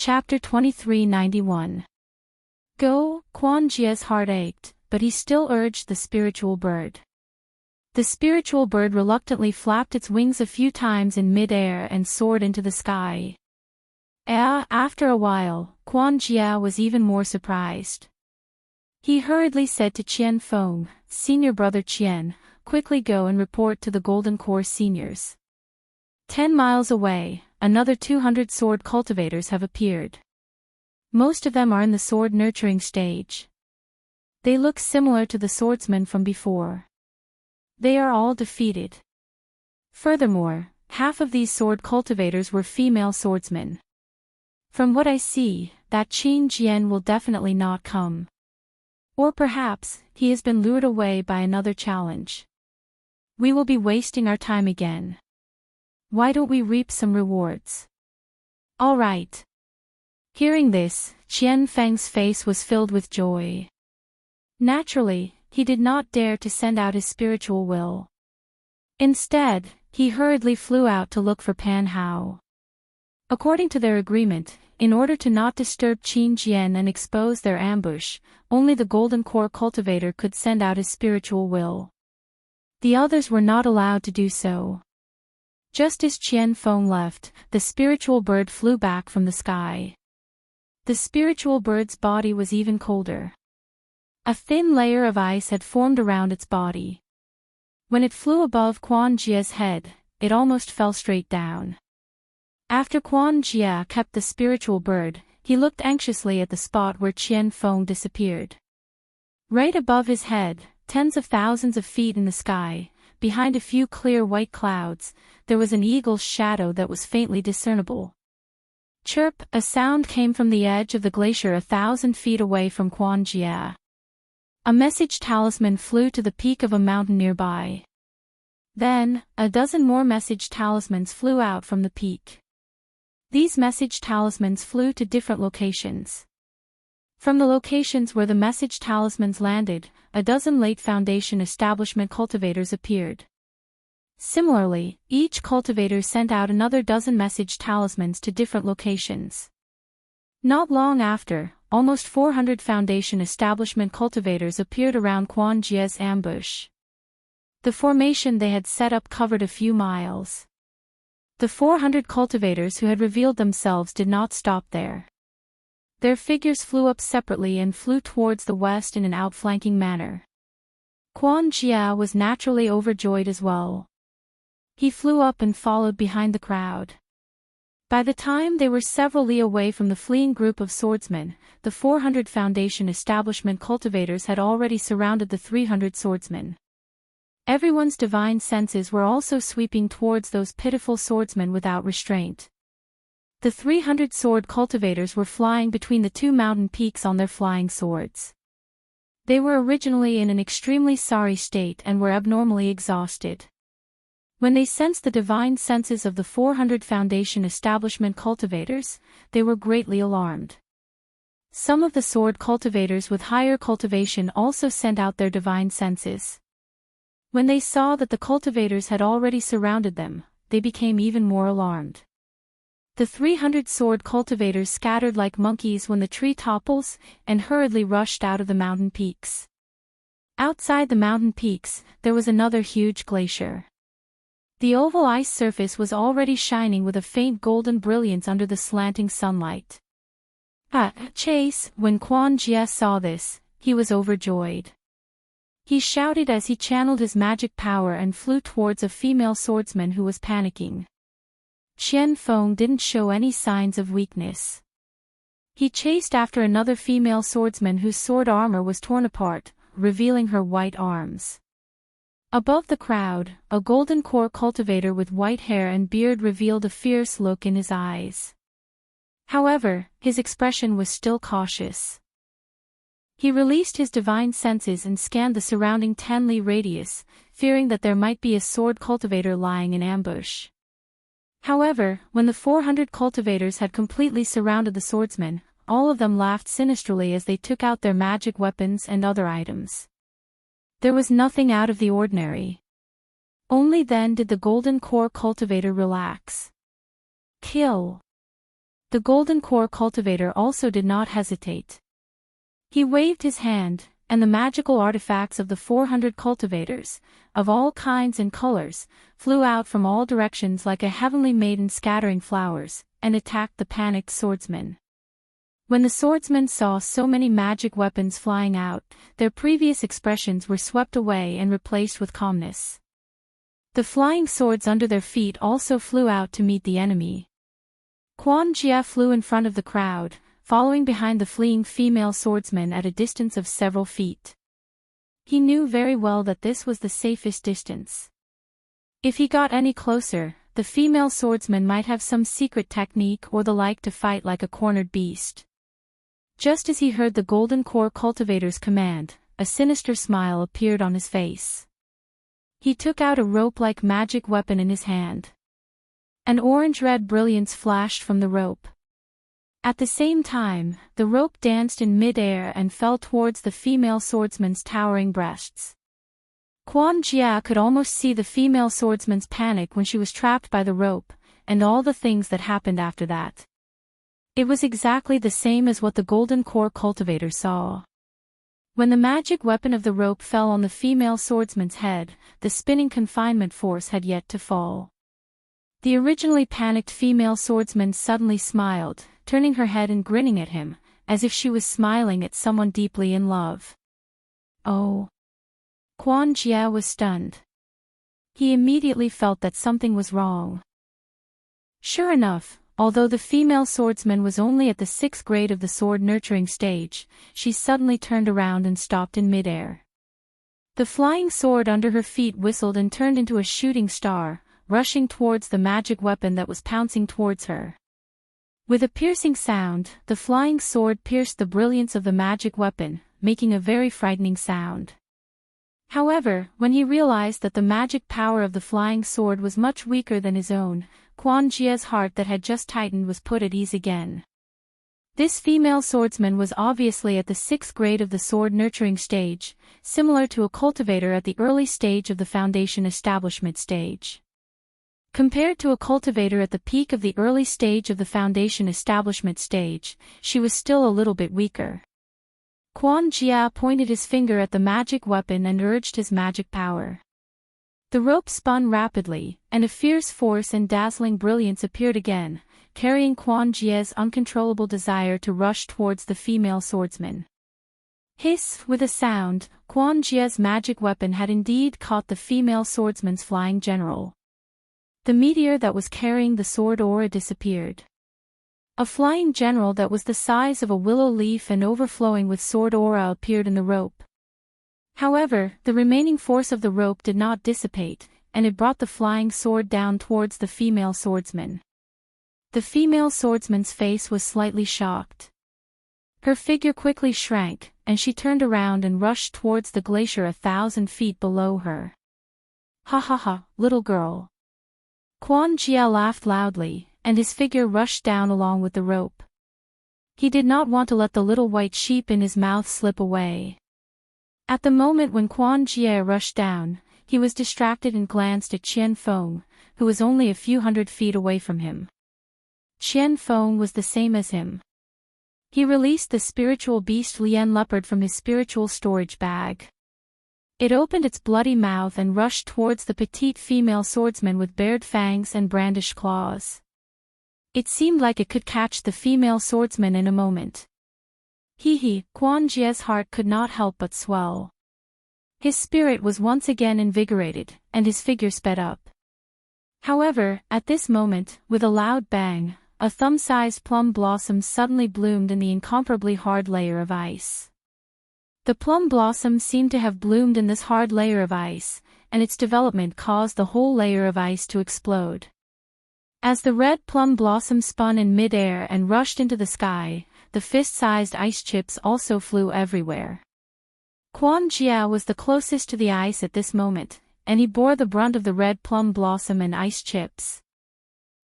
Chapter 2391. Go, Quan Jia's heart ached, but he still urged the spiritual bird. The spiritual bird reluctantly flapped its wings a few times in mid-air and soared into the sky. After a while, Quan Jia was even more surprised. He hurriedly said to Qian Feng, "Senior brother Qian, quickly go and report to the Golden Core seniors. 10 miles away, another 200 sword cultivators have appeared. Most of them are in the sword nurturing stage. They look similar to the swordsmen from before. They are all defeated. Furthermore, half of these sword cultivators were female swordsmen. From what I see, that Qin Jian will definitely not come. Or perhaps, he has been lured away by another challenge. We will be wasting our time again. Why don't we reap some rewards?" "All right." Hearing this, Qian Feng's face was filled with joy. Naturally, he did not dare to send out his spiritual will. Instead, he hurriedly flew out to look for Pan Hao. According to their agreement, in order to not disturb Qin Jian and expose their ambush, only the Golden Core cultivator could send out his spiritual will. The others were not allowed to do so. Just as Qian Feng left, the spiritual bird flew back from the sky. The spiritual bird's body was even colder. A thin layer of ice had formed around its body. When it flew above Quan Jia's head, it almost fell straight down. After Quan Jia kept the spiritual bird, he looked anxiously at the spot where Qian Feng disappeared. Right above his head, tens of thousands of feet in the sky, behind a few clear white clouds, there was an eagle's shadow that was faintly discernible. Chirp, a sound came from the edge of the glacier 1,000 feet away from Quan Jia. A message talisman flew to the peak of a mountain nearby. Then, a dozen more message talismans flew out from the peak. These message talismans flew to different locations. From the locations where the message talismans landed, a dozen late Foundation establishment cultivators appeared. Similarly, each cultivator sent out another dozen message talismans to different locations. Not long after, almost 400 Foundation establishment cultivators appeared around Quan Jia's ambush. The formation they had set up covered a few miles. The 400 cultivators who had revealed themselves did not stop there. Their figures flew up separately and flew towards the west in an outflanking manner. Quan Jia was naturally overjoyed as well. He flew up and followed behind the crowd. By the time they were several li away from the fleeing group of swordsmen, the 400 Foundation establishment cultivators had already surrounded the 300 swordsmen. Everyone's divine senses were also sweeping towards those pitiful swordsmen without restraint. The 300 sword cultivators were flying between the two mountain peaks on their flying swords. They were originally in an extremely sorry state and were abnormally exhausted. When they sensed the divine senses of the 400 Foundation establishment cultivators, they were greatly alarmed. Some of the sword cultivators with higher cultivation also sent out their divine senses. When they saw that the cultivators had already surrounded them, they became even more alarmed. The 300 sword cultivators scattered like monkeys when the tree topples, and hurriedly rushed out of the mountain peaks. Outside the mountain peaks, there was another huge glacier. The oval ice surface was already shining with a faint golden brilliance under the slanting sunlight. Chase, when Quan Jia saw this, he was overjoyed. He shouted as he channeled his magic power and flew towards a female swordsman who was panicking. Qian Feng didn't show any signs of weakness. He chased after another female swordsman whose sword armor was torn apart, revealing her white arms. Above the crowd, a Golden Core cultivator with white hair and beard revealed a fierce look in his eyes. However, his expression was still cautious. He released his divine senses and scanned the surrounding 10 li radius, fearing that there might be a sword cultivator lying in ambush. However, when the 400 cultivators had completely surrounded the swordsmen, all of them laughed sinisterly as they took out their magic weapons and other items. There was nothing out of the ordinary. Only then did the Golden Core cultivator relax. Kill. The golden core cultivator also did not hesitate. He waved his hand, and the magical artifacts of the 400 cultivators, of all kinds and colors, flew out from all directions like a heavenly maiden scattering flowers, and attacked the panicked swordsman. When the swordsmen saw so many magic weapons flying out, their previous expressions were swept away and replaced with calmness. The flying swords under their feet also flew out to meet the enemy. Quan Jia flew in front of the crowd, following behind the fleeing female swordsman at a distance of several feet. He knew very well that this was the safest distance. If he got any closer, the female swordsman might have some secret technique or the like to fight like a cornered beast. Just as he heard the golden core cultivator's command, a sinister smile appeared on his face. He took out a rope-like magic weapon in his hand. An orange-red brilliance flashed from the rope. At the same time, the rope danced in mid-air and fell towards the female swordsman's towering breasts. Quan Jia could almost see the female swordsman's panic when she was trapped by the rope, and all the things that happened after that. It was exactly the same as what the golden core cultivator saw. When the magic weapon of the rope fell on the female swordsman's head, the spinning confinement force had yet to fall. The originally panicked female swordsman suddenly smiled, turning her head and grinning at him, as if she was smiling at someone deeply in love. Oh! Quan Jia was stunned. He immediately felt that something was wrong. Sure enough, although the female swordsman was only at the 6th grade of the sword nurturing stage, she suddenly turned around and stopped in midair. The flying sword under her feet whistled and turned into a shooting star, rushing towards the magic weapon that was pouncing towards her. With a piercing sound, the flying sword pierced the brilliance of the magic weapon, making a very frightening sound. However, when he realized that the magic power of the flying sword was much weaker than his own, Quan Jia's heart that had just tightened was put at ease again. This female swordsman was obviously at the 6th grade of the sword nurturing stage, similar to a cultivator at the early stage of the foundation establishment stage. Compared to a cultivator at the peak of the early stage of the foundation establishment stage, she was still a little bit weaker. Quan Jia pointed his finger at the magic weapon and urged his magic power. The rope spun rapidly, and a fierce force and dazzling brilliance appeared again, carrying Quan Jia's uncontrollable desire to rush towards the female swordsman. Hiss! With a sound, Quan Jia's magic weapon had indeed caught the female swordsman's flying general. The meteor that was carrying the sword aura disappeared. A flying general that was the size of a willow leaf and overflowing with sword aura appeared in the rope. However, the remaining force of the rope did not dissipate, and it brought the flying sword down towards the female swordsman. The female swordsman's face was slightly shocked. Her figure quickly shrank, and she turned around and rushed towards the glacier 1,000 feet below her. Ha ha ha, little girl. Quan Jia laughed loudly, and his figure rushed down along with the rope. He did not want to let the little white sheep in his mouth slip away. At the moment when Quan Jia rushed down, he was distracted and glanced at Qian Feng, who was only a few hundred feet away from him. Qian Feng was the same as him. He released the spiritual beast Lian leopard from his spiritual storage bag. It opened its bloody mouth and rushed towards the petite female swordsman with bared fangs and brandished claws. It seemed like it could catch the female swordsman in a moment. Quan Jia's heart could not help but swell. His spirit was once again invigorated, and his figure sped up. However, at this moment, with a loud bang, a thumb-sized plum blossom suddenly bloomed in the incomparably hard layer of ice. The plum blossom seemed to have bloomed in this hard layer of ice, and its development caused the whole layer of ice to explode. As the red plum blossom spun in mid-air and rushed into the sky, the fist-sized ice chips also flew everywhere. Quan Jia was the closest to the ice at this moment, and he bore the brunt of the red plum blossom and ice chips.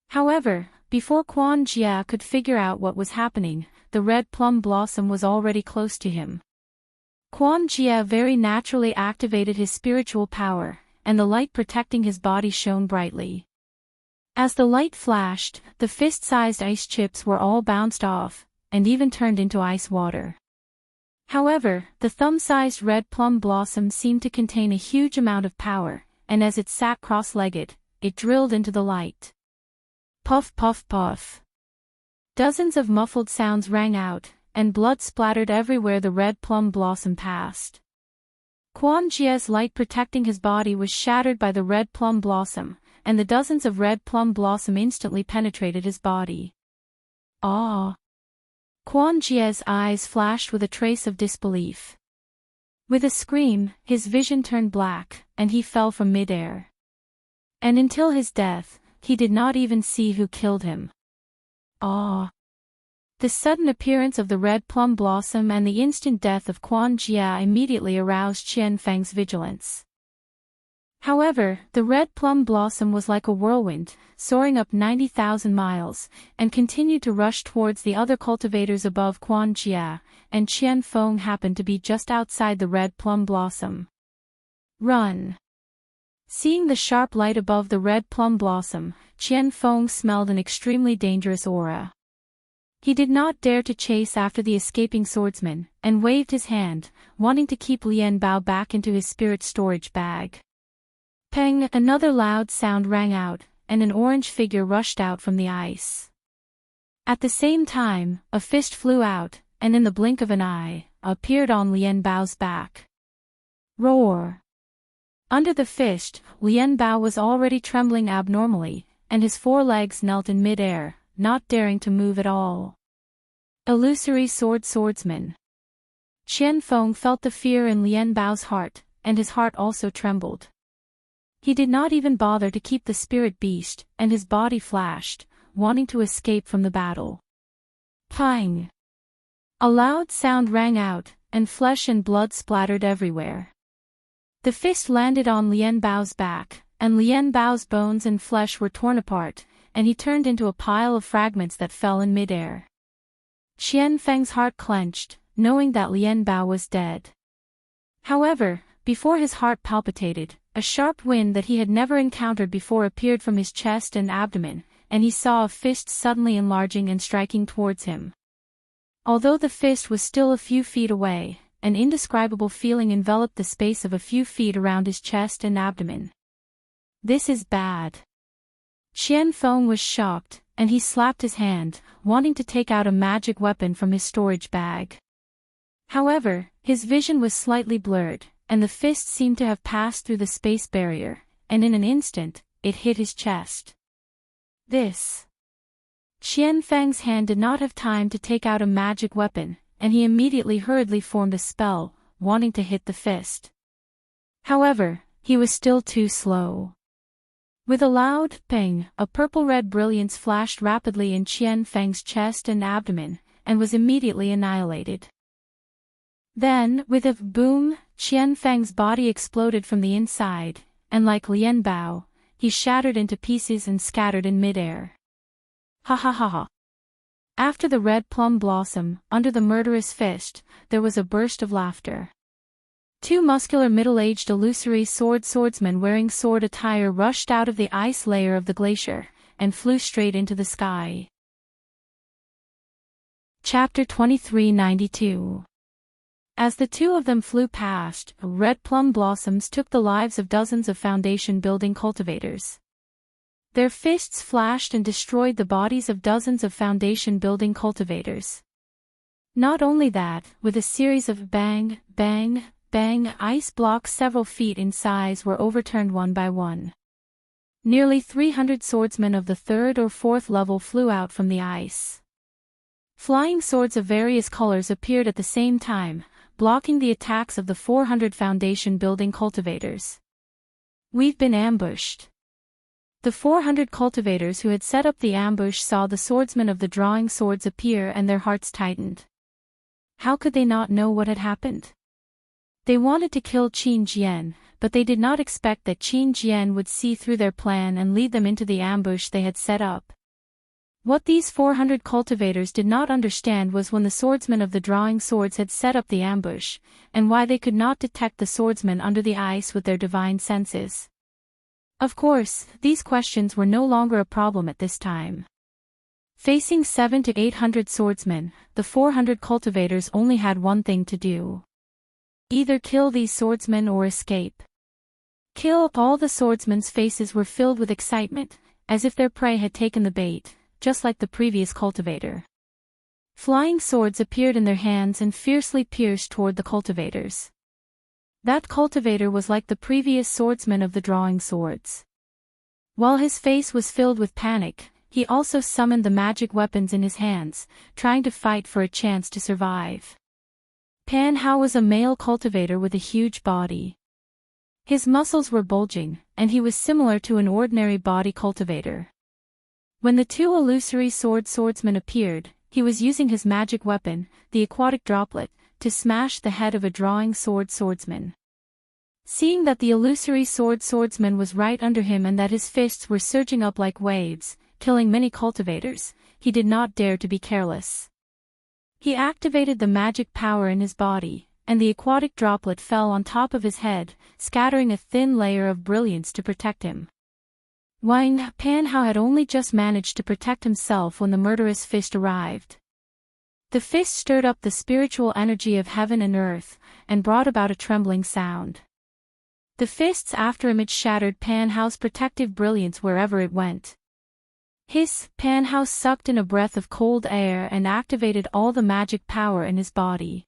However, before Quan Jia could figure out what was happening, the red plum blossom was already close to him. Quan Jia very naturally activated his spiritual power, and the light protecting his body shone brightly. As the light flashed, the fist-sized ice chips were all bounced off, and even turned into ice water. However, the thumb-sized red plum blossom seemed to contain a huge amount of power, and as it sat cross-legged, it drilled into the light. Puff puff puff. Dozens of muffled sounds rang out, and blood splattered everywhere the red plum blossom passed. Quan Jie's light protecting his body was shattered by the red plum blossom, and the dozens of red plum blossom instantly penetrated his body. Ah! Quan Jie's eyes flashed with a trace of disbelief. With a scream, his vision turned black, and he fell from mid-air. And until his death, he did not even see who killed him. Ah! The sudden appearance of the red plum blossom and the instant death of Quan Jia immediately aroused Qian Feng's vigilance. However, the red plum blossom was like a whirlwind, soaring up 90,000 miles, and continued to rush towards the other cultivators above Quan Jia, and Qian Feng happened to be just outside the red plum blossom. Run! Seeing the sharp light above the red plum blossom, Qian Feng smelled an extremely dangerous aura. He did not dare to chase after the escaping swordsman, and waved his hand, wanting to keep Lian Bao back into his spirit storage bag. Peng! Another loud sound rang out, and an orange figure rushed out from the ice. At the same time, a fist flew out, and in the blink of an eye, appeared on Lian Bao's back. Roar! Under the fist, Lian Bao was already trembling abnormally, and his forelegs knelt in mid-air, not daring to move at all. Illusory swordsman. Qian Feng felt the fear in Lian Bao's heart, and his heart also trembled. He did not even bother to keep the spirit beast, and his body flashed, wanting to escape from the battle. Pang! A loud sound rang out, and flesh and blood splattered everywhere. The fist landed on Lian Bao's back, and Lian Bao's bones and flesh were torn apart, and he turned into a pile of fragments that fell in mid-air. Qian Feng's heart clenched, knowing that Lian Bao was dead. However, before his heart palpitated, a sharp wind that he had never encountered before appeared from his chest and abdomen, and he saw a fist suddenly enlarging and striking towards him. Although the fist was still a few feet away, an indescribable feeling enveloped the space of a few feet around his chest and abdomen. This is bad. Qian Feng was shocked, and he slapped his hand, wanting to take out a magic weapon from his storage bag. However, his vision was slightly blurred, and the fist seemed to have passed through the space barrier, and in an instant, it hit his chest. This. Qian Feng's hand did not have time to take out a magic weapon, and he immediately hurriedly formed a spell, wanting to hit the fist. However, he was still too slow. With a loud ping, a purple-red brilliance flashed rapidly in Qian Feng's chest and abdomen, and was immediately annihilated. Then, with a boom, Qian Feng's body exploded from the inside, and like Lian Bao, he shattered into pieces and scattered in mid-air. Ha ha ha ha. After the red plum blossom, under the murderous fist, there was a burst of laughter. Two muscular middle-aged illusory swordsmen wearing sword attire rushed out of the ice layer of the glacier, and flew straight into the sky. Chapter 2392. As the two of them flew past, red plum blossoms took the lives of dozens of foundation-building cultivators. Their fists flashed and destroyed the bodies of dozens of foundation-building cultivators. Not only that, with a series of bang, bang, bang, ice blocks several feet in size were overturned one by one. Nearly 300 swordsmen of the 3rd or 4th level flew out from the ice. Flying swords of various colors appeared at the same time, blocking the attacks of the 400 foundation-building cultivators. We've been ambushed. The 400 cultivators who had set up the ambush saw the swordsmen of the drawing swords appear and their hearts tightened. How could they not know what had happened? They wanted to kill Qin Jian, but they did not expect that Qin Jian would see through their plan and lead them into the ambush they had set up. What these 400 cultivators did not understand was when the swordsmen of the drawing swords had set up the ambush, and why they could not detect the swordsmen under the ice with their divine senses. Of course, these questions were no longer a problem at this time. Facing 700 to 800 swordsmen, the 400 cultivators only had one thing to do. Either kill these swordsmen or escape. Kill. All the swordsmen's faces were filled with excitement, as if their prey had taken the bait, just like the previous cultivator. Flying swords appeared in their hands and fiercely pierced toward the cultivators. That cultivator was like the previous swordsman of the drawing swords. While his face was filled with panic, he also summoned the magic weapons in his hands, trying to fight for a chance to survive. Pan Hao was a male cultivator with a huge body. His muscles were bulging, and he was similar to an ordinary body cultivator. When the two illusory swordsmen appeared, he was using his magic weapon, the aquatic droplet, to smash the head of a drawing swordsman. Seeing that the illusory swordsman was right under him and that his fists were surging up like waves, killing many cultivators, he did not dare to be careless. He activated the magic power in his body, and the aquatic droplet fell on top of his head, scattering a thin layer of brilliance to protect him. Pan Hao had only just managed to protect himself when the murderous fist arrived. The fist stirred up the spiritual energy of heaven and earth, and brought about a trembling sound. The fist's afterimage shattered Pan Hao's protective brilliance wherever it went. Pan Hao sucked in a breath of cold air and activated all the magic power in his body.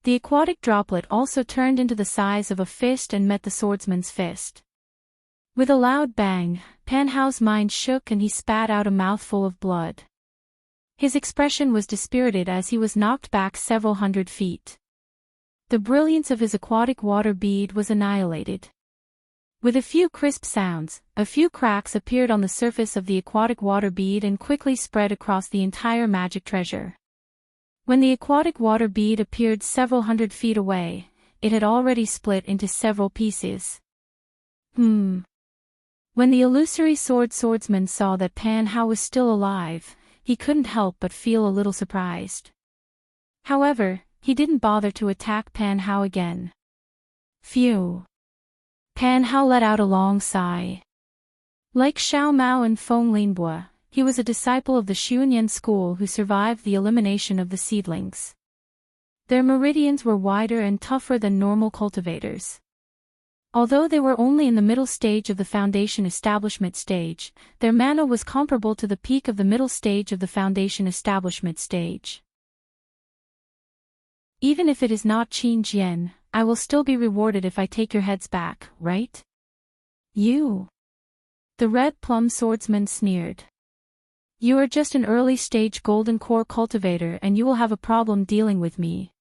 The aquatic droplet also turned into the size of a fist and met the swordsman's fist. With a loud bang, Pan Hao's mind shook and he spat out a mouthful of blood. His expression was dispirited as he was knocked back several hundred feet. The brilliance of his aquatic water bead was annihilated. With a few crisp sounds, a few cracks appeared on the surface of the aquatic water bead and quickly spread across the entire magic treasure. When the aquatic water bead appeared several hundred feet away, it had already split into several pieces. When the illusory swordsman saw that Pan Hao was still alive, he couldn't help but feel a little surprised. However, he didn't bother to attack Pan Hao again. Phew! Pan Hao let out a long sigh. Like Xiao Mao and Feng Linbo, he was a disciple of the Xuanyan school who survived the elimination of the seedlings. Their meridians were wider and tougher than normal cultivators. Although they were only in the middle stage of the foundation establishment stage, their mana was comparable to the peak of the middle stage of the foundation establishment stage. Even if it is not Qin Jian, I will still be rewarded if I take your heads back, right? You. The red plum swordsman sneered. You are just an early-stage golden core cultivator and you will have a problem dealing with me.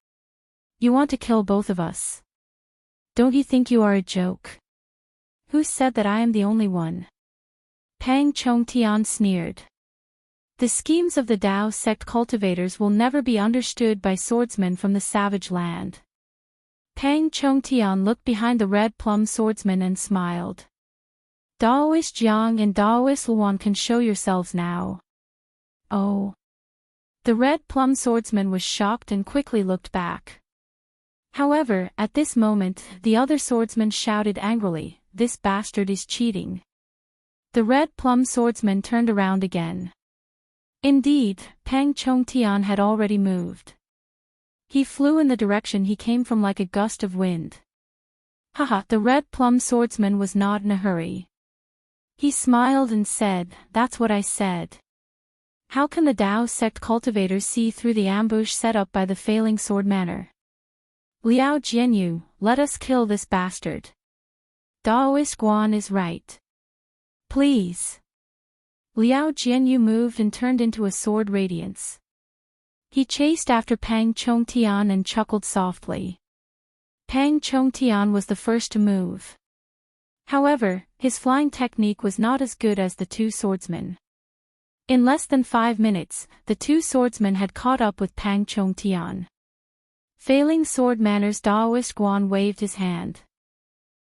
You want to kill both of us. Don't you think you are a joke? Who said that I am the only one? Pang Chongtian sneered. The schemes of the Dao sect cultivators will never be understood by swordsmen from the savage land. Pang Chongtian looked behind the red plum swordsman and smiled. Daoist Jiang and Daoist Luan can show yourselves now. Oh. The red plum swordsman was shocked and quickly looked back. However, at this moment, the other swordsman shouted angrily, "This bastard is cheating." The red plum swordsman turned around again. Indeed, Pang Chongtian had already moved. He flew in the direction he came from like a gust of wind. Haha, the red plum swordsman was not in a hurry. He smiled and said, "That's what I said. How can the Dao sect cultivators see through the ambush set up by the failing swordmanner? Liao Jianyu, let us kill this bastard. Daoist Guan is right. Please." Liao Jianyu moved and turned into a sword radiance. He chased after Pang Chongtian and chuckled softly. Pang Chongtian was the first to move. However, his flying technique was not as good as the two swordsmen. In less than 5 minutes, the two swordsmen had caught up with Pang Chongtian. Failing sword manners, Daoist Guan waved his hand.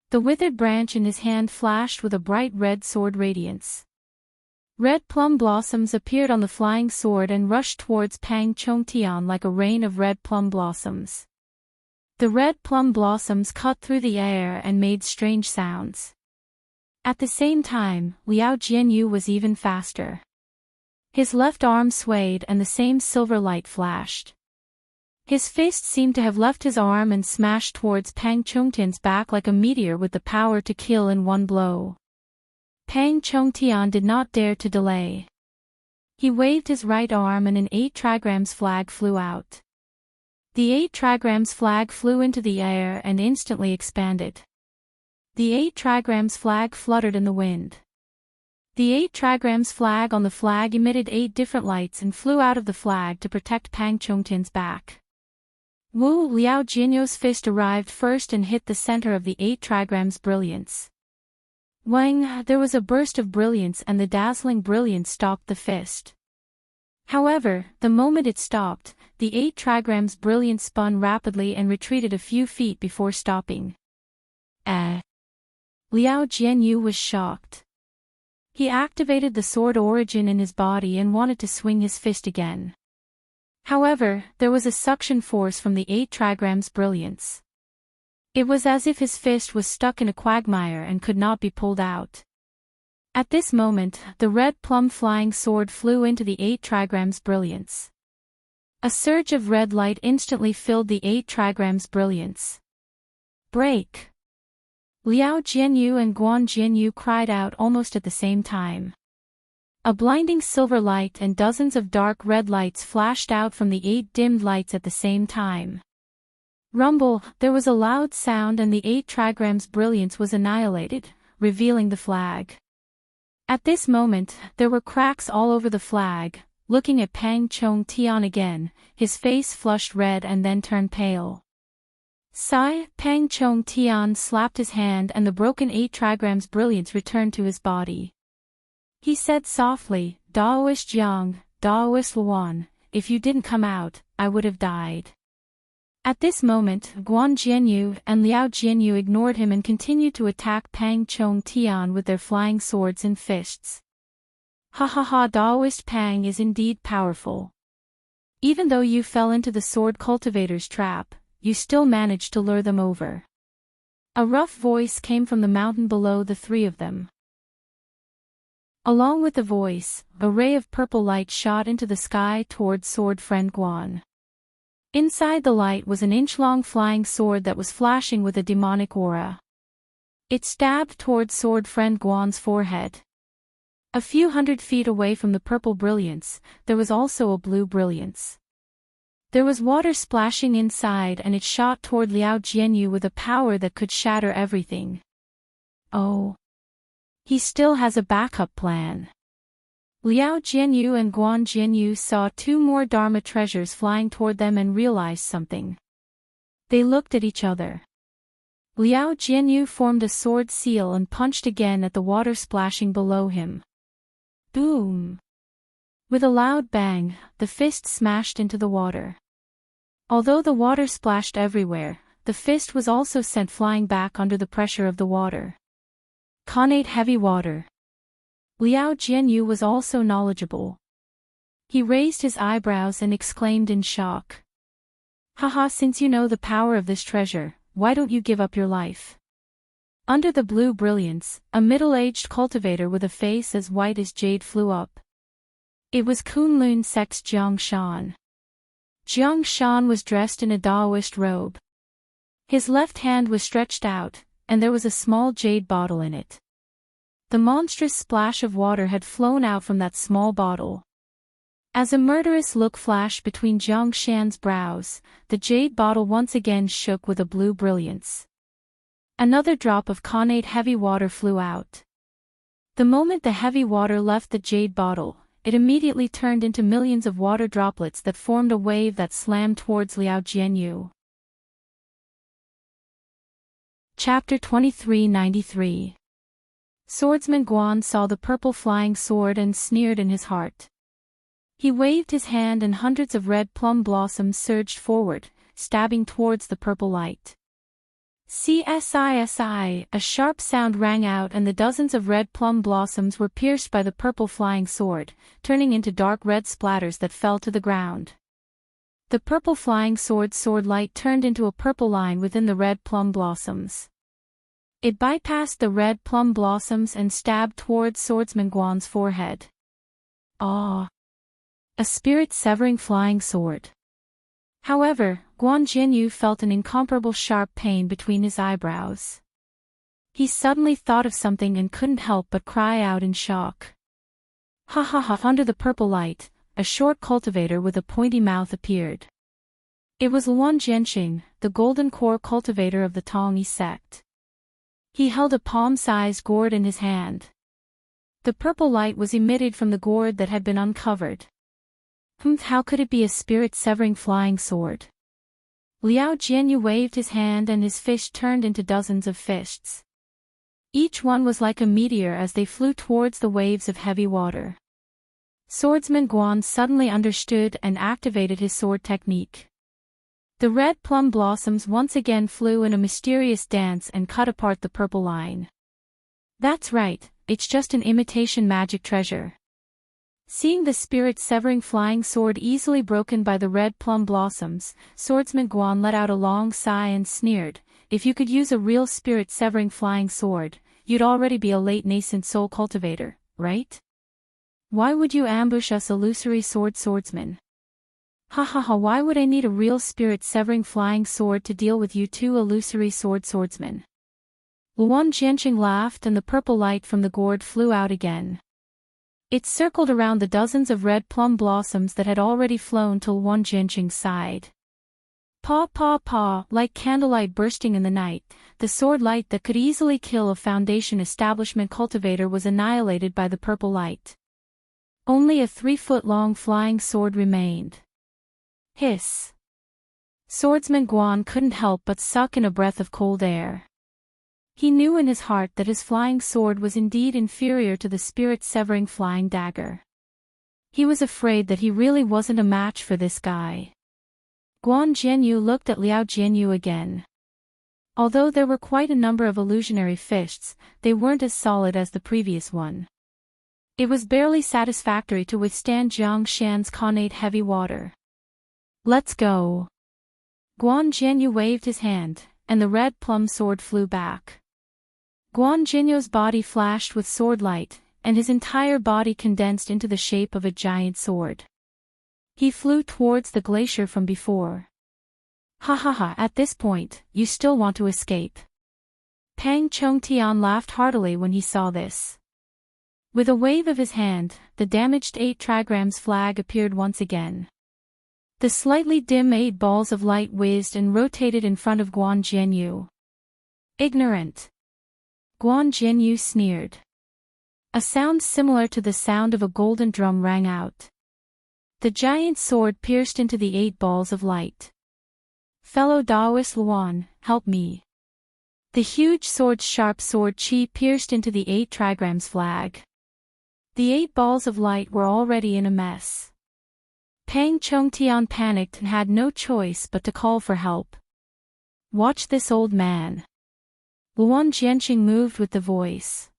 The withered branch in his hand flashed with a bright red sword radiance. Red plum blossoms appeared on the flying sword and rushed towards Pang Chongtian like a rain of red plum blossoms. The red plum blossoms cut through the air and made strange sounds. At the same time, Liao Jianyu was even faster. His left arm swayed and the same silver light flashed. His fist seemed to have left his arm and smashed towards Pang Chongtian's back like a meteor with the power to kill in one blow. Pang Chongtian did not dare to delay. He waved his right arm and an 8 trigrams flag flew out. The 8 trigrams flag flew into the air and instantly expanded. The 8 trigrams flag fluttered in the wind. The 8 trigrams flag on the flag emitted 8 different lights and flew out of the flag to protect Pang Chongtian's back. Wu Liao Jianyu's fist arrived first and hit the center of the 8 trigrams brilliance. Wang, there was a burst of brilliance and the dazzling brilliance stopped the fist. However, the moment it stopped, the 8 trigrams brilliance spun rapidly and retreated a few feet before stopping. Liao Jianyu was shocked. He activated the sword origin in his body and wanted to swing his fist again. However, there was a suction force from the 8 trigrams brilliance. It was as if his fist was stuck in a quagmire and could not be pulled out. At this moment, the red plum flying sword flew into the 8 trigrams brilliance. A surge of red light instantly filled the 8 trigrams brilliance. Break! Liao Jianyu and Guan Jianyu cried out almost at the same time. A blinding silver light and dozens of dark red lights flashed out from the 8 dimmed lights at the same time. Rumble, there was a loud sound and the 8 trigrams brilliance was annihilated, revealing the flag. At this moment, there were cracks all over the flag. Looking at Pang Chongtian again, his face flushed red and then turned pale. Sigh, Pang Chongtian slapped his hand and the broken 8 trigrams brilliance returned to his body. He said softly, Daoist Jiang, Daoist Luan, if you didn't come out, I would have died. At this moment, Guan Jianyu and Liao Jianyu ignored him and continued to attack Pang Chongtian with their flying swords and fists. Ha ha ha, Daoist Pang is indeed powerful. Even though you fell into the sword cultivator's trap, you still managed to lure them over. A rough voice came from the mountain below the three of them. Along with the voice, a ray of purple light shot into the sky towards sword friend Guan. Inside the light was an inch-long flying sword that was flashing with a demonic aura. It stabbed towards sword friend Guan's forehead. A few hundred feet away from the purple brilliance, there was also a blue brilliance. There was water splashing inside and it shot toward Liao Jianyu with a power that could shatter everything. Oh. He still has a backup plan. Liao Jianyu and Guan Jianyu saw 2 more Dharma treasures flying toward them and realized something. They looked at each other. Liao Jianyu formed a sword seal and punched again at the water splashing below him. Boom! With a loud bang, the fist smashed into the water. Although the water splashed everywhere, the fist was also sent flying back under the pressure of the water. Connate heavy water. Liao Jianyu was also knowledgeable. He raised his eyebrows and exclaimed in shock. Haha, since you know the power of this treasure, why don't you give up your life? Under the blue brilliance, a middle-aged cultivator with a face as white as jade flew up. It was Kunlun Sect's Jiang Shan. Jiang Shan was dressed in a Daoist robe. His left hand was stretched out, and there was a small jade bottle in it. The monstrous splash of water had flown out from that small bottle. As a murderous look flashed between Jiang Shan's brows, the jade bottle once again shook with a blue brilliance. Another drop of connate heavy water flew out. The moment the heavy water left the jade bottle, it immediately turned into millions of water droplets that formed a wave that slammed towards Liao Jianyu. Chapter 2393. Swordsman Guan saw the purple flying sword and sneered in his heart. He waved his hand and hundreds of red plum blossoms surged forward, stabbing towards the purple light. CSISI, a sharp sound rang out and the dozens of red plum blossoms were pierced by the purple flying sword, turning into dark red splatters that fell to the ground. The purple flying sword light turned into a purple line within the red plum blossoms. It bypassed the red plum blossoms and stabbed towards swordsman Guan's forehead. Ah! A spirit-severing flying sword. However, Guan Jinyu felt an incomparable sharp pain between his eyebrows. He suddenly thought of something and couldn't help but cry out in shock. Ha ha ha! Under the purple light, a short cultivator with a pointy mouth appeared. It was Luan Jianxing, the golden core cultivator of the Tongyi sect. He held a palm-sized gourd in his hand. The purple light was emitted from the gourd that had been uncovered. How could it be a spirit-severing flying sword? Liao Jianyu waved his hand and his fist turned into dozens of fists. Each one was like a meteor as they flew towards the waves of heavy water. Swordsman Guan suddenly understood and activated his sword technique. The red plum blossoms once again flew in a mysterious dance and cut apart the purple line. That's right, it's just an imitation magic treasure. Seeing the spirit-severing flying sword easily broken by the red plum blossoms, Swordsman Guan let out a long sigh and sneered, "If you could use a real spirit-severing flying sword, you'd already be a late nascent soul cultivator, right? Why would you ambush us illusory swordsmen? Ha ha ha! Why would I need a real spirit-severing flying sword to deal with you two illusory swordsmen?" Luan Jianxing laughed and the purple light from the gourd flew out again. It circled around the dozens of red plum blossoms that had already flown to Luan Jianxing's side. Paw paw paw, like candlelight bursting in the night, the sword light that could easily kill a foundation establishment cultivator was annihilated by the purple light. Only a 3-foot-long flying sword remained. Hiss! Swordsman Guan couldn't help but suck in a breath of cold air. He knew in his heart that his flying sword was indeed inferior to the spirit-severing flying dagger. He was afraid that he really wasn't a match for this guy. Guan Jianyu looked at Liao Jianyu again. Although there were quite a number of illusionary fists, they weren't as solid as the previous one. It was barely satisfactory to withstand Jiang Shan's connate heavy water. "Let's go." Guan Jianyu waved his hand, and the red plum sword flew back. Guan Jianyu's body flashed with sword light, and his entire body condensed into the shape of a giant sword. He flew towards the glacier from before. Ha ha ha! At this point, you still want to escape? Pang Chongtian laughed heartily when he saw this. With a wave of his hand, the damaged 8 trigrams flag appeared once again. The slightly dim 8 balls of light whizzed and rotated in front of Guan Jianyu. Ignorant! Guan Jianyu sneered. A sound similar to the sound of a golden drum rang out. The giant sword pierced into the 8 balls of light. "Fellow Taoist Luan, help me." The huge sword's sharp sword chi pierced into the 8 trigrams flag. The 8 balls of light were already in a mess. Pang Chongtian panicked and had no choice but to call for help. "Watch this old man." Luan Jianxing moved with the voice.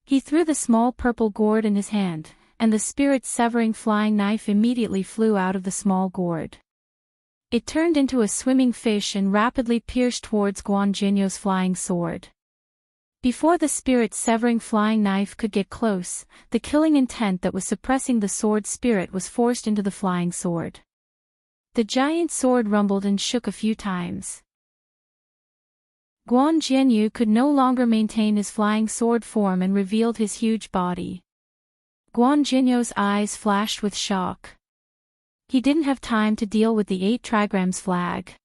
He threw the small purple gourd in his hand, and the spirit-severing flying knife immediately flew out of the small gourd. It turned into a swimming fish and rapidly pierced towards Guan Jianyu's flying sword. Before the spirit-severing flying knife could get close, the killing intent that was suppressing the sword spirit was forced into the flying sword. The giant sword rumbled and shook a few times. Guan Jianyu could no longer maintain his flying sword form and revealed his huge body. Guan Jianyu's eyes flashed with shock. He didn't have time to deal with the 8 trigrams flag.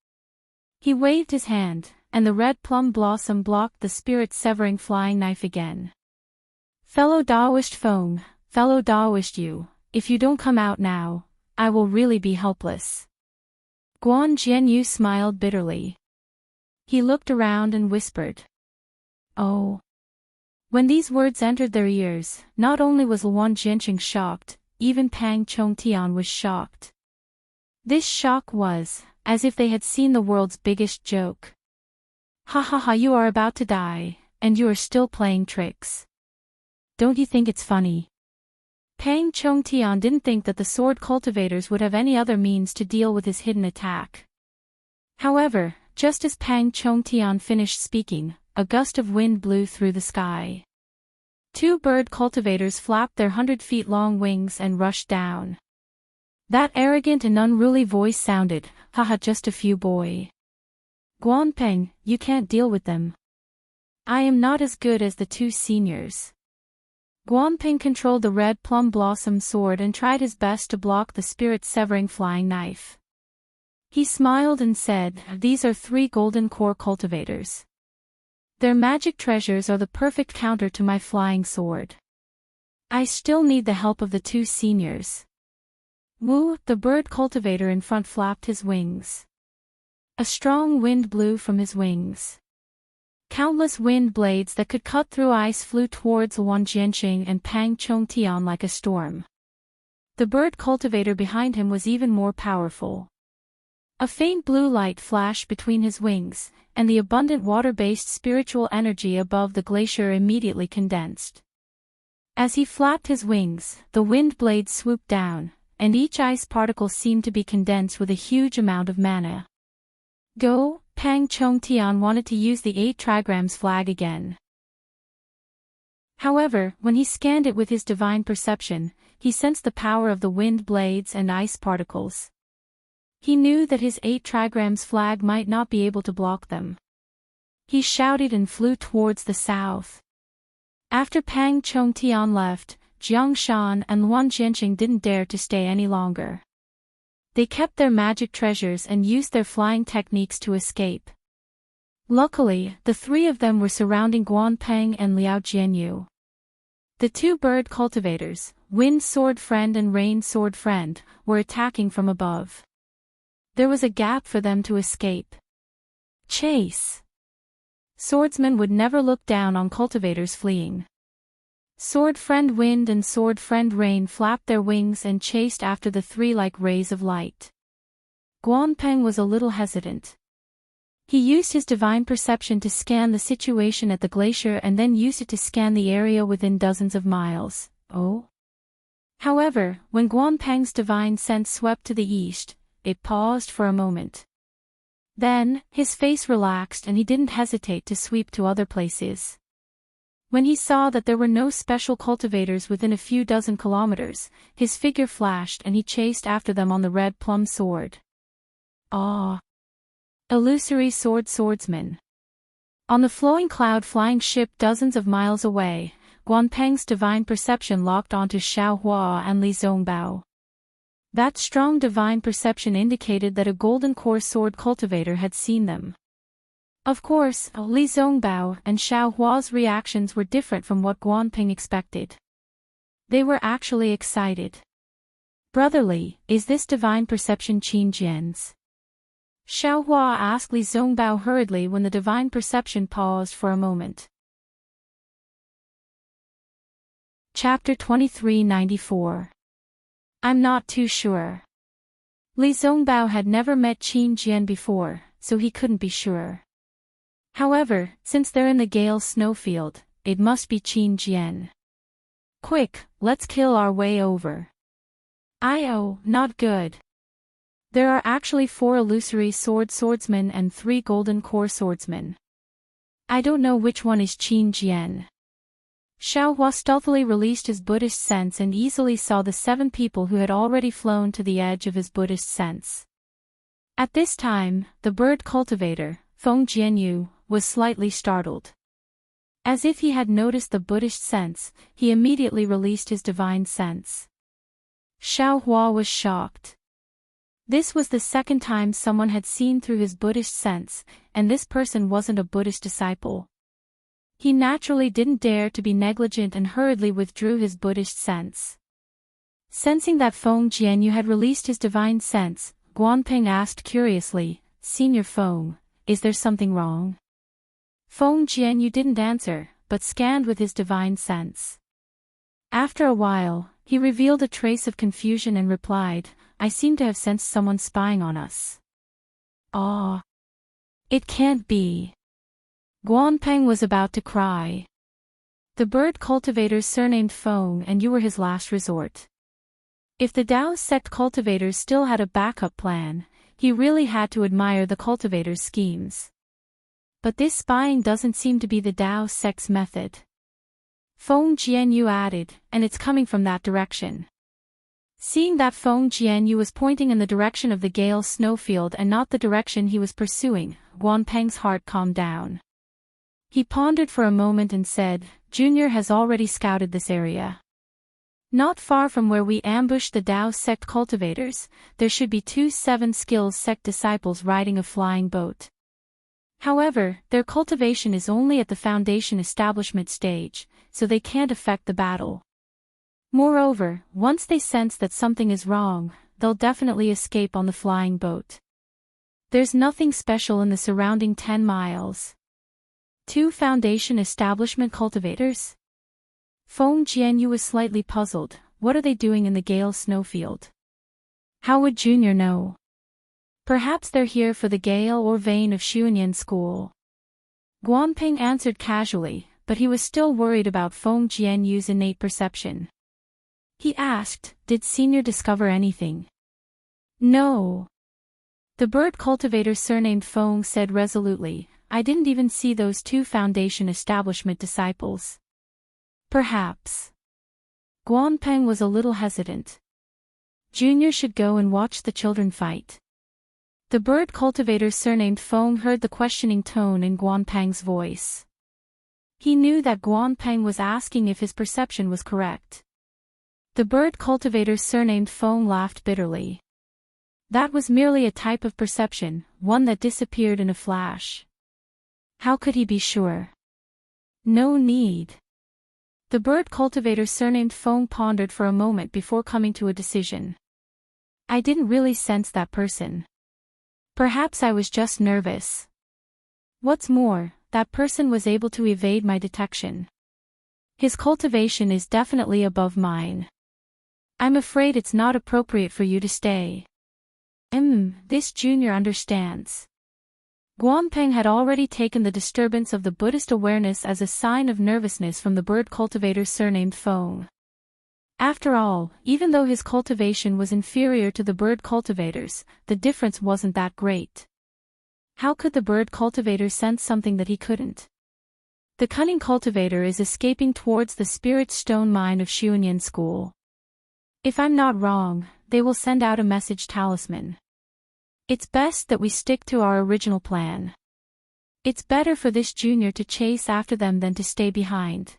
He waved his hand, and the red plum blossom blocked the spirit-severing flying knife again. "Fellow Taoist Feng, fellow Taoist Yu, if you don't come out now, I will really be helpless." Guan Jianyu smiled bitterly. He looked around and whispered, "Oh." When these words entered their ears, not only was Luan Jianxing shocked, even Pang Chongtian was shocked. This shock was, as if they had seen the world's biggest joke. "Ha ha ha! You are about to die, and you are still playing tricks. Don't you think it's funny?" Pang Chongtian didn't think that the sword cultivators would have any other means to deal with his hidden attack. However, just as Pang Chongtian finished speaking, a gust of wind blew through the sky. Two bird cultivators flapped their 100-feet-long wings and rushed down. That arrogant and unruly voice sounded, "Haha, just a few boy. Guanpeng, you can't deal with them. I am not as good as the two seniors." Guanping controlled the red plum blossom sword and tried his best to block the spirit-severing flying knife. He smiled and said, "These are 3 golden core cultivators. Their magic treasures are the perfect counter to my flying sword. I still need the help of the 2 seniors." Wu, the bird cultivator in front, flapped his wings. A strong wind blew from his wings. Countless wind blades that could cut through ice flew towards Wan Jianqing and Pang Chongtian like a storm. The bird cultivator behind him was even more powerful. A faint blue light flashed between his wings, and the abundant water-based spiritual energy above the glacier immediately condensed. As he flapped his wings, the wind blades swooped down, and each ice particle seemed to be condensed with a huge amount of mana. Go! Pang Chongtian wanted to use the 8 trigrams flag again. However, when he scanned it with his divine perception, he sensed the power of the wind blades and ice particles. He knew that his 8 trigrams flag might not be able to block them. He shouted and flew towards the south. After Pang Chongtian left, Jiang Shan and Luan Jianqing didn't dare to stay any longer. They kept their magic treasures and used their flying techniques to escape. Luckily, the 3 of them were surrounding Guanpeng and Liao Jianyu. The 2 bird cultivators, Wind Sword Friend and Rain Sword Friend, were attacking from above. There was a gap for them to escape. Chase! Swordsmen would never look down on cultivators fleeing. Sword Friend Wind and Sword Friend Rain flapped their wings and chased after the 3 like rays of light. Guanpeng was a little hesitant. He used his divine perception to scan the situation at the glacier and then used it to scan the area within dozens of miles. However, when Guanpeng's divine sense swept to the east, it paused for a moment. Then, his face relaxed and he didn't hesitate to sweep to other places. When he saw that there were no special cultivators within a few dozen kilometers, his figure flashed and he chased after them on the red plum sword. Illusory swordsman. On the flowing cloud flying ship dozens of miles away, Guanpeng's divine perception locked onto Xiao Hua and Li Zongbao. That strong divine perception indicated that a golden core sword cultivator had seen them. Of course, Li Zongbao and Xiao Hua's reactions were different from what Guanping expected. They were actually excited. "Brotherly, is this divine perception Qin Jian's?" Xiao Hua asked Li Zongbao hurriedly when the divine perception paused for a moment. Chapter 2394. I'm not too sure. Li Zongbao had never met Qin Jian before, so he couldn't be sure. However, since they're in the Gale snowfield, it must be Qin Jian. Quick, let's kill our way over. Not good. There are actually 4 illusory swordsmen and 3 golden core swordsmen. I don't know which one is Qin Jian. Xiao Hua stealthily released his Buddhist sense and easily saw the 7 people who had already flown to the edge of his Buddhist sense. At this time, the bird cultivator, Feng Jianyu, was slightly startled. As if he had noticed the Buddhist sense, he immediately released his divine sense. Xiao Hua was shocked. This was the 2nd time someone had seen through his Buddhist sense, and this person wasn't a Buddhist disciple. He naturally didn't dare to be negligent and hurriedly withdrew his Buddhist sense. Sensing that Feng Jianyu had released his divine sense, Guanping asked curiously, "Senior Feng, is there something wrong?" Feng Jianyu didn't answer, but scanned with his divine sense. After a while, he revealed a trace of confusion and replied, "I seem to have sensed someone spying on us." It can't be. Guanpeng was about to cry. The bird cultivator's surnamed Feng and you were his last resort. If the Dao sect cultivators still had a backup plan, he really had to admire the cultivator's schemes. But this spying doesn't seem to be the Dao sect's method. Feng Jianyu added, and it's coming from that direction. Seeing that Feng Jianyu was pointing in the direction of the Gale snowfield and not the direction he was pursuing, Guanpeng's heart calmed down. He pondered for a moment and said, Junior has already scouted this area. Not far from where we ambushed the Dao sect cultivators, there should be 2 7 skills sect disciples riding a flying boat. However, their cultivation is only at the foundation establishment stage, so they can't affect the battle. Moreover, once they sense that something is wrong, they'll definitely escape on the flying boat. There's nothing special in the surrounding 10 miles. 2 foundation establishment cultivators? Feng Jianyu was slightly puzzled. What are they doing in the Gale snowfield? How would Junior know? Perhaps they're here for the Gale or Vein of Xuanyan school. Guanping answered casually, but he was still worried about Feng Jianyu's innate perception. He asked, did Senior discover anything? No. The bird cultivator surnamed Feng said resolutely, I didn't even see those 2 foundation establishment disciples. Perhaps. Guanpeng was a little hesitant. Junior should go and watch the children fight. The bird cultivator surnamed Feng heard the questioning tone in Guanpeng's voice. He knew that Guanpeng was asking if his perception was correct. The bird cultivator surnamed Feng laughed bitterly. That was merely a type of perception, one that disappeared in a flash. How could he be sure? No need. The bird cultivator surnamed Feng pondered for a moment before coming to a decision. I didn't really sense that person. Perhaps I was just nervous. What's more, that person was able to evade my detection. His cultivation is definitely above mine. I'm afraid it's not appropriate for you to stay. This Junior understands. Guanpeng had already taken the disturbance of the Buddhist awareness as a sign of nervousness from the bird cultivator surnamed Feng. After all, even though his cultivation was inferior to the bird cultivator's, the difference wasn't that great. How could the bird cultivator sense something that he couldn't? The cunning cultivator is escaping towards the spirit stone mine of Xuanyan school. If I'm not wrong, they will send out a message talisman. It's best that we stick to our original plan. It's better for this Junior to chase after them than to stay behind.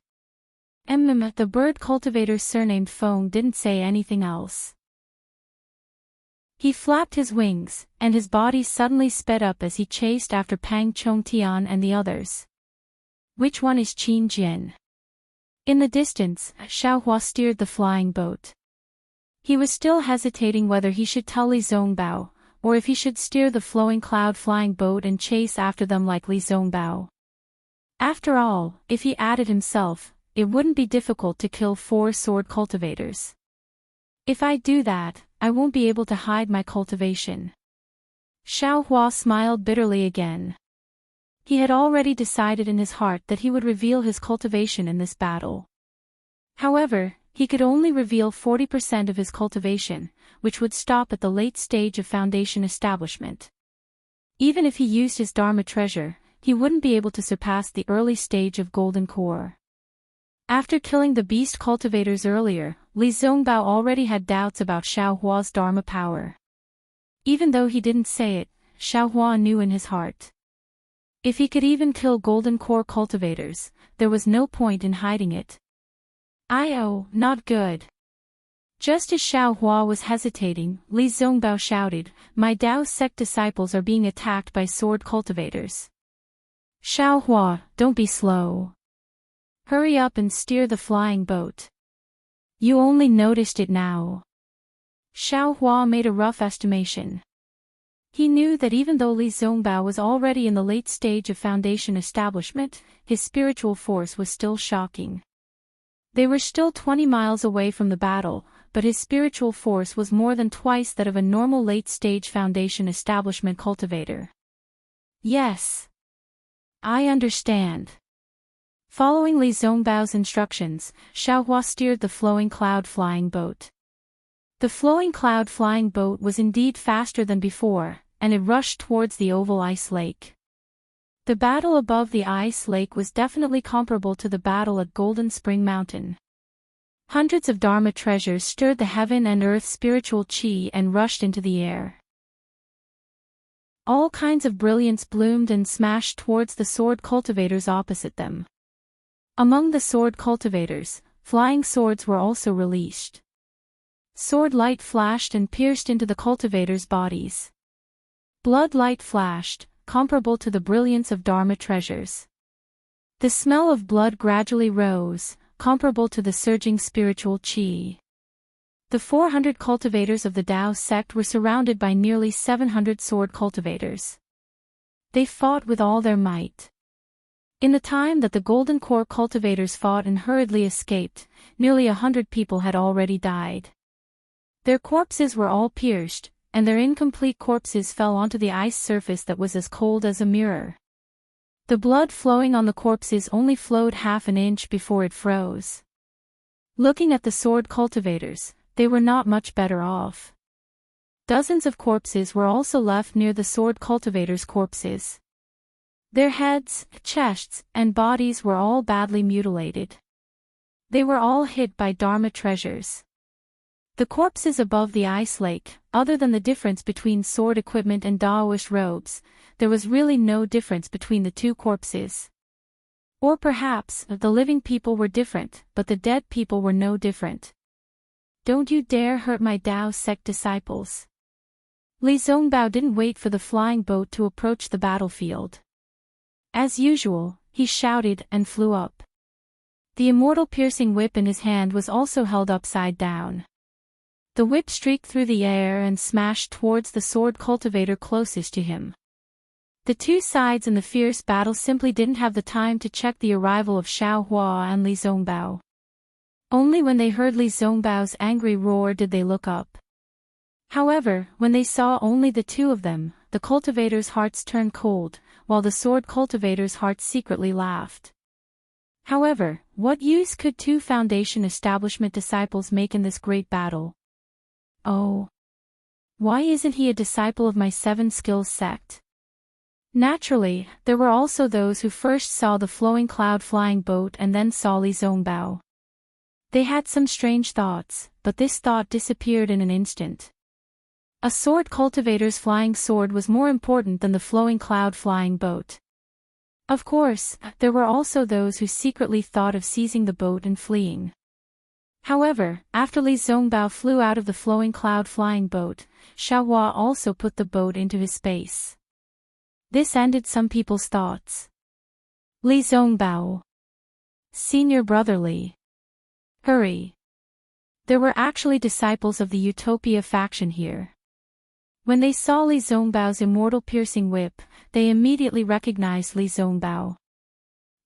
The bird cultivator surnamed Feng didn't say anything else. He flapped his wings, and his body suddenly sped up as he chased after Pang Chongtian and the others. Which one is Qin Jian? In the distance, Xiaohua steered the flying boat. He was still hesitating whether he should tell Li Zongbao, or if he should steer the flowing cloud flying boat and chase after them like Li Zongbao. After all, if he added himself, it wouldn't be difficult to kill 4 sword cultivators. If I do that, I won't be able to hide my cultivation. Xiaohua smiled bitterly again. He had already decided in his heart that he would reveal his cultivation in this battle. However, he could only reveal 40% of his cultivation, which would stop at the late stage of foundation establishment. Even if he used his Dharma treasure, he wouldn't be able to surpass the early stage of golden core. After killing the beast cultivators earlier, Li Zongbao already had doubts about Xiaohua's Dharma power. Even though he didn't say it, Xiaohua knew in his heart. If he could even kill golden core cultivators, there was no point in hiding it. Not good. Just as Xiaohua was hesitating, Li Zongbao shouted, my Dao sect disciples are being attacked by sword cultivators. Xiaohua, don't be slow. Hurry up and steer the flying boat. You only noticed it now. Xiaohua made a rough estimation. He knew that even though Li Zongbao was already in the late stage of foundation establishment, his spiritual force was still shocking. They were still 20 miles away from the battle, but his spiritual force was more than twice that of a normal late-stage foundation establishment cultivator. Yes. I understand. Following Li Zongbao's instructions, Xiaohua steered the flowing cloud flying boat. The flowing cloud flying boat was indeed faster than before, and it rushed towards the oval ice lake. The battle above the ice lake was definitely comparable to the battle at Golden Spring Mountain. Hundreds of Dharma treasures stirred the heaven and earth spiritual chi and rushed into the air. All kinds of brilliance bloomed and smashed towards the sword cultivators opposite them. Among the sword cultivators, flying swords were also released. Sword light flashed and pierced into the cultivators' bodies. Blood light flashed, comparable to the brilliance of Dharma treasures. The smell of blood gradually rose, comparable to the surging spiritual chi. The 400 cultivators of the Tao sect were surrounded by nearly 700 sword cultivators. They fought with all their might. In the time that the Golden Core cultivators fought and hurriedly escaped, nearly 100 people had already died. Their corpses were all pierced, and their incomplete corpses fell onto the ice surface that was as cold as a mirror. The blood flowing on the corpses only flowed half an inch before it froze. Looking at the sword cultivators, they were not much better off. Dozens of corpses were also left near the sword cultivators' corpses. Their heads, chests, and bodies were all badly mutilated. They were all hit by Dharma treasures. The corpses above the ice lake, other than the difference between sword equipment and Daoist robes, there was really no difference between the two corpses. Or perhaps, the living people were different, but the dead people were no different. Don't you dare hurt my Tao sect disciples. Li Zongbao didn't wait for the flying boat to approach the battlefield. As usual, he shouted and flew up. The immortal piercing whip in his hand was also held upside down. The whip streaked through the air and smashed towards the sword cultivator closest to him. The two sides in the fierce battle simply didn't have the time to check the arrival of Xiao Hua and Li Zongbao. Only when they heard Li Zongbao's angry roar did they look up. However, when they saw only the two of them, the cultivators' hearts turned cold, while the sword cultivators' hearts secretly laughed. However, what use could two Foundation establishment disciples make in this great battle? Oh. Why isn't he a disciple of my Seven Skills sect? Naturally, there were also those who first saw the flowing cloud flying boat and then saw Li Zongbao. They had some strange thoughts, but this thought disappeared in an instant. A sword cultivator's flying sword was more important than the flowing cloud flying boat. Of course, there were also those who secretly thought of seizing the boat and fleeing. However, after Li Zongbao flew out of the flowing cloud flying boat, Xiao Hua also put the boat into his space. This ended some people's thoughts. Li Zongbao. Senior brother Li. Hurry. There were actually disciples of the Utopia faction here. When they saw Li Zongbao's immortal piercing whip, they immediately recognized Li Zongbao.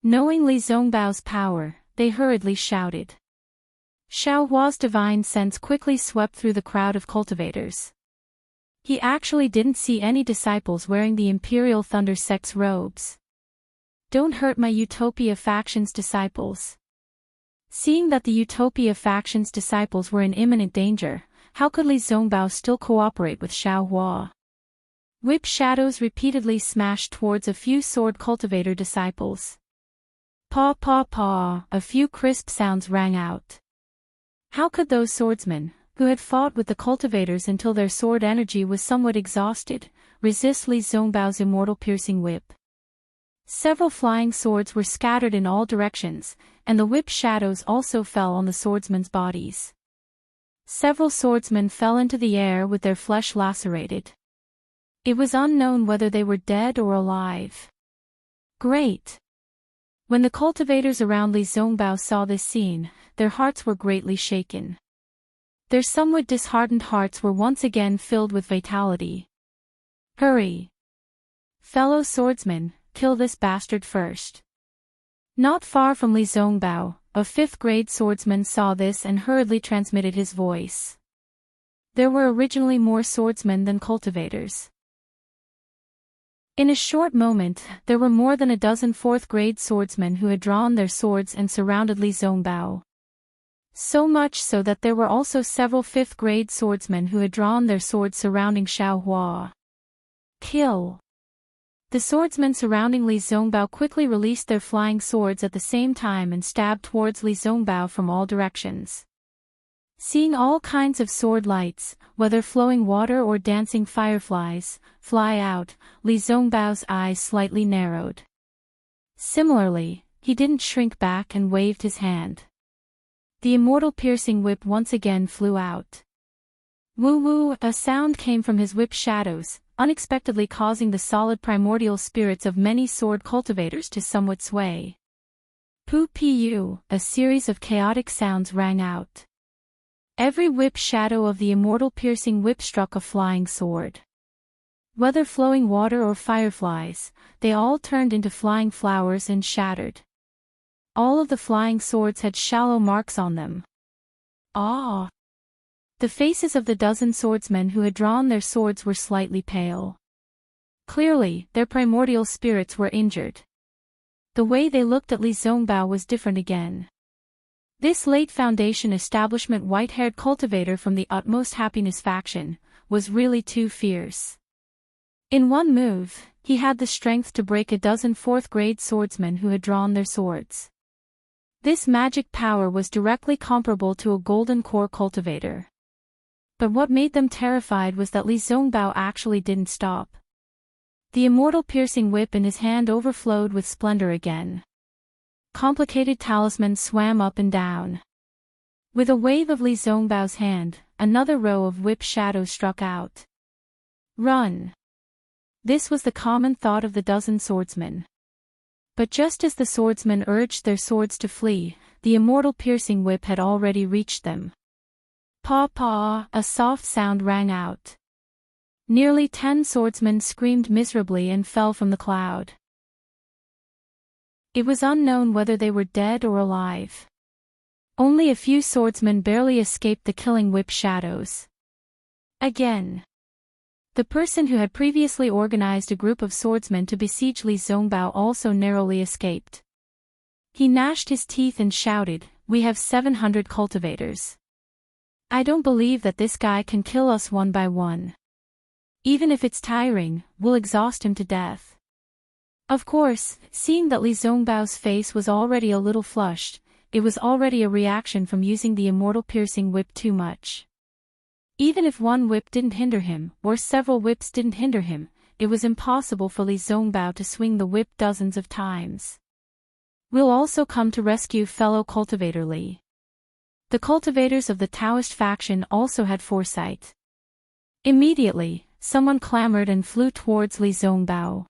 Knowing Li Zongbao's power, they hurriedly shouted. Xiao Hua's divine sense quickly swept through the crowd of cultivators. He actually didn't see any disciples wearing the Imperial Thunder Sect's robes. Don't hurt my Utopia faction's disciples. Seeing that the Utopia faction's disciples were in imminent danger, how could Li Zongbao still cooperate with Xiao Hua? Whip shadows repeatedly smashed towards a few sword cultivator disciples. Paw paw paw, a few crisp sounds rang out. How could those swordsmen, who had fought with the cultivators until their sword energy was somewhat exhausted, resist Li Zongbao's immortal piercing whip? Several flying swords were scattered in all directions, and the whip shadows also fell on the swordsmen's bodies. Several swordsmen fell into the air with their flesh lacerated. It was unknown whether they were dead or alive. Great! When the cultivators around Li Zongbao saw this scene, their hearts were greatly shaken. Their somewhat disheartened hearts were once again filled with vitality. Hurry! Fellow swordsmen, kill this bastard first. Not far from Li Zongbao, a 5th-grade swordsman saw this and hurriedly transmitted his voice. There were originally more swordsmen than cultivators. In a short moment, there were more than a dozen 4th-grade swordsmen who had drawn their swords and surrounded Li Zongbao. So much so that there were also several 5th-grade swordsmen who had drawn their swords surrounding Xiao Hua. Kill! The swordsmen surrounding Li Zongbao quickly released their flying swords at the same time and stabbed towards Li Zongbao from all directions. Seeing all kinds of sword lights, whether flowing water or dancing fireflies, fly out, Li Zongbao's eyes slightly narrowed. Similarly, he didn't shrink back and waved his hand. The immortal piercing whip once again flew out. Woo-woo, a sound came from his whip shadows, unexpectedly causing the solid primordial spirits of many sword cultivators to somewhat sway. Poo-pu, a series of chaotic sounds rang out. Every whip shadow of the immortal piercing whip struck a flying sword. Whether flowing water or fireflies, they all turned into flying flowers and shattered. All of the flying swords had shallow marks on them. Ah! The faces of the dozen swordsmen who had drawn their swords were slightly pale. Clearly, their primordial spirits were injured. The way they looked at Li Zongbao was different again. This late Foundation establishment white-haired cultivator from the Utmost Happiness faction was really too fierce. In one move, he had the strength to break a dozen fourth-grade swordsmen who had drawn their swords. This magic power was directly comparable to a golden core cultivator. But what made them terrified was that Li Zongbao actually didn't stop. The immortal piercing whip in his hand overflowed with splendor again. Complicated talismans swam up and down. With a wave of Li Zongbao's hand, another row of whip shadows struck out. Run! This was the common thought of the dozen swordsmen. But just as the swordsmen urged their swords to flee, the immortal piercing whip had already reached them. Paw-paw, a soft sound rang out. Nearly 10 swordsmen screamed miserably and fell from the cloud. It was unknown whether they were dead or alive. Only a few swordsmen barely escaped the killing whip shadows. Again. The person who had previously organized a group of swordsmen to besiege Li Zongbao also narrowly escaped. He gnashed his teeth and shouted, "We have 700 cultivators. I don't believe that this guy can kill us one by one. Even if it's tiring, we'll exhaust him to death." Of course, seeing that Li Zongbao's face was already a little flushed, it was already a reaction from using the immortal piercing whip too much. Even if one whip didn't hinder him, or several whips didn't hinder him, it was impossible for Li Zongbao to swing the whip dozens of times. "We'll also come to rescue fellow cultivator Li." The cultivators of the Taoist faction also had foresight. Immediately, someone clamored and flew towards Li Zongbao.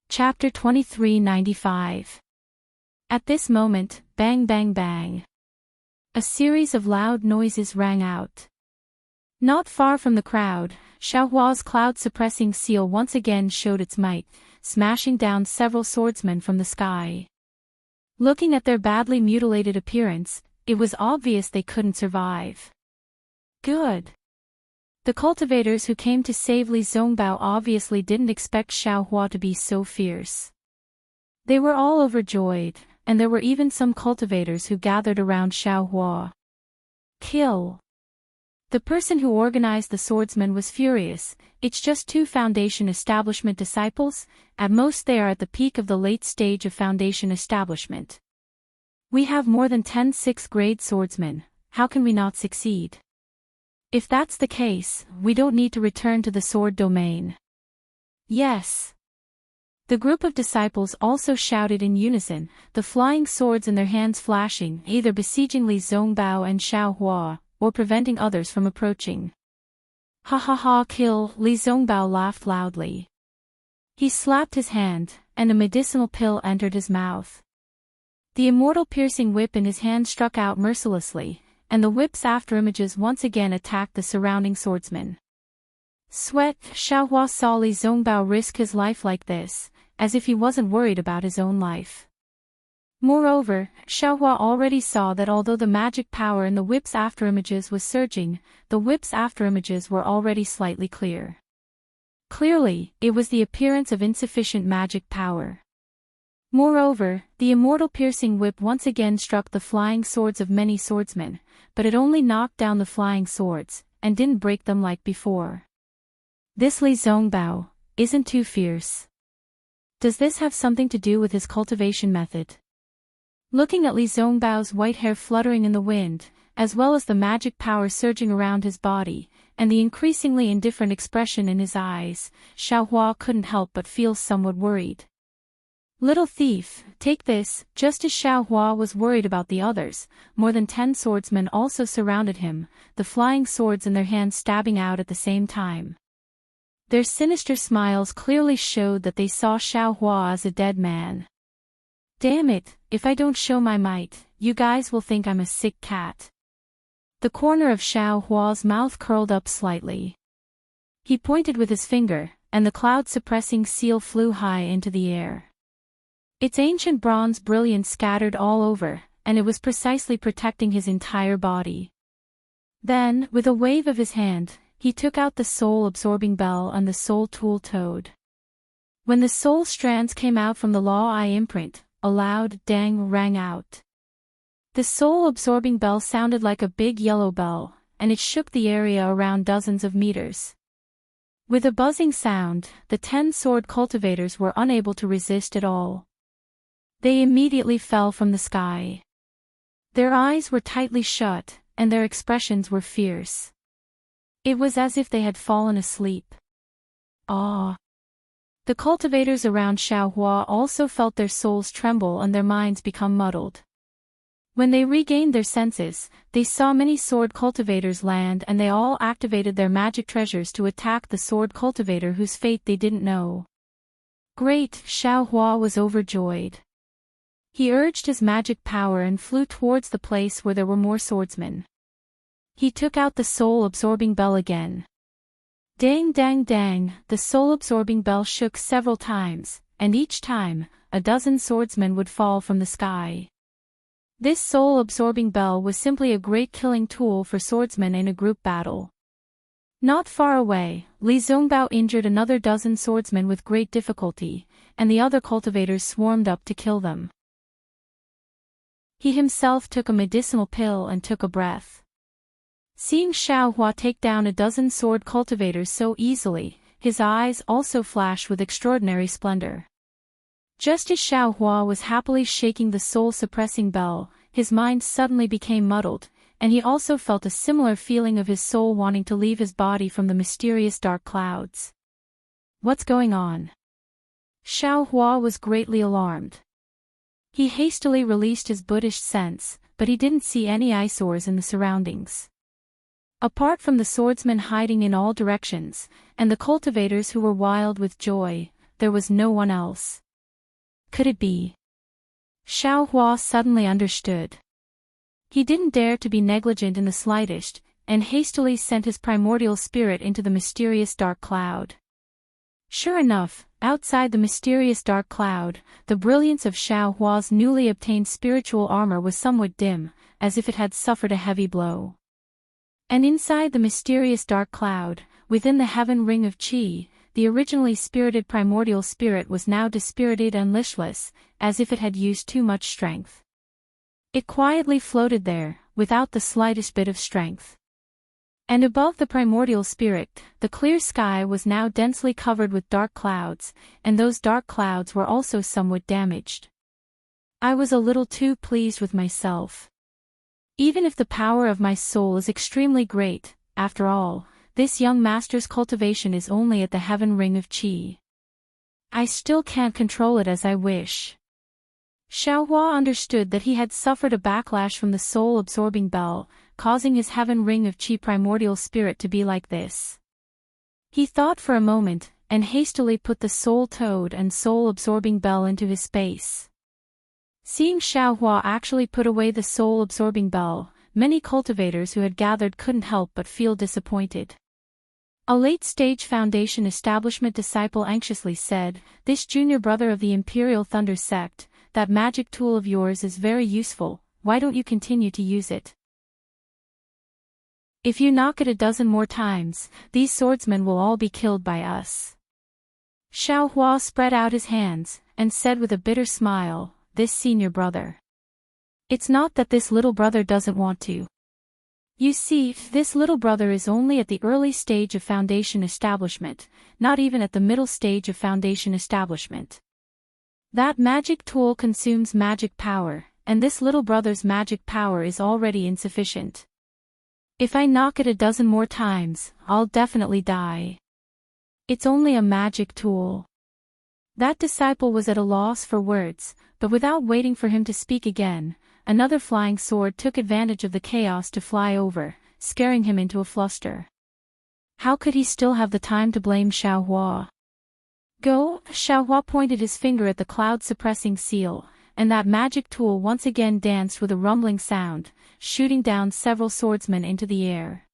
Chapter 2395. At this moment, bang bang bang. A series of loud noises rang out. Not far from the crowd, Xiaohua's cloud-suppressing seal once again showed its might, smashing down several swordsmen from the sky. Looking at their badly mutilated appearance, it was obvious they couldn't survive. Good. The cultivators who came to save Li Zongbao obviously didn't expect Xiaohua to be so fierce. They were all overjoyed, and there were even some cultivators who gathered around Xiaohua. Kill. The person who organized the swordsmen was furious. It's just 2 Foundation establishment disciples, at most they are at the peak of the late stage of Foundation establishment. We have more than 10 6th-grade swordsmen, how can we not succeed? If that's the case, we don't need to return to the sword domain. Yes. The group of disciples also shouted in unison, the flying swords in their hands flashing, either besieging Li Zongbao and Xiaohua, or preventing others from approaching. Ha ha ha, kill! Li Zongbao laughed loudly. He slapped his hand, and a medicinal pill entered his mouth. The immortal piercing whip in his hand struck out mercilessly, and the whip's afterimages once again attacked the surrounding swordsmen. Sweat! Xiaohua saw Li Zongbao risk his life like this, as if he wasn't worried about his own life. Moreover, Xiaohua already saw that although the magic power in the whip's afterimages was surging, the whip's afterimages were already slightly clear. Clearly, it was the appearance of insufficient magic power. Moreover, the immortal piercing whip once again struck the flying swords of many swordsmen, but it only knocked down the flying swords, and didn't break them like before. This Li Zongbao isn't too fierce. Does this have something to do with his cultivation method? Looking at Li Zongbao's white hair fluttering in the wind, as well as the magic power surging around his body, and the increasingly indifferent expression in his eyes, Xiaohua couldn't help but feel somewhat worried. Little thief, take this. Just as Xiaohua was worried about the others, more than 10 swordsmen also surrounded him, the flying swords in their hands stabbing out at the same time. Their sinister smiles clearly showed that they saw Xiaohua as a dead man. Damn it, if I don't show my might, you guys will think I'm a sick cat. The corner of Xiaohua's mouth curled up slightly. He pointed with his finger, and the cloud-suppressing seal flew high into the air. Its ancient bronze brilliance scattered all over, and it was precisely protecting his entire body. Then, with a wave of his hand, he took out the soul-absorbing bell and the soul tool toad. When the soul strands came out from the law eye imprint, a loud dang rang out. The soul-absorbing bell sounded like a big yellow bell, and it shook the area around dozens of meters. With a buzzing sound, the 10 sword cultivators were unable to resist at all. They immediately fell from the sky. Their eyes were tightly shut, and their expressions were fierce. It was as if they had fallen asleep. Ah! The cultivators around Xiaohua also felt their souls tremble and their minds become muddled. When they regained their senses, they saw many sword cultivators land and they all activated their magic treasures to attack the sword cultivator whose fate they didn't know. Great! Xiaohua was overjoyed. He urged his magic power and flew towards the place where there were more swordsmen. He took out the soul-absorbing bell again. Dang dang dang, the soul-absorbing bell shook several times, and each time, a dozen swordsmen would fall from the sky. This soul-absorbing bell was simply a great killing tool for swordsmen in a group battle. Not far away, Li Zongbao injured another dozen swordsmen with great difficulty, and the other cultivators swarmed up to kill them. He himself took a medicinal pill and took a breath. Seeing Xiaohua take down a dozen sword cultivators so easily, his eyes also flashed with extraordinary splendor. Just as Xiaohua was happily shaking the soul-suppressing bell, his mind suddenly became muddled, and he also felt a similar feeling of his soul wanting to leave his body from the mysterious dark clouds. What's going on? Xiaohua was greatly alarmed. He hastily released his Buddhist sense, but he didn't see any eyesores in the surroundings. Apart from the swordsmen hiding in all directions, and the cultivators who were wild with joy, there was no one else. Could it be? Xiaohua suddenly understood. He didn't dare to be negligent in the slightest, and hastily sent his primordial spirit into the mysterious dark cloud. Sure enough, outside the mysterious dark cloud, the brilliance of Xiaohua's newly obtained spiritual armor was somewhat dim, as if it had suffered a heavy blow. And inside the mysterious dark cloud, within the heaven ring of Qi, the originally spirited primordial spirit was now dispirited and listless, as if it had used too much strength. It quietly floated there, without the slightest bit of strength. And above the primordial spirit, the clear sky was now densely covered with dark clouds, and those dark clouds were also somewhat damaged. I was a little too pleased with myself. Even if the power of my soul is extremely great, after all, this young master's cultivation is only at the heaven ring of Qi. I still can't control it as I wish. Xiaohua understood that he had suffered a backlash from the soul-absorbing bell, causing his heaven ring of Qi primordial spirit to be like this. He thought for a moment, and hastily put the soul toad and soul-absorbing bell into his space. Seeing Xiaohua actually put away the soul-absorbing bell, many cultivators who had gathered couldn't help but feel disappointed. A late-stage Foundation establishment disciple anxiously said, "This junior brother of the Imperial Thunder sect, that magic tool of yours is very useful, why don't you continue to use it? If you knock it a dozen more times, these swordsmen will all be killed by us." Xiaohua spread out his hands, and said with a bitter smile, "This senior brother. It's not that this little brother doesn't want to. You see, this little brother is only at the early stage of foundation establishment, not even at the middle stage of foundation establishment. That magic tool consumes magic power, and this little brother's magic power is already insufficient. If I knock it a dozen more times, I'll definitely die. It's only a magic tool. That disciple was at a loss for words, but without waiting for him to speak again, another flying sword took advantage of the chaos to fly over, scaring him into a fluster. How could he still have the time to blame Xiaohua? Go, Xiaohua pointed his finger at the cloud-suppressing seal, and that magic tool once again danced with a rumbling sound, shooting down several swordsmen into the air.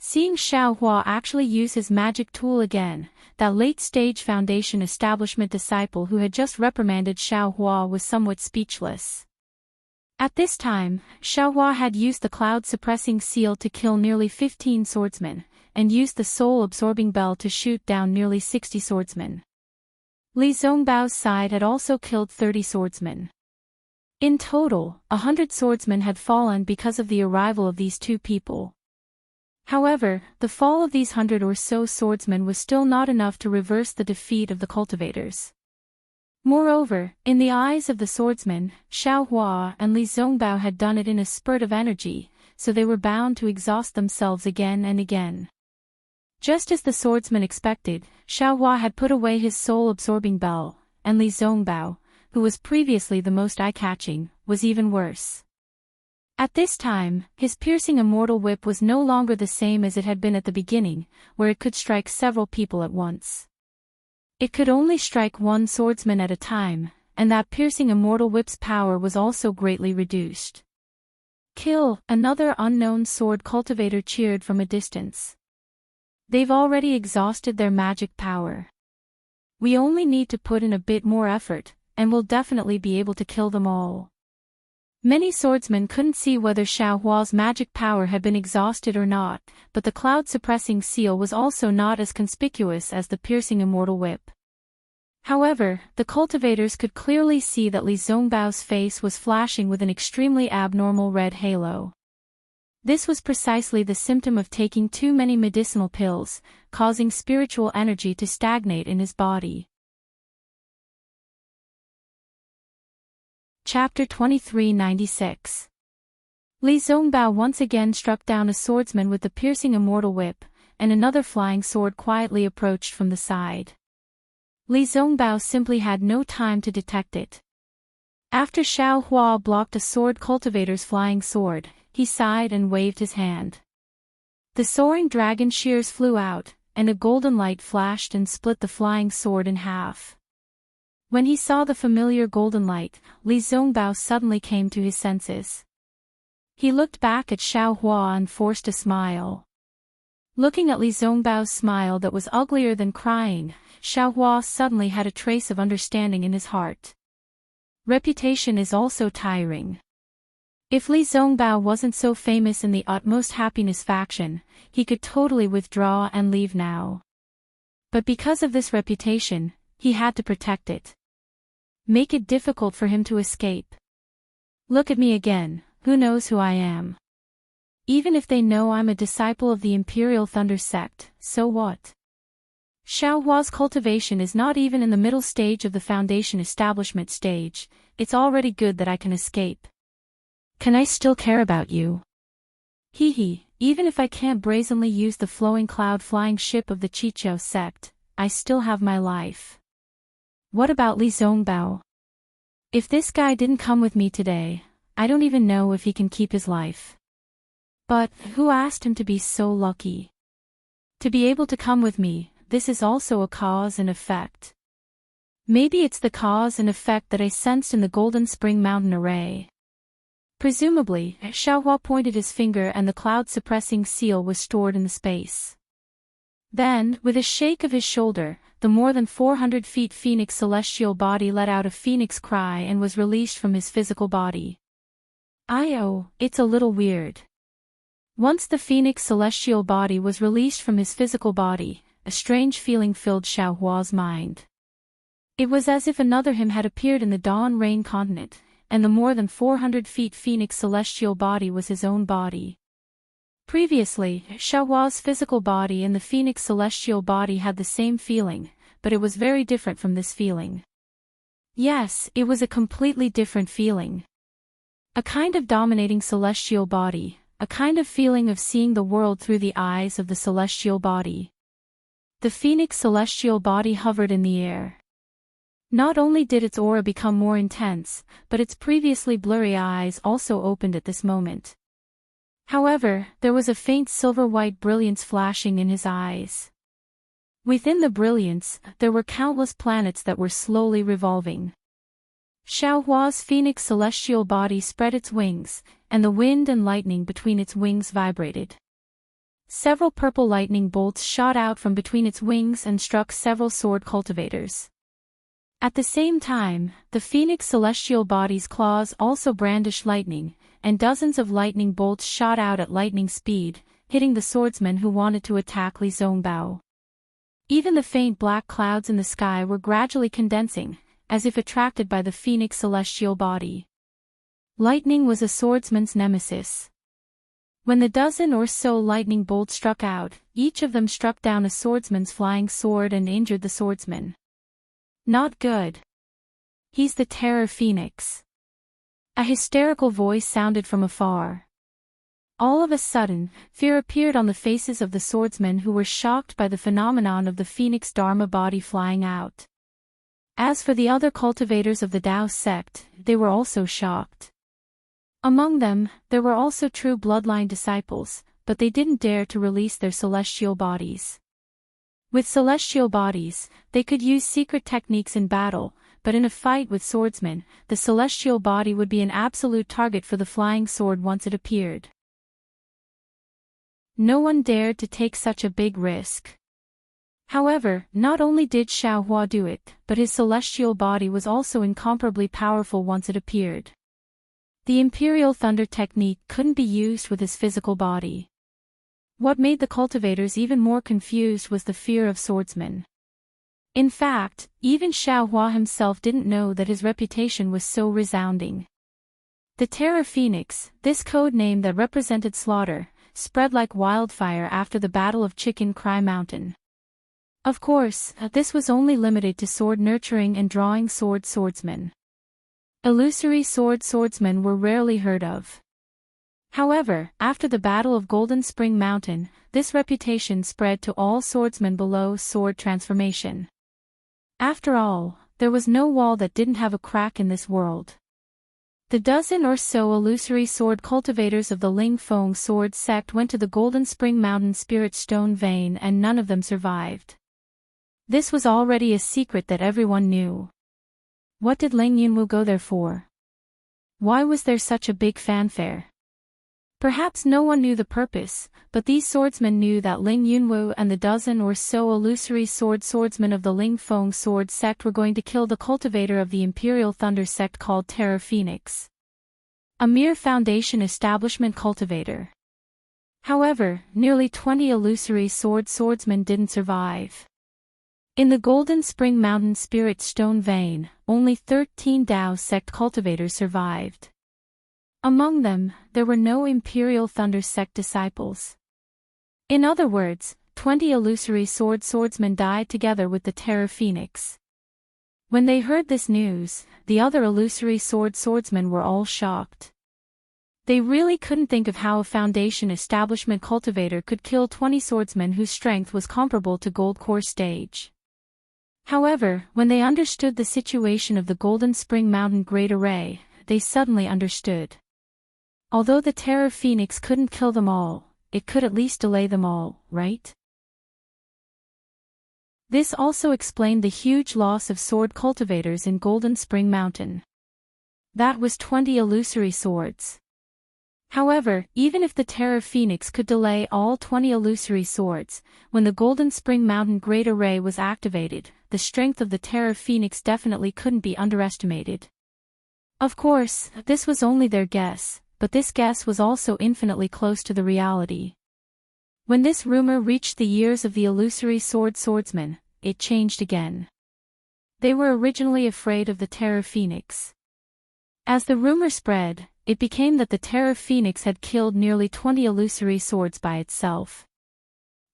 Seeing Xiaohua actually use his magic tool again, that late-stage foundation establishment disciple who had just reprimanded Xiaohua was somewhat speechless. At this time, Xiaohua had used the cloud-suppressing seal to kill nearly 15 swordsmen, and used the soul-absorbing bell to shoot down nearly 60 swordsmen. Li Zongbao's side had also killed 30 swordsmen. In total, 100 swordsmen had fallen because of the arrival of these two people. However, the fall of these 100 or so swordsmen was still not enough to reverse the defeat of the cultivators. Moreover, in the eyes of the swordsmen, Xiaohua and Li Zongbao had done it in a spurt of energy, so they were bound to exhaust themselves again and again. Just as the swordsman expected, Xiaohua had put away his soul-absorbing bell, and Li Zongbao, who was previously the most eye-catching, was even worse. At this time, his piercing immortal whip was no longer the same as it had been at the beginning, where it could strike several people at once. It could only strike one swordsman at a time, and that piercing immortal whip's power was also greatly reduced. Kill, another unknown sword cultivator cheered from a distance. They've already exhausted their magic power. We only need to put in a bit more effort, and we'll definitely be able to kill them all. Many swordsmen couldn't see whether Xiaohua's magic power had been exhausted or not, but the cloud-suppressing seal was also not as conspicuous as the piercing immortal whip. However, the cultivators could clearly see that Li Zongbao's face was flashing with an extremely abnormal red halo. This was precisely the symptom of taking too many medicinal pills, causing spiritual energy to stagnate in his body. Chapter 2396. Li Zongbao once again struck down a swordsman with the piercing immortal whip, and another flying sword quietly approached from the side. Li Zongbao simply had no time to detect it. After Xiaohua blocked a sword cultivator's flying sword, he sighed and waved his hand. The soaring dragon shears flew out, and a golden light flashed and split the flying sword in half. When he saw the familiar golden light, Li Zongbao suddenly came to his senses. He looked back at Xiaohua and forced a smile. Looking at Li Zongbao's smile that was uglier than crying, Xiaohua suddenly had a trace of understanding in his heart. Reputation is also tiring. If Li Zongbao wasn't so famous in the utmost happiness faction, he could totally withdraw and leave now. But because of this reputation, he had to protect it. Make it difficult for him to escape. Look at me again, who knows who I am? Even if they know I'm a disciple of the Imperial Thunder Sect, so what? Xiaohua's cultivation is not even in the middle stage of the foundation establishment stage, it's already good that I can escape. Can I still care about you? Hee, even if I can't brazenly use the flowing cloud flying ship of the Chiqiao sect, I still have my life. What about Li Zongbao? If this guy didn't come with me today, I don't even know if he can keep his life. But, who asked him to be so lucky? To be able to come with me, this is also a cause and effect. Maybe it's the cause and effect that I sensed in the Golden Spring Mountain Array. Presumably, Xiaohua pointed his finger and the cloud-suppressing seal was stored in the space. Then, with a shake of his shoulder, the more than 400 feet phoenix celestial body let out a phoenix cry and was released from his physical body. It's a little weird. Once the phoenix celestial body was released from his physical body, a strange feeling filled Xiaohua's mind. It was as if another him had appeared in the Dawn Rain continent, and the more than 400 feet phoenix celestial body was his own body. Previously, Xiaohua's physical body and the phoenix celestial body had the same feeling, but it was very different from this feeling. Yes, it was a completely different feeling. A kind of dominating celestial body, a kind of feeling of seeing the world through the eyes of the celestial body. The phoenix celestial body hovered in the air. Not only did its aura become more intense, but its previously blurry eyes also opened at this moment. However, there was a faint silver-white brilliance flashing in his eyes. Within the brilliance, there were countless planets that were slowly revolving. Xiaohua's phoenix celestial body spread its wings, and the wind and lightning between its wings vibrated. Several purple lightning bolts shot out from between its wings and struck several sword cultivators. At the same time, the phoenix celestial body's claws also brandished lightning, and dozens of lightning bolts shot out at lightning speed, hitting the swordsmen who wanted to attack Li Zongbao. Even the faint black clouds in the sky were gradually condensing, as if attracted by the phoenix celestial body. Lightning was a swordsman's nemesis. When the dozen or so lightning bolts struck out, each of them struck down a swordsman's flying sword and injured the swordsman. Not good. He's the Terror Phoenix. A hysterical voice sounded from afar. All of a sudden, fear appeared on the faces of the swordsmen who were shocked by the phenomenon of the Phoenix Dharma body flying out. As for the other cultivators of the Tao sect, they were also shocked. Among them, there were also true bloodline disciples, but they didn't dare to release their celestial bodies. With celestial bodies, they could use secret techniques in battle, but in a fight with swordsmen, the celestial body would be an absolute target for the flying sword once it appeared. No one dared to take such a big risk. However, not only did Xiaohua do it, but his celestial body was also incomparably powerful once it appeared. The Imperial Thunder technique couldn't be used with his physical body. What made the cultivators even more confused was the fear of swordsmen. In fact, even Xiaohua himself didn't know that his reputation was so resounding. The Terror Phoenix, this code name that represented slaughter, spread like wildfire after the Battle of Chicken Cry Mountain. Of course, this was only limited to sword-nurturing and drawing swordsmen. Illusory swordsmen were rarely heard of. However, after the Battle of Golden Spring Mountain, this reputation spread to all swordsmen below sword transformation. After all, there was no wall that didn't have a crack in this world. The dozen or so illusory sword cultivators of the Ling Feng sword sect went to the Golden Spring Mountain Spirit Stone Vein and none of them survived. This was already a secret that everyone knew. What did Ling Yunwu go there for? Why was there such a big fanfare? Perhaps no one knew the purpose, but these swordsmen knew that Ling Yunwu and the dozen or so illusory swordsmen of the Ling Feng sword sect were going to kill the cultivator of the Imperial Thunder sect called Terror Phoenix. A mere foundation establishment cultivator. However, nearly 20 illusory swordsmen didn't survive. In the Golden Spring Mountain Spirit Stone Vein, only 13 Tao sect cultivators survived. Among them, there were no Imperial Thunder sect disciples. In other words, 20 illusory swordsmen died together with the Terror Phoenix. When they heard this news, the other illusory swordsmen were all shocked. They really couldn't think of how a foundation establishment cultivator could kill 20 swordsmen whose strength was comparable to Gold Core stage. However, when they understood the situation of the Golden Spring Mountain Great Array, they suddenly understood. Although the Terror Phoenix couldn't kill them all, it could at least delay them all, right? This also explained the huge loss of sword cultivators in Golden Spring Mountain. That was 20 illusory swords. However, even if the Terror Phoenix could delay all 20 illusory swords, when the Golden Spring Mountain Great Array was activated, the strength of the Terror Phoenix definitely couldn't be underestimated. Of course, this was only their guess, but this guess was also infinitely close to the reality. When this rumor reached the ears of the illusory swordsmen, it changed again. They were originally afraid of the Terror Phoenix. As the rumor spread, it became that the Terror Phoenix had killed nearly 20 illusory swords by itself.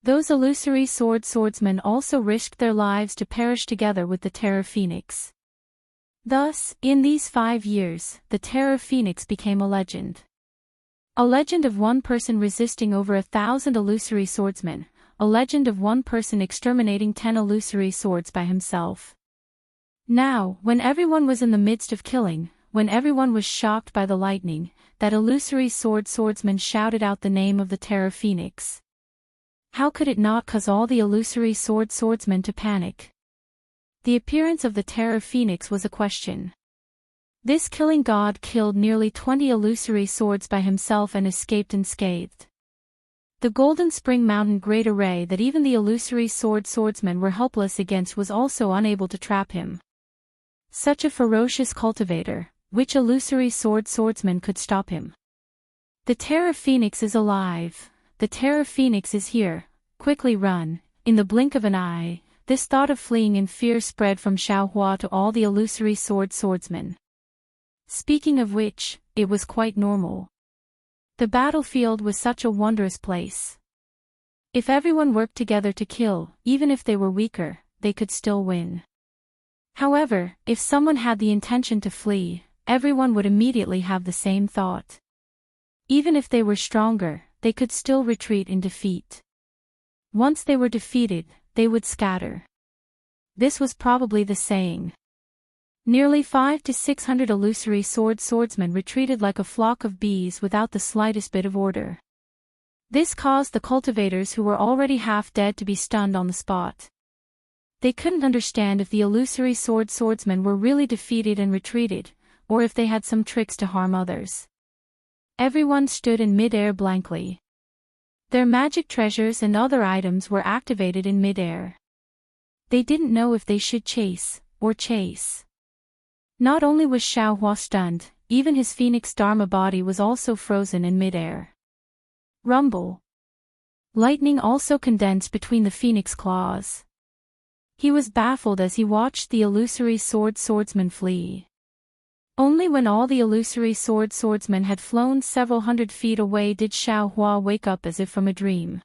Those illusory swordsmen also risked their lives to perish together with the Terror Phoenix. Thus, in these 5 years, the Terror Phoenix became a legend. A legend of one person resisting over 1,000 illusory swordsmen, a legend of one person exterminating 10 illusory swords by himself. Now, when everyone was in the midst of killing, when everyone was shocked by the lightning, that illusory swordsman shouted out the name of the Terror Phoenix. How could it not cause all the illusory swordsmen to panic? The appearance of the Terror Phoenix was a question. This killing god killed nearly 20 illusory swords by himself and escaped unscathed. The Golden Spring Mountain great array that even the illusory swordsmen were helpless against was also unable to trap him. Such a ferocious cultivator, which illusory swordsman could stop him? The Terror Phoenix is alive. The Terror Phoenix is here. Quickly run. In the blink of an eye, this thought of fleeing in fear spread from Xiaohua to all the illusory swordsmen. Speaking of which, it was quite normal. The battlefield was such a wondrous place. If everyone worked together to kill, even if they were weaker, they could still win. However, if someone had the intention to flee, everyone would immediately have the same thought. Even if they were stronger, they could still retreat in defeat. Once they were defeated, they would scatter. This was probably the saying. Nearly 500 to 600 illusory swordsmen retreated like a flock of bees without the slightest bit of order. This caused the cultivators who were already half dead to be stunned on the spot. They couldn't understand if the illusory swordsmen were really defeated and retreated, or if they had some tricks to harm others. Everyone stood in mid-air blankly. Their magic treasures and other items were activated in mid-air. They didn't know if they should chase. Not only was Xiaohua stunned, even his Phoenix Dharma body was also frozen in mid-air. Rumble. Lightning also condensed between the Phoenix claws. He was baffled as he watched the illusory swordsman flee. Only when all the illusory swordsmen had flown several hundred feet away did Xiaohua wake up as if from a dream.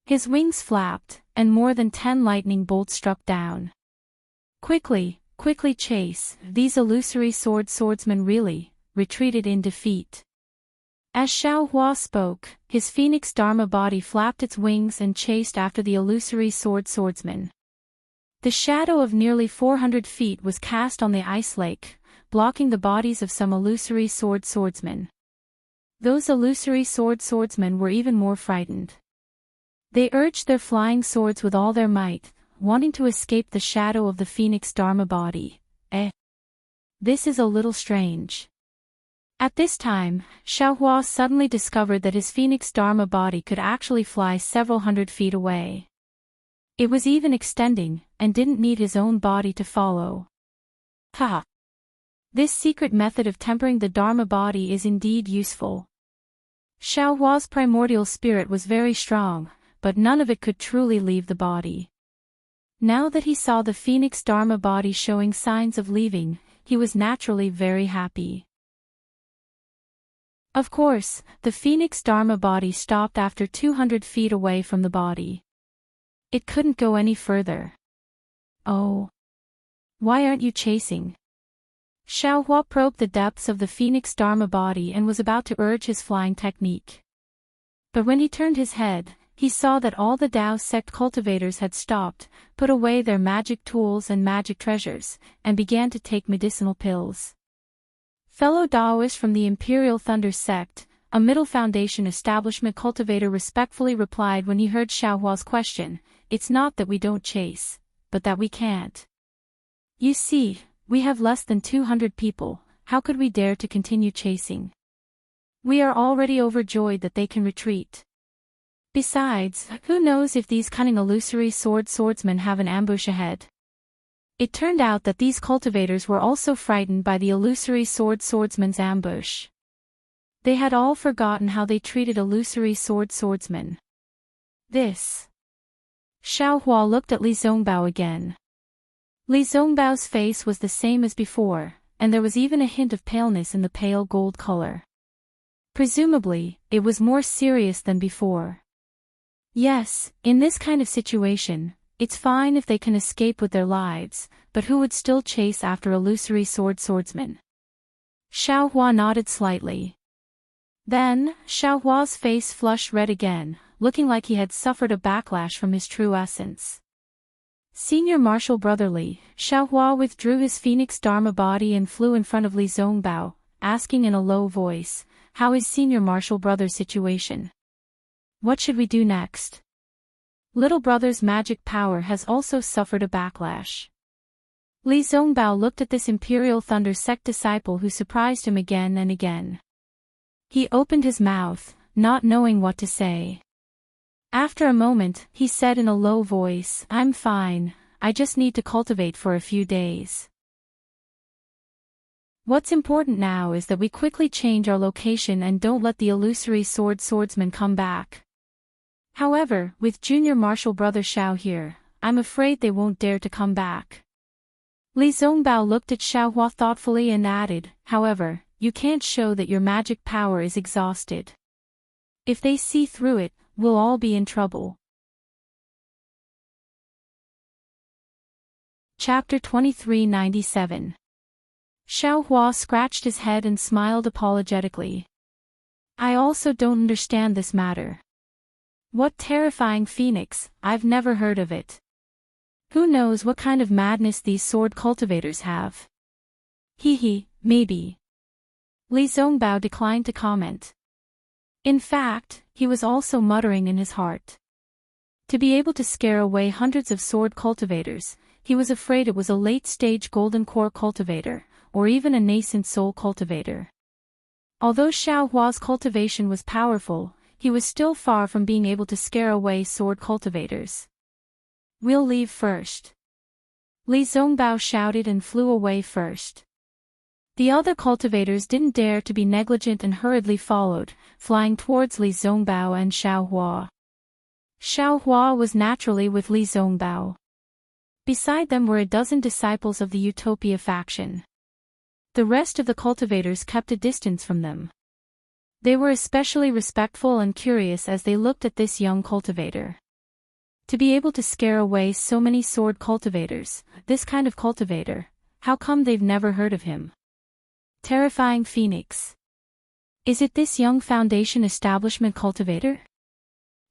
His wings flapped, and more than 10 lightning bolts struck down. Quickly chase, these illusory swordsmen really retreated in defeat. As Xiaohua spoke, his Phoenix Dharma body flapped its wings and chased after the illusory swordsman. The shadow of nearly 400 feet was cast on the ice lake, blocking the bodies of some illusory swordsmen. Those illusory swordsmen were even more frightened. They urged their flying swords with all their might, wanting to escape the shadow of the Phoenix Dharma body. This is a little strange. At this time, Xiaohua suddenly discovered that his Phoenix Dharma body could actually fly several hundred feet away. It was even extending, and didn't need his own body to follow. Haha! This secret method of tempering the Dharma body is indeed useful. Xiaohua's primordial spirit was very strong, but none of it could truly leave the body. Now that he saw the Phoenix Dharma body showing signs of leaving, he was naturally very happy. Of course, the Phoenix Dharma body stopped after 200 feet away from the body. It couldn't go any further. Oh. Why aren't you chasing? Xiaohua probed the depths of the Phoenix Dharma body and was about to urge his flying technique. But when he turned his head, he saw that all the Dao sect cultivators had stopped, put away their magic tools and magic treasures, and began to take medicinal pills. Fellow Daoists from the Imperial Thunder sect, a Middle Foundation establishment cultivator respectfully replied when he heard Xiaohua's question, "It's not that we don't chase, but that we can't. You see, we have less than 200 people, how could we dare to continue chasing? We are already overjoyed that they can retreat. Besides, who knows if these cunning illusory swordsmen have an ambush ahead?" It turned out that these cultivators were also frightened by the illusory swordsman's ambush. They had all forgotten how they treated illusory swordsmen. This. Xiaohua looked at Li Zongbao again. Li Zongbao's face was the same as before, and there was even a hint of paleness in the pale gold color. Presumably, it was more serious than before. Yes, in this kind of situation, it's fine if they can escape with their lives, but who would still chase after illusory swordsmen? Xiaohua nodded slightly. Then, Xiaohua's face flushed red again, looking like he had suffered a backlash from his true essence. Senior Marshal Brotherly, Xiaohua withdrew his Phoenix Dharma body and flew in front of Li Zongbao, asking in a low voice, "How is Senior Marshal Brother's situation? What should we do next?" Little Brother's magic power has also suffered a backlash. Li Zongbao looked at this Imperial Thunder Sect disciple who surprised him again and again. He opened his mouth, not knowing what to say. After a moment, he said in a low voice, "I'm fine, I just need to cultivate for a few days. What's important now is that we quickly change our location and don't let the illusory swordsmen come back. However, with Junior Marshal Brother Xiao here, I'm afraid they won't dare to come back." Li Zongbao looked at Xiaohua thoughtfully and added, "However, you can't show that your magic power is exhausted. If they see through it, we'll all be in trouble." Chapter 2397. Xiaohua scratched his head and smiled apologetically. "I also don't understand this matter. What terrifying phoenix, I've never heard of it. Who knows what kind of madness these sword cultivators have? Maybe." Li Zongbao declined to comment. In fact, he was also muttering in his heart. To be able to scare away hundreds of sword cultivators, he was afraid it was a late-stage golden core cultivator, or even a nascent soul cultivator. Although Xiaohua's cultivation was powerful, he was still far from being able to scare away sword cultivators. "We'll leave first." Li Zongbao shouted and flew away first. The other cultivators didn't dare to be negligent and hurriedly followed, flying towards Li Zongbao and Xiaohua. Xiaohua was naturally with Li Zongbao. Beside them were a dozen disciples of the Utopia faction. The rest of the cultivators kept a distance from them. They were especially respectful and curious as they looked at this young cultivator. To be able to scare away so many sword cultivators, this kind of cultivator, how come they've never heard of him? Terrifying phoenix. Is it this young Foundation establishment cultivator?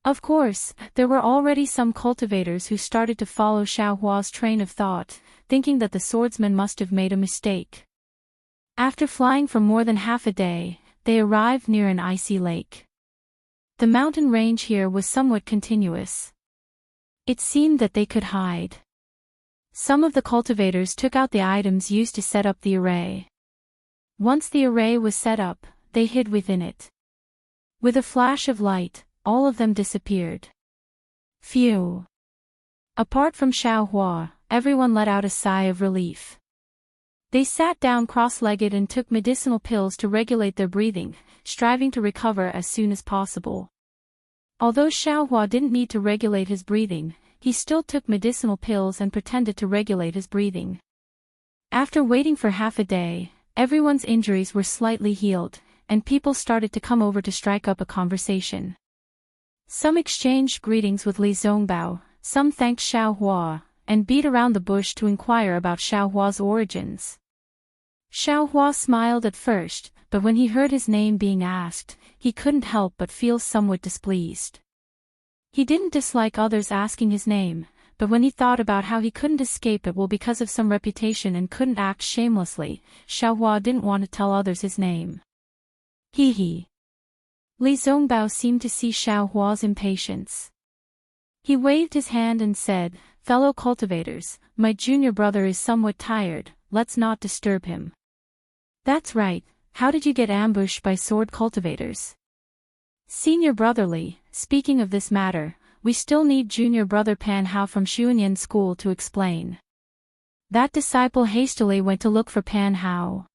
Of course, there were already some cultivators who started to follow Xiaohua's train of thought, thinking that the swordsman must have made a mistake. After flying for more than half a day, they arrived near an icy lake. The mountain range here was somewhat continuous. It seemed that they could hide. Some of the cultivators took out the items used to set up the array. Once the array was set up, they hid within it. With a flash of light, all of them disappeared. Phew! Apart from Xiaohua, everyone let out a sigh of relief. They sat down cross-legged and took medicinal pills to regulate their breathing, striving to recover as soon as possible. Although Xiaohua didn't need to regulate his breathing, he still took medicinal pills and pretended to regulate his breathing. After waiting for half a day, everyone's injuries were slightly healed, and people started to come over to strike up a conversation. Some exchanged greetings with Li Zongbao, some thanked Xiaohua, and beat around the bush to inquire about Xiaohua's origins. Xiaohua smiled at first, but when he heard his name being asked, he couldn't help but feel somewhat displeased. He didn't dislike others asking his name, but when he thought about how he couldn't escape it because of some reputation and couldn't act shamelessly, Xiaohua didn't want to tell others his name. Li Zongbao seemed to see Xiaohua's impatience. He waved his hand and said, "Fellow cultivators, my junior brother is somewhat tired, let's not disturb him." "That's right, how did you get ambushed by sword cultivators?" "Senior Brotherly, speaking of this matter, we still need junior brother Pan Hao from Xuanyan School to explain." That disciple hastily went to look for Pan Hao.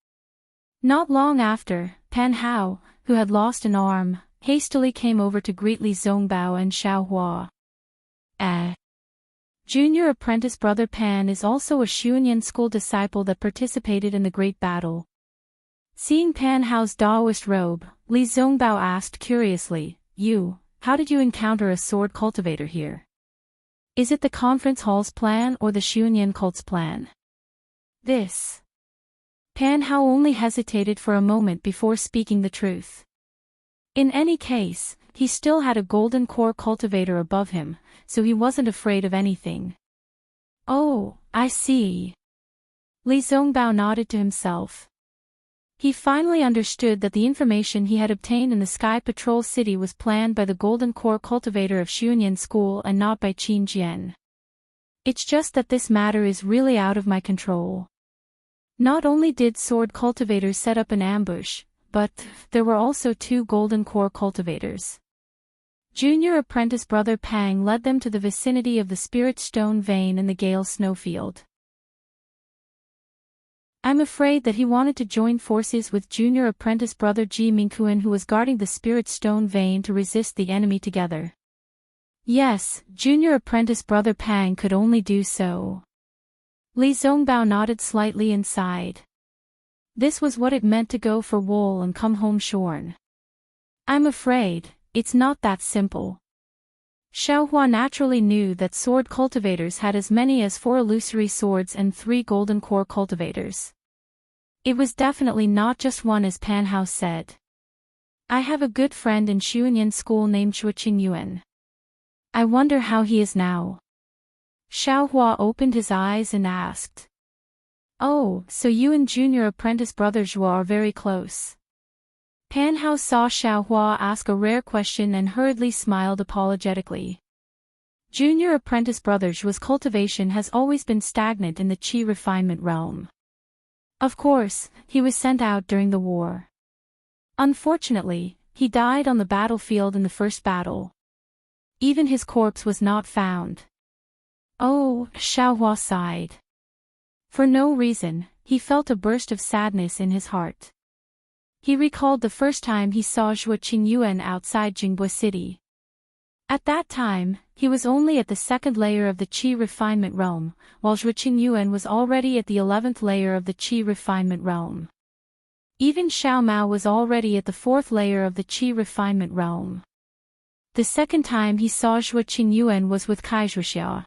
Not long after, Pan Hao, who had lost an arm, hastily came over to greet Li Zongbao and Xiaohua. Junior apprentice brother Pan is also a Xuanyan school disciple that participated in the Great Battle. Seeing Pan Hao's Daoist robe, Li Zongbao asked curiously, how did you encounter a sword cultivator here? Is it the conference hall's plan or the Xuanyan cult's plan? This. Pan Hao only hesitated for a moment before speaking the truth. In any case, he still had a golden core cultivator above him, so he wasn't afraid of anything. Oh, I see. Li Zongbao nodded to himself. He finally understood that the information he had obtained in the Sky Patrol City was planned by the golden core cultivator of Xuanyan School and not by Qin Jian. It's just that this matter is really out of my control. Not only did sword cultivators set up an ambush, but there were also 2 golden core cultivators. Junior apprentice brother Pang led them to the vicinity of the Spirit Stone Vein in the Gale Snowfield. I'm afraid that he wanted to join forces with junior apprentice brother Ji Mingkuan, who was guarding the Spirit Stone Vein, to resist the enemy together. Yes, junior apprentice brother Pang could only do so. Li Zongbao nodded slightly and sighed. This was what it meant to go for wool and come home shorn. I'm afraid, it's not that simple. Xiaohua naturally knew that sword cultivators had as many as 4 illusory swords and 3 golden core cultivators. It was definitely not just one, as Pan Hao said. I have a good friend in Xuanyan School named Shuqing Yuan. I wonder how he is now. Xiaohua opened his eyes and asked. Oh, so you and junior apprentice brother Zhuo are very close. Pan Hao saw Xiaohua ask a rare question and hurriedly smiled apologetically. Junior apprentice brother Zhuo's cultivation has always been stagnant in the Qi refinement realm. Of course, he was sent out during the war. Unfortunately, he died on the battlefield in the first battle. Even his corpse was not found. Oh, Xiaohua sighed. For no reason, he felt a burst of sadness in his heart. He recalled the first time he saw Zhuo Qingyuan outside Jingbo City. At that time, he was only at the 2nd layer of the Qi refinement realm, while Zhuo Qingyuan was already at the 11th layer of the Qi refinement realm. Even Xiao Mao was already at the 4th layer of the Qi refinement realm. The second time he saw Zhuo Qingyuan was with Kai Zhuoxiao.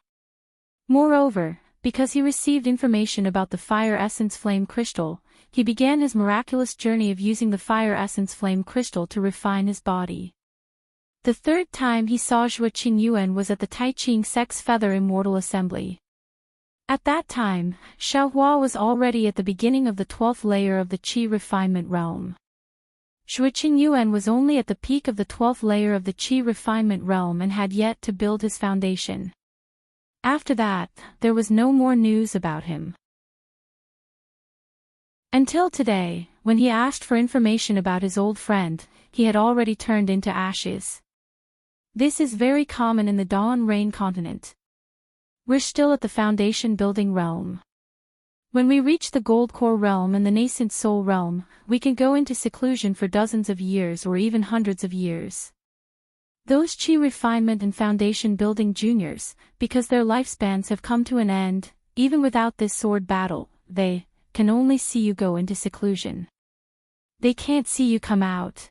Moreover, because he received information about the Fire Essence Flame Crystal, he began his miraculous journey of using the Fire Essence Flame Crystal to refine his body. The third time he saw Zhuo Qingyuan was at the Taiqing Sex Feather Immortal Assembly. At that time, Xiaohua was already at the beginning of the 12th layer of the Qi refinement realm. Zhuo Qingyuan was only at the peak of the 12th layer of the Qi refinement realm and had yet to build his foundation. After that, there was no more news about him. Until today, when he asked for information about his old friend, he had already turned into ashes. This is very common in the Dawn Rain continent. We're still at the foundation building realm. When we reach the Gold Core realm and the Nascent Soul realm, we can go into seclusion for dozens of years or even hundreds of years. Those Qi refinement and foundation building juniors, because their lifespans have come to an end, even without this sword battle, they can only see you go into seclusion. They can't see you come out.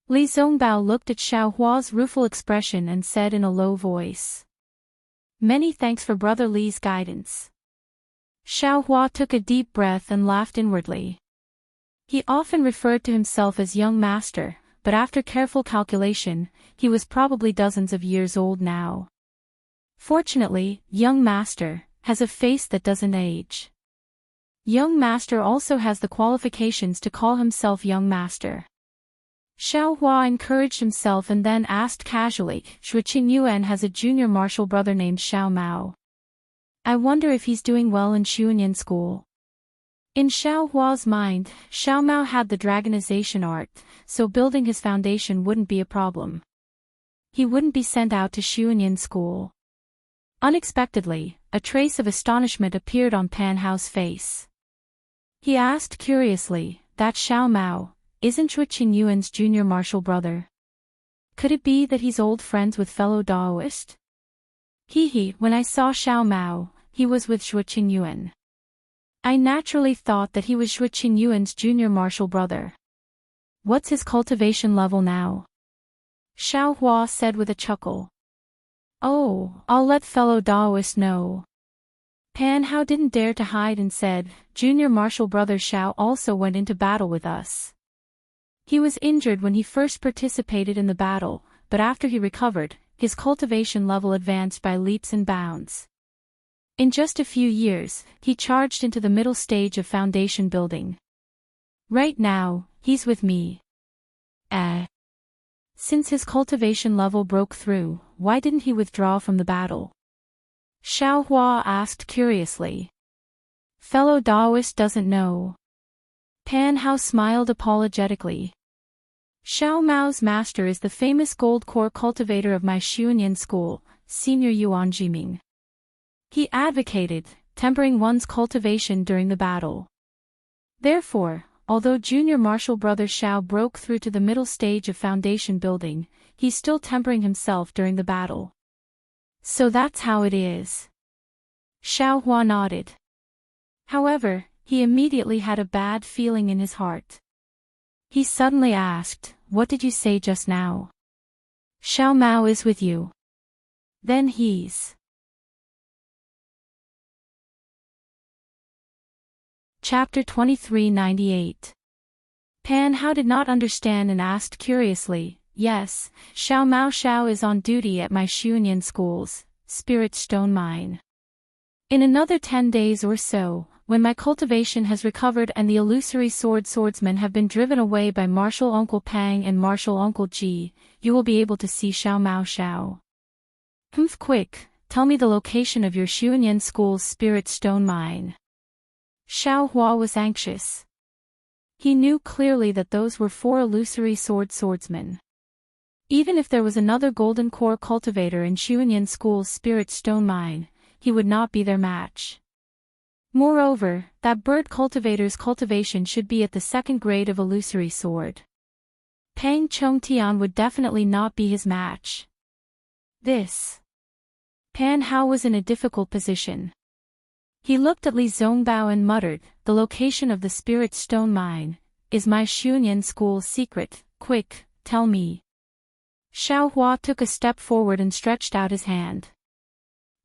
Li Zongbao looked at Xiaohua's rueful expression and said in a low voice. Many thanks for Brother Li's guidance. Xiaohua took a deep breath and laughed inwardly. He often referred to himself as young master, but after careful calculation, he was probably dozens of years old now. Fortunately, young master has a face that doesn't age. Young master also has the qualifications to call himself young master. Xiaohua encouraged himself and then asked casually, Zhuo Qingyuan has a junior martial brother named Xiao Mao. I wonder if he's doing well in Xuanyan School. In Xiaohua's mind, Xiao Mao had the dragonization art, so building his foundation wouldn't be a problem. He wouldn't be sent out to Xuanyan School. Unexpectedly, a trace of astonishment appeared on Pan Hao's face. He asked curiously, that Xiao Mao, isn't Zhuo Qingyuan's junior martial brother? Could it be that he's old friends with fellow Daoist? When I saw Xiao Mao, he was with Zhuo Qingyuan. I naturally thought that he was Zhuo Qingyuan's junior martial brother. What's his cultivation level now? Xiao Hua said with a chuckle. Oh, I'll let fellow Daoist know. Pan Hao didn't dare to hide and said, junior martial brother Xiao also went into battle with us. He was injured when he first participated in the battle, but after he recovered, his cultivation level advanced by leaps and bounds. In just a few years, he charged into the middle stage of foundation building. Right now, he's with me. Since his cultivation level broke through, why didn't he withdraw from the battle? Xiao Hua asked curiously. Fellow Daoist doesn't know. Pan Hao smiled apologetically. Xiao Mao's master is the famous gold core cultivator of my Xiunyan school, Senior Yuan Jiming. He advocated tempering one's cultivation during the battle. Therefore, although junior martial brother Xiao broke through to the middle stage of foundation building, he's still tempering himself during the battle. So that's how it is. Xiao Hua nodded. However, he immediately had a bad feeling in his heart. He suddenly asked, what did you say just now? Xiao Mao is with you. Then he's... Chapter 2398. Pan Hao did not understand and asked curiously, yes, Xiao Mao Xiao is on duty at my Xiunyan school's Spirit Stone Mine. In another 10 days or so, when my cultivation has recovered and the illusory swordsmen have been driven away by Martial Uncle Pang and Martial Uncle Ji, you will be able to see Xiao Mao Xiao. Quick, tell me the location of your Xiunyan school's Spirit Stone Mine. Xiao Hua was anxious. He knew clearly that those were 4 illusory swordsmen. Even if there was another golden core cultivator in Xiunyan school's Spirit Stone Mine, he would not be their match. Moreover, that bird cultivator's cultivation should be at the 2nd grade of illusory sword. Pang Chongtian would definitely not be his match. Pan Hao was in a difficult position. He looked at Li Zongbao and muttered, the location of the Spirit Stone Mine is my Xiunyan school's secret, quick, tell me. Xiao Hua took a step forward and stretched out his hand.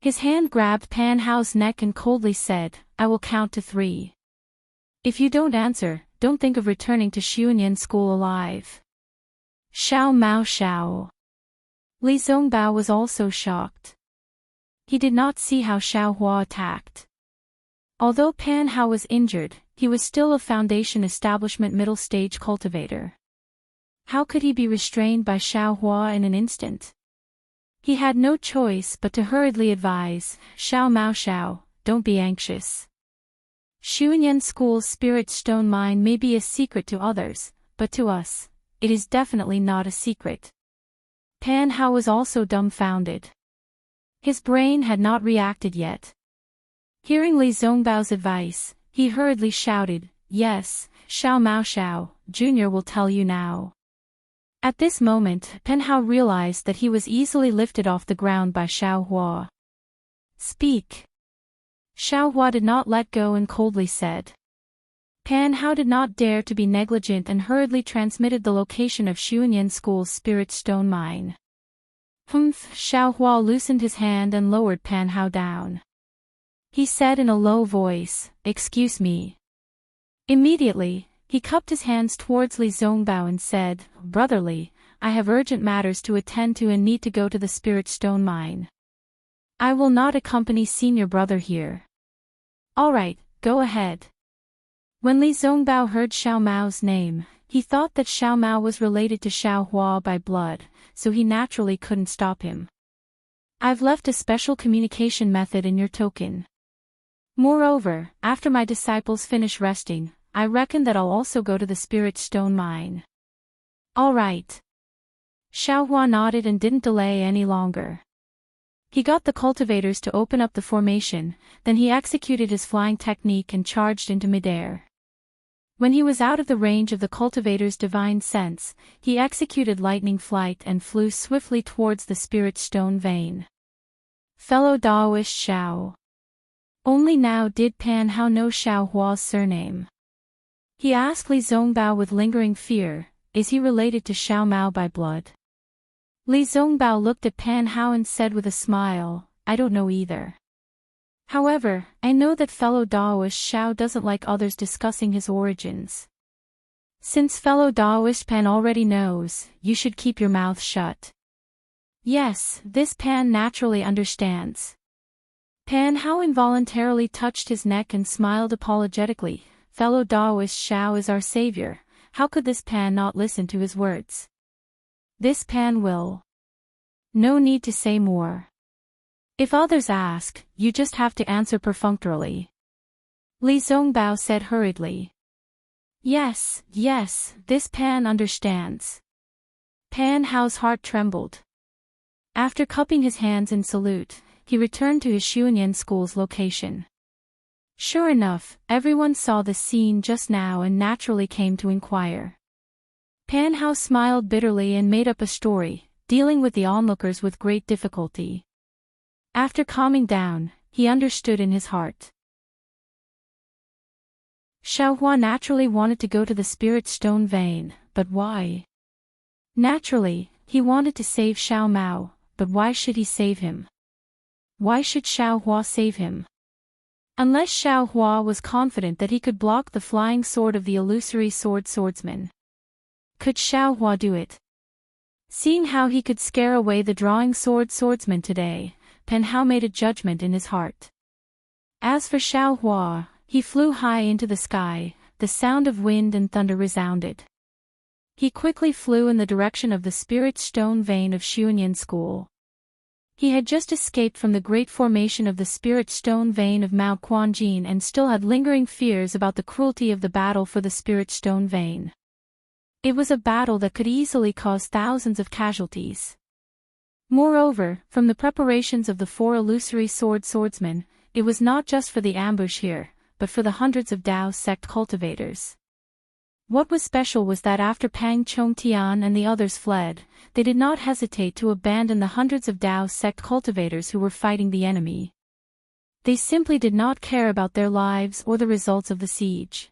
His hand grabbed Pan Hao's neck and coldly said, I will count to 3. If you don't answer, don't think of returning to Xiunyan school alive. Xiao Mao Xiao. Li Zongbao was also shocked. He did not see how Xiao Hua attacked. Although Pan Hao was injured, he was still a foundation establishment middle stage cultivator. How could he be restrained by Xiao Hua in an instant? He had no choice but to hurriedly advise, Xiao Mao Xiao, don't be anxious. Xiunyan school's Spirit Stone Mine may be a secret to others, but to us, it is definitely not a secret. Pan Hao was also dumbfounded. His brain had not reacted yet. Hearing Li Zongbao's advice, he hurriedly shouted, yes, Xiao Mao Xiao, Junior will tell you now. At this moment, Pan Hao realized that he was easily lifted off the ground by Xiao Hua. Speak. Xiao Hua did not let go and coldly said. Pan Hao did not dare to be negligent and hurriedly transmitted the location of Xiunyan school's Spirit Stone Mine. Xiao Hua loosened his hand and lowered Pan Hao down. He said in a low voice, excuse me. Immediately, he cupped his hands towards Li Zongbao and said, brotherly, I have urgent matters to attend to and need to go to the Spirit Stone Mine. I will not accompany senior brother here. All right, go ahead. When Li Zongbao heard Xiao Mao's name, he thought that Xiao Mao was related to Xiao Hua by blood, so he naturally couldn't stop him. I've left a special communication method in your token. Moreover, after my disciples finish resting, I reckon that I'll also go to the Spirit Stone Mine. All right. Xiao Hua nodded and didn't delay any longer. He got the cultivators to open up the formation, then he executed his flying technique and charged into midair. When he was out of the range of the cultivator's divine sense, he executed lightning flight and flew swiftly towards the Spirit Stone vein. fellow Daoist Xiao. Only now did Pan Hao know Xiao Hua's surname. He asked Li Zongbao with lingering fear, is he related to Xiao Mao by blood? Li Zongbao looked at Pan Hao and said with a smile, I don't know either. However, I know that fellow Daoist Xiao doesn't like others discussing his origins. Since fellow Daoist Pan already knows, you should keep your mouth shut. Yes, this Pan naturally understands. Pan Hao involuntarily touched his neck and smiled apologetically. Fellow Daoist Xiao is our savior, how could this Pan not listen to his words? This Pan will. No need to say more. If others ask, you just have to answer perfunctorily. Li Zongbao said hurriedly. Yes, this Pan understands. Pan Hao's heart trembled. After cupping his hands in salute, he returned to his Xuanyan school's location. Sure enough, everyone saw the scene just now and naturally came to inquire. Pan Hao smiled bitterly and made up a story, dealing with the onlookers with great difficulty. After calming down, he understood in his heart. Xiao Hua naturally wanted to go to the spirit stone vein, but why? Naturally, he wanted to save Xiao Mao, but why should he save him? Why should Xiao Hua save him? Unless Xiao Hua was confident that he could block the flying sword of the illusory swordsman. Could Xiao Hua do it? Seeing how he could scare away the drawing swordsman today, Pan Hao made a judgment in his heart. As for Xiao Hua, he flew high into the sky, the sound of wind and thunder resounded. He quickly flew in the direction of the spirit stone vein of Xuanyan School. He had just escaped from the great formation of the spirit stone vein of Mao Quanjin and still had lingering fears about the cruelty of the battle for the spirit stone vein. It was a battle that could easily cause thousands of casualties. Moreover, from the preparations of the 4 illusory swordsmen, it was not just for the ambush here, but for the hundreds of Dao sect cultivators. What was special was that after Pang Chongtian and the others fled, they did not hesitate to abandon the hundreds of Dao sect cultivators who were fighting the enemy. They simply did not care about their lives or the results of the siege.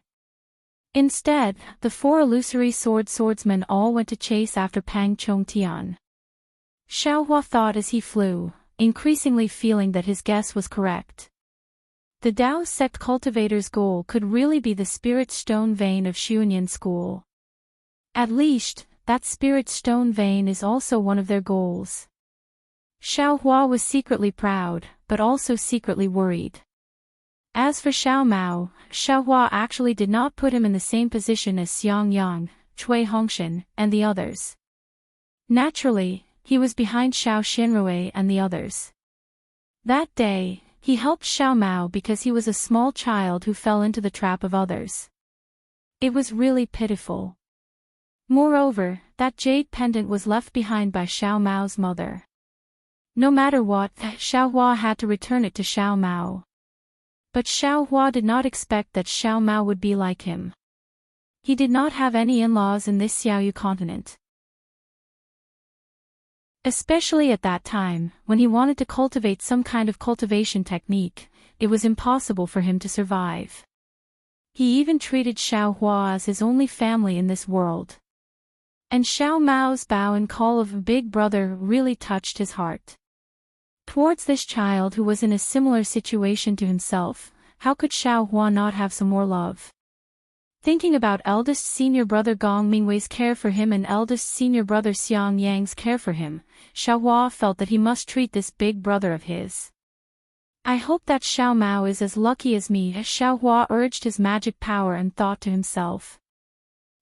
Instead, the 4 illusory swordsmen all went to chase after Pang Chongtian. Xiao Hua thought as he flew, increasingly feeling that his guess was correct. The Dao sect cultivators' goal could really be the spirit stone vein of Xuanyan School. At least, that spirit stone vein is also one of their goals. Xiao Hua was secretly proud, but also secretly worried. As for Xiao Mao, Xiao Hua actually did not put him in the same position as Xiang Yang, Cui Hongshan, and the others. Naturally, he was behind Xiao Xinrui and the others. That day, he helped Xiao Mao because he was a small child who fell into the trap of others. It was really pitiful. Moreover, that jade pendant was left behind by Xiao Mao's mother. No matter what, Xiao Hua had to return it to Xiao Mao. But Xiao Hua did not expect that Xiao Mao would be like him. He did not have any in-laws in this Xiaoyu continent. Especially at that time, when he wanted to cultivate some kind of cultivation technique, it was impossible for him to survive. He even treated Xiao Hua as his only family in this world. And Xiao Mao's bow and call of big brother really touched his heart. Towards this child who was in a similar situation to himself, how could Xiao Hua not have some more love? Thinking about eldest senior brother Gong Mingwei's care for him and eldest senior brother Xiang Yang's care for him, Xiao Hua felt that he must treat this big brother of his. I hope that Xiao Mao is as lucky as me, as Xiao Hua urged his magic power and thought to himself.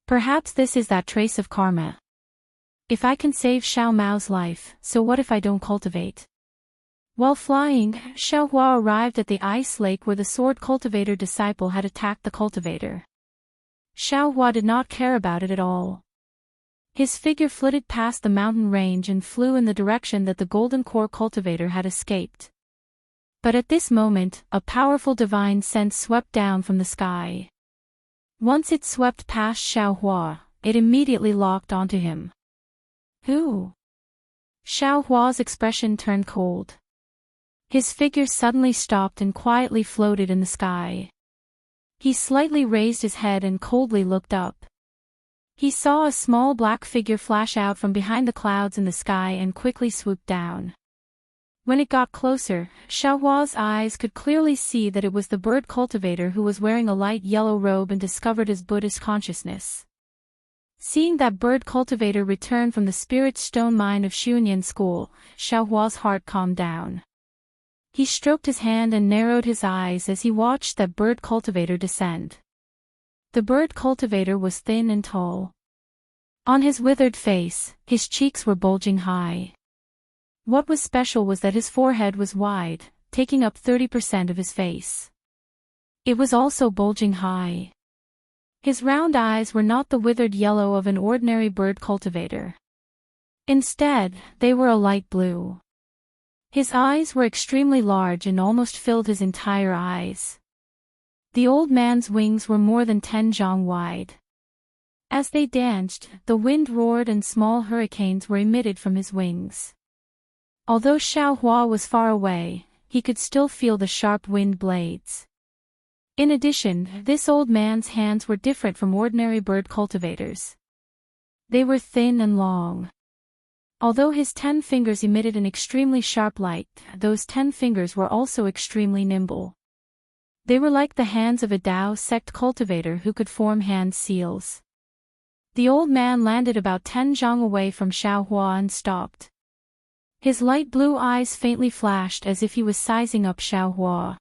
Perhaps this is that trace of karma. If I can save Xiao Mao's life, so what if I don't cultivate? While flying, Xiao Hua arrived at the ice lake where the sword cultivator disciple had attacked the cultivator. Xiao Hua did not care about it at all. His figure flitted past the mountain range and flew in the direction that the golden core cultivator had escaped. But at this moment, a powerful divine sense swept down from the sky. Once it swept past Xiao Hua, it immediately locked onto him. Who? Xiao Hua's expression turned cold. His figure suddenly stopped and quietly floated in the sky. He slightly raised his head and coldly looked up. He saw a small black figure flash out from behind the clouds in the sky and quickly swoop down. When it got closer, Xiaohua's eyes could clearly see that it was the bird cultivator who was wearing a light yellow robe and discovered his Buddhist consciousness. Seeing that bird cultivator return from the spirit stone mine of Xiunyan school, Xiaohua's heart calmed down. He stroked his hand and narrowed his eyes as he watched that bird cultivator descend. The bird cultivator was thin and tall. On his withered face, his cheeks were bulging high. What was special was that his forehead was wide, taking up 30% of his face. It was also bulging high. His round eyes were not the withered yellow of an ordinary bird cultivator. Instead, they were a light blue. His eyes were extremely large and almost filled his entire eyes. The old man's wings were more than 10 zhang wide. As they danced, the wind roared and small hurricanes were emitted from his wings. Although Xiaohua was far away, he could still feel the sharp wind blades. In addition, this old man's hands were different from ordinary bird cultivators. They were thin and long. Although his 10 fingers emitted an extremely sharp light, those 10 fingers were also extremely nimble. They were like the hands of a Tao sect cultivator who could form hand seals. The old man landed about 10 zhang away from Xiaohua and stopped. His light blue eyes faintly flashed as if he was sizing up Xiaohua.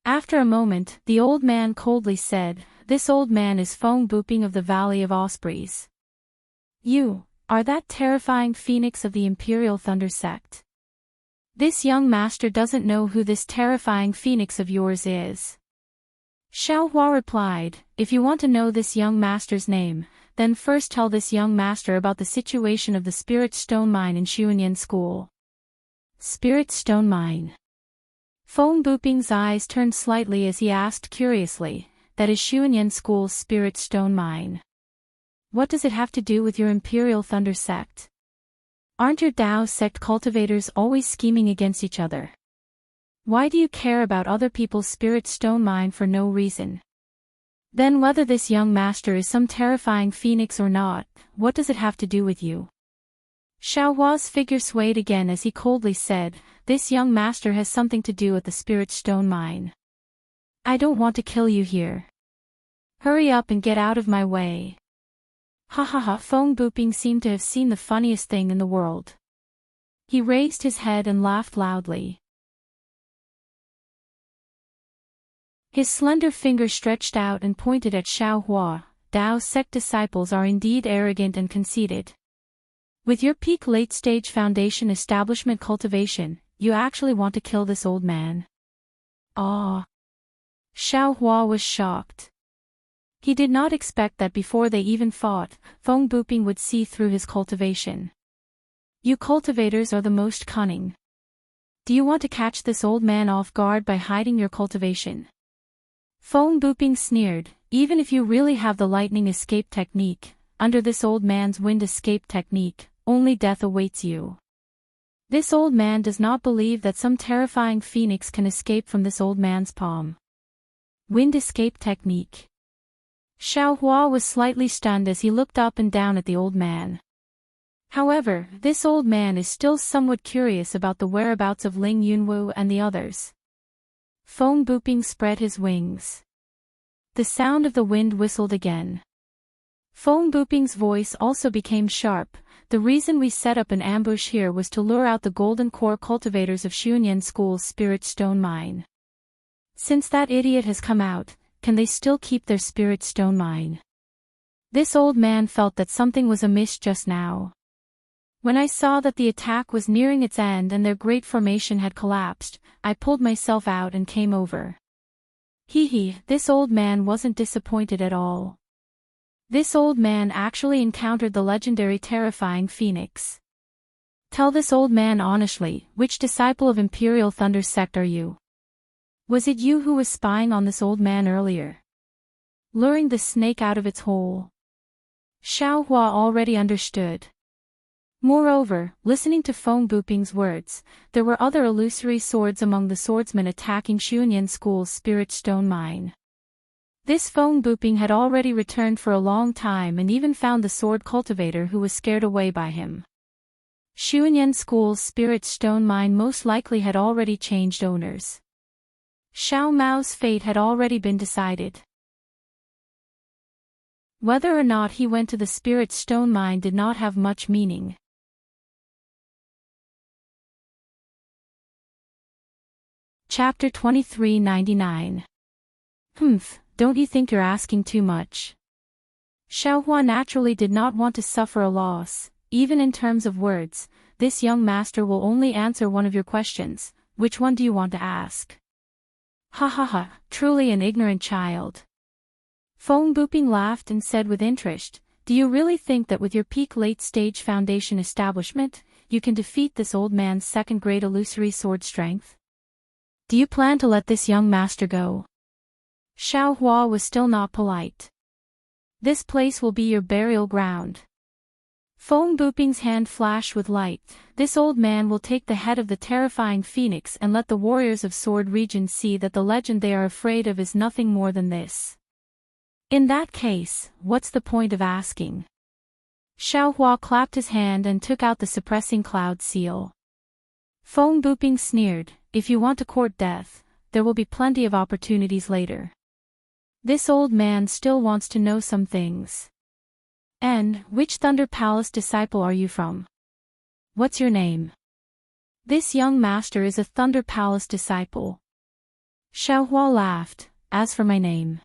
After a moment, the old man coldly said, "This old man is Feng Buping of the Valley of Ospreys. You are that terrifying phoenix of the Imperial Thunder sect. This young master doesn't know who this terrifying phoenix of yours is." Xiaohua replied, "If you want to know this young master's name, then first tell this young master about the situation of the Spirit Stone Mine in Xiunyan School." Spirit Stone Mine. Feng Buping's eyes turned slightly as he asked curiously, "That is Xiunyan School's Spirit Stone Mine. What does it have to do with your Imperial Thunder sect? Aren't your Tao sect cultivators always scheming against each other? Why do you care about other people's Spirit Stone Mine for no reason? Then whether this young master is some terrifying phoenix or not, what does it have to do with you?" Xiaohua's figure swayed again as he coldly said, "This young master has something to do at the Spirit Stone Mine. I don't want to kill you here. Hurry up and get out of my way." Ha ha ha! Feng Buping seemed to have seen the funniest thing in the world. He raised his head and laughed loudly. His slender finger stretched out and pointed at Xiaohua. "Tao sect disciples are indeed arrogant and conceited. With your peak late-stage foundation establishment cultivation, you actually want to kill this old man?" Ah! Xiaohua was shocked. He did not expect that before they even fought, Feng Buping would see through his cultivation. "You cultivators are the most cunning. Do you want to catch this old man off guard by hiding your cultivation?" Feng Buping sneered, "Even if you really have the lightning escape technique, under this old man's wind escape technique, only death awaits you. This old man does not believe that some terrifying phoenix can escape from this old man's palm." Wind escape technique. Xiaohua was slightly stunned as he looked up and down at the old man. However, this old man is still somewhat curious about the whereabouts of Ling Yunwu and the others. Feng Buping spread his wings. The sound of the wind whistled again. Feng Buping's voice also became sharp. "The reason we set up an ambush here was to lure out the golden core cultivators of Xiunyan School's Spirit Stone Mine. Since that idiot has come out, can they still keep their Spirit Stone Mine?" This old man felt that something was amiss just now. "When I saw that the attack was nearing its end and their great formation had collapsed, I pulled myself out and came over." Hee, this old man wasn't disappointed at all. This old man actually encountered the legendary terrifying phoenix. "Tell this old man honestly, which disciple of Imperial Thunder sect are you? Was it you who was spying on this old man earlier, luring the snake out of its hole?" Xiaohua already understood. Moreover, listening to Feng Buping's words, there were other illusory swords among the swordsmen attacking Xuanyan School's spirit stone mine. This Feng Buping had already returned for a long time and even found the sword cultivator who was scared away by him. Xuanyan School's spirit stone mine most likely had already changed owners. Xiao Mao's fate had already been decided. Whether or not he went to the spirit stone mine did not have much meaning. Chapter 2399. Don't you think you're asking too much? Xiaohua naturally did not want to suffer a loss, even in terms of words. This young master will only answer one of your questions. Which one do you want to ask? Ha ha ha, truly an ignorant child. Feng Buping laughed and said with interest, do you really think that with your peak late-stage foundation establishment, you can defeat this old man's second-grade illusory sword strength? Do you plan to let this young master go? Xiao Hua was still not polite. This place will be your burial ground. Feng Buping's hand flashed with light. This old man will take the head of the terrifying phoenix and let the warriors of Sword Region see that the legend they are afraid of is nothing more than this. In that case, what's the point of asking? Xiao Hua clapped his hand and took out the suppressing cloud seal. Feng Buping sneered, if you want to court death, there will be plenty of opportunities later. This old man still wants to know some things. And, which Thunder Palace disciple are you from? What's your name? This young master is a Thunder Palace disciple. Xiao Hua laughed, as for my name.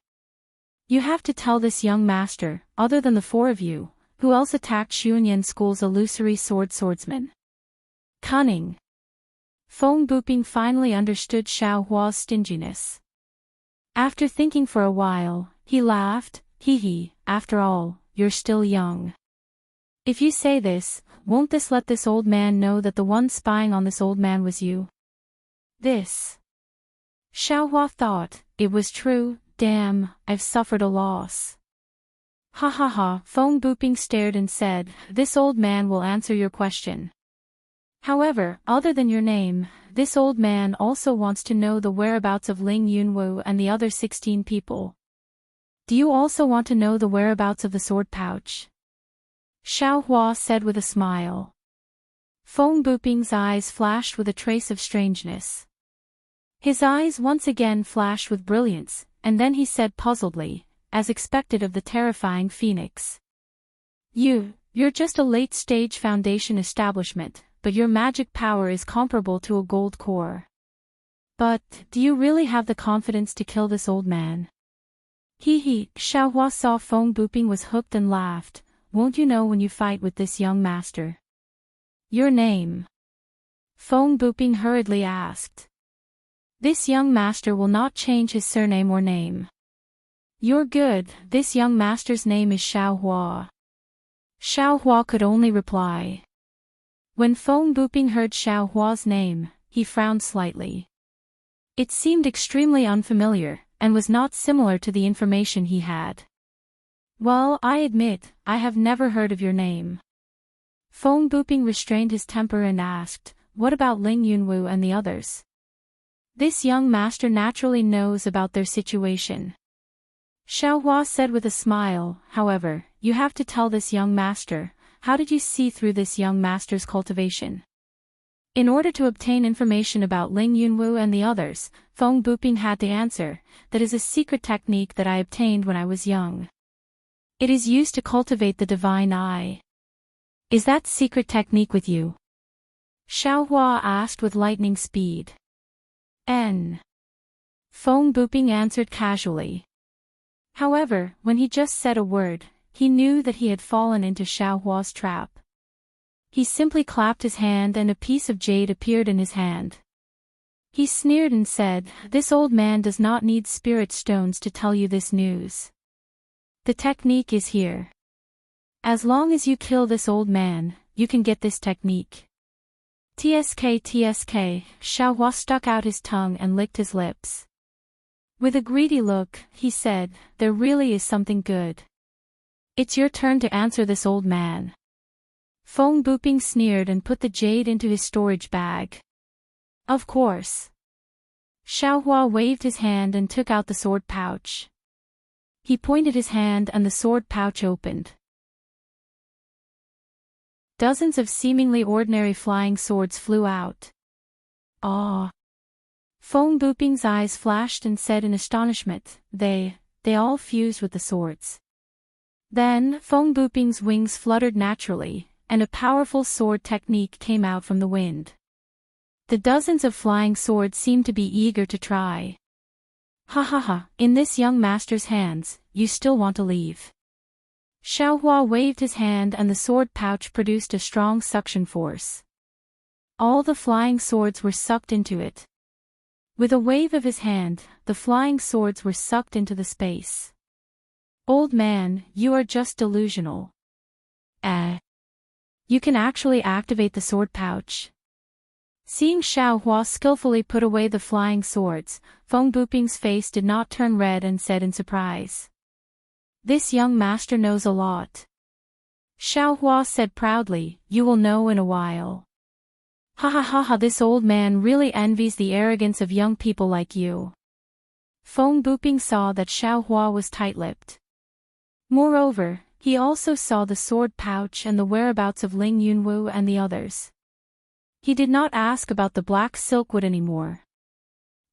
You have to tell this young master, other than the four of you, who else attacked Xuanyan School's illusory swordsman. Cunning. Feng Buping finally understood Xiao Hua's stinginess. After thinking for a while, he laughed, hee, after all, you're still young. If you say this, won't this let this old man know that the one spying on this old man was you? This. Xiao Hua thought, it was true, damn, I've suffered a loss. Ha ha ha, Feng Buping stared and said, this old man will answer your question. However, other than your name, this old man also wants to know the whereabouts of Ling Yunwu and the other 16 people. Do you also want to know the whereabouts of the sword pouch? Xiao Hua said with a smile. Feng Buping's eyes flashed with a trace of strangeness. His eyes once again flashed with brilliance, and then he said puzzledly, as expected of the terrifying phoenix. You're just a late-stage foundation establishment, but your magic power is comparable to a gold core. But, do you really have the confidence to kill this old man? Xiao Hua saw Feng Buping was hooked and laughed, won't you know when you fight with this young master? Your name? Feng Buping hurriedly asked. This young master will not change his surname or name. You're good, this young master's name is Xiao Hua. Xiao Hua could only reply. When Feng Buping heard Xiao Hua's name, he frowned slightly. It seemed extremely unfamiliar, and was not similar to the information he had. Well, I admit, I have never heard of your name. Feng Buping restrained his temper and asked, what about Ling Yunwu and the others? This young master naturally knows about their situation. Xiao Hua said with a smile, however, you have to tell this young master, how did you see through this young master's cultivation? In order to obtain information about Ling Yunwu and the others, Feng Buping had to answer, that is a secret technique that I obtained when I was young. It is used to cultivate the divine eye. Is that secret technique with you? Xiao Hua asked with lightning speed. Feng Buping answered casually. However, when he just said a word, he knew that he had fallen into Xiao Hua's trap. He simply clapped his hand and a piece of jade appeared in his hand. He sneered and said, this old man does not need spirit stones to tell you this news. The technique is here. As long as you kill this old man, you can get this technique. TSK, Xiao Hua stuck out his tongue and licked his lips. With a greedy look, he said, there really is something good. It's your turn to answer this old man. Feng Buping sneered and put the jade into his storage bag. Of course. Xiaohua waved his hand and took out the sword pouch. He pointed his hand and the sword pouch opened. Dozens of seemingly ordinary flying swords flew out. Ah! Feng Buping's eyes flashed and said in astonishment, They all fused with the swords. Then, Feng Buping's wings fluttered naturally, and a powerful sword technique came out from the wind. The dozens of flying swords seemed to be eager to try. Ha ha ha, in this young master's hands, you still want to leave. Xiaohua waved his hand and the sword pouch produced a strong suction force. All the flying swords were sucked into it. With a wave of his hand, the flying swords were sucked into the space. Old man, you are just delusional. You can actually activate the sword pouch. Seeing Xiaohua skillfully put away the flying swords, Feng Buping's face did not turn red and said in surprise. This young master knows a lot. Xiaohua said proudly, You will know in a while. Ha ha ha ha, this old man really envies the arrogance of young people like you. Feng Buping saw that Xiaohua was tight-lipped. Moreover, he also saw the sword pouch and the whereabouts of Ling Yunwu and the others. He did not ask about the black silkwood anymore.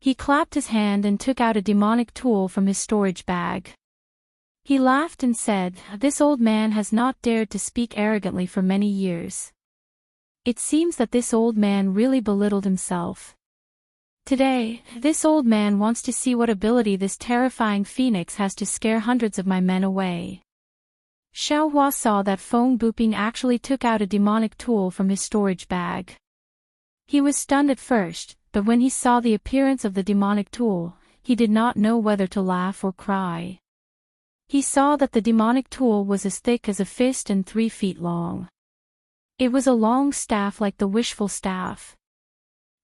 He clapped his hand and took out a demonic tool from his storage bag. He laughed and said, This old man has not dared to speak arrogantly for many years. It seems that this old man really belittled himself. Today, this old man wants to see what ability this terrifying phoenix has to scare hundreds of my men away. Xiaohua saw that Feng Buping actually took out a demonic tool from his storage bag. He was stunned at first, but when he saw the appearance of the demonic tool, he did not know whether to laugh or cry. He saw that the demonic tool was as thick as a fist and 3 feet long. It was a long staff like the wishful staff.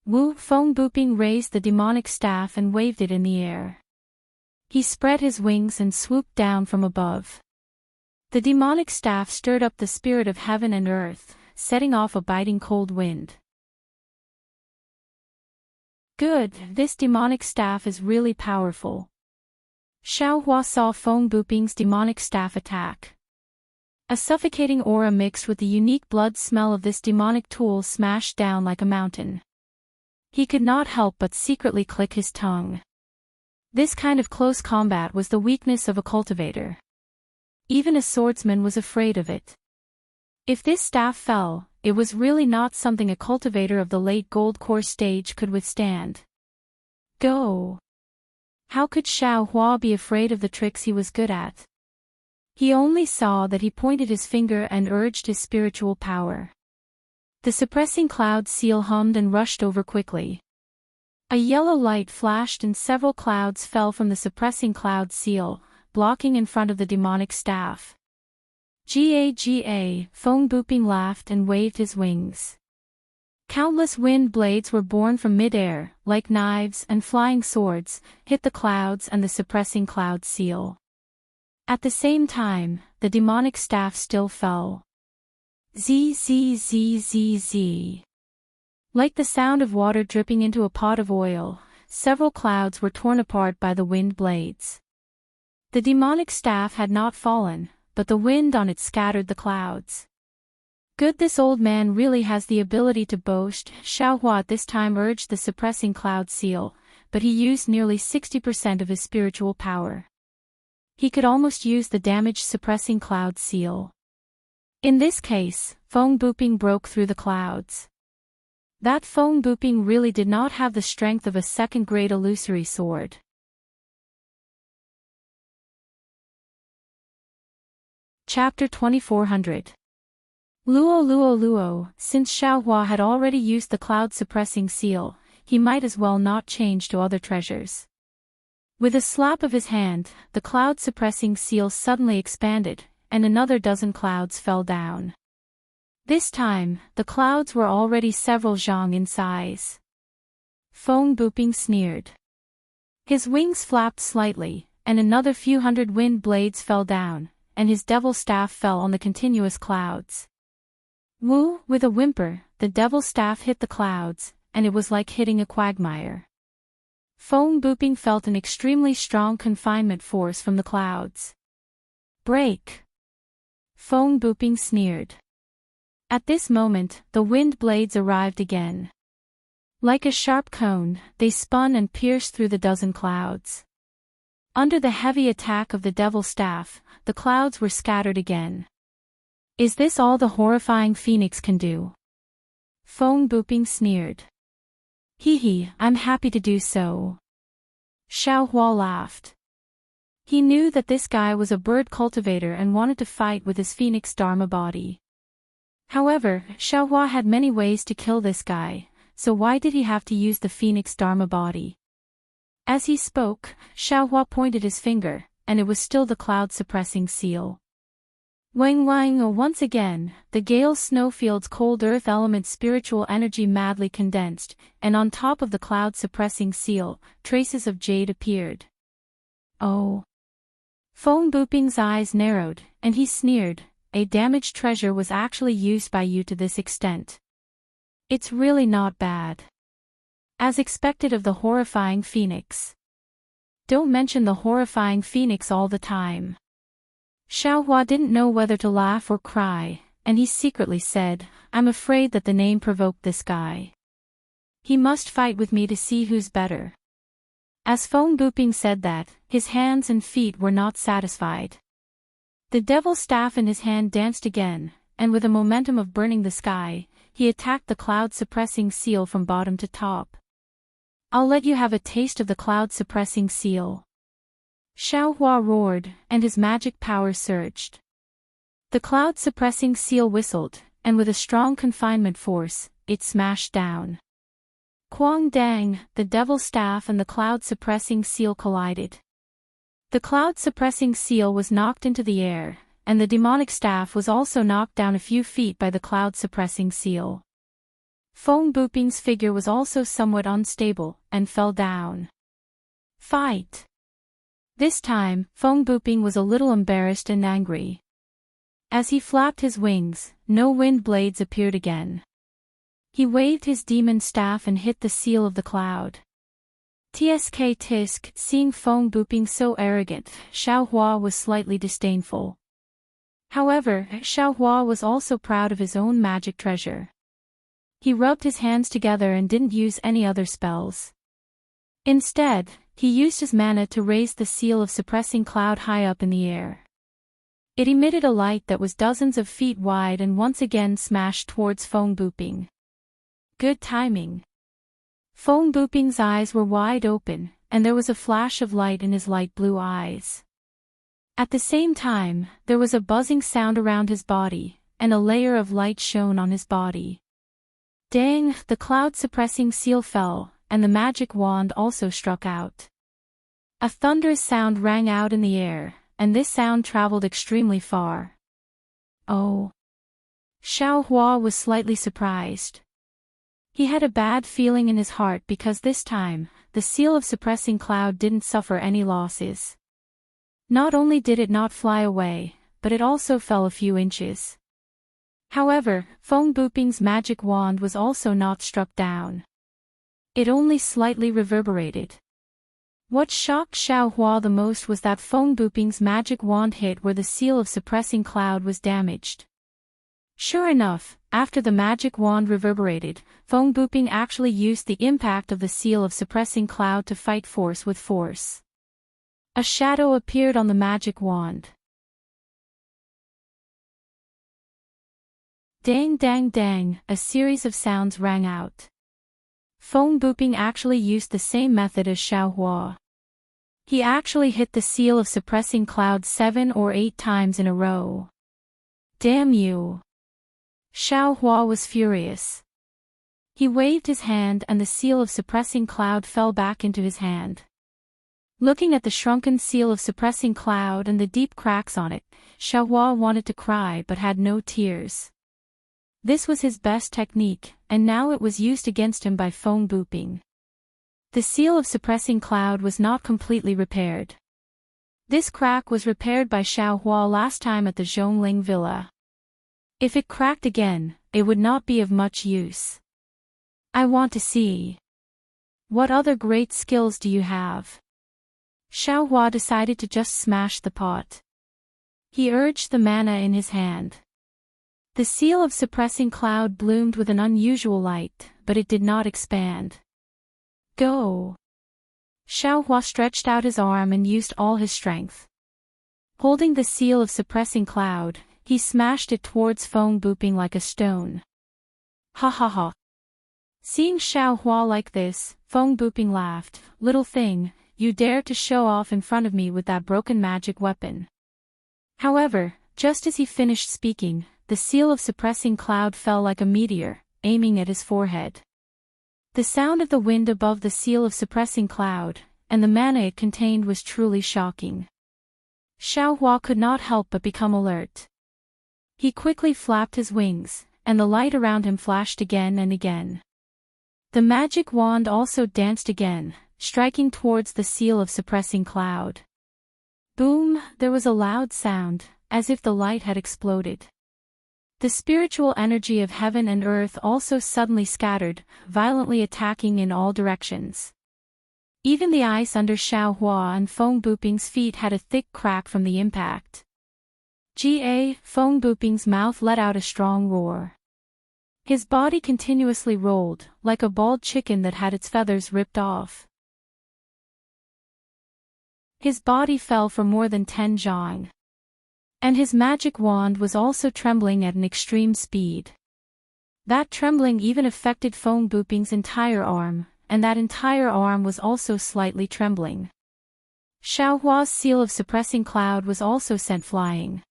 Feng Buping raised the demonic staff and waved it in the air. He spread his wings and swooped down from above. The demonic staff stirred up the spirit of heaven and earth, setting off a biting cold wind. Good, this demonic staff is really powerful. Xiaohua saw Feng Buping's demonic staff attack. A suffocating aura mixed with the unique blood smell of this demonic tool smashed down like a mountain. He could not help but secretly click his tongue. This kind of close combat was the weakness of a cultivator. Even a swordsman was afraid of it. If this staff fell, it was really not something a cultivator of the late gold core stage could withstand. Go! How could Xiaohua be afraid of the tricks he was good at? He only saw that he pointed his finger and urged his spiritual power. The suppressing cloud seal hummed and rushed over quickly. A yellow light flashed and several clouds fell from the suppressing cloud seal, blocking in front of the demonic staff. Ga, Feng Buping laughed and waved his wings. Countless wind blades were born from mid-air, like knives and flying swords, hit the clouds and the suppressing cloud seal. At the same time, the demonic staff still fell. Z. Like the sound of water dripping into a pot of oil, several clouds were torn apart by the wind blades. The demonic staff had not fallen, but the wind on it scattered the clouds. Good, this old man really has the ability to boast. Xiaohua at this time urged the suppressing cloud seal, but he used nearly 60% of his spiritual power. He could almost use the damage suppressing cloud seal. In this case, Feng Buping broke through the clouds. That Feng Buping really did not have the strength of a second-grade illusory sword. Chapter 2400. Luo. Since Xiaohua had already used the cloud-suppressing seal, he might as well not change to other treasures. With a slap of his hand, the cloud-suppressing seal suddenly expanded, and another dozen clouds fell down. This time, the clouds were already several zhang in size. Feng Buping sneered. His wings flapped slightly, and another few hundred wind blades fell down, and his devil staff fell on the continuous clouds. Woo! With a whimper, the devil's staff hit the clouds, and it was like hitting a quagmire. Feng Buping felt an extremely strong confinement force from the clouds. Break! Feng Buping sneered. At this moment, the wind blades arrived again. Like a sharp cone, they spun and pierced through the dozen clouds. Under the heavy attack of the devil's staff, the clouds were scattered again. Is this all the horrifying phoenix can do? Feng Buping sneered. Hee, I'm happy to do so. Xiao Hua laughed. He knew that this guy was a bird cultivator and wanted to fight with his phoenix dharma body. However, Xiao Hua had many ways to kill this guy, so why did he have to use the phoenix dharma body? As he spoke, Xiao Hua pointed his finger, and it was still the cloud-suppressing seal. Wang Wang once again, the gale snowfield's cold earth element spiritual energy madly condensed, and on top of the cloud-suppressing seal, traces of jade appeared. Oh! Feng Buping's eyes narrowed, and he sneered, a damaged treasure was actually used by you to this extent. It's really not bad. As expected of the horrifying phoenix. Don't mention the horrifying phoenix all the time. Xiao Hua didn't know whether to laugh or cry, and he secretly said, I'm afraid that the name provoked this guy. He must fight with me to see who's better. As Feng Buping said that, his hands and feet were not satisfied. The devil's staff in his hand danced again, and with a momentum of burning the sky, he attacked the cloud-suppressing seal from bottom to top. I'll let you have a taste of the cloud-suppressing seal. Xiao Hua roared, and his magic power surged. The cloud-suppressing seal whistled, and with a strong confinement force, it smashed down. Quang Dang, the devil's staff and the cloud-suppressing seal collided. The cloud-suppressing seal was knocked into the air, and the demonic staff was also knocked down a few feet by the cloud-suppressing seal. Feng Buping's figure was also somewhat unstable, and fell down. Fight! This time, Feng Buping was a little embarrassed and angry. As he flapped his wings, no wind blades appeared again. He waved his demon staff and hit the seal of the cloud. Tsk tisk, seeing Feng Buping so arrogant, Xiao Hua was slightly disdainful. However, Xiao Hua was also proud of his own magic treasure. He rubbed his hands together and didn't use any other spells. Instead, he used his mana to raise the seal of suppressing cloud high up in the air. It emitted a light that was dozens of feet wide and once again smashed towards Feng Buping. Good timing. Feng Buping's eyes were wide open, and there was a flash of light in his light blue eyes. At the same time, there was a buzzing sound around his body, and a layer of light shone on his body. Dang, the cloud-suppressing seal fell, and the magic wand also struck out. A thunderous sound rang out in the air, and this sound traveled extremely far. Oh! Xiao Hua was slightly surprised. He had a bad feeling in his heart because this time, the seal of suppressing cloud didn't suffer any losses. Not only did it not fly away, but it also fell a few inches. However, Feng Buping's magic wand was also not struck down. It only slightly reverberated. What shocked Xiao Hua the most was that Feng Buping's magic wand hit where the seal of suppressing cloud was damaged. Sure enough, after the magic wand reverberated, Feng Buping actually used the impact of the seal of suppressing cloud to fight force with force. A shadow appeared on the magic wand. Dang dang dang, a series of sounds rang out. Feng Buping actually used the same method as Xiao Hua. He actually hit the seal of suppressing cloud 7 or 8 times in a row. Damn you! Xiao Hua was furious. He waved his hand and the seal of suppressing cloud fell back into his hand. Looking at the shrunken seal of suppressing cloud and the deep cracks on it, Xiao Hua wanted to cry but had no tears. This was his best technique, and now it was used against him by Feng Buping. The seal of suppressing cloud was not completely repaired. This crack was repaired by Xiao Hua last time at the Zhongling Villa. If it cracked again, it would not be of much use. I want to see. What other great skills do you have? Xiao Hua decided to just smash the pot. He urged the mana in his hand. The seal of suppressing cloud bloomed with an unusual light, but it did not expand. Go! Xiao Hua stretched out his arm and used all his strength. Holding the seal of suppressing cloud, he smashed it towards Feng Buping like a stone. Ha ha ha! Seeing Xiao Hua like this, Feng Buping laughed. Little thing, you dare to show off in front of me with that broken magic weapon. However, just as he finished speaking, the seal of suppressing cloud fell like a meteor, aiming at his forehead. The sound of the wind above the seal of suppressing cloud, and the mana it contained was truly shocking. Xiao Hua could not help but become alert. He quickly flapped his wings, and the light around him flashed again and again. The magic wand also danced again, striking towards the seal of suppressing cloud. Boom! There was a loud sound, as if the light had exploded. The spiritual energy of heaven and earth also suddenly scattered, violently attacking in all directions. Even the ice under Xiao Hua and Feng Buping's feet had a thick crack from the impact. Feng Buping's mouth let out a strong roar. His body continuously rolled, like a bald chicken that had its feathers ripped off. His body fell for more than 10 zhang. And his magic wand was also trembling at an extreme speed. That trembling even affected Feng Buping's entire arm, and that entire arm was also slightly trembling. Xiao Hua's seal of suppressing cloud was also sent flying.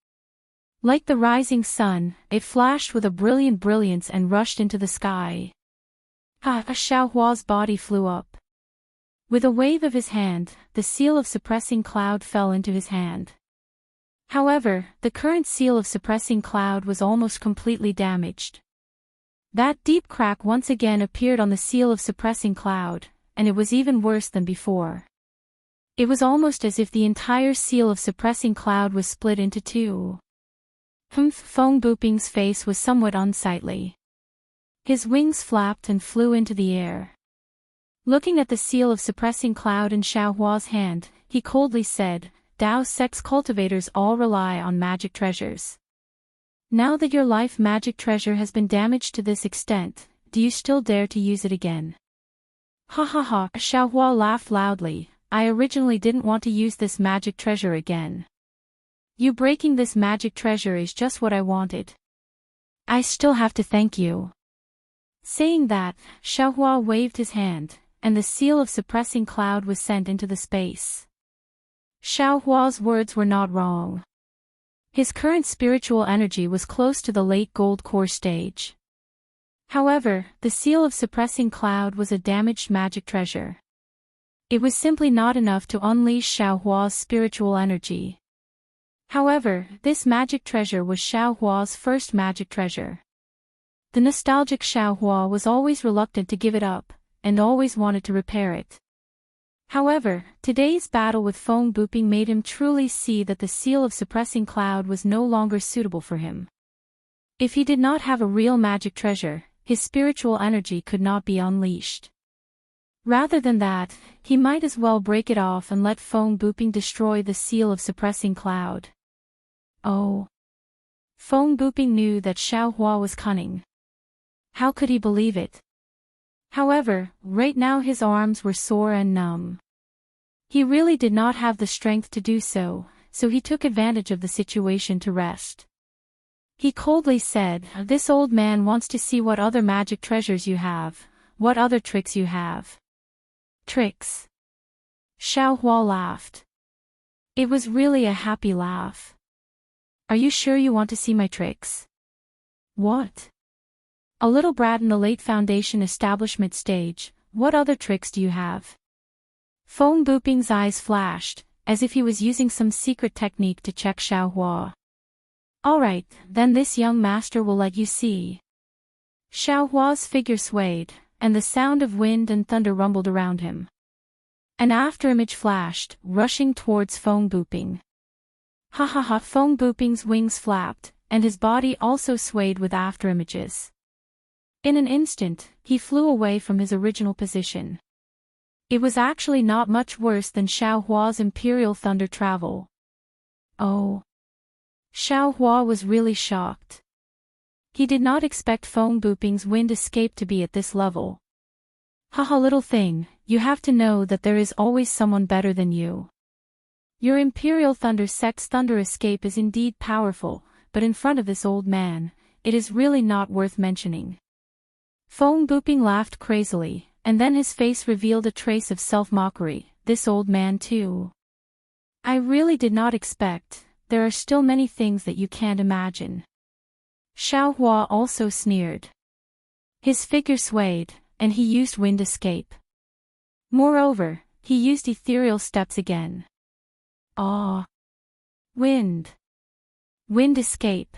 Like the rising sun, it flashed with a brilliant brilliance and rushed into the sky. Xiao Hua's body flew up. With a wave of his hand, the seal of suppressing cloud fell into his hand. However, the current seal of suppressing cloud was almost completely damaged. That deep crack once again appeared on the seal of suppressing cloud, and it was even worse than before. It was almost as if the entire seal of suppressing cloud was split into two. Feng Buping's face was somewhat unsightly. His wings flapped and flew into the air. Looking at the seal of suppressing cloud in Xiao Hua's hand, he coldly said, Dao sect's cultivators all rely on magic treasures. Now that your life magic treasure has been damaged to this extent, do you still dare to use it again? Ha ha ha! Xiao Hua laughed loudly. I originally didn't want to use this magic treasure again. You breaking this magic treasure is just what I wanted. I still have to thank you. Saying that, Xiao Hua waved his hand, and the seal of suppressing cloud was sent into the space. Xiao Hua's words were not wrong. His current spiritual energy was close to the late gold core stage. However, the seal of suppressing cloud was a damaged magic treasure. It was simply not enough to unleash Xiao Hua's spiritual energy. However, this magic treasure was Xiao Hua's first magic treasure. The nostalgic Xiao Hua was always reluctant to give it up, and always wanted to repair it. However, today's battle with Feng Buping made him truly see that the seal of suppressing cloud was no longer suitable for him. If he did not have a real magic treasure, his spiritual energy could not be unleashed. Rather than that, he might as well break it off and let Feng Buping destroy the seal of suppressing cloud. Oh! Feng Buping knew that Xiao Hua was cunning. How could he believe it? However, right now his arms were sore and numb. He really did not have the strength to do so, so he took advantage of the situation to rest. He coldly said, This old man wants to see what other magic treasures you have, what other tricks you have. Tricks? Xiao Hua laughed. It was really a happy laugh. Are you sure you want to see my tricks? What? A little brat in the late foundation establishment stage, what other tricks do you have? Feng Buping's eyes flashed, as if he was using some secret technique to check Xiao Hua. Alright, then this young master will let you see. Xiao Hua's figure swayed, and the sound of wind and thunder rumbled around him. An afterimage flashed, rushing towards Feng Buping. Ha ha ha! Feng Buping's wings flapped, and his body also swayed with afterimages. In an instant, he flew away from his original position. It was actually not much worse than Xiao Hua's Imperial Thunder travel. Oh. Xiao Hua was really shocked. He did not expect Feng Buping's wind escape to be at this level. Haha, little thing, you have to know that there is always someone better than you. Your Imperial Thunder Sect's thunder escape is indeed powerful, but in front of this old man, it is really not worth mentioning. Feng Buping laughed crazily, and then his face revealed a trace of self-mockery. This old man too. I really did not expect, there are still many things that you can't imagine. Xiao Hua also sneered. His figure swayed, and he used wind escape. Moreover, he used ethereal steps again. Ah! Wind! Wind escape!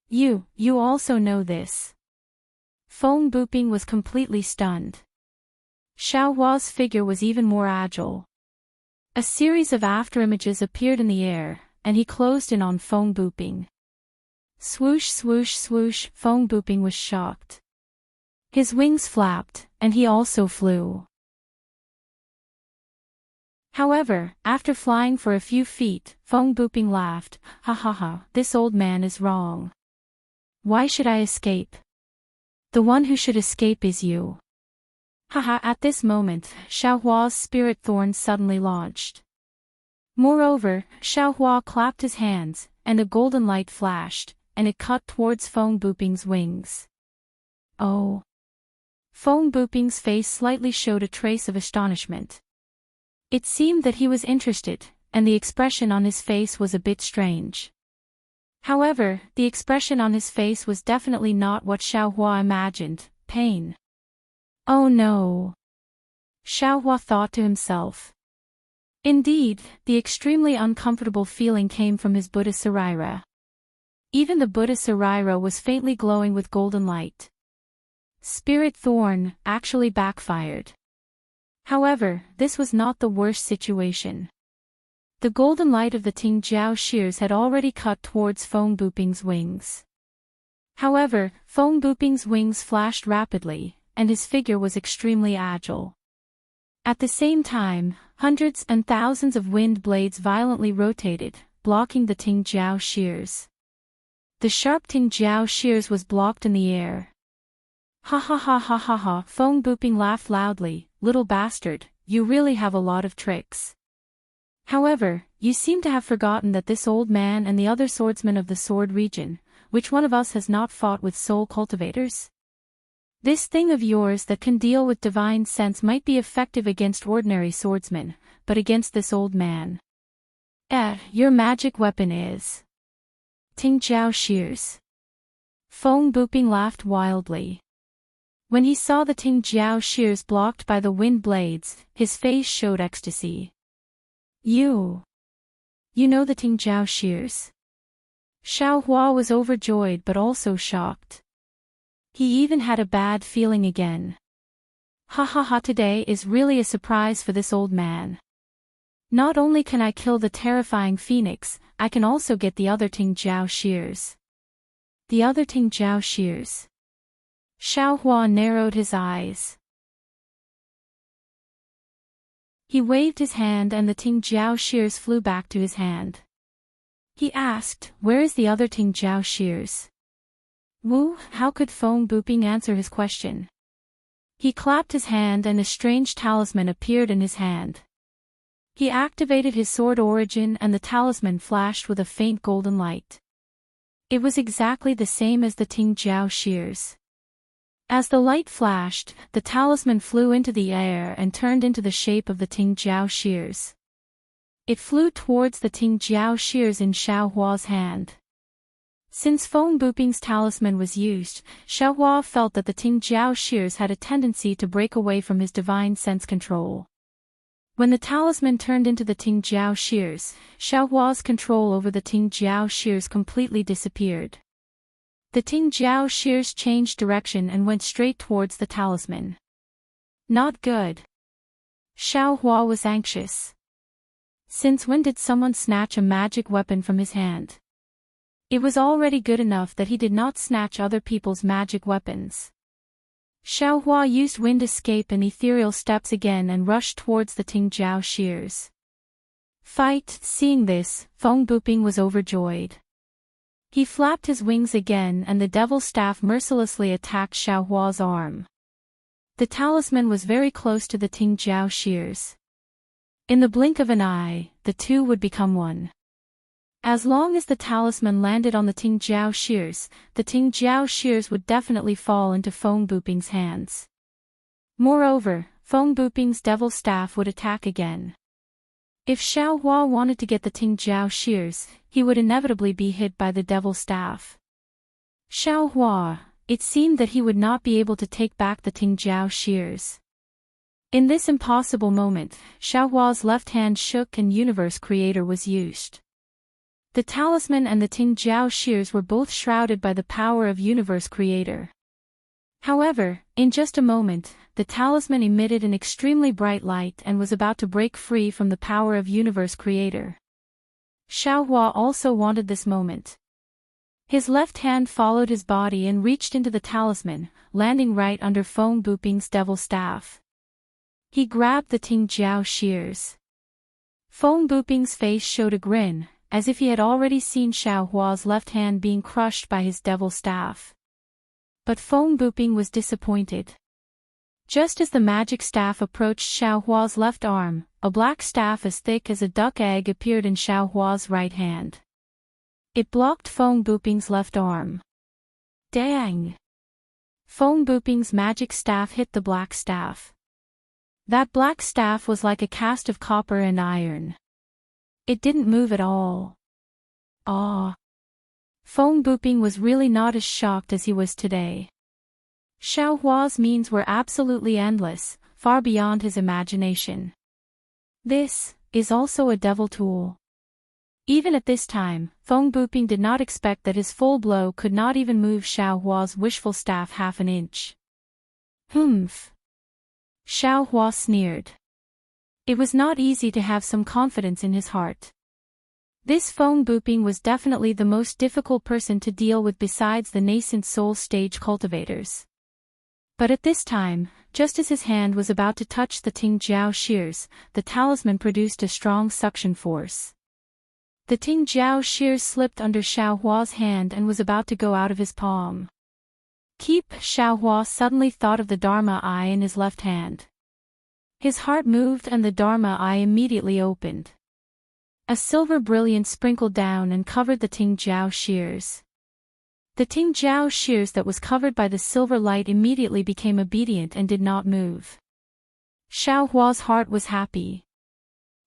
You also know this. Feng Buping was completely stunned. Xiao Hua's figure was even more agile. A series of afterimages appeared in the air, and he closed in on Feng Buping. Swoosh swoosh swoosh, Feng Buping was shocked. His wings flapped, and he also flew. However, after flying for a few feet, Feng Buping laughed. Ha ha ha, this old man is wrong. Why should I escape? The one who should escape is you. Haha, at this moment, Xiao Hua's spirit thorn suddenly launched. Moreover, Xiao Hua clapped his hands, and a golden light flashed, and it cut towards Feng Buping's wings. Oh! Feng Buping's face slightly showed a trace of astonishment. It seemed that he was interested, and the expression on his face was a bit strange. However, the expression on his face was definitely not what Xiao Hua imagined, pain. Oh no! Xiao Hua thought to himself. Indeed, the extremely uncomfortable feeling came from his Buddha Saraira. Even the Buddha Saraira was faintly glowing with golden light. Spirit Thorn actually backfired. However, this was not the worst situation. The golden light of the Tingjiao shears had already cut towards Feng Buping's wings. However, Feng Buping's wings flashed rapidly, and his figure was extremely agile. At the same time, hundreds and thousands of wind blades violently rotated, blocking the Tingjiao shears. The sharp Tingjiao shears was blocked in the air. Ha ha ha ha ha ha, Feng Buping laughed loudly. Little bastard, you really have a lot of tricks. However, you seem to have forgotten that this old man and the other swordsmen of the sword region, which one of us has not fought with soul cultivators? This thing of yours that can deal with divine sense might be effective against ordinary swordsmen, but against this old man. Your magic weapon is Tingjiao shears. Feng Buping laughed wildly. When he saw the Tingjiao shears blocked by the wind blades, his face showed ecstasy. You know the Tingjiao shears? Xiao Hua was overjoyed but also shocked. He even had a bad feeling again. Ha ha ha, today is really a surprise for this old man. Not only can I kill the terrifying phoenix, I can also get the other Tingjiao shears. The other Tingjiao shears. Xiao Hua narrowed his eyes. He waved his hand and the Tingjiao shears flew back to his hand. He asked, where is the other Tingjiao shears? Wu, how could Feng Buping answer his question? He clapped his hand and a strange talisman appeared in his hand. He activated his sword origin and the talisman flashed with a faint golden light. It was exactly the same as the Tingjiao shears. As the light flashed, the talisman flew into the air and turned into the shape of the Tingjiao shears. It flew towards the Tingjiao shears in Xiao Hua's hand. Since Feng Buping's talisman was used, Xiao Hua felt that the Tingjiao shears had a tendency to break away from his divine sense control. When the talisman turned into the Tingjiao shears, Xiao Hua's control over the Tingjiao shears completely disappeared. The Tingjiao shears changed direction and went straight towards the talisman. Not good. Xiao Hua was anxious. Since when did someone snatch a magic weapon from his hand? It was already good enough that he did not snatch other people's magic weapons. Xiao Hua used wind escape and ethereal steps again and rushed towards the Tingjiao shears. Fight! Seeing this, Feng Buping was overjoyed. He flapped his wings again and the devil staff mercilessly attacked Xiao Hua's arm. The talisman was very close to the Tingjiao shears. In the blink of an eye, the two would become one. As long as the talisman landed on the Tingjiao shears would definitely fall into Feng Buping's hands. Moreover, Feng Buping's devil staff would attack again. If Xiao Hua wanted to get the Tingjiao shears, he would inevitably be hit by the devil staff. Xiao Hua, it seemed that he would not be able to take back the Tingjiao shears. In this impossible moment, Xiao Hua's left hand shook and Universe Creator was used. The talisman and the Tingjiao shears were both shrouded by the power of Universe Creator. However, in just a moment, the talisman emitted an extremely bright light and was about to break free from the power of Universe Creator. Xiao Hua also wanted this moment. His left hand followed his body and reached into the talisman, landing right under Feng Buping's devil staff. He grabbed the Tingjiao shears. Feng Buping's face showed a grin, as if he had already seen Xiao Hua's left hand being crushed by his devil staff. But Feng Buping was disappointed. Just as the magic staff approached Xiao Hua's left arm, a black staff as thick as a duck egg appeared in Xiao Hua's right hand. It blocked Feng Buping's left arm. Dang! Feng Buping's magic staff hit the black staff. That black staff was like a cast of copper and iron. It didn't move at all. Ah! Feng Buping was really not as shocked as he was today. Xiao Hua's means were absolutely endless, far beyond his imagination. This is also a devil tool. Even at this time, Feng Buping did not expect that his full blow could not even move Xiao Hua's wishful staff half an inch. Humph! Xiao Hua sneered. It was not easy to have some confidence in his heart. This Feng Buping was definitely the most difficult person to deal with besides the nascent soul stage cultivators. But at this time, just as his hand was about to touch the Tingjiao shears, the talisman produced a strong suction force. The Tingjiao shears slipped under Xiao Hua's hand and was about to go out of his palm. Keep! Xiao Hua suddenly thought of the Dharma eye in his left hand. His heart moved and the Dharma eye immediately opened. A silver brilliance sprinkled down and covered the Tingjiao shears. The Tingjiao shears that was covered by the silver light immediately became obedient and did not move. Xiao Hua's heart was happy.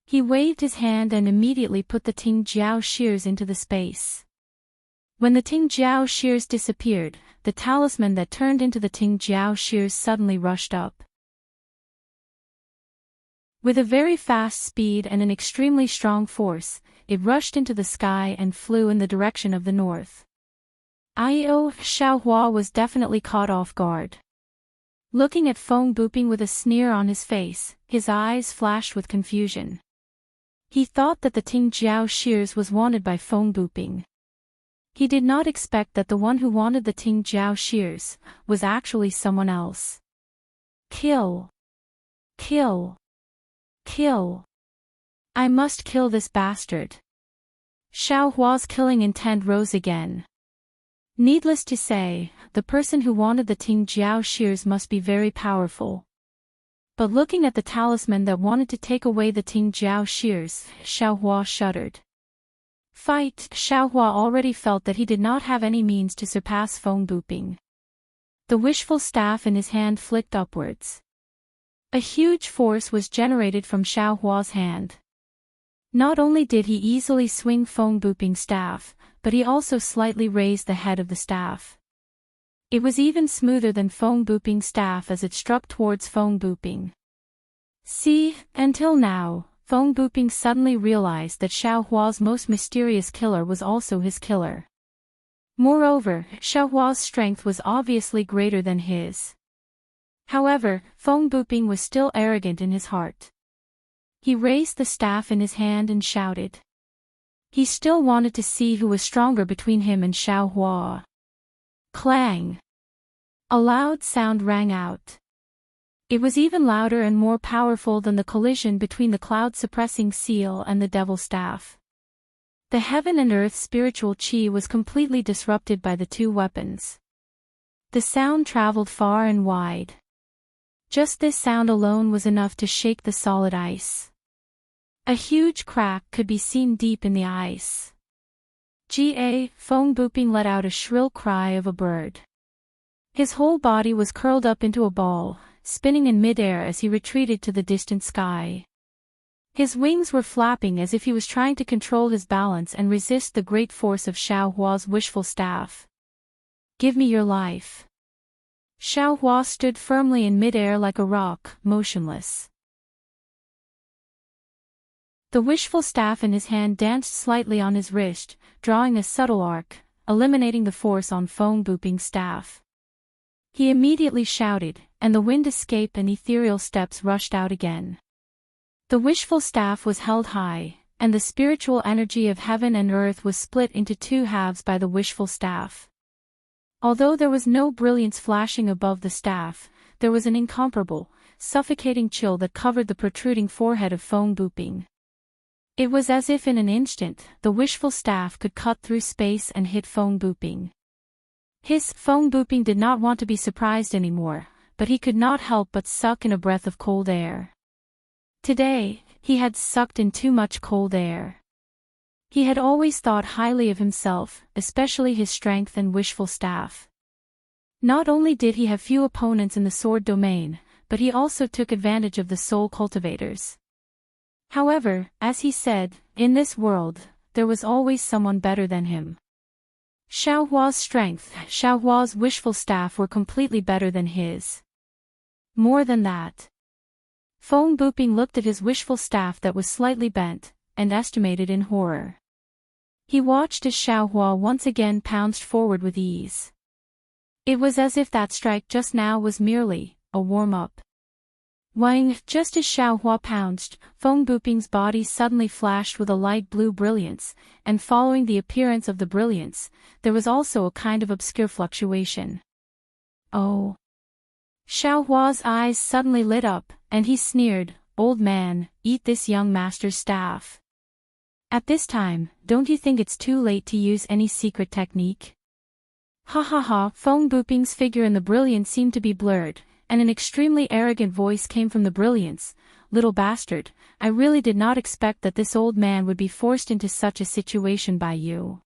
He waved his hand and immediately put the Tingjiao shears into the space. When the Tingjiao shears disappeared, the talisman that turned into the Tingjiao shears suddenly rushed up. With a very fast speed and an extremely strong force, it rushed into the sky and flew in the direction of the north. Xiao Hua was definitely caught off guard. Looking at Feng Buping with a sneer on his face, his eyes flashed with confusion. He thought that the Tingjiao shears was wanted by Feng Buping. He did not expect that the one who wanted the Tingjiao shears was actually someone else. Kill! Kill! Kill! I must kill this bastard. Xiao Hua's killing intent rose again. Needless to say, the person who wanted the Tingjiao shears must be very powerful. But looking at the talisman that wanted to take away the Tingjiao shears, Xiao Hua shuddered. Fight! Xiao Hua already felt that he did not have any means to surpass Feng Buping. The wishful staff in his hand flicked upwards. A huge force was generated from Xiao Hua's hand. Not only did he easily swing Feng Buping's staff, but he also slightly raised the head of the staff. It was even smoother than Feng Buping's staff as it struck towards Feng Buping. See, until now, Feng Buping suddenly realized that Xiao Hua's most mysterious killer was also his killer. Moreover, Xiao Hua's strength was obviously greater than his. However, Feng Buping was still arrogant in his heart. He raised the staff in his hand and shouted. He still wanted to see who was stronger between him and Xiao Hua. Clang! A loud sound rang out. It was even louder and more powerful than the collision between the cloud-suppressing seal and the devil staff. The heaven and earth spiritual chi was completely disrupted by the two weapons. The sound traveled far and wide. Just this sound alone was enough to shake the solid ice. A huge crack could be seen deep in the ice. Feng Buping let out a shrill cry of a bird. His whole body was curled up into a ball, spinning in midair as he retreated to the distant sky. His wings were flapping as if he was trying to control his balance and resist the great force of Xiao Hua's wishful staff. Give me your life. Xiao Hua stood firmly in midair like a rock, motionless. The wishful staff in his hand danced slightly on his wrist, drawing a subtle arc, eliminating the force on Feng Buping's staff. He immediately shouted, and the wind escaped and ethereal steps rushed out again. The wishful staff was held high, and the spiritual energy of heaven and earth was split into two halves by the wishful staff. Although there was no brilliance flashing above the staff, there was an incomparable, suffocating chill that covered the protruding forehead of Feng Buping. It was as if in an instant, the wishful staff could cut through space and hit Feng Buping. Feng Buping did not want to be surprised anymore, but he could not help but suck in a breath of cold air. Today, he had sucked in too much cold air. He had always thought highly of himself, especially his strength and wishful staff. Not only did he have few opponents in the sword domain, but he also took advantage of the soul cultivators. However, as he said, in this world, there was always someone better than him. Xiao Hua's strength, Xiao Hua's wishful staff were completely better than his. More than that. Feng Buping looked at his wishful staff that was slightly bent, and estimated in horror. He watched as Xiao Hua once again pounced forward with ease. It was as if that strike just now was merely a warm-up. Wang, just as Xiao Hua pounced, Feng Buping's body suddenly flashed with a light blue brilliance, and following the appearance of the brilliance, there was also a kind of obscure fluctuation. Oh! Xiao Hua's eyes suddenly lit up, and he sneered, "Old man, eat this young master's staff. At this time, don't you think it's too late to use any secret technique?" Ha ha ha! Feng Buping's figure in the brilliance seemed to be blurred, and an extremely arrogant voice came from the brilliance. "Little bastard, I really did not expect that this old man would be forced into such a situation by you.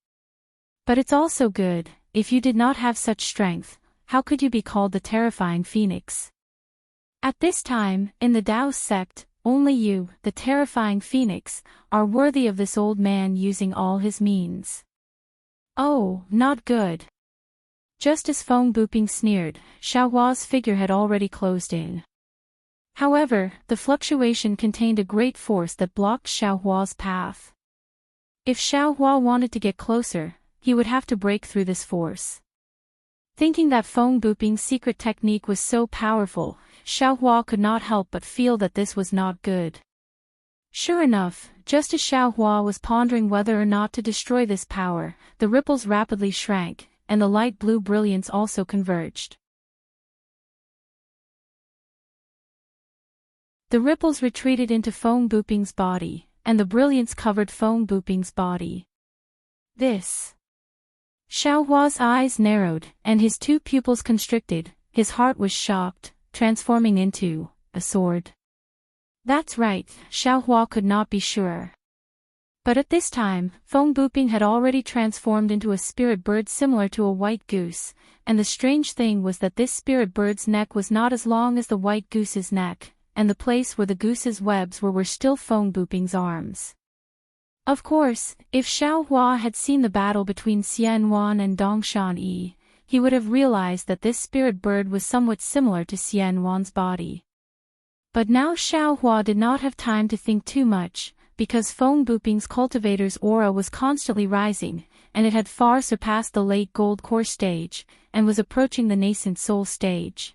But it's also good, if you did not have such strength, how could you be called the terrifying phoenix? At this time, in the Taoist sect, only you, the terrifying phoenix, are worthy of this old man using all his means." Oh, not good. Just as Feng Buping sneered, Xiao Hua's figure had already closed in. However, the fluctuation contained a great force that blocked Xiao Hua's path. If Xiao Hua wanted to get closer, he would have to break through this force. Thinking that Feng Buping's secret technique was so powerful, Xiao Hua could not help but feel that this was not good. Sure enough, just as Xiao Hua was pondering whether or not to destroy this power, the ripples rapidly shrank, and the light blue brilliance also converged. The ripples retreated into Feng Buping's body, and the brilliance covered Feng Buping's body. This. Xiao Hua's eyes narrowed, and his two pupils constricted, his heart was shocked, transforming into a sword. That's right, Xiao Hua could not be sure. But at this time, Feng Buping had already transformed into a spirit bird similar to a white goose, and the strange thing was that this spirit bird's neck was not as long as the white goose's neck, and the place where the goose's webs were still Feng Buping's arms. Of course, if Xiao Hua had seen the battle between Xian Wan and Dongshan Yi, he would have realized that this spirit bird was somewhat similar to Xian Wan's body. But now Xiao Hua did not have time to think too much, because Feng Buping's cultivator's aura was constantly rising, and it had far surpassed the late gold core stage, and was approaching the nascent soul stage.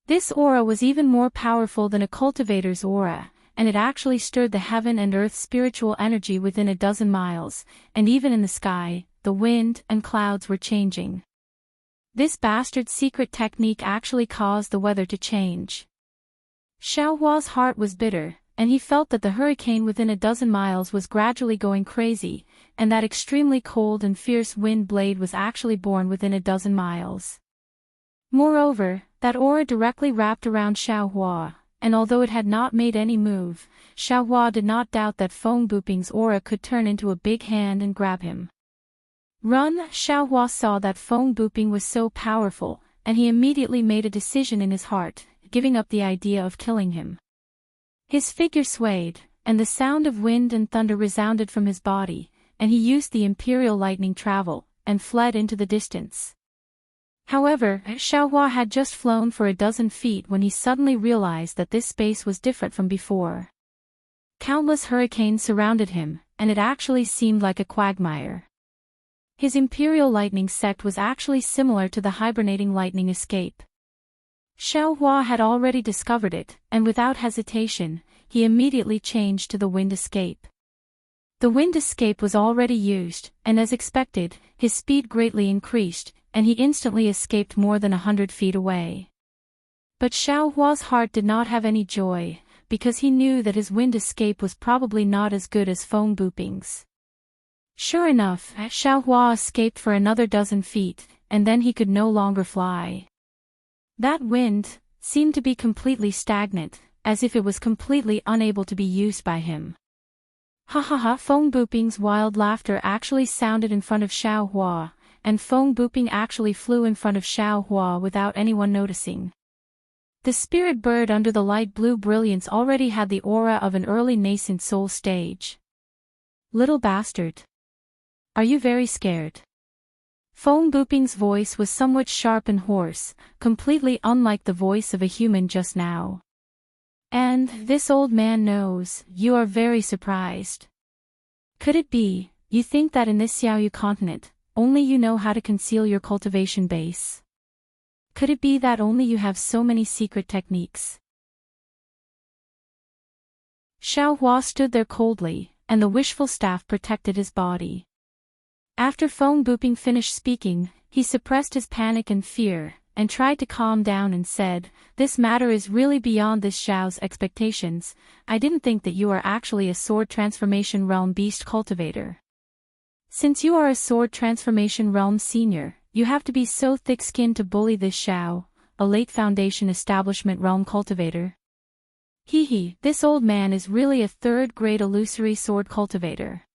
This aura was even more powerful than a cultivator's aura, and it actually stirred the heaven and earth spiritual energy within a dozen miles, and even in the sky, the wind and clouds were changing. This bastard's secret technique actually caused the weather to change. Xiao Hua's heart was bitter, and he felt that the hurricane within a dozen miles was gradually going crazy, and that extremely cold and fierce wind blade was actually born within a dozen miles. Moreover, that aura directly wrapped around Xiao Hua, and although it had not made any move, Xiao Hua did not doubt that Feng Buping's aura could turn into a big hand and grab him. Run! Xiao Hua saw that Feng Buping was so powerful, and he immediately made a decision in his heart, giving up the idea of killing him. His figure swayed, and the sound of wind and thunder resounded from his body, and he used the imperial lightning travel, and fled into the distance. However, Xiao Hua had just flown for a dozen feet when he suddenly realized that this space was different from before. Countless hurricanes surrounded him, and it actually seemed like a quagmire. His imperial lightning sect was actually similar to the hibernating lightning escape. Xiao Hua had already discovered it, and without hesitation, he immediately changed to the wind escape. The wind escape was already used, and as expected, his speed greatly increased, and he instantly escaped more than 100 feet away. But Xiao Hua's heart did not have any joy, because he knew that his wind escape was probably not as good as Feng Buping's. Sure enough, Xiao Hua escaped for another dozen feet, and then he could no longer fly. That wind seemed to be completely stagnant, as if it was completely unable to be used by him. Ha ha ha! Feng Buping's wild laughter actually sounded in front of Xiao Hua, and Feng Buping actually flew in front of Xiao Hua without anyone noticing. The spirit bird under the light blue brilliance already had the aura of an early nascent soul stage. Little bastard. Are you very scared? Feng Buping's voice was somewhat sharp and hoarse, completely unlike the voice of a human just now. And this old man knows, you are very surprised. Could it be, you think that in this Xiaoyu continent, only you know how to conceal your cultivation base? Could it be that only you have so many secret techniques? Xiao Hua stood there coldly, and the wishful staff protected his body. After Feng Buping finished speaking, he suppressed his panic and fear, and tried to calm down and said, "This matter is really beyond this Xiao's expectations. I didn't think that you are actually a sword transformation realm beast cultivator. Since you are a sword transformation realm senior, you have to be so thick-skinned to bully this Xiao, a late foundation establishment realm cultivator. Hee, this old man is really a third-grade illusory sword cultivator."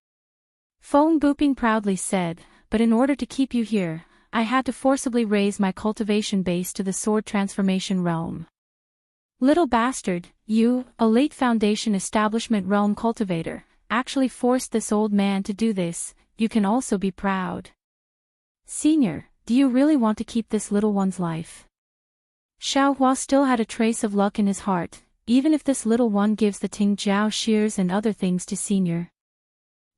Feng Buping proudly said, "But in order to keep you here, I had to forcibly raise my cultivation base to the sword transformation realm. Little bastard, you, a late foundation establishment realm cultivator, actually forced this old man to do this. You can also be proud. Senior, do you really want to keep this little one's life?" Xiao Hua still had a trace of luck in his heart, even if this little one gives the Ting Jiao shears and other things to Senior.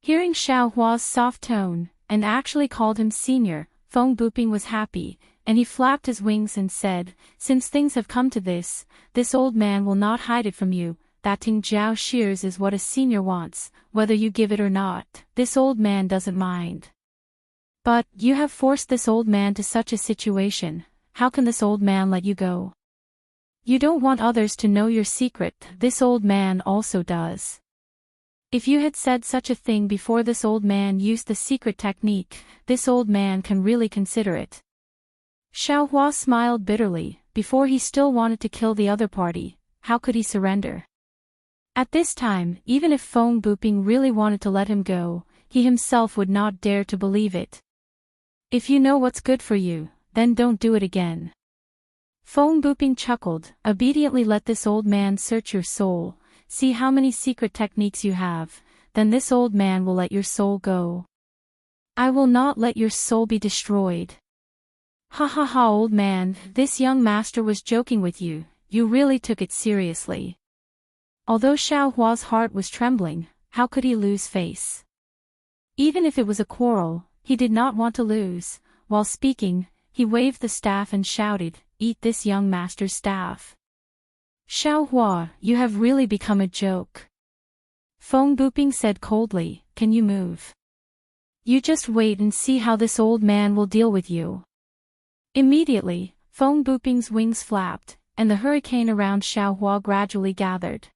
Hearing Xiao Hua's soft tone, and actually called him Senior, Feng Buping was happy, and he flapped his wings and said, "Since things have come to this old man will not hide it from you. That Ting Jiao shears is what a senior wants, whether you give it or not. This old man doesn't mind. But, you have forced this old man to such a situation, how can this old man let you go? You don't want others to know your secret, this old man also does. If you had said such a thing before this old man used the secret technique, this old man can really consider it." Xiao Hua smiled bitterly. Before he still wanted to kill the other party, how could he surrender? At this time, even if Feng Buping really wanted to let him go, he himself would not dare to believe it. "If you know what's good for you, then don't do it again." Feng Buping chuckled. "Obediently let this old man search your soul, see how many secret techniques you have, then this old man will let your soul go. I will not let your soul be destroyed." "Ha ha ha, old man, this young master was joking with you, you really took it seriously." Although Xiao Hua's heart was trembling, how could he lose face? Even if it was a quarrel, he did not want to lose. While speaking, he waved the staff and shouted, "Eat this young master's staff." "Xiao Hua, you have really become a joke." Feng Buping said coldly, "Can you move? You just wait and see how this old man will deal with you." Immediately, Feng Buping's wings flapped, and the hurricane around Xiaohua gradually gathered.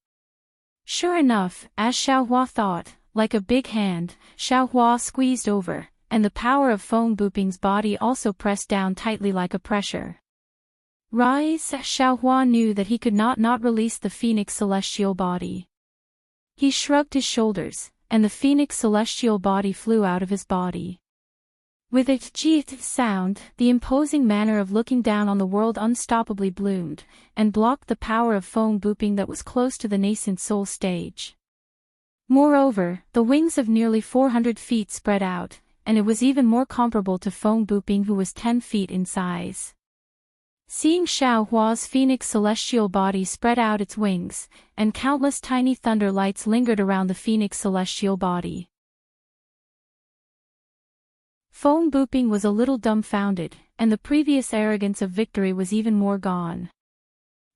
Sure enough, as Xiaohua thought, like a big hand, Xiaohua squeezed over, and the power of Feng Buping's body also pressed down tightly like a pressure. Rise! Xiaohua knew that he could not release the phoenix celestial body. He shrugged his shoulders, and the phoenix celestial body flew out of his body. With its jiet sound, the imposing manner of looking down on the world unstoppably bloomed, and blocked the power of Feng Buping that was close to the nascent soul stage. Moreover, the wings of nearly 400 feet spread out, and it was even more comparable to Feng Buping, who was 10 feet in size. Seeing Xiaohua's phoenix celestial body spread out its wings, and countless tiny thunder lights lingered around the phoenix celestial body. Feng Buping was a little dumbfounded, and the previous arrogance of victory was even more gone.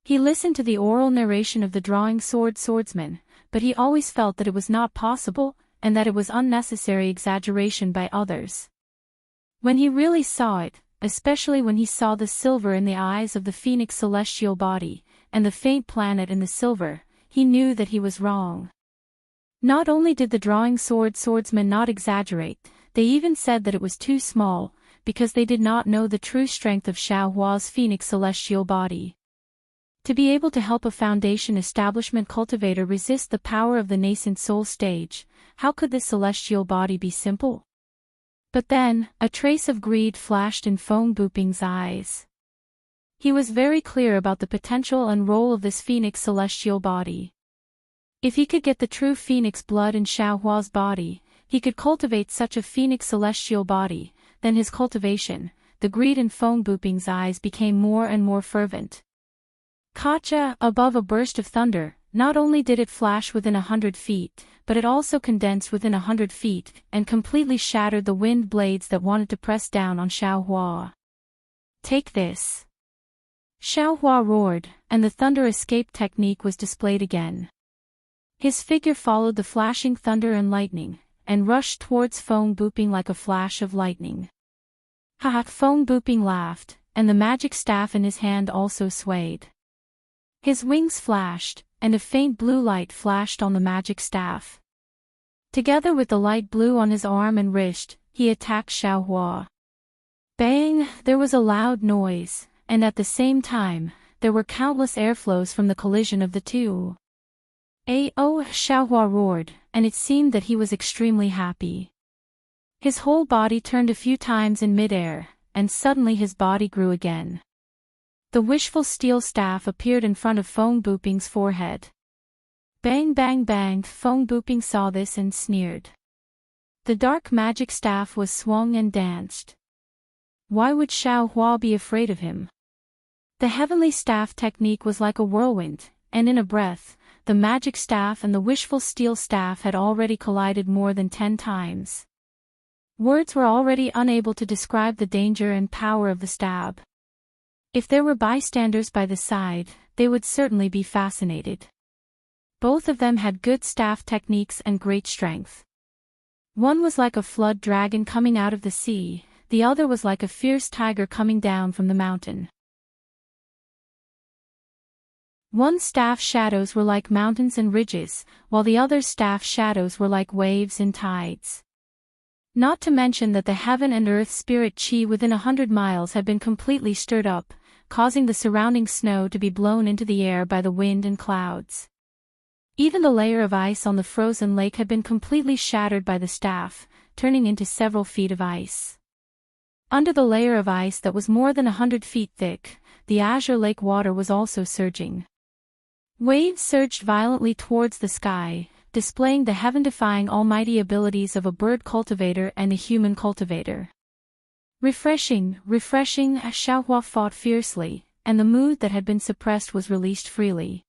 He listened to the oral narration of the drawing swordsman, but he always felt that it was not possible, and that it was unnecessary exaggeration by others. When he really saw it, especially when he saw the silver in the eyes of the phoenix celestial body, and the faint planet in the silver, he knew that he was wrong. Not only did the drawing swordsman not exaggerate, they even said that it was too small, because they did not know the true strength of Xiaohua's phoenix celestial body. To be able to help a foundation establishment cultivator resist the power of the nascent soul stage, how could this celestial body be simple? But then, a trace of greed flashed in Feng Buping's eyes. He was very clear about the potential and role of this phoenix celestial body. If he could get the true phoenix blood in Xiaohua's body, he could cultivate such a phoenix celestial body. Then his cultivation, the greed in Feng Buping's eyes became more and more fervent. Kacha, above a burst of thunder, not only did it flash within 100 feet, but it also condensed within 100 feet, and completely shattered the wind blades that wanted to press down on Xiaohua. Take this! Xiaohua roared, and the thunder escape technique was displayed again. His figure followed the flashing thunder and lightning, and rushed towards Feng Buping like a flash of lightning. Ha! Feng Buping laughed, and the magic staff in his hand also swayed. His wings flashed, and a faint blue light flashed on the magic staff. Together with the light blue on his arm and wrist, he attacked Xiaohua. Bang! There was a loud noise, and at the same time, there were countless airflows from the collision of the two. Oh! Xiaohua roared, and it seemed that he was extremely happy. His whole body turned a few times in midair, and suddenly his body grew again. The wishful steel staff appeared in front of Feng Buping's forehead. Bang bang bang! Feng Buping saw this and sneered. The dark magic staff was swung and danced. Why would Xiaohua be afraid of him? The heavenly staff technique was like a whirlwind, and in a breath, the magic staff and the wishful steel staff had already collided more than 10 times. Words were already unable to describe the danger and power of the stab. If there were bystanders by the side, they would certainly be fascinated. Both of them had good staff techniques and great strength. One was like a flood dragon coming out of the sea, the other was like a fierce tiger coming down from the mountain. One staff shadows were like mountains and ridges, while the other's staff shadows were like waves and tides. Not to mention that the heaven and earth spirit chi within 100 miles had been completely stirred up, causing the surrounding snow to be blown into the air by the wind and clouds. Even the layer of ice on the frozen lake had been completely shattered by the staff, turning into several feet of ice. Under the layer of ice that was more than 100 feet thick, the azure lake water was also surging. Waves surged violently towards the sky, displaying the heaven-defying almighty abilities of a bird cultivator and a human cultivator. Refreshing, Xiaohua fought fiercely, and the mood that had been suppressed was released freely.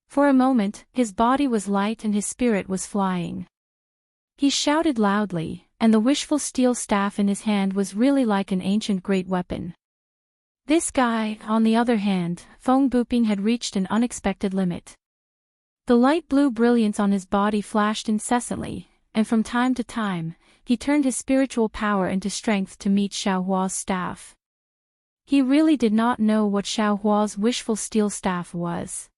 For a moment, his body was light and his spirit was flying. He shouted loudly, and the wishful steel staff in his hand was really like an ancient great weapon. This guy, on the other hand, Feng Buping had reached an unexpected limit. The light blue brilliance on his body flashed incessantly, and from time to time, he turned his spiritual power into strength to meet Xiaohua's staff. He really did not know what Xiaohua's wishful steel staff was.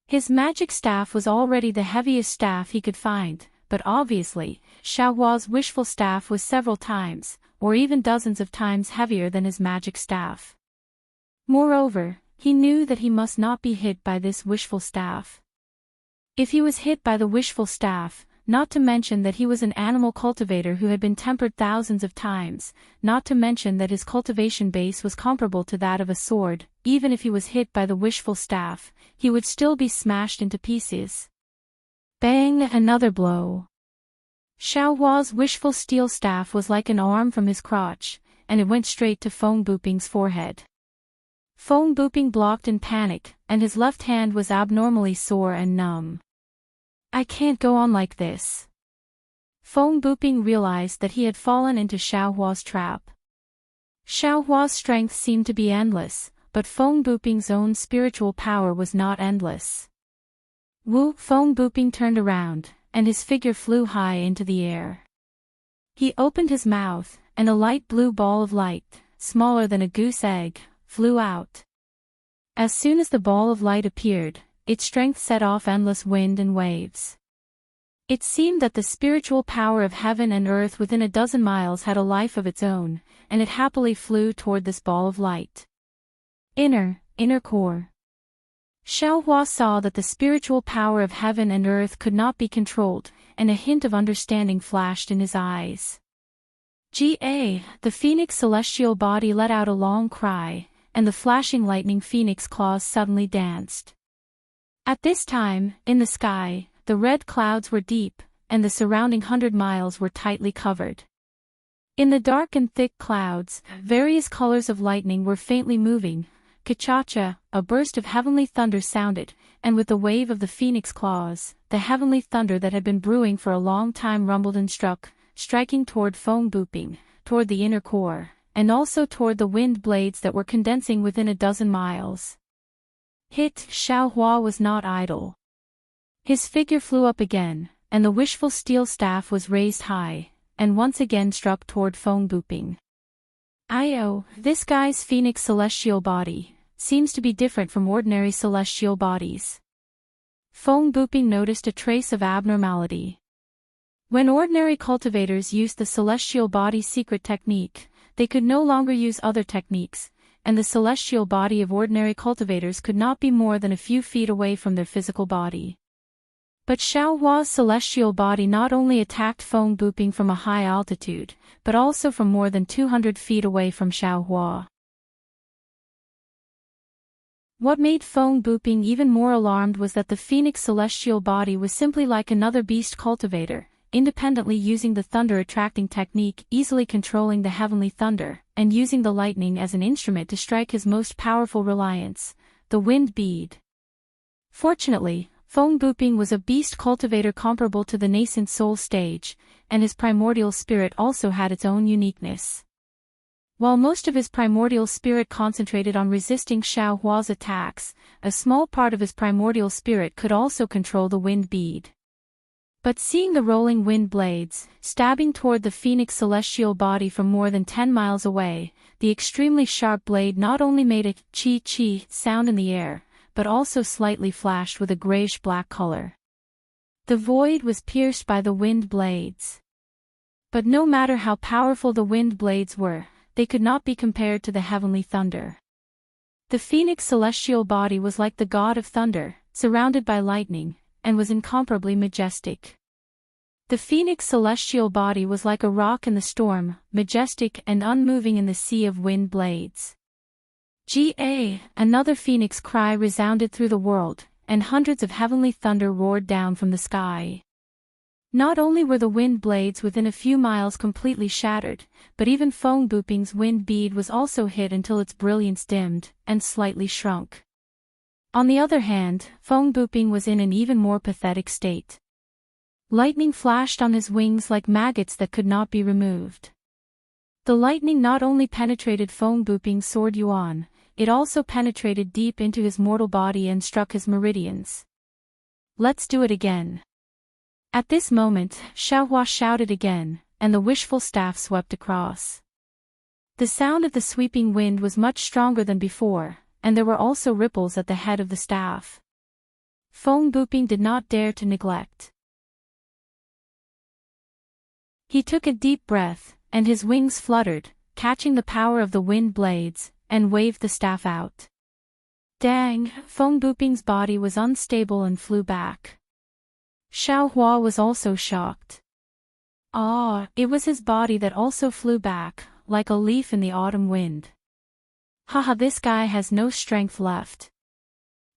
His magic staff was already the heaviest staff he could find, but obviously, Xiaohua's wishful staff was several times, or even dozens of times heavier than his magic staff. Moreover, he knew that he must not be hit by this wishful staff. If he was hit by the wishful staff, not to mention that he was an animal cultivator who had been tempered thousands of times, not to mention that his cultivation base was comparable to that of a sword, even if he was hit by the wishful staff, he would still be smashed into pieces. Bang! Another blow. Xiaohua's wishful steel staff was like an arm from his crotch, and it went straight to Feng Buping's forehead. Feng Buping blocked in panic, and his left hand was abnormally sore and numb. I can't go on like this. Feng Buping realized that he had fallen into Xiaohua's trap. Xiaohua's strength seemed to be endless, but Feng Buping's own spiritual power was not endless. Feng Buping turned around, and his figure flew high into the air. He opened his mouth, and a light blue ball of light, smaller than a goose egg, flew out. As soon as the ball of light appeared, its strength set off endless wind and waves. It seemed that the spiritual power of heaven and earth within a dozen miles had a life of its own, and it happily flew toward this ball of light. Inner core. Xiaohua saw that the spiritual power of heaven and earth could not be controlled, and a hint of understanding flashed in his eyes. The phoenix celestial body let out a long cry, and the flashing lightning phoenix claws suddenly danced. At this time, in the sky, the red clouds were deep, and the surrounding 100 miles were tightly covered. In the dark and thick clouds, various colors of lightning were faintly moving. Ka-cha-cha, a burst of heavenly thunder sounded, and with the wave of the phoenix claws, the heavenly thunder that had been brewing for a long time rumbled and struck, striking toward Feng Buping, toward the inner core, and also toward the wind blades that were condensing within a dozen miles. Xiaohua was not idle. His figure flew up again, and the wishful steel staff was raised high, and once again struck toward Feng Buping. This guy's phoenix celestial body seems to be different from ordinary celestial bodies. Feng Buping noticed a trace of abnormality. When ordinary cultivators used the celestial body secret technique, they could no longer use other techniques, and the celestial body of ordinary cultivators could not be more than a few feet away from their physical body. But Xiaohua's celestial body not only attacked Feng Buping from a high altitude, but also from more than 200 feet away from Xiaohua. What made Feng Buping even more alarmed was that the phoenix celestial body was simply like another beast cultivator, independently using the thunder-attracting technique, easily controlling the heavenly thunder, and using the lightning as an instrument to strike his most powerful reliance, the wind bead. Fortunately, Feng Buping was a beast cultivator comparable to the nascent soul stage, and his primordial spirit also had its own uniqueness. While most of his primordial spirit concentrated on resisting Xiaohua's attacks, a small part of his primordial spirit could also control the wind bead. But seeing the rolling wind blades, stabbing toward the phoenix celestial body from more than 10 miles away, the extremely sharp blade not only made a chi-chi sound in the air, but also slightly flashed with a grayish-black color. The void was pierced by the wind blades. But no matter how powerful the wind blades were, they could not be compared to the heavenly thunder. The phoenix celestial body was like the god of thunder, surrounded by lightning, and was incomparably majestic. The phoenix celestial body was like a rock in the storm, majestic and unmoving in the sea of wind blades. Another phoenix cry resounded through the world, and hundreds of heavenly thunder roared down from the sky. Not only were the wind blades within a few miles completely shattered, but even Feng Buping's wind bead was also hit until its brilliance dimmed, and slightly shrunk. On the other hand, Feng Buping was in an even more pathetic state. Lightning flashed on his wings like maggots that could not be removed. The lightning not only penetrated Feng Buping's sword yuan, it also penetrated deep into his mortal body and struck his meridians. Let's do it again. At this moment, Xiaohua shouted again, and the wishful staff swept across. The sound of the sweeping wind was much stronger than before, and there were also ripples at the head of the staff. Feng Buping did not dare to neglect. He took a deep breath, and his wings fluttered, catching the power of the wind blades, and waved the staff out. Dang, Feng Buping's body was unstable and flew back. Xiao Hua was also shocked. It was his body that also flew back, like a leaf in the autumn wind. Haha, this guy has no strength left.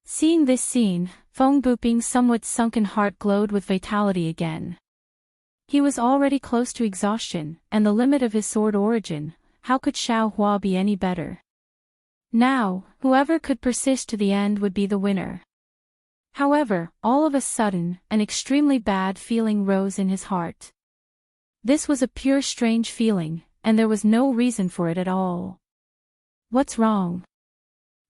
Seeing this scene, Feng Buping's somewhat sunken heart glowed with vitality again. He was already close to exhaustion, and the limit of his sword origin. How could Xiao Hua be any better? Now, whoever could persist to the end would be the winner. However, all of a sudden, an extremely bad feeling rose in his heart. This was a pure strange feeling, and there was no reason for it at all. What's wrong?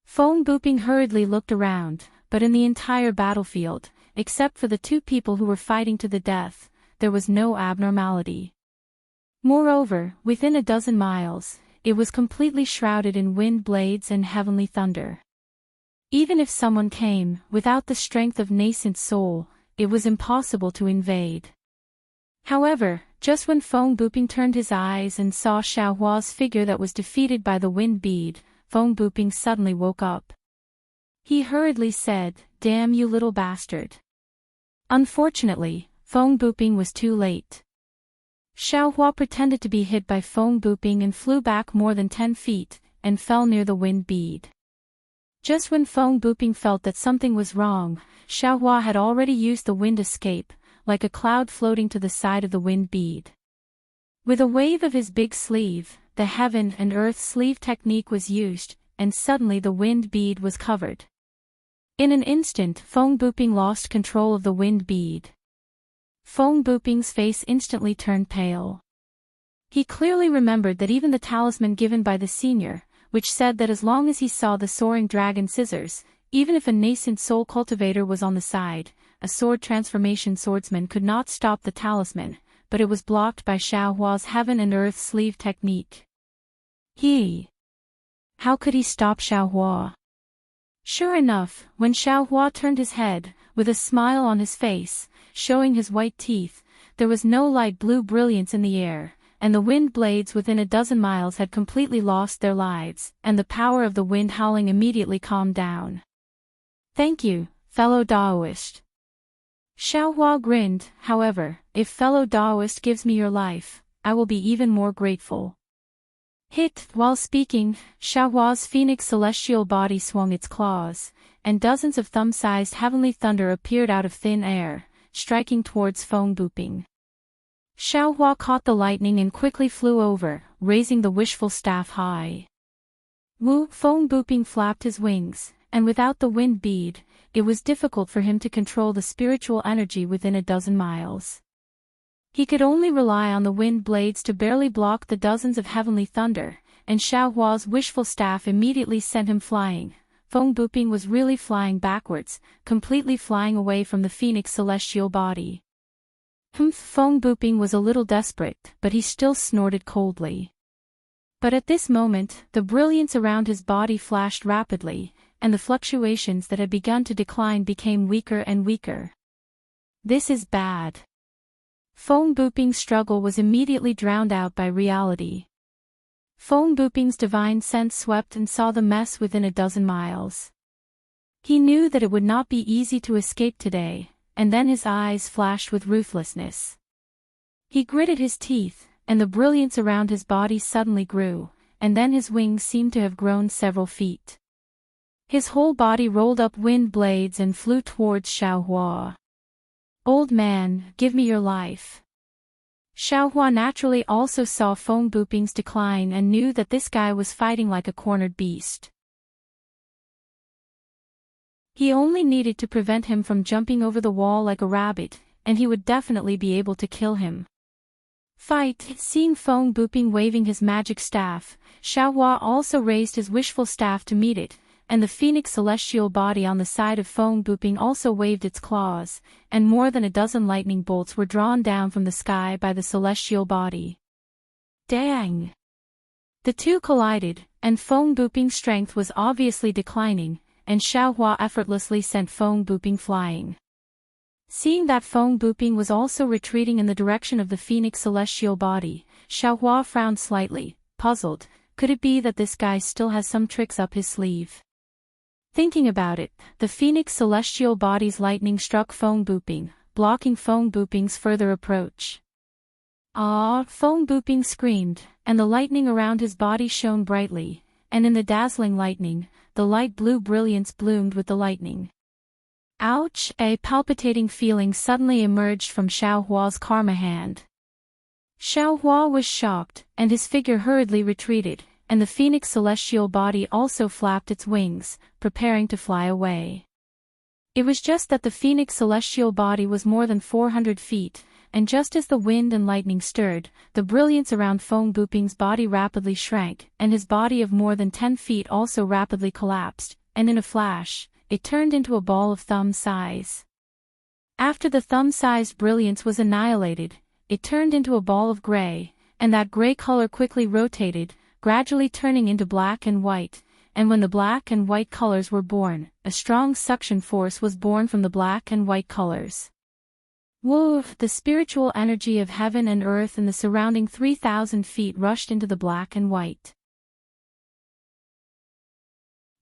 Feng Buping hurriedly looked around, but in the entire battlefield, except for the two people who were fighting to the death, there was no abnormality. Moreover, within a dozen miles, it was completely shrouded in wind blades and heavenly thunder. Even if someone came, without the strength of nascent soul, it was impossible to invade. However, just when Feng Buping turned his eyes and saw Xiao Hua's figure that was defeated by the wind bead, Feng Buping suddenly woke up. He hurriedly said, "Damn you little bastard." Unfortunately, Feng Buping was too late. Xiao Hua pretended to be hit by Feng Buping and flew back more than 10 feet, and fell near the wind bead. Just when Feng Buping felt that something was wrong, Xiao Hua had already used the wind escape, like a cloud floating to the side of the wind bead. With a wave of his big sleeve, the heaven and earth sleeve technique was used, and suddenly the wind bead was covered. In an instant, Feng Buping lost control of the wind bead. Feng Buping's face instantly turned pale. He clearly remembered that even the talisman given by the senior, which said that as long as he saw the soaring dragon scissors, even if a nascent soul cultivator was on the side, a sword transformation swordsman could not stop the talisman, but it was blocked by Xiao Hua's heaven and earth sleeve technique. How could he stop Xiao Hua? Sure enough, when Xiao Hua turned his head, with a smile on his face, showing his white teeth, there was no light blue brilliance in the air, and the wind blades within a dozen miles had completely lost their lives, and the power of the wind howling immediately calmed down. Thank you, fellow Daoist. Xiao Hua grinned. However, if fellow Daoist gives me your life, I will be even more grateful. While speaking, Xiao Hua's phoenix celestial body swung its claws, and dozens of thumb-sized heavenly thunder appeared out of thin air, striking towards Feng Buping. Xiao Hua caught the lightning and quickly flew over, raising the wishful staff high. Feng Buping flapped his wings, and without the wind bead, it was difficult for him to control the spiritual energy within a dozen miles. He could only rely on the wind blades to barely block the dozens of heavenly thunder, and Xiao Hua's wishful staff immediately sent him flying. Feng Buping was really flying backwards, completely flying away from the phoenix celestial body. Feng Buping was a little desperate, but he still snorted coldly. But at this moment, the brilliance around his body flashed rapidly, and the fluctuations that had begun to decline became weaker and weaker. This is bad. Feng Buping's struggle was immediately drowned out by reality. Feng Buping's divine sense swept and saw the mess within a dozen miles. He knew that it would not be easy to escape today, and then his eyes flashed with ruthlessness. He gritted his teeth, and the brilliance around his body suddenly grew, and then his wings seemed to have grown several feet. His whole body rolled up wind blades and flew towards Xiao Hua. Old man, give me your life. Xiao Hua naturally also saw Feng Buping's decline and knew that this guy was fighting like a cornered beast. He only needed to prevent him from jumping over the wall like a rabbit, and he would definitely be able to kill him. Seeing Feng Buping waving his magic staff, Xiao Hua also raised his wishful staff to meet it, and the phoenix celestial body on the side of Feng Buping also waved its claws, and more than a dozen lightning bolts were drawn down from the sky by the celestial body. Dang! The two collided, and Feng Buping's strength was obviously declining, and Xiaohua effortlessly sent Feng Buping flying. Seeing that Feng Buping was also retreating in the direction of the phoenix celestial body, Xiaohua frowned slightly, puzzled. Could it be that this guy still has some tricks up his sleeve? Thinking about it, the phoenix celestial body's lightning struck Feng Buping, blocking Feng Buping's further approach. Ah! Feng Buping screamed, and the lightning around his body shone brightly, and in the dazzling lightning, the light blue brilliance bloomed with the lightning. Ouch! A palpitating feeling suddenly emerged from Xiaohua's karma hand. Xiaohua was shocked, and his figure hurriedly retreated, and the phoenix celestial body also flapped its wings, preparing to fly away. It was just that the phoenix celestial body was more than 400 feet, and just as the wind and lightning stirred, the brilliance around Feng Buping's body rapidly shrank, and his body of more than 10 feet also rapidly collapsed, and in a flash, it turned into a ball of thumb size. After the thumb-sized brilliance was annihilated, it turned into a ball of gray, and that gray color quickly rotated, gradually turning into black and white, and when the black and white colors were born, a strong suction force was born from the black and white colors. Whoa! The spiritual energy of heaven and earth and the surrounding 3,000 feet rushed into the black and white.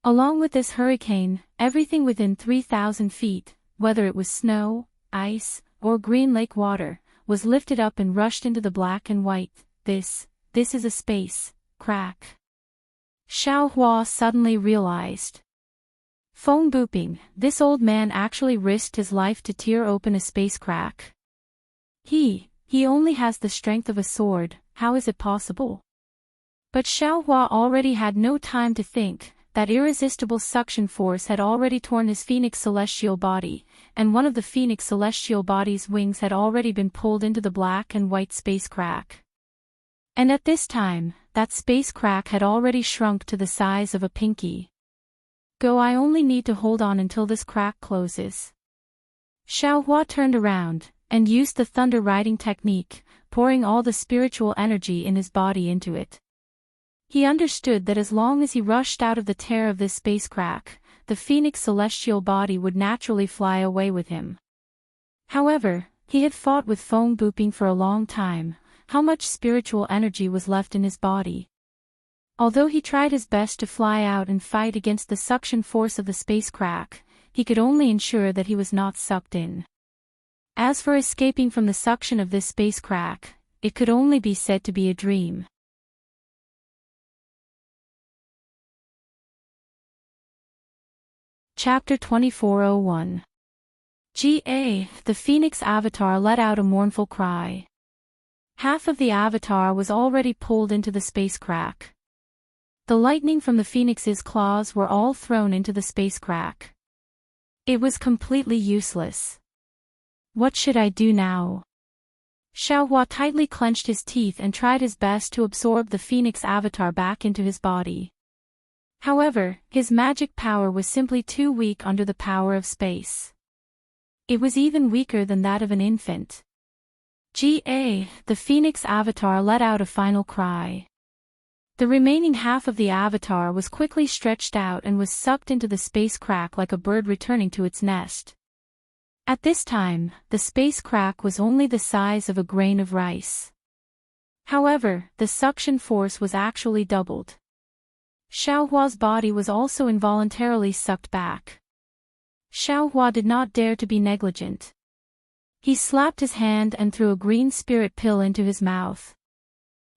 Along with this hurricane, everything within 3,000 feet, whether it was snow, ice, or green lake water, was lifted up and rushed into the black and white. This is a space crack. Xiaohua suddenly realized. Feng Buping, this old man actually risked his life to tear open a space crack. He only has the strength of a sword, how is it possible? But Xiaohua already had no time to think. That irresistible suction force had already torn his phoenix celestial body, and one of the phoenix celestial body's wings had already been pulled into the black and white space crack. And at this time, that space crack had already shrunk to the size of a pinky. I only need to hold on until this crack closes. Xiaohua turned around, and used the thunder riding technique, pouring all the spiritual energy in his body into it. He understood that as long as he rushed out of the tear of this space crack, the phoenix celestial body would naturally fly away with him. However, he had fought with Feng Buping for a long time. How much spiritual energy was left in his body? Although he tried his best to fly out and fight against the suction force of the space crack, he could only ensure that he was not sucked in. As for escaping from the suction of this space crack, it could only be said to be a dream. Chapter 2401. The Phoenix Avatar let out a mournful cry. Half of the Avatar was already pulled into the space crack. The lightning from the Phoenix's claws were all thrown into the space crack. It was completely useless. What should I do now? Xiaohua tightly clenched his teeth and tried his best to absorb the Phoenix Avatar back into his body. However, his magic power was simply too weak under the power of space. It was even weaker than that of an infant. The Phoenix Avatar let out a final cry. The remaining half of the Avatar was quickly stretched out and was sucked into the space crack like a bird returning to its nest. At this time, the space crack was only the size of a grain of rice. However, the suction force was actually doubled. Xiaohua's body was also involuntarily sucked back. Xiaohua did not dare to be negligent. He slapped his hand and threw a green spirit pill into his mouth.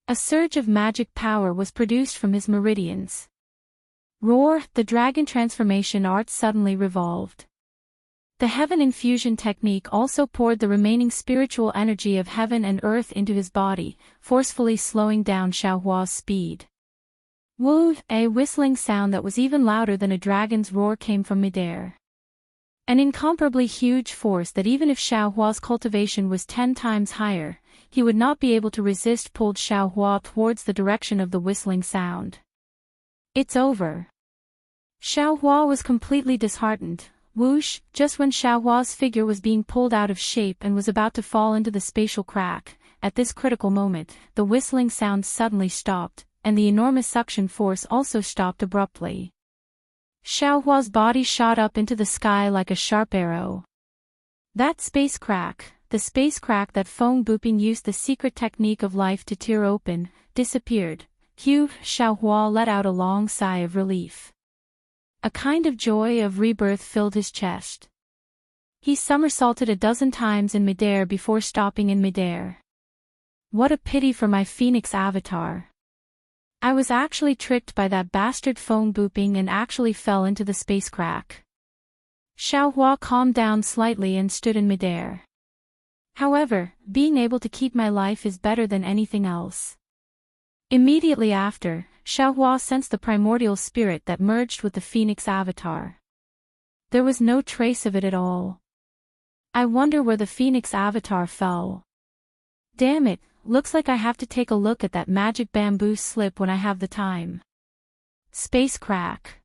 A surge of magic power was produced from his meridians. Roar! The dragon transformation art suddenly revolved. The heaven infusion technique also poured the remaining spiritual energy of heaven and earth into his body, forcefully slowing down Xiaohua's speed. Woo! A whistling sound that was even louder than a dragon's roar came from midair. An incomparably huge force that even if Xiaohua's cultivation was 10 times higher, he would not be able to resist pulled Xiaohua towards the direction of the whistling sound. It's over. Xiaohua was completely disheartened. Whoosh! Just when Xiaohua's figure was being pulled out of shape and was about to fall into the spatial crack, at this critical moment, the whistling sound suddenly stopped, and the enormous suction force also stopped abruptly. Xiaohua's body shot up into the sky like a sharp arrow. That space crack, the space crack that Feng Buping used the secret technique of life to tear open, disappeared. Xiaohua let out a long sigh of relief. A kind of joy of rebirth filled his chest. He somersaulted a dozen times in midair before stopping in midair. What a pity for my phoenix avatar. I was actually tricked by that bastard Feng Buping and actually fell into the space crack. Xiaohua calmed down slightly and stood in midair. However, being able to keep my life is better than anything else. Immediately after, Xiaohua sensed the primordial spirit that merged with the phoenix avatar. There was no trace of it at all. I wonder where the phoenix avatar fell. Damn it, looks like I have to take a look at that magic bamboo slip when I have the time. Space crack.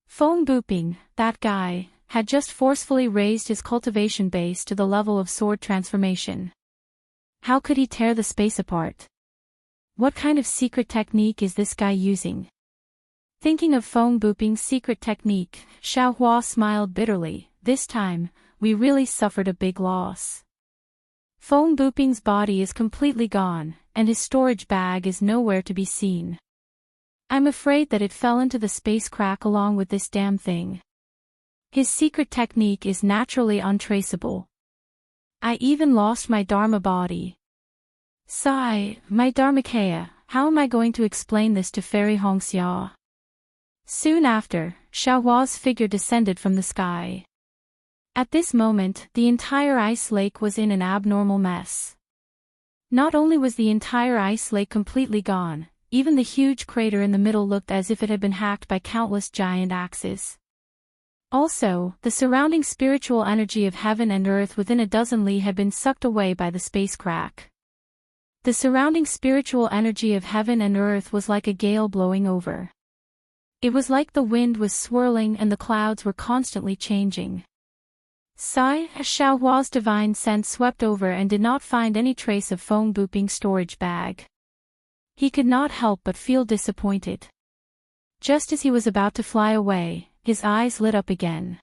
Feng Buping, that guy, had just forcefully raised his cultivation base to the level of sword transformation. How could he tear the space apart? What kind of secret technique is this guy using? Thinking of Feng Buping's secret technique, Xiaohua smiled bitterly. This time, we really suffered a big loss. Feng Buping's body is completely gone, and his storage bag is nowhere to be seen. I'm afraid that it fell into the space crack along with this damn thing. His secret technique is naturally untraceable. I even lost my Dharma body. Sigh, my Dharmakaya, how am I going to explain this to Fairy Hongxia? Soon after, Xiaohua's figure descended from the sky. At this moment, the entire ice lake was in an abnormal mess. Not only was the entire ice lake completely gone, even the huge crater in the middle looked as if it had been hacked by countless giant axes. Also, the surrounding spiritual energy of heaven and earth within a dozen li had been sucked away by the space crack. The surrounding spiritual energy of heaven and earth was like a gale blowing over. It was like the wind was swirling and the clouds were constantly changing. Sigh, Xiaohua's divine sense swept over and did not find any trace of Feng Buping's storage bag. He could not help but feel disappointed. Just as he was about to fly away, his eyes lit up again.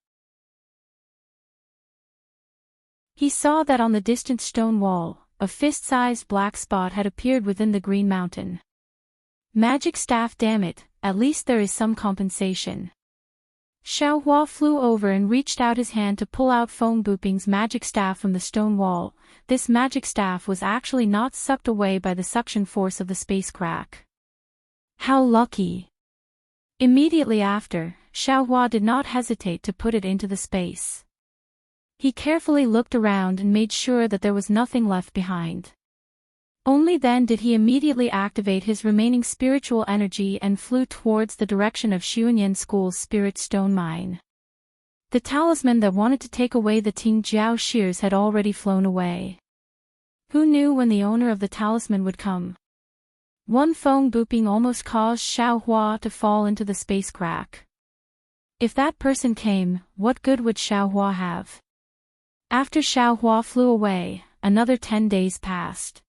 He saw that on the distant stone wall, a fist-sized black spot had appeared within the green mountain. Magic staff, damn it, at least there is some compensation. Xiaohua flew over and reached out his hand to pull out Feng Buping's magic staff from the stone wall. This magic staff was actually not sucked away by the suction force of the space crack. How lucky! Immediately after, Xiaohua did not hesitate to put it into the space. He carefully looked around and made sure that there was nothing left behind. Only then did he immediately activate his remaining spiritual energy and flew towards the direction of Xiunyan School's spirit stone mine. The talisman that wanted to take away the Tingjiao shears had already flown away. Who knew when the owner of the talisman would come? One Feng Buping almost caused Xiaohua to fall into the space crack. If that person came, what good would Xiaohua have? After Xiaohua flew away, another 10 days passed.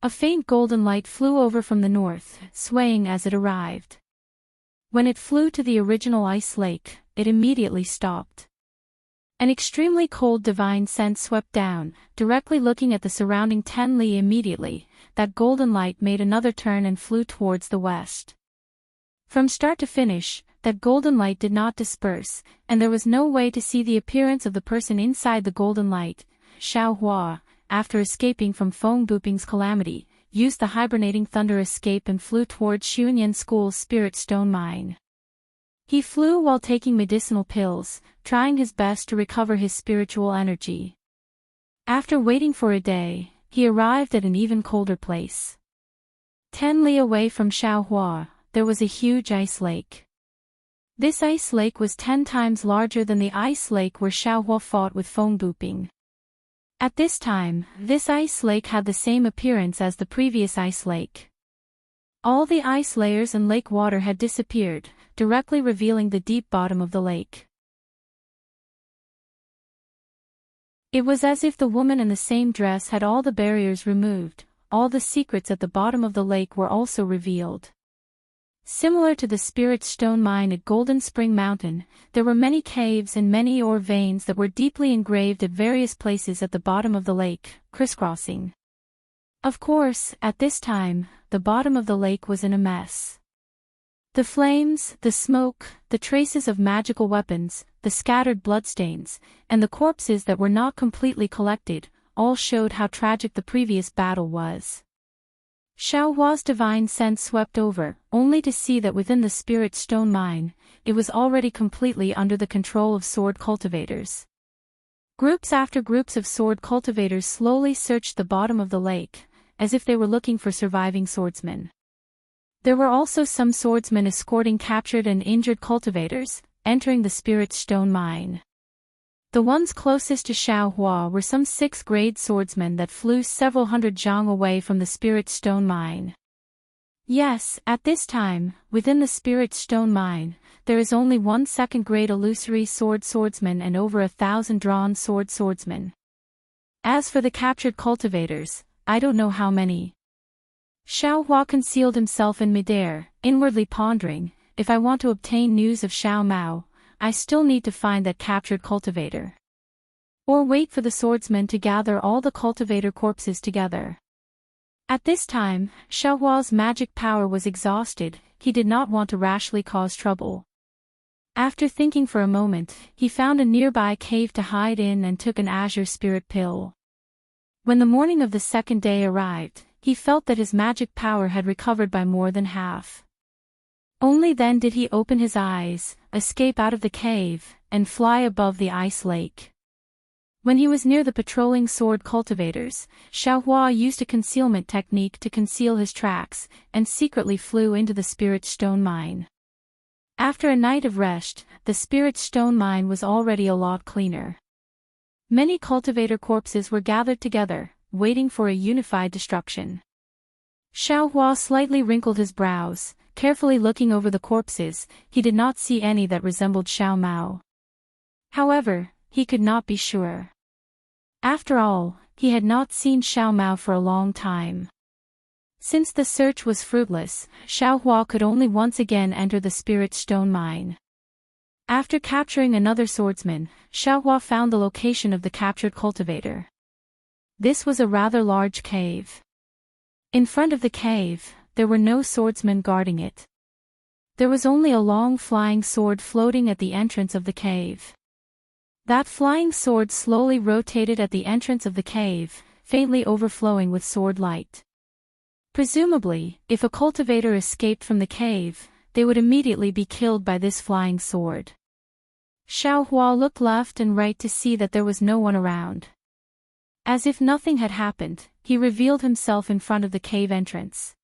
A faint golden light flew over from the north, swaying as it arrived. When it flew to the original ice lake, it immediately stopped. An extremely cold divine sense swept down, directly looking at the surrounding 10 li immediately. That golden light made another turn and flew towards the west. From start to finish, that golden light did not disperse, and there was no way to see the appearance of the person inside the golden light. Xiaohua, after escaping from Feng Buping's calamity, used the hibernating thunder escape and flew towards Xiunyan School's spirit stone mine. He flew while taking medicinal pills, trying his best to recover his spiritual energy. After waiting for a day, he arrived at an even colder place. 10 li away from Xiaohua, there was a huge ice lake. This ice lake was 10 times larger than the ice lake where Xiaohua fought with Feng Buping. At this time, this ice lake had the same appearance as the previous ice lake. All the ice layers and lake water had disappeared, directly revealing the deep bottom of the lake. It was as if the woman in the same dress had all the barriers removed, all the secrets at the bottom of the lake were also revealed. Similar to the spirit stone mine at Golden Spring Mountain, there were many caves and many ore veins that were deeply engraved at various places at the bottom of the lake, crisscrossing. Of course, at this time, the bottom of the lake was in a mess. The flames, the smoke, the traces of magical weapons, the scattered bloodstains, and the corpses that were not completely collected, all showed how tragic the previous battle was. Xiao Hua's divine sense swept over, only to see that within the spirit stone mine, it was already completely under the control of sword cultivators. Groups after groups of sword cultivators slowly searched the bottom of the lake, as if they were looking for surviving swordsmen. There were also some swordsmen escorting captured and injured cultivators, entering the spirit stone mine. The ones closest to Xiao Hua were some 6th-grade swordsmen that flew several hundred zhang away from the spirit stone mine. Yes, at this time, within the spirit stone mine, there is only one 2nd-grade illusory swordsman and over 1,000 drawn swordsmen. As for the captured cultivators, I don't know how many. Xiao Hua concealed himself in midair, inwardly pondering, if I want to obtain news of Xiao Mao, I still need to find that captured cultivator. Or wait for the swordsman to gather all the cultivator corpses together. At this time, Xiao Hua's magic power was exhausted, he did not want to rashly cause trouble. After thinking for a moment, he found a nearby cave to hide in and took an azure spirit pill. When the morning of the 2nd day arrived, he felt that his magic power had recovered by more than half. Only then did he open his eyes, escape out of the cave, and fly above the ice lake. When he was near the patrolling sword cultivators, Xiao Hua used a concealment technique to conceal his tracks, and secretly flew into the spirit stone mine. After a night of rest, the spirit stone mine was already a lot cleaner. Many cultivator corpses were gathered together, waiting for a unified destruction. Xiao Hua slightly wrinkled his brows, carefully looking over the corpses, he did not see any that resembled Xiao Mao. However, he could not be sure. After all, he had not seen Xiao Mao for a long time. Since the search was fruitless, Xiao Hua could only once again enter the spirit stone mine. After capturing another swordsman, Xiao Hua found the location of the captured cultivator. This was a rather large cave. In front of the cave, there were no swordsmen guarding it. There was only a long flying sword floating at the entrance of the cave. That flying sword slowly rotated at the entrance of the cave, faintly overflowing with sword light. Presumably, if a cultivator escaped from the cave, they would immediately be killed by this flying sword. Xiao Hua looked left and right to see that there was no one around. As if nothing had happened, he revealed himself in front of the cave entrance.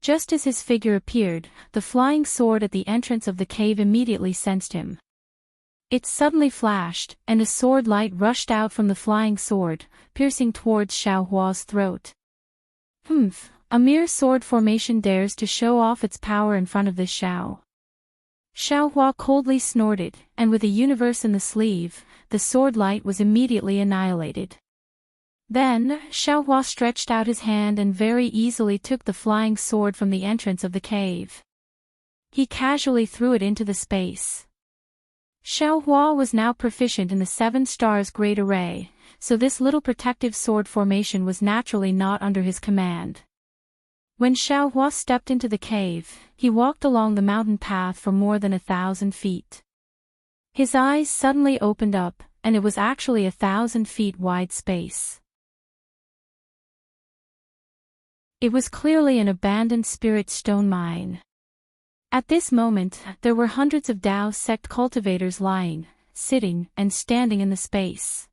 Just as his figure appeared, the flying sword at the entrance of the cave immediately sensed him. It suddenly flashed, and a sword light rushed out from the flying sword, piercing towards Xiao Hua's throat. A mere sword formation dares to show off its power in front of this Xiao. Xiao Hua coldly snorted, and with a universe in the sleeve, the sword light was immediately annihilated. Then, Xiao Hua stretched out his hand and very easily took the flying sword from the entrance of the cave. He casually threw it into the space. Xiao Hua was now proficient in the 7 stars great array, so this little protective sword formation was naturally not under his command. When Xiao Hua stepped into the cave, he walked along the mountain path for more than 1,000 feet. His eyes suddenly opened up, and it was actually 1,000 feet wide space. It was clearly an abandoned spirit stone mine. At this moment, there were hundreds of Dao sect cultivators lying, sitting, and standing in the space.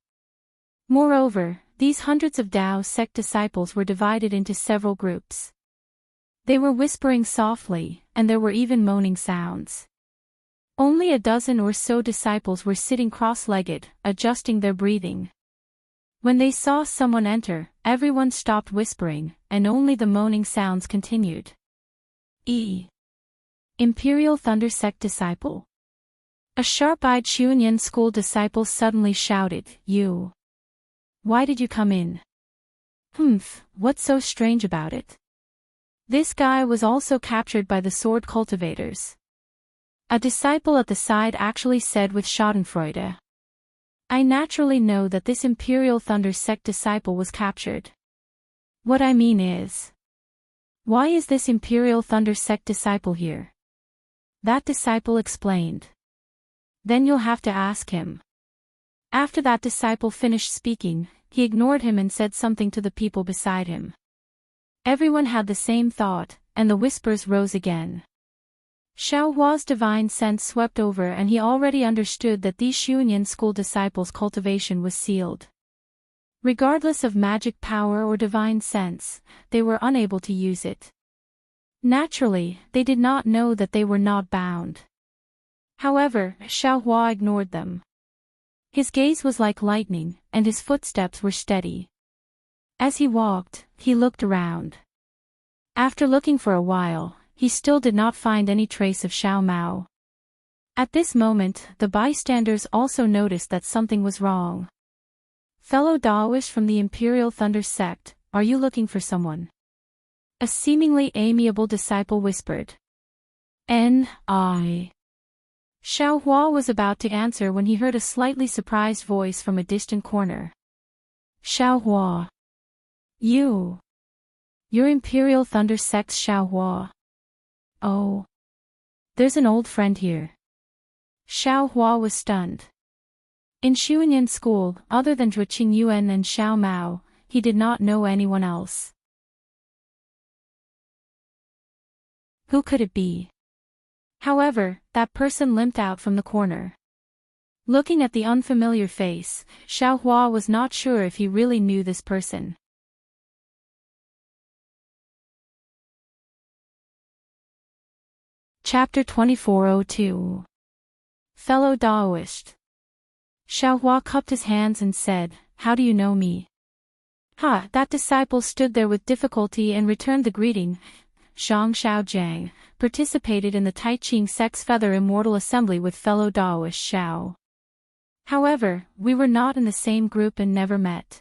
Moreover, these hundreds of Dao sect disciples were divided into several groups. They were whispering softly, and there were even moaning sounds. Only a dozen or so disciples were sitting cross-legged, adjusting their breathing. When they saw someone enter, everyone stopped whispering, and only the moaning sounds continued. Imperial Thunder Sect disciple. A sharp-eyed Xuanyan school disciple suddenly shouted, "You! Why did you come in?" What's so strange about it? This guy was also captured by the sword cultivators. A disciple at the side actually said with schadenfreude. I naturally know that this Imperial Thunder Sect disciple was captured. What I mean is, why is this Imperial Thunder Sect disciple here? That disciple explained. Then you'll have to ask him. After that disciple finished speaking, he ignored him and said something to the people beside him. Everyone had the same thought, and the whispers rose again. Xiao Hua's divine sense swept over and he already understood that these Xuanyan school disciples' cultivation was sealed. Regardless of magic power or divine sense, they were unable to use it. Naturally, they did not know that they were not bound. However, Xiao Hua ignored them. His gaze was like lightning, and his footsteps were steady. As he walked, he looked around. After looking for a while, he still did not find any trace of Xiao Mao. At this moment, the bystanders also noticed that something was wrong. Fellow Daoist from the Imperial Thunder Sect, are you looking for someone? A seemingly amiable disciple whispered. N.I. Xiao Hua was about to answer when he heard a slightly surprised voice from a distant corner. Xiao Hua. You're Imperial Thunder Sect's Xiao Hua. Oh. There's an old friend here. Xiao Hua was stunned. In Xuanyan school, other than Zhuo Qingyuan and Xiao Mao, he did not know anyone else. Who could it be? However, that person limped out from the corner. Looking at the unfamiliar face, Xiao Hua was not sure if he really knew this person. Chapter 2402. Fellow Daoist. Xiao Hua cupped his hands and said, How do you know me? That disciple stood there with difficulty and returned the greeting. Zhang Xiaojiang participated in the Taiqing Sect's Feather Immortal Assembly with fellow Daoist Xiao. However, we were not in the same group and never met.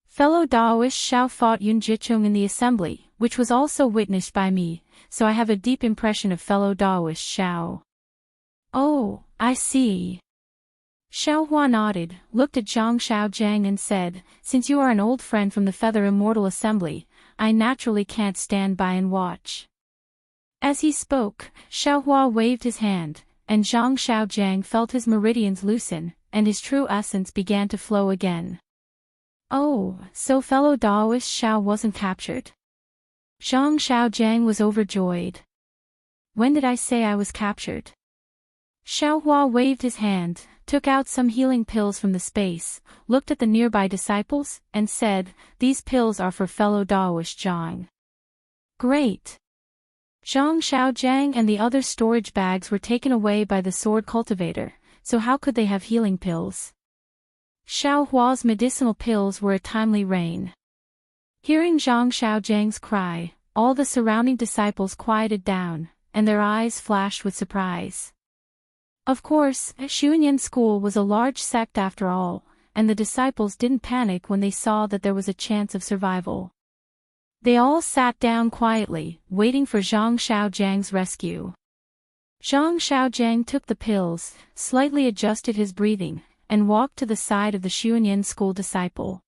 Fellow Daoist Xiao fought Yun Jicheng in the assembly, which was also witnessed by me, so I have a deep impression of fellow Daoist Xiao. Oh, I see. Xiao Hua nodded, looked at Zhang Xiaojiang and said, Since you are an old friend from the Feather Immortal Assembly, I naturally can't stand by and watch. As he spoke, Xiao Hua waved his hand, and Zhang Xiaojiang felt his meridians loosen, and his true essence began to flow again. Oh, so fellow Daoist Xiao wasn't captured? Zhang Xiaojiang was overjoyed. When did I say I was captured? Xiao Hua waved his hand, took out some healing pills from the space, looked at the nearby disciples, and said, These pills are for fellow Daoist Zhang. Great! Zhang Xiaojiang and the other storage bags were taken away by the sword cultivator, so how could they have healing pills? Xiao Hua's medicinal pills were a timely rain. Hearing Zhang Xiaojiang's cry, all the surrounding disciples quieted down, and their eyes flashed with surprise. Of course, Xuanyan school was a large sect after all, and the disciples didn't panic when they saw that there was a chance of survival. They all sat down quietly, waiting for Zhang Xiaojiang's rescue. Zhang Xiaojiang took the pills, slightly adjusted his breathing, and walked to the side of the Xuanyan school disciple.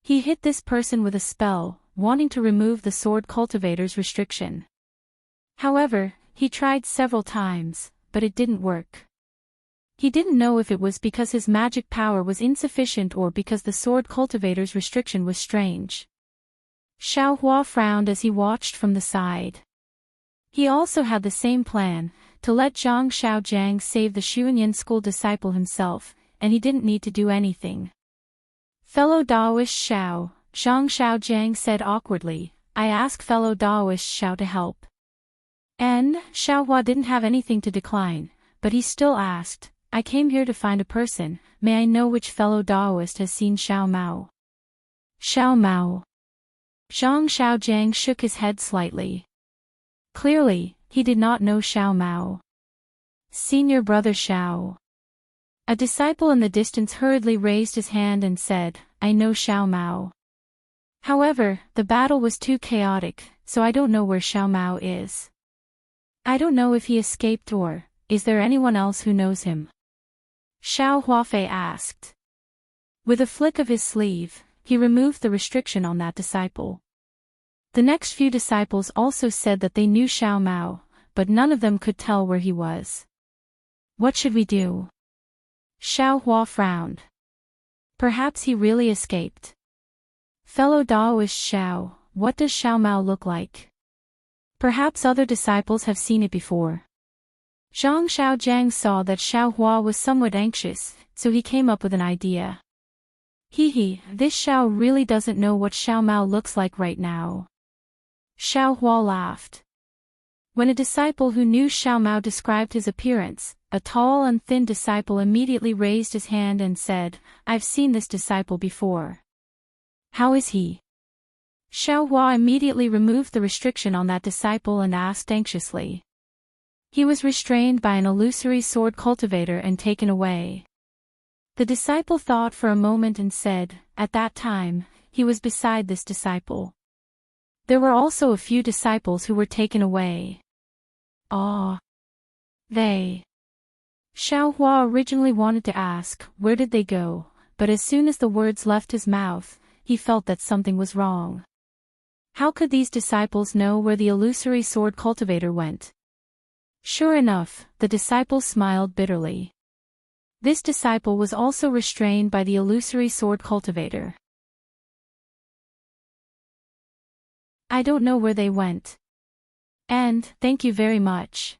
He hit this person with a spell, wanting to remove the sword cultivator's restriction. However, he tried several times, but it didn't work. He didn't know if it was because his magic power was insufficient or because the sword cultivator's restriction was strange. Xiao Hua frowned as he watched from the side. He also had the same plan, to let Zhang Xiaojiang save the Xuanyan school disciple himself, and he didn't need to do anything. Fellow Daoist Xiao, Zhang Xiaojiang said awkwardly, I asked fellow Daoist Xiao to help. And Xiao Hua didn't have anything to decline, but he still asked, I came here to find a person, may I know which fellow Daoist has seen Xiao Mao? Xiao Mao. Zhang Xiaojiang shook his head slightly. Clearly, he did not know Xiao Mao. Senior brother Xiao. A disciple in the distance hurriedly raised his hand and said, I know Xiao Mao. However, the battle was too chaotic, so I don't know where Xiao Mao is. I don't know if he escaped or, is there anyone else who knows him? Xiao Huafei asked. With a flick of his sleeve, he removed the restriction on that disciple. The next few disciples also said that they knew Xiao Mao, but none of them could tell where he was. What should we do? Xiao Hua frowned. Perhaps he really escaped. Fellow Daoist Xiao, what does Xiao Mao look like? Perhaps other disciples have seen it before. Zhang Xiaojiang saw that Xiao Hua was somewhat anxious, so he came up with an idea. This Xiao really doesn't know what Xiao Mao looks like right now. Xiao Hua laughed. When a disciple who knew Xiao Mao described his appearance, a tall and thin disciple immediately raised his hand and said, I've seen this disciple before. How is he? Xiao Hua immediately removed the restriction on that disciple and asked anxiously. He was restrained by an illusory sword cultivator and taken away. The disciple thought for a moment and said, at that time, he was beside this disciple. There were also a few disciples who were taken away. They. Xiao Hua originally wanted to ask, where did they go, but as soon as the words left his mouth, he felt that something was wrong. How could these disciples know where the illusory sword cultivator went? Sure enough, the disciple smiled bitterly. This disciple was also restrained by the illusory sword cultivator. I don't know where they went. And, thank you very much.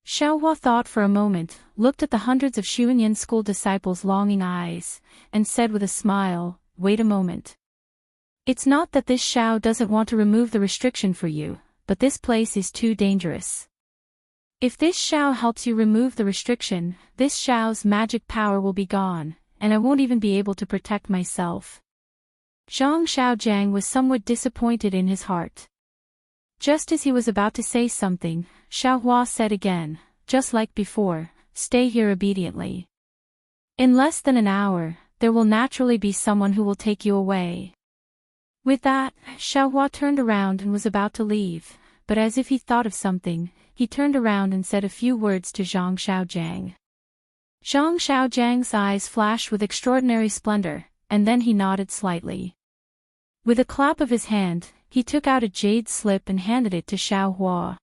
Xiao Hua thought for a moment, looked at the hundreds of Xuanyan school disciples' longing eyes, and said with a smile, wait a moment. It's not that this Xiao doesn't want to remove the restriction for you, but this place is too dangerous. If this Xiao helps you remove the restriction, this Xiao's magic power will be gone, and I won't even be able to protect myself. Zhang Xiaojiang was somewhat disappointed in his heart. Just as he was about to say something, Xiao Hua said again, just like before, stay here obediently. In less than an hour, there will naturally be someone who will take you away. With that, Xiao Hua turned around and was about to leave, but as if he thought of something, he turned around and said a few words to Zhang Xiaojiang. Zhang Xiaojiang's eyes flashed with extraordinary splendor, and then he nodded slightly. With a clap of his hand, he took out a jade slip and handed it to Xiao Hua.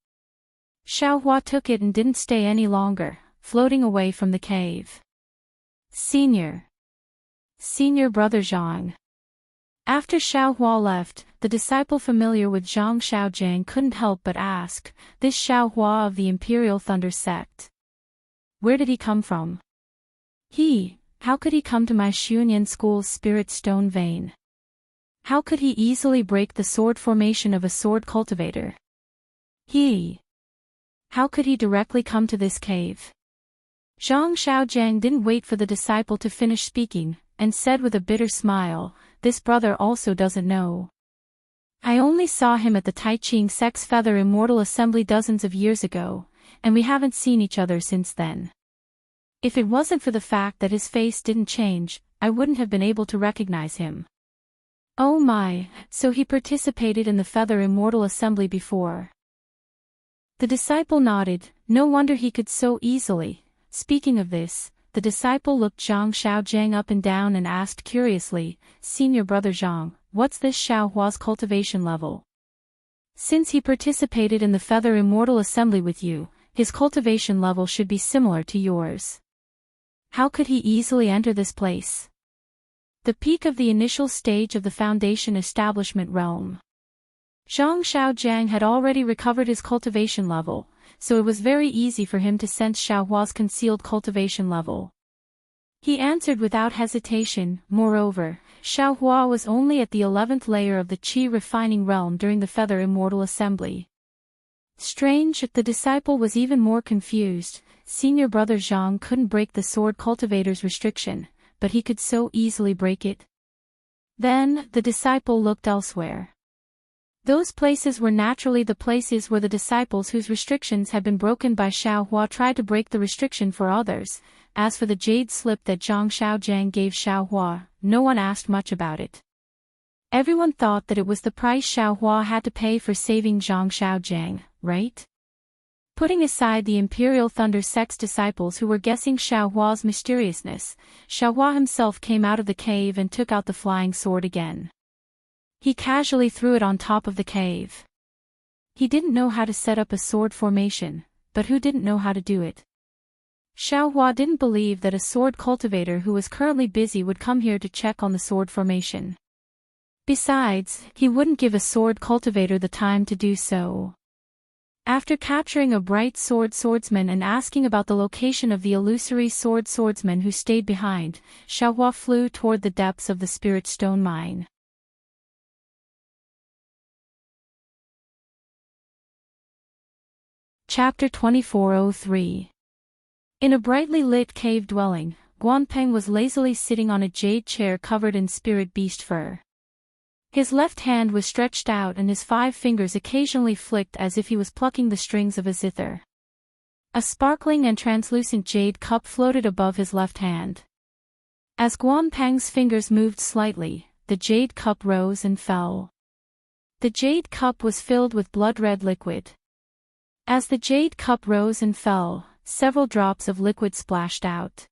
Xiao Hua took it and didn't stay any longer, floating away from the cave. Senior Brother Zhang. After Xiao Hua left, the disciple familiar with Zhang Xiaojiang couldn't help but ask, this Xiao Hua of the Imperial Thunder Sect. Where did he come from? How could he come to my Xuanyan school's spirit stone vein? How could he easily break the sword formation of a sword cultivator? How could he directly come to this cave? Zhang Xiaojiang didn't wait for the disciple to finish speaking, and said with a bitter smile, this brother also doesn't know. I only saw him at the Taiqing Sex Feather Immortal Assembly dozens of years ago, and we haven't seen each other since then. If it wasn't for the fact that his face didn't change, I wouldn't have been able to recognize him. Oh my, so he participated in the Feather Immortal Assembly before. The disciple nodded, no wonder he could so easily. Speaking of this, the disciple looked Zhang Xiaojiang up and down and asked curiously, Senior Brother Zhang, what's this Xiao Hua's cultivation level? Since he participated in the Feather Immortal Assembly with you, his cultivation level should be similar to yours. How could he easily enter this place? The peak of the initial stage of the Foundation Establishment realm. Zhang Xiaojiang had already recovered his cultivation level, so it was very easy for him to sense Xiao Hua's concealed cultivation level. He answered without hesitation, moreover, Xiao Hua was only at the 11th layer of the Qi refining realm during the Feather Immortal Assembly. Strange, the disciple was even more confused. Senior Brother Zhang couldn't break the sword cultivator's restriction, but he could so easily break it. Then, the disciple looked elsewhere. Those places were naturally the places where the disciples whose restrictions had been broken by Xiao Hua tried to break the restriction for others. As for the jade slip that Zhang Xiaojiang gave Xiao Hua, no one asked much about it. Everyone thought that it was the price Xiao Hua had to pay for saving Zhang Xiaojiang, right? Putting aside the Imperial Thunder Sect's disciples who were guessing Xiao Hua's mysteriousness, Xiao Hua himself came out of the cave and took out the flying sword again. He casually threw it on top of the cave. He didn't know how to set up a sword formation, but who didn't know how to do it? Xiao Hua didn't believe that a sword cultivator who was currently busy would come here to check on the sword formation. Besides, he wouldn't give a sword cultivator the time to do so. After capturing a bright swordsman and asking about the location of the illusory swordsman who stayed behind, Xiao Hua flew toward the depths of the Spirit Stone mine. Chapter 2403. In a brightly lit cave dwelling, Guanpeng was lazily sitting on a jade chair covered in spirit beast fur. His left hand was stretched out and his 5 fingers occasionally flicked as if he was plucking the strings of a zither. A sparkling and translucent jade cup floated above his left hand. As Guanpeng's fingers moved slightly, the jade cup rose and fell. The jade cup was filled with blood-red liquid. As the jade cup rose and fell, several drops of liquid splashed out.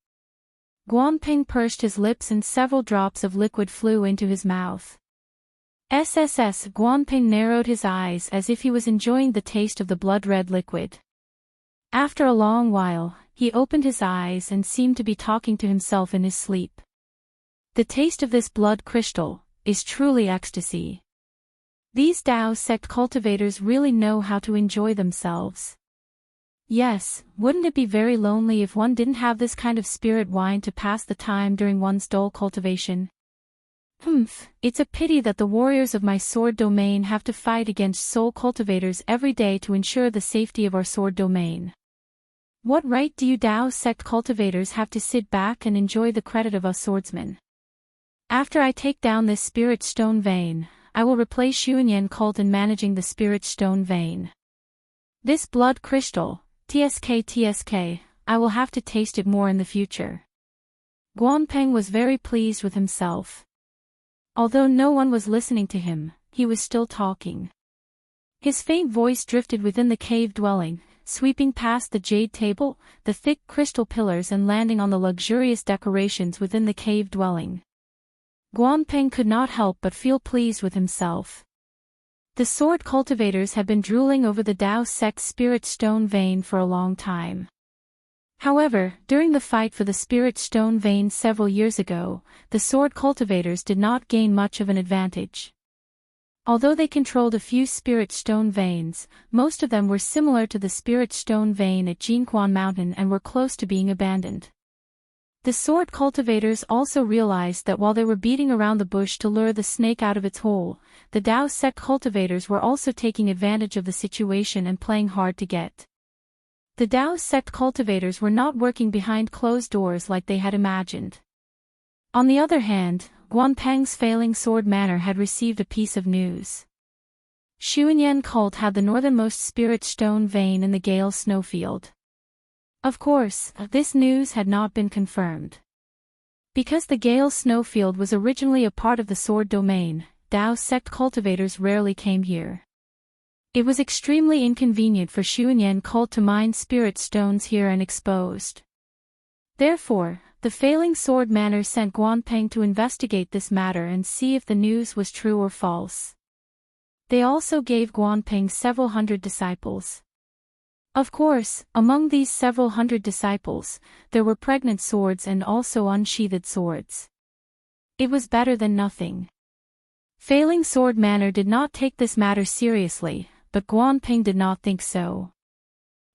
Guanpeng pursed his lips and several drops of liquid flew into his mouth. Guanpeng narrowed his eyes as if he was enjoying the taste of the blood-red liquid. After a long while, he opened his eyes and seemed to be talking to himself in his sleep. The taste of this blood crystal is truly ecstasy. These Dao sect cultivators really know how to enjoy themselves. Yes, wouldn't it be very lonely if one didn't have this kind of spirit wine to pass the time during one's dull cultivation? It's a pity that the warriors of my sword domain have to fight against soul cultivators every day to ensure the safety of our sword domain. What right do you Dao sect cultivators have to sit back and enjoy the credit of us swordsmen? After I take down this spirit stone vein, I will replace Xuanyan cult in managing the spirit stone vein. This blood crystal, TSK, I will have to taste it more in the future. Guanpeng was very pleased with himself. Although no one was listening to him, he was still talking. His faint voice drifted within the cave dwelling, sweeping past the jade table, the thick crystal pillars and landing on the luxurious decorations within the cave dwelling. Guanpeng could not help but feel pleased with himself. The sword cultivators had been drooling over the Dao sect spirit stone vein for a long time. However, during the fight for the spirit stone vein several years ago, the sword cultivators did not gain much of an advantage. Although they controlled a few spirit stone veins, most of them were similar to the spirit stone vein at Jinquan Mountain and were close to being abandoned. The sword cultivators also realized that while they were beating around the bush to lure the snake out of its hole, the Dao sect cultivators were also taking advantage of the situation and playing hard to get. The Dao sect cultivators were not working behind closed doors like they had imagined. On the other hand, Guanpeng's failing sword manor had received a piece of news. Xuanyan cult had the northernmost spirit stone vein in the Gale snowfield. Of course, this news had not been confirmed. Because the Gale snowfield was originally a part of the sword domain, Dao sect cultivators rarely came here. It was extremely inconvenient for Xuanyan cult to mine spirit stones here unexposed. Therefore, the failing sword manor sent Guanpeng to investigate this matter and see if the news was true or false. They also gave Guanpeng several hundred disciples. Of course, among these several hundred disciples, there were pregnant swords and also unsheathed swords. It was better than nothing. Failing sword manor did not take this matter seriously, but Guanpeng did not think so.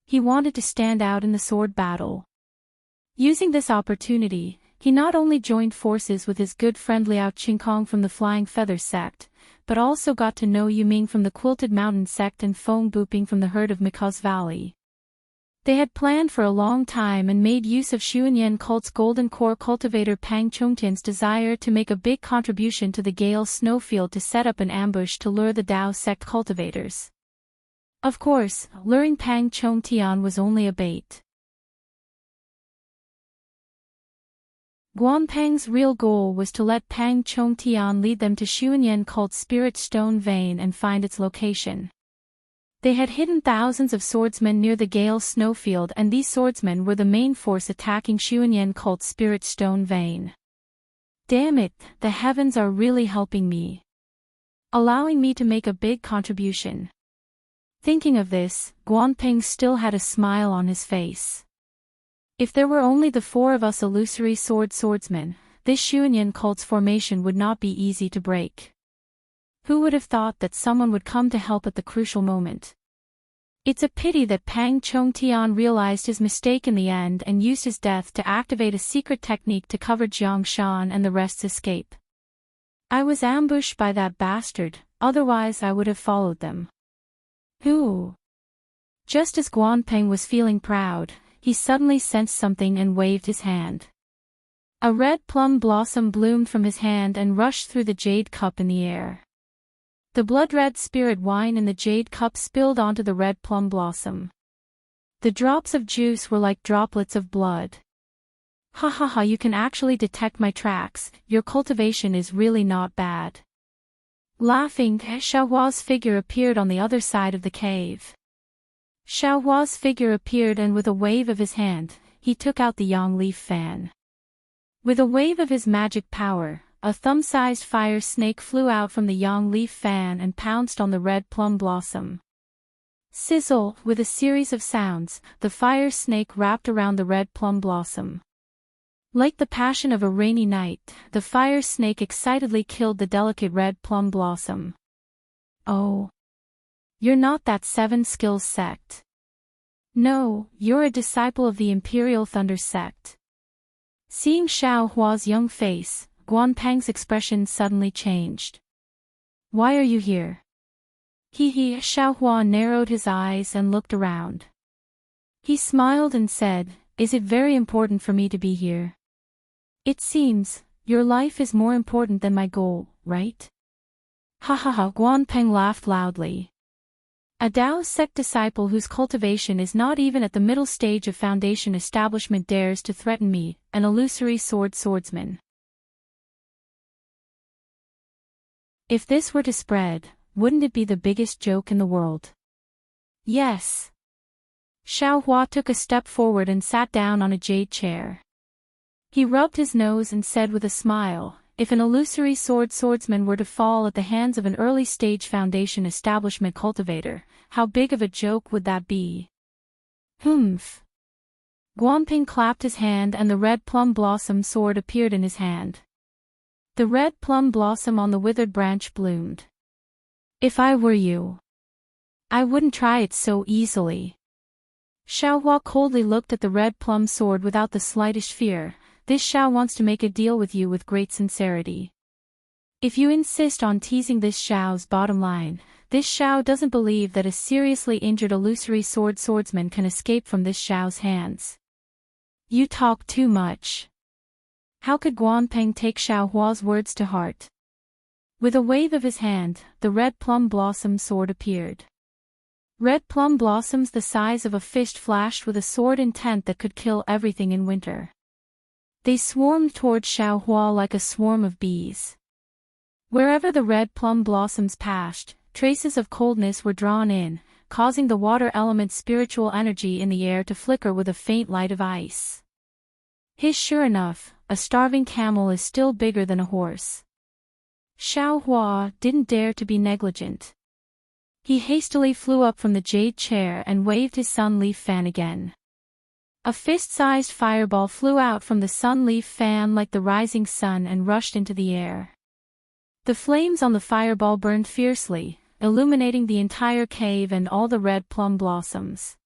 He wanted to stand out in the sword battle. Using this opportunity, he not only joined forces with his good friend Liao Qingkong from the Flying Feather sect, but also got to know Yuming from the Quilted Mountain sect and Feng Buping from the herd of Mikos Valley. They had planned for a long time and made use of Xuanyan cult's golden core cultivator Pang Chongtian's desire to make a big contribution to the Gale snowfield to set up an ambush to lure the Dao sect cultivators. Of course, luring Pang Chongtian was only a bait. Guanpeng's real goal was to let Pang Chongtian lead them to Xuanyan called Spirit Stone Vein and find its location. They had hidden thousands of swordsmen near the Gale snowfield, and these swordsmen were the main force attacking Xuanyan called Spirit Stone Vein. Damn it, the heavens are really helping me, allowing me to make a big contribution. Thinking of this, Guanping still had a smile on his face. If there were only the four of us illusory swordsmen, this Xuanyan cult's formation would not be easy to break. Who would have thought that someone would come to help at the crucial moment? It's a pity that Pang Chongtian realized his mistake in the end and used his death to activate a secret technique to cover Jiang Shan and the rest's escape. I was ambushed by that bastard, otherwise I would have followed them. Who? Just as Guanping was feeling proud, he suddenly sensed something and waved his hand. A red plum blossom bloomed from his hand and rushed through the jade cup in the air. The blood-red spirit wine in the jade cup spilled onto the red plum blossom. The drops of juice were like droplets of blood. Ha ha ha, you can actually detect my tracks, your cultivation is really not bad. Laughing, Xiaohua's figure appeared on the other side of the cave. Xiaohua's figure appeared and with a wave of his hand, he took out the yang leaf fan. With a wave of his magic power, a thumb-sized fire snake flew out from the yang leaf fan and pounced on the red plum blossom. Sizzle, with a series of sounds, the fire snake wrapped around the red plum blossom. Like the passion of a rainy night, the fire snake excitedly killed the delicate red plum blossom. Oh. You're not that seven skills sect. No, you're a disciple of the Imperial Thunder sect. Seeing Xiao Hua's young face, Guanpeng's expression suddenly changed. Why are you here? Xiao Hua narrowed his eyes and looked around. He smiled and said, Is it very important for me to be here? It seems, your life is more important than my goal, right? Ha ha ha, Guanpeng laughed loudly. A Dao sect disciple whose cultivation is not even at the middle stage of foundation establishment dares to threaten me, an illusory swordsman. If this were to spread, wouldn't it be the biggest joke in the world? Yes. Xiao Hua took a step forward and sat down on a jade chair. He rubbed his nose and said with a smile, if an illusory swordsman were to fall at the hands of an early-stage foundation establishment cultivator, how big of a joke would that be? Humph. Guanping clapped his hand and the red plum blossom sword appeared in his hand. The red plum blossom on the withered branch bloomed. If I were you, I wouldn't try it so easily. Xiao Hua coldly looked at the red plum sword without the slightest fear. This Xiao wants to make a deal with you with great sincerity. If you insist on teasing this Xiao's bottom line, this Xiao doesn't believe that a seriously injured illusory swordsman can escape from this Xiao's hands. You talk too much. How could Guanpeng take Xiao Hua's words to heart? With a wave of his hand, the red plum blossom sword appeared. Red plum blossoms the size of a fist flashed with a sword intent that could kill everything in winter. They swarmed toward Xiao Hua like a swarm of bees. Wherever the red plum blossoms passed, traces of coldness were drawn in, causing the water element's spiritual energy in the air to flicker with a faint light of ice. Sure enough, a starving camel is still bigger than a horse. Xiao Hua didn't dare to be negligent. He hastily flew up from the jade chair and waved his sun leaf fan again. A fist-sized fireball flew out from the sun leaf fan like the rising sun and rushed into the air. The flames on the fireball burned fiercely, illuminating the entire cave and all the red plum blossoms.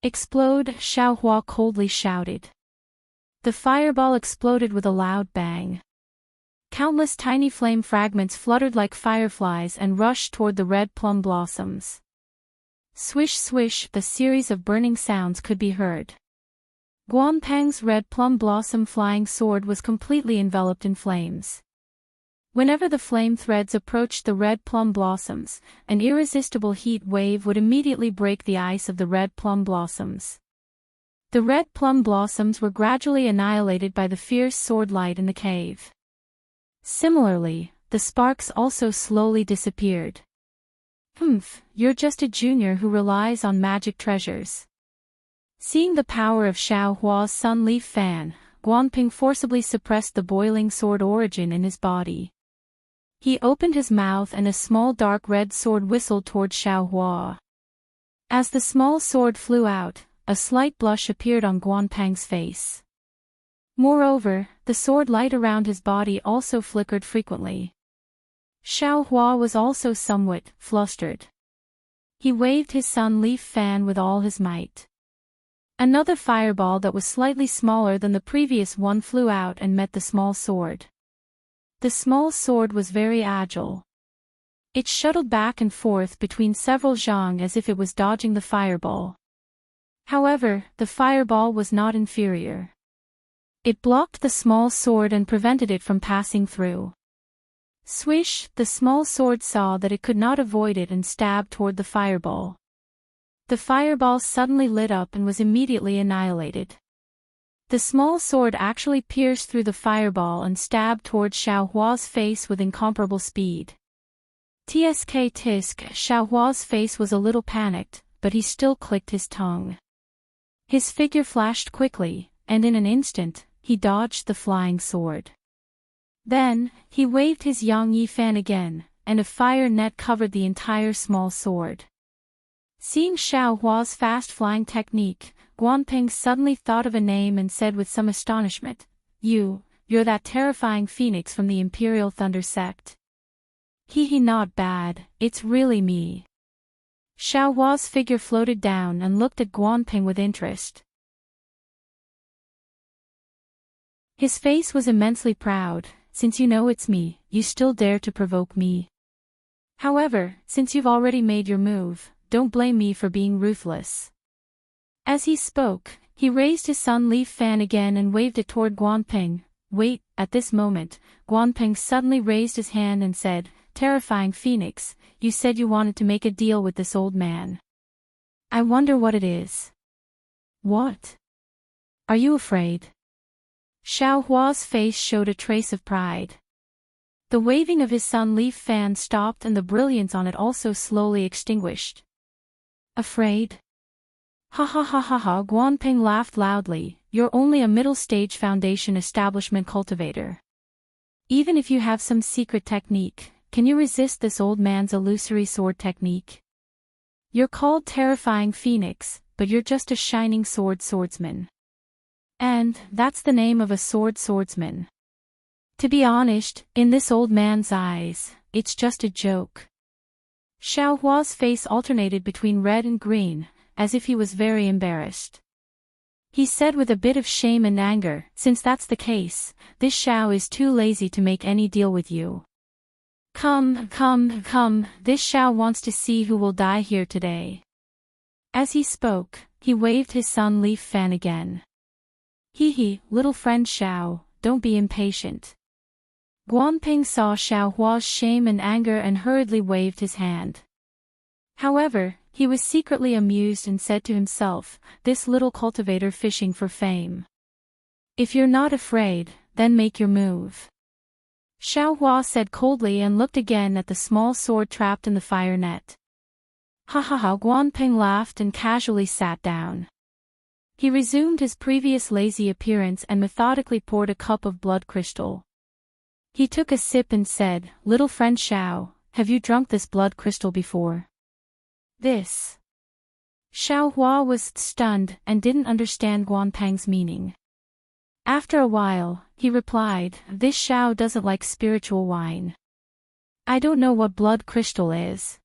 Explode, Xiao Hua coldly shouted. The fireball exploded with a loud bang. Countless tiny flame fragments fluttered like fireflies and rushed toward the red plum blossoms. Swish swish, the series of burning sounds could be heard. Guanpeng's red plum blossom flying sword was completely enveloped in flames. Whenever the flame threads approached the red plum blossoms, an irresistible heat wave would immediately break the ice of the red plum blossoms. The red plum blossoms were gradually annihilated by the fierce sword light in the cave. Similarly, the sparks also slowly disappeared. You're just a junior who relies on magic treasures. Seeing the power of Xiao Hua's sun leaf fan, Guanping forcibly suppressed the boiling sword origin in his body. He opened his mouth and a small dark red sword whistled toward Xiao Hua. As the small sword flew out, a slight blush appeared on Guanping's face. Moreover, the sword light around his body also flickered frequently. Xiao Hua was also somewhat flustered. He waved his sun leaf fan with all his might. Another fireball that was slightly smaller than the previous one flew out and met the small sword. The small sword was very agile. It shuttled back and forth between several zhang as if it was dodging the fireball. However, the fireball was not inferior. It blocked the small sword and prevented it from passing through. Swish, the small sword saw that it could not avoid it and stabbed toward the fireball. The fireball suddenly lit up and was immediately annihilated. The small sword actually pierced through the fireball and stabbed toward Xiao Hua's face with incomparable speed. Tsk tisk, Xiao Hua's face was a little panicked, but he still clicked his tongue. His figure flashed quickly, and in an instant, he dodged the flying sword. Then, he waved his yang yi fan again, and a fire net covered the entire small sword. Seeing Xiao Hua's fast-flying technique, Guanping suddenly thought of a name and said with some astonishment, You're that terrifying phoenix from the Imperial Thunder Sect. He not bad, it's really me. Xiao Hua's figure floated down and looked at Guanping with interest. His face was immensely proud. Since you know it's me, you still dare to provoke me. However, since you've already made your move, don't blame me for being ruthless. As he spoke, he raised his sun leaf fan again and waved it toward Guanping. Wait, at this moment, Guanping suddenly raised his hand and said, Terrifying Phoenix, you said you wanted to make a deal with this old man. I wonder what it is. What? Are you afraid? Xiao Hua's face showed a trace of pride. The waving of his sun leaf fan stopped and the brilliance on it also slowly extinguished. Afraid? Ha ha ha ha ha, Guanping laughed loudly, you're only a middle-stage foundation establishment cultivator. Even if you have some secret technique, can you resist this old man's illusory sword technique? You're called Terrifying Phoenix, but you're just a shining swordsman. And that's the name of a swordsman. To be honest, in this old man's eyes, it's just a joke. Xiao Hua's face alternated between red and green, as if he was very embarrassed. He said with a bit of shame and anger, Since that's the case, this Xiao is too lazy to make any deal with you. Come, this Xiao wants to see who will die here today. As he spoke, he waved his sun leaf fan again. Little friend Xiao, don't be impatient. Guanping saw Xiao Hua's shame and anger and hurriedly waved his hand. However, he was secretly amused and said to himself, This little cultivator fishing for fame. If you're not afraid, then make your move. Xiao Hua said coldly and looked again at the small sword trapped in the fire net. Ha ha ha, Guanping laughed and casually sat down. He resumed his previous lazy appearance and methodically poured a cup of blood crystal. He took a sip and said, Little friend Xiao, have you drunk this blood crystal before? This. Xiao Hua was stunned and didn't understand Guanping's meaning. After a while, he replied, This Xiao doesn't like spiritual wine. I don't know what blood crystal is.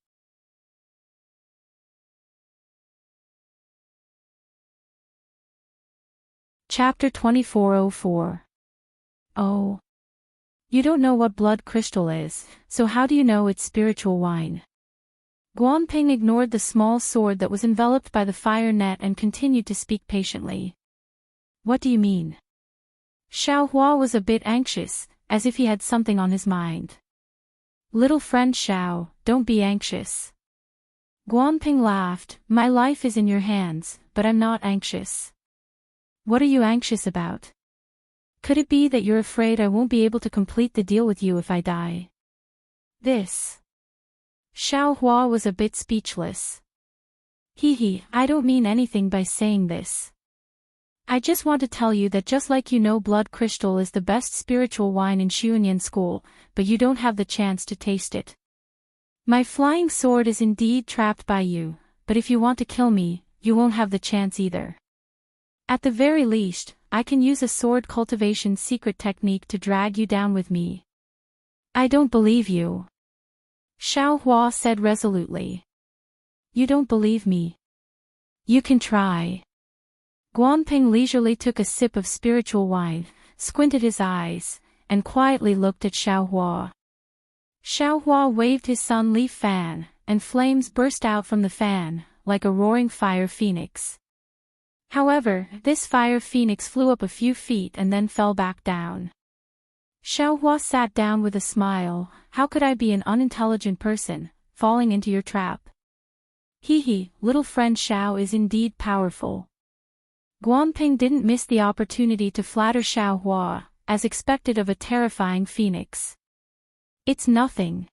Chapter 2404. Oh. You don't know what blood crystal is, so how do you know it's spiritual wine? Guanping ignored the small sword that was enveloped by the fire net and continued to speak patiently. What do you mean? Xiao Hua was a bit anxious, as if he had something on his mind. Little friend Xiao, don't be anxious. Guanping laughed, My life is in your hands, but I'm not anxious. What are you anxious about? Could it be that you're afraid I won't be able to complete the deal with you if I die? This. Xiao Hua was a bit speechless. I don't mean anything by saying this. I just want to tell you that just like you know blood crystal is the best spiritual wine in Xuanyan school, but you don't have the chance to taste it. My flying sword is indeed trapped by you, but if you want to kill me, you won't have the chance either. At the very least, I can use a sword cultivation secret technique to drag you down with me. I don't believe you. Xiao Hua said resolutely. You don't believe me? You can try. Guanping leisurely took a sip of spiritual wine, squinted his eyes, and quietly looked at Xiao Hua. Xiao Hua waved his sun leaf fan, and flames burst out from the fan, like a roaring fire phoenix. However, this fire phoenix flew up a few feet and then fell back down. Xiao Hua sat down with a smile. How could I be an unintelligent person, falling into your trap? Little friend Xiao is indeed powerful. Guanping didn't miss the opportunity to flatter Xiao Hua, as expected of a terrifying phoenix. It's nothing.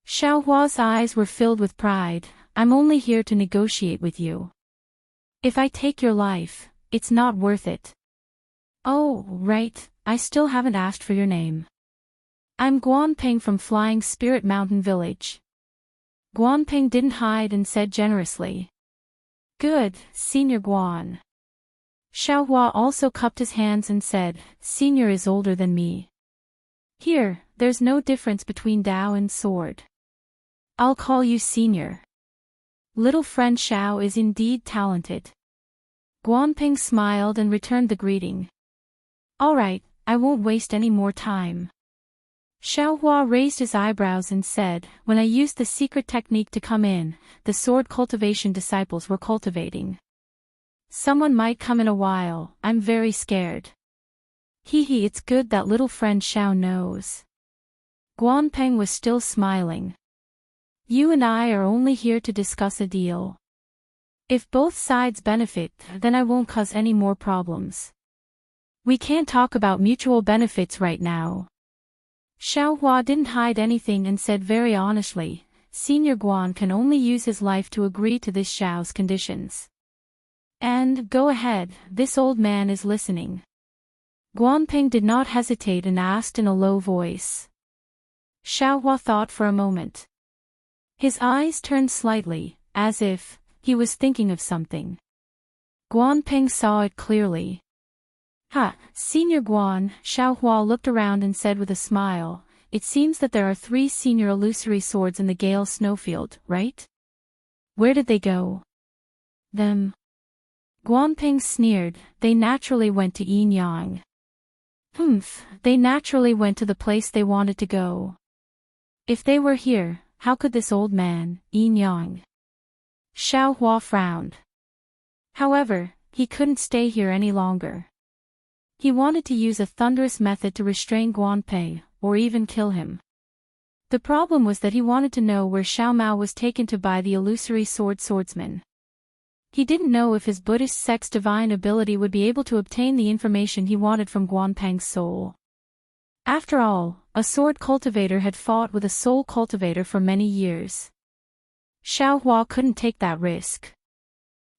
Xiao Hua's eyes were filled with pride. I'm only here to negotiate with you. If I take your life, it's not worth it. Oh, right, I still haven't asked for your name. I'm Guanping from Flying Spirit Mountain Village. Guanping didn't hide and said generously. Good, Senior Guan. Xiao Hua also cupped his hands and said, Senior is older than me. Here, there's no difference between Dao and sword. I'll call you Senior. Little friend Xiao is indeed talented. Guanping smiled and returned the greeting. All right, I won't waste any more time. Xiao Hua raised his eyebrows and said, when I used the secret technique to come in, the sword cultivation disciples were cultivating. Someone might come in a while, I'm very scared. It's good that little friend Xiao knows. Guanping was still smiling. You and I are only here to discuss a deal. If both sides benefit, then I won't cause any more problems. We can't talk about mutual benefits right now. Xiao Hua didn't hide anything and said very honestly, Senior Guan can only use his life to agree to this Xiao's conditions. And, go ahead, this old man is listening. Guanping did not hesitate and asked in a low voice. Xiao Hua thought for a moment. His eyes turned slightly, as if he was thinking of something. Guanping saw it clearly. Senior Guan, Xiao Hua looked around and said with a smile, it seems that there are 3 senior illusory swords in the Gale Snowfield, right? Where did they go? Them. Guanping sneered, they naturally went to Yin Yang. They naturally went to the place they wanted to go. If they were here, how could this old man, Yin Yang? Xiao Hua frowned. However, he couldn't stay here any longer. He wanted to use a thunderous method to restrain Guanping, or even kill him. The problem was that he wanted to know where Xiao Mao was taken to by the illusory swordsman. He didn't know if his Buddhist sect's divine ability would be able to obtain the information he wanted from Guanping's soul. After all, a sword cultivator had fought with a soul cultivator for many years. Xiao Hua couldn't take that risk.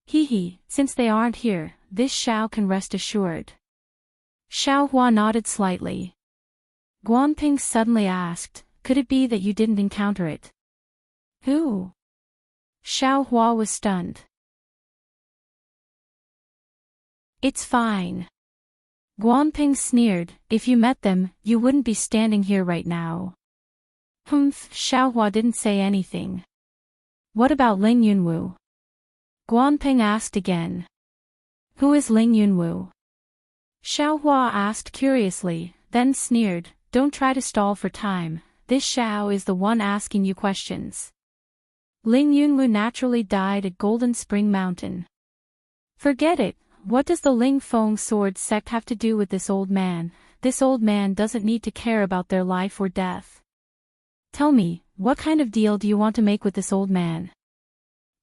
Since they aren't here, this Xiao can rest assured. Xiao Hua nodded slightly. Guanping suddenly asked, could it be that you didn't encounter it? Who? Xiao Hua was stunned. It's fine. Guanping sneered, if you met them, you wouldn't be standing here right now. Xiao Hua didn't say anything. What about Ling Yunwu? Guanping asked again. Who is Ling Yunwu? Xiao Hua asked curiously, then sneered, don't try to stall for time, this Xiao is the one asking you questions. Ling Yunwu naturally died at Golden Spring Mountain. Forget it. What does the Ling Feng sword sect have to do with this old man? This old man doesn't need to care about their life or death. Tell me, what kind of deal do you want to make with this old man?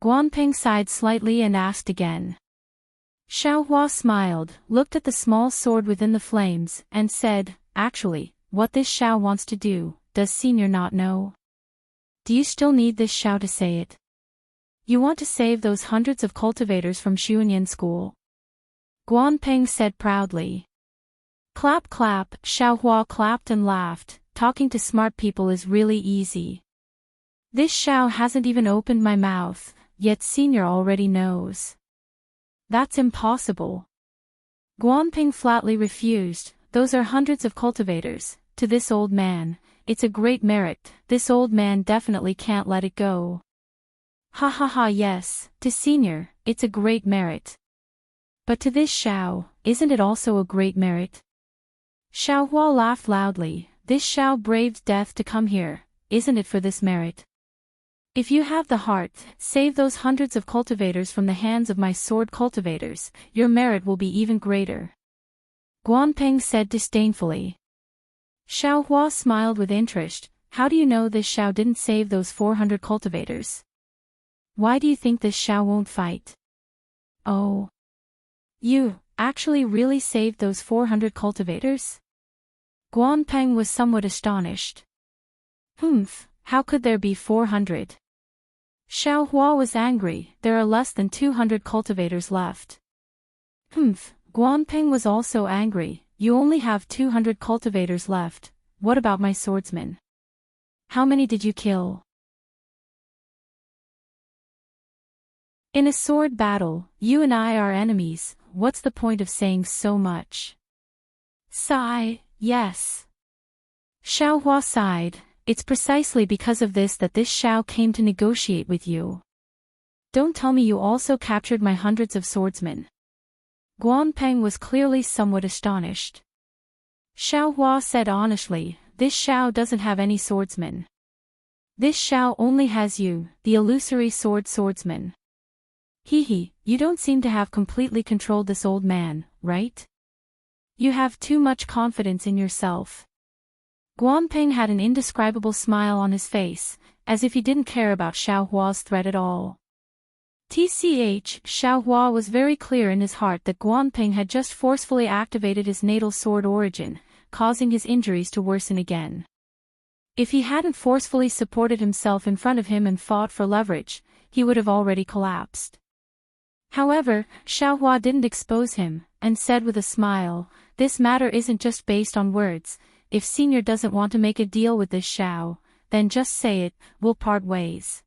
Guanping sighed slightly and asked again. Xiaohua smiled, looked at the small sword within the flames, and said, "Actually, what this Xiao wants to do, does Senior not know? Do you still need this Xiao to say it? You want to save those hundreds of cultivators from Xuanyan School?" Guanping said proudly. Clap clap, Xiaohua clapped and laughed. Talking to smart people is really easy. This Xiao hasn't even opened my mouth, yet Senior already knows. That's impossible. Guanping flatly refused. Those are hundreds of cultivators. To this old man, it's a great merit. This old man definitely can't let it go. Ha ha ha, yes, to Senior, it's a great merit. But to this Xiao, isn't it also a great merit? Xiaohua laughed loudly. This Xiao braved death to come here, isn't it for this merit? If you have the heart, save those hundreds of cultivators from the hands of my sword cultivators, your merit will be even greater. Guanping said disdainfully. Xiaohua smiled with interest. How do you know this Xiao didn't save those 400 cultivators? Why do you think this Xiao won't fight? Oh. You actually really saved those 400 cultivators? Guanping was somewhat astonished. How could there be 400? Xiaohua was angry. There are less than 200 cultivators left. Guanping was also angry. You only have 200 cultivators left. What about my swordsmen? How many did you kill? In a sword battle, you and I are enemies. What's the point of saying so much? Sigh, yes. Xiaohua sighed. It's precisely because of this that this Xiao came to negotiate with you. Don't tell me you also captured my hundreds of swordsmen. Guanping was clearly somewhat astonished. Xiaohua said honestly, this Xiao doesn't have any swordsmen. This Xiao only has you, the illusory swordsman. Hehe, you don't seem to have completely controlled this old man, right? You have too much confidence in yourself. Guanping had an indescribable smile on his face, as if he didn't care about Xiaohua's threat at all. Xiaohua was very clear in his heart that Guanping had just forcefully activated his natal sword origin, causing his injuries to worsen again. If he hadn't forcefully supported himself in front of him and fought for leverage, he would have already collapsed. However, Xiaohua didn't expose him, and said with a smile, this matter isn't just based on words. If Senior doesn't want to make a deal with this Xiao, then just say it, we'll part ways.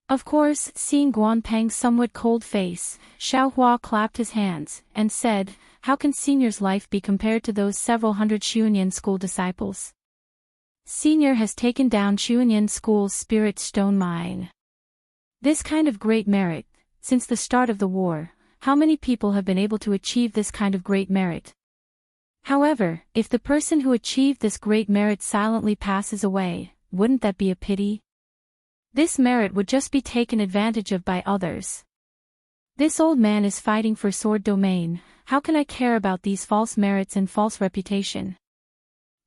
Of course, seeing Guanping's somewhat cold face, Xiaohua clapped his hands, and said, how can Senior's life be compared to those several hundred Xuanyan school disciples? Senior has taken down Xuanyan school's spirit stone mine. This kind of great merit, since the start of the war, how many people have been able to achieve this kind of great merit? However, if the person who achieved this great merit silently passes away, wouldn't that be a pity? This merit would just be taken advantage of by others. This old man is fighting for sword domain. How can I care about these false merits and false reputation?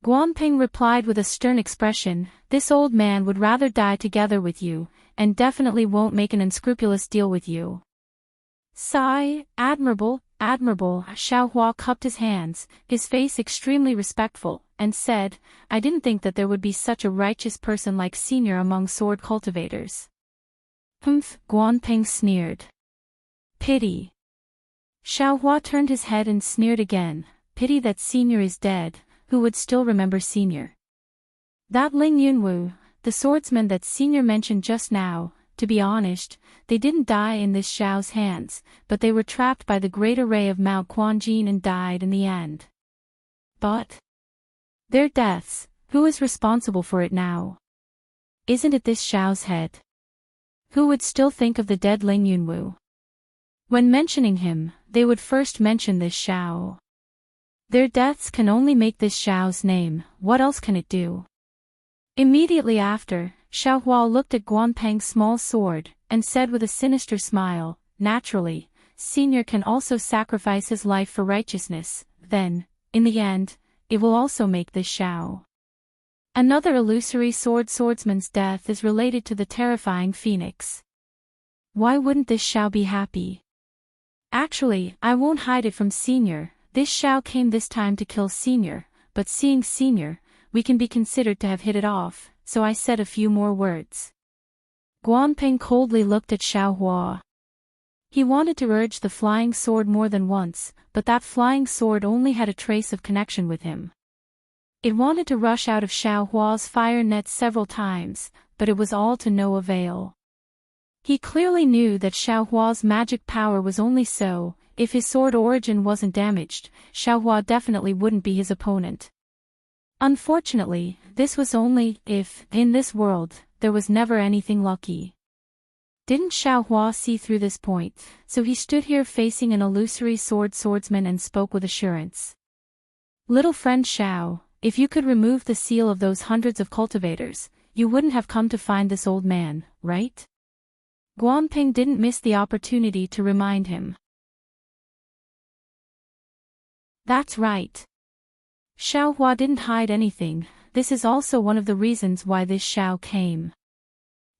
Guanping replied with a stern expression, this old man would rather die together with you, and definitely won't make an unscrupulous deal with you. Sigh, admirable, admirable. Xiaohua cupped his hands, his face extremely respectful, and said, I didn't think that there would be such a righteous person like Senior among sword cultivators. Guanping sneered. Pity. Xiaohua turned his head and sneered again, pity that Senior is dead, who would still remember Senior? That Ling Yunwu, the swordsman that Senior mentioned just now, to be honest, they didn't die in this Xiao's hands, but they were trapped by the great array of Mount Quanjin and died in the end. But their deaths, who is responsible for it now? Isn't it this Xiao's head? Who would still think of the dead Ling Yunwu? When mentioning him, they would first mention this Xiao. Their deaths can only make this Xiao's name, what else can it do? Immediately after, Xiaohua looked at Guanping's small sword, and said with a sinister smile, naturally, Senior can also sacrifice his life for righteousness, then, in the end, it will also make this Xiao. Another illusory swordsman's death is related to the terrifying phoenix. Why wouldn't this Xiao be happy? Actually, I won't hide it from Senior, this Xiao came this time to kill Senior, but seeing Senior, we can be considered to have hit it off, so I said a few more words. Guanping coldly looked at Xiao Hua. He wanted to urge the flying sword more than once, but that flying sword only had a trace of connection with him. It wanted to rush out of Xiao Hua's fire net several times, but it was all to no avail. He clearly knew that Xiao Hua's magic power was only so, if his sword origin wasn't damaged, Xiao Hua definitely wouldn't be his opponent. Unfortunately, this was only if, in this world, there was never anything lucky. Didn't Xiao Hua see through this point, so he stood here facing an illusory swordsman and spoke with assurance. Little friend Xiao, if you could remove the seal of those hundreds of cultivators, you wouldn't have come to find this old man, right? Guanping didn't miss the opportunity to remind him. That's right. Xiao Hua didn't hide anything, this is also one of the reasons why this Xiao came.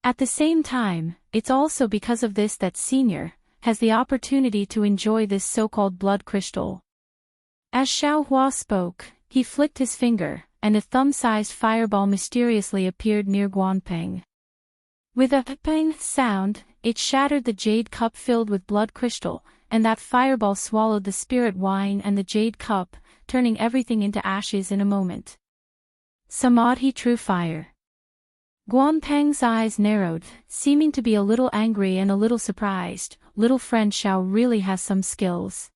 At the same time, it's also because of this that Senior has the opportunity to enjoy this so-called blood crystal. As Xiao Hua spoke, he flicked his finger, and a thumb-sized fireball mysteriously appeared near Guanping. With a ping sound, it shattered the jade cup filled with blood crystal, and that fireball swallowed the spirit wine and the jade cup, turning everything into ashes in a moment. Samadhi true fire. Guanpeng's eyes narrowed, seeming to be a little angry and a little surprised. Little friend Xiao really has some skills.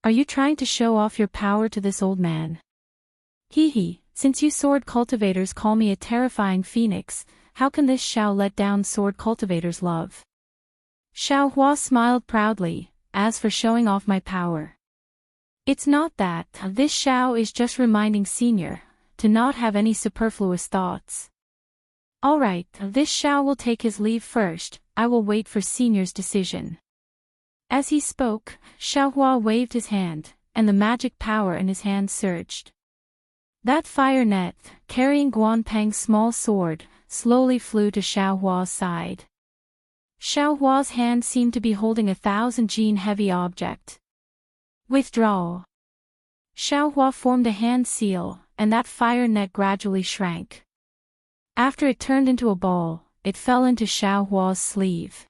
Are you trying to show off your power to this old man? Hee, since you sword cultivators call me a terrifying phoenix, how can this Xiao let down sword cultivators' love? Xiao Hua smiled proudly, as for showing off my power. It's not that, this Xiao is just reminding Senior to not have any superfluous thoughts. Alright, this Xiao will take his leave first, I will wait for Senior's decision. As he spoke, Xiao Hua waved his hand, and the magic power in his hand surged. That fire net, carrying Guanpeng's small sword, slowly flew to Xiao Hua's side. Xiao Hua's hand seemed to be holding 1,000 heavy object. Withdraw. Xiao Hua formed a hand seal, and that fire net gradually shrank. After it turned into a ball, it fell into Xiao Hua's sleeve.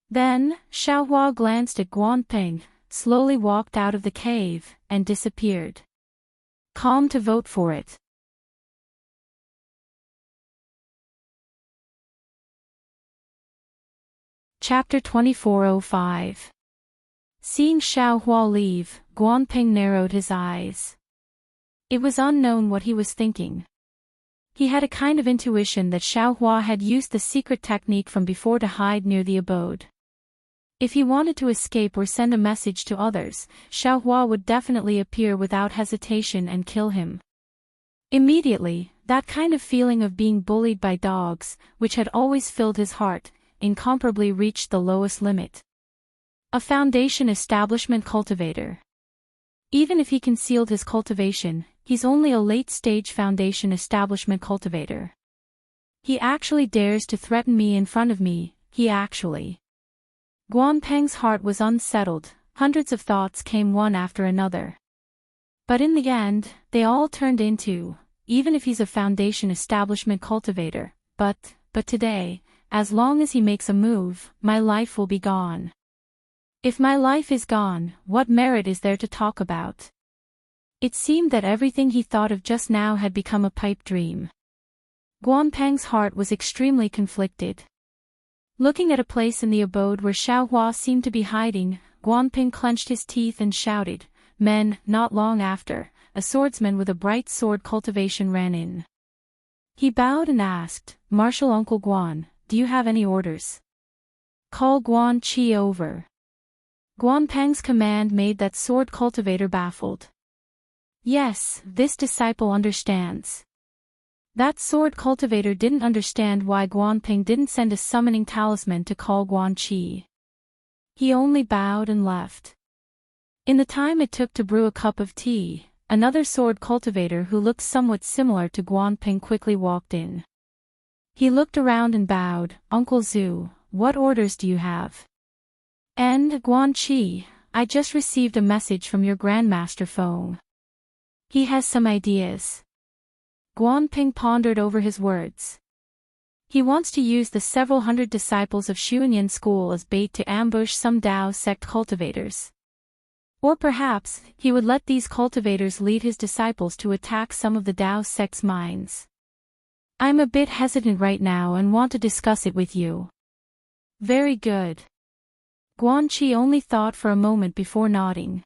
Then, Xiao Hua glanced at Guanping, slowly walked out of the cave, and disappeared. Calm to vote for it. Chapter 2405. Seeing Xiao Hua leave, Guanping narrowed his eyes. It was unknown what he was thinking. He had a kind of intuition that Xiao Hua had used the secret technique from before to hide near the abode. If he wanted to escape or send a message to others, Xiao Hua would definitely appear without hesitation and kill him. Immediately, that kind of feeling of being bullied by dogs, which had always filled his heart, incomparably reached the lowest limit. A foundation establishment cultivator. Even if he concealed his cultivation, he's only a late-stage foundation establishment cultivator. He actually dares to threaten me in front of me, Guanpeng's heart was unsettled, hundreds of thoughts came one after another. But in the end, they all turned into, even if he's a foundation establishment cultivator, but today, as long as he makes a move, my life will be gone. If my life is gone, what merit is there to talk about? It seemed that everything he thought of just now had become a pipe dream. Guanpeng's heart was extremely conflicted. Looking at a place in the abode where Xiao Hua seemed to be hiding, Guanping clenched his teeth and shouted, "Men!" Not long after, a swordsman with a bright sword cultivation ran in. He bowed and asked, "Marshal Uncle Guan, do you have any orders? Call Guan Qi over." Guanpeng's command made that sword cultivator baffled. Yes, this disciple understands. That sword cultivator didn't understand why Guanping didn't send a summoning talisman to call Guan Qi. He only bowed and left. In the time it took to brew a cup of tea, another sword cultivator who looked somewhat similar to Guanping quickly walked in. He looked around and bowed, "Uncle Zhu, what orders do you have?" And Guanqi, I just received a message from your Grandmaster Feng. He has some ideas. Guanping pondered over his words. He wants to use the several hundred disciples of Xuanyan school as bait to ambush some Dao sect cultivators. Or perhaps, he would let these cultivators lead his disciples to attack some of the Dao sect's mines. I'm a bit hesitant right now and want to discuss it with you. Very good. Guanqi only thought for a moment before nodding.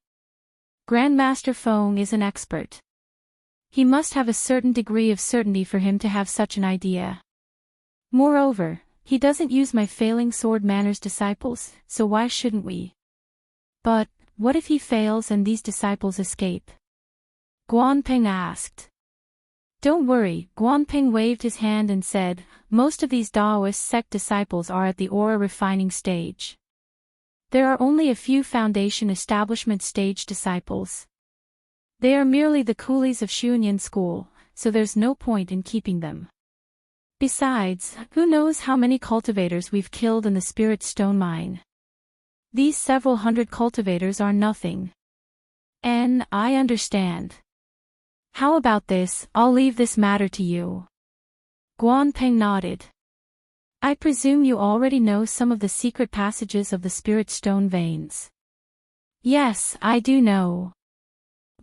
Grandmaster Feng is an expert. He must have a certain degree of certainty for him to have such an idea. Moreover, he doesn't use my failing sword manners disciples, so why shouldn't we? But, what if he fails and these disciples escape? Guanping asked. Don't worry, Guanping waved his hand and said, most of these Daoist sect disciples are at the aura refining stage. There are only a few foundation establishment stage disciples. They are merely the coolies of Xuanyan school, so there's no point in keeping them. Besides, who knows how many cultivators we've killed in the Spirit Stone Mine? These several hundred cultivators are nothing. And I understand. How about this, I'll leave this matter to you. Guanping nodded. I presume you already know some of the secret passages of the Spirit Stone veins. Yes, I do know.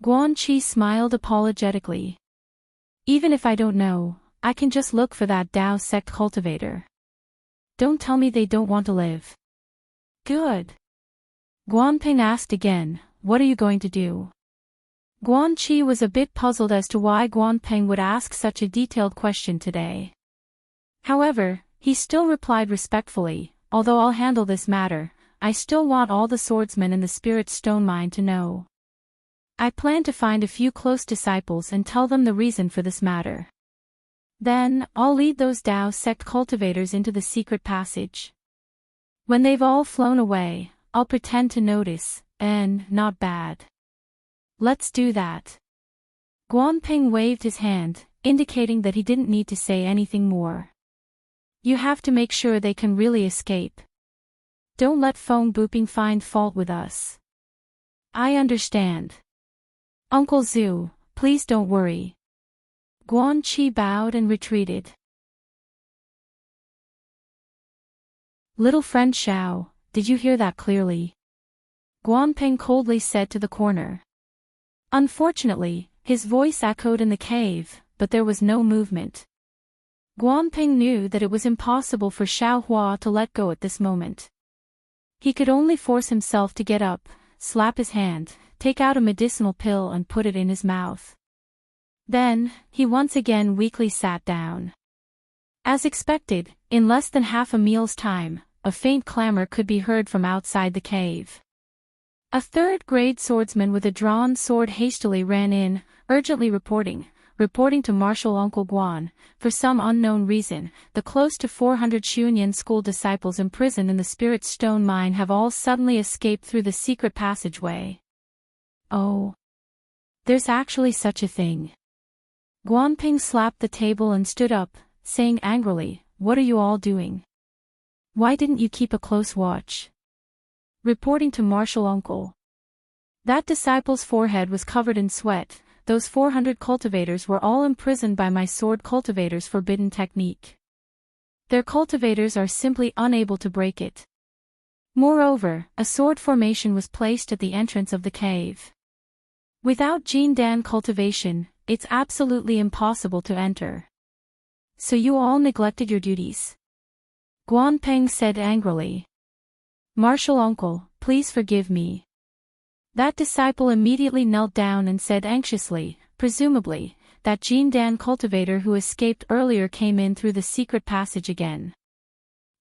Guanqi smiled apologetically. Even if I don't know, I can just look for that Dao sect cultivator. Don't tell me they don't want to live. Good. Guanping asked again, what are you going to do? Guanqi was a bit puzzled as to why Guanping would ask such a detailed question today. However, he still replied respectfully, although I'll handle this matter, I still want all the swordsmen in the Spirit Stone Mine to know. I plan to find a few close disciples and tell them the reason for this matter. Then, I'll lead those Dao sect cultivators into the secret passage. When they've all flown away, I'll pretend to notice, and not bad. Let's do that. Guanping waved his hand, indicating that he didn't need to say anything more. You have to make sure they can really escape. Don't let Feng Buping find fault with us. I understand. Uncle Zhu, please don't worry. Guanqi bowed and retreated. Little friend Xiao, did you hear that clearly? Guanping coldly said to the corner. Unfortunately, his voice echoed in the cave, but there was no movement. Guanping knew that it was impossible for Xiao Hua to let go at this moment. He could only force himself to get up, slap his hand, take out a medicinal pill and put it in his mouth. Then, he once again weakly sat down. As expected, in less than half a meal's time, a faint clamor could be heard from outside the cave. A third-grade swordsman with a drawn sword hastily ran in, urgently reporting to Marshal Uncle Guan, for some unknown reason, the close to 400 Xuanyan school disciples imprisoned in the Spirit Stone Mine have all suddenly escaped through the secret passageway. Oh. There's actually such a thing. Guanping slapped the table and stood up, saying angrily, what are you all doing? Why didn't you keep a close watch? Reporting to Marshal Uncle. That disciple's forehead was covered in sweat. Those 400 cultivators were all imprisoned by my sword cultivator's forbidden technique. Their cultivators are simply unable to break it. Moreover, a sword formation was placed at the entrance of the cave. Without Jindan cultivation, it's absolutely impossible to enter. So you all neglected your duties. Guanping said angrily. Marshal Uncle, please forgive me. That disciple immediately knelt down and said anxiously, presumably, that Jindan cultivator who escaped earlier came in through the secret passage again.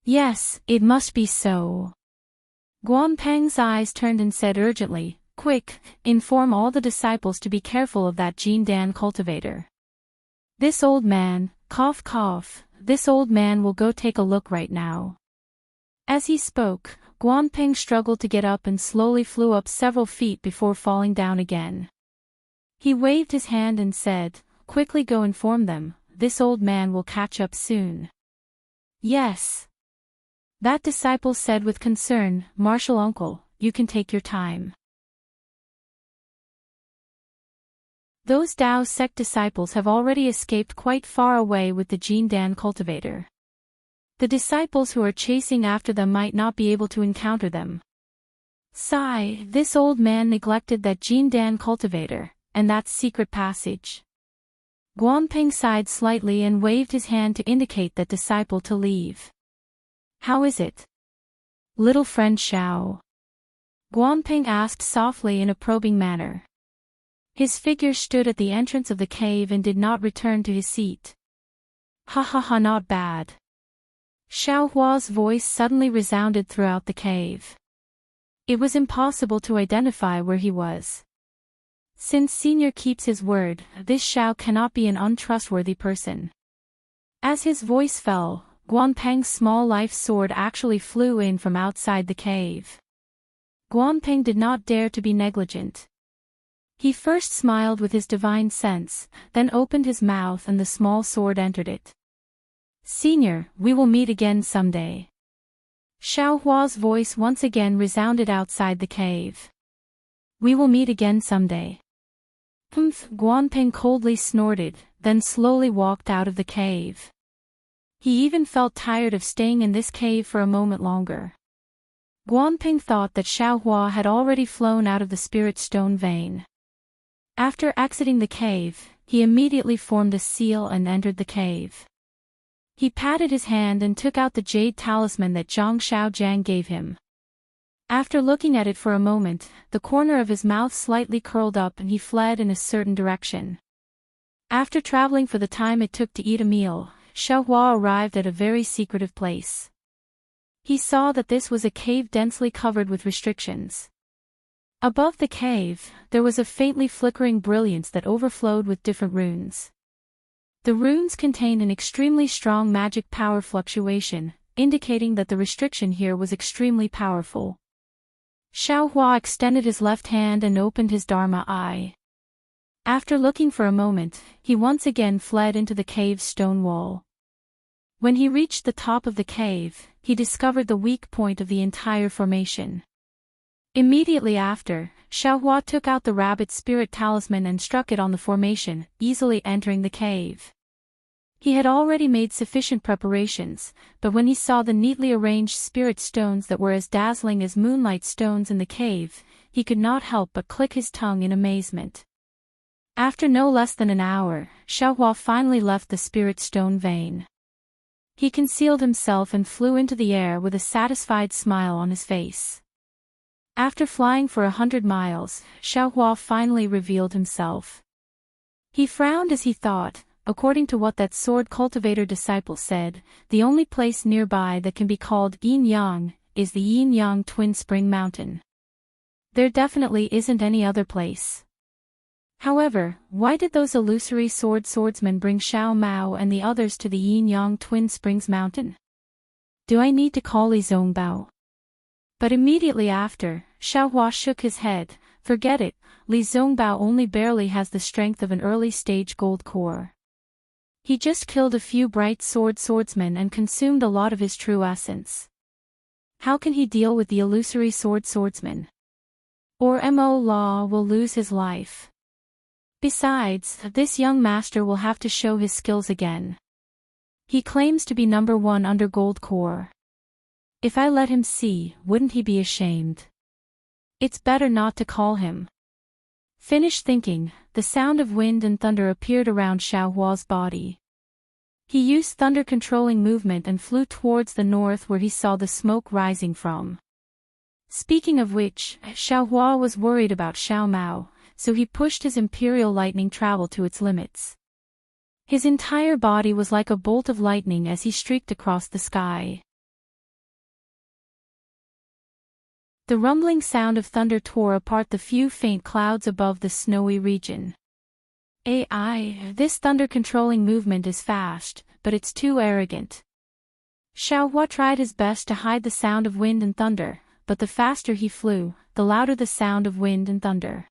Yes, it must be so. Guanpeng's eyes turned and said urgently, quick, inform all the disciples to be careful of that Jindan cultivator. This old man, cough cough, this old man will go take a look right now. As he spoke, Guanping struggled to get up and slowly flew up several feet before falling down again. He waved his hand and said, quickly go inform them, this old man will catch up soon. Yes. That disciple said with concern, "Martial uncle, you can take your time." Those Tao sect disciples have already escaped quite far away with the Jin Dan cultivator. The disciples who are chasing after them might not be able to encounter them. Sigh, this old man neglected that Jin Dan cultivator, and that secret passage. Guanping sighed slightly and waved his hand to indicate that disciple to leave. "How is it, little friend Xiao?" Guanping asked softly in a probing manner. His figure stood at the entrance of the cave and did not return to his seat. "Ha ha ha, not bad." Xiao Hua's voice suddenly resounded throughout the cave. It was impossible to identify where he was. Since Senior keeps his word, this Xiao cannot be an untrustworthy person. As his voice fell, Guanpeng's small life sword actually flew in from outside the cave. Guanpeng did not dare to be negligent. He first smiled with his divine sense, then opened his mouth and the small sword entered it. "Senior, we will meet again someday." Xiao Hua's voice once again resounded outside the cave. "We will meet again someday." "Humph," Guanpeng coldly snorted, then slowly walked out of the cave. He even felt tired of staying in this cave for a moment longer. Guanpeng thought that Xiao Hua had already flown out of the spirit stone vein. After exiting the cave, he immediately formed a seal and entered the cave. He patted his hand and took out the jade talisman that Zhang Xiaojiang gave him. After looking at it for a moment, the corner of his mouth slightly curled up and he fled in a certain direction. After traveling for the time it took to eat a meal, Xiao Hua arrived at a very secretive place. He saw that this was a cave densely covered with restrictions. Above the cave, there was a faintly flickering brilliance that overflowed with different runes. The runes contained an extremely strong magic power fluctuation, indicating that the restriction here was extremely powerful. Xiao Hua extended his left hand and opened his Dharma eye. After looking for a moment, he once again fled into the cave's stone wall. When he reached the top of the cave, he discovered the weak point of the entire formation. Immediately after, Xiao Hua took out the rabbit spirit talisman and struck it on the formation, easily entering the cave. He had already made sufficient preparations, but when he saw the neatly arranged spirit stones that were as dazzling as moonlight stones in the cave, he could not help but click his tongue in amazement. After no less than an hour, Xiao Hua finally left the spirit stone vein. He concealed himself and flew into the air with a satisfied smile on his face. After flying for 100 miles, Xiao Hua finally revealed himself. He frowned as he thought, according to what that sword cultivator disciple said, the only place nearby that can be called Yin-Yang is the Yin-Yang Twin Spring Mountain. There definitely isn't any other place. However, why did those illusory swordsmen bring Xiao Mao and the others to the Yin-Yang Twin Springs Mountain? Do I need to call Li Zongbao? But immediately after, Xiao Hua shook his head. Forget it, Li Zongbao only barely has the strength of an early-stage gold core. He just killed a few bright swordsmen and consumed a lot of his true essence. How can he deal with the illusory swordsman? Or Mo Law will lose his life. Besides, this young master will have to show his skills again. He claims to be number 1 under gold core. If I let him see, wouldn't he be ashamed? It's better not to call him. Finished thinking, the sound of wind and thunder appeared around Xiao Hua's body. He used thunder-controlling movement and flew towards the north where he saw the smoke rising from. Speaking of which, Xiao Hua was worried about Xiao Mao, so he pushed his imperial lightning travel to its limits. His entire body was like a bolt of lightning as he streaked across the sky. The rumbling sound of thunder tore apart the few faint clouds above the snowy region. This thunder-controlling movement is fast, but it's too arrogant. Xiao Hua tried his best to hide the sound of wind and thunder, but the faster he flew, the louder the sound of wind and thunder.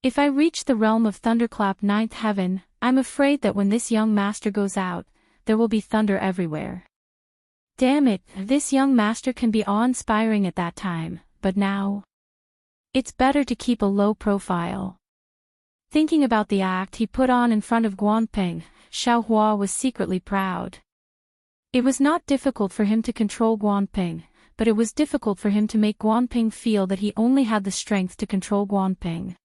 If I reach the realm of Thunderclap 9th heaven, I'm afraid that when this young master goes out, there will be thunder everywhere. Damn it, this young master can be awe-inspiring at that time, but now? It's better to keep a low profile. Thinking about the act he put on in front of Guanping, Xiaohua was secretly proud. It was not difficult for him to control Guanping, but it was difficult for him to make Guanping feel that he only had the strength to control Guanping.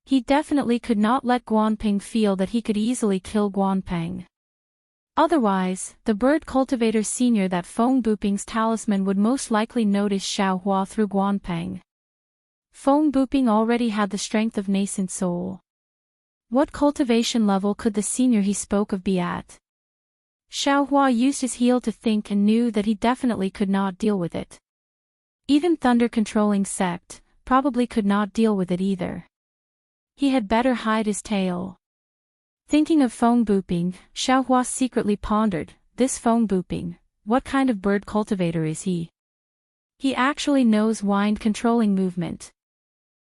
He definitely could not let Guanping feel that he could easily kill Guanping. Otherwise, the bird cultivator senior that Feng Buping's talisman would most likely notice Xiaohua through Guanping. Feng Buping already had the strength of nascent soul. What cultivation level could the senior he spoke of be at? Xiaohua used his heel to think and knew that he definitely could not deal with it. Even thunder-controlling sect probably could not deal with it either. He had better hide his tail. Thinking of Feng Buping, Xiaohua secretly pondered, this Feng Buping, what kind of bird cultivator is he? He actually knows wind-controlling movement.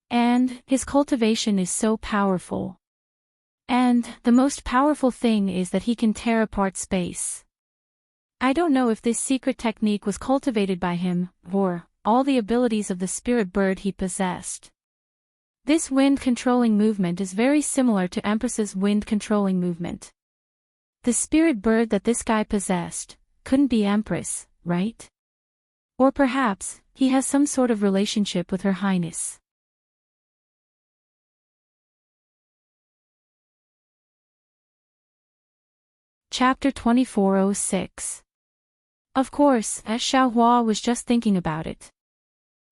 And his cultivation is so powerful. And the most powerful thing is that he can tear apart space. I don't know if this secret technique was cultivated by him, or all the abilities of the spirit bird he possessed. This wind-controlling movement is very similar to Empress's wind-controlling movement. The spirit bird that this guy possessed couldn't be Empress, right? Or perhaps, he has some sort of relationship with Her Highness. Chapter 2406. Of course, as Xiaohua was just thinking about it.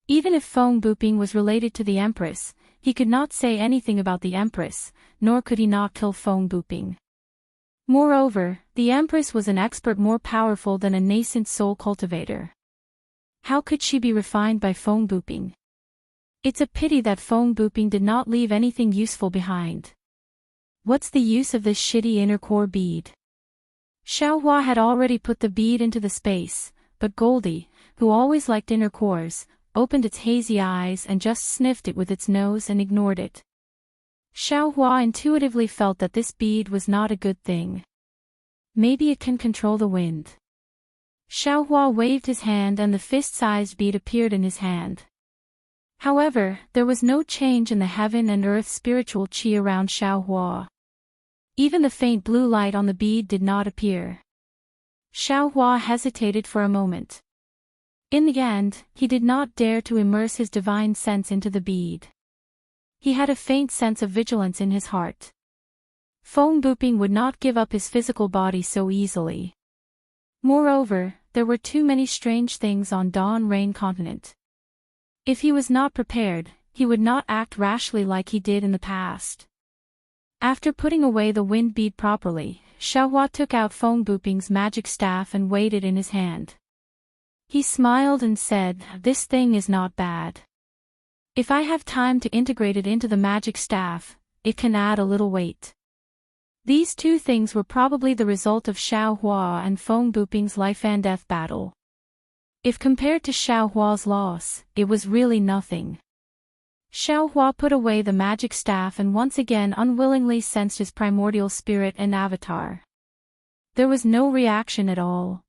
Even if Feng Buping was related to the Empress, he could not say anything about the Empress, nor could he not kill Feng Buping. Moreover, the Empress was an expert more powerful than a nascent soul cultivator. How could she be refined by Feng Buping? It's a pity that Feng Buping did not leave anything useful behind. What's the use of this shitty inner core bead? Xiaohua had already put the bead into the space, but Goldie, who always liked inner cores, opened its hazy eyes and just sniffed it with its nose and ignored it. Xiaohua intuitively felt that this bead was not a good thing. Maybe it can control the wind. Xiaohua waved his hand and the fist-sized bead appeared in his hand. However, there was no change in the heaven and earth spiritual qi around Xiaohua. Even the faint blue light on the bead did not appear. Xiaohua hesitated for a moment. In the end, he did not dare to immerse his divine sense into the bead. He had a faint sense of vigilance in his heart. Feng Buping would not give up his physical body so easily. Moreover, there were too many strange things on Dawn Rain Continent. If he was not prepared, he would not act rashly like he did in the past. After putting away the wind bead properly, Xiaohua took out Feng Buping's magic staff and weighed it in his hand. He smiled and said, "This thing is not bad. If I have time to integrate it into the magic staff, it can add a little weight." These two things were probably the result of Xiaohua and Feng Buping's life and death battle. If compared to Xiaohua's loss, it was really nothing. Xiaohua put away the magic staff and once again unwillingly sensed his primordial spirit and avatar. There was no reaction at all.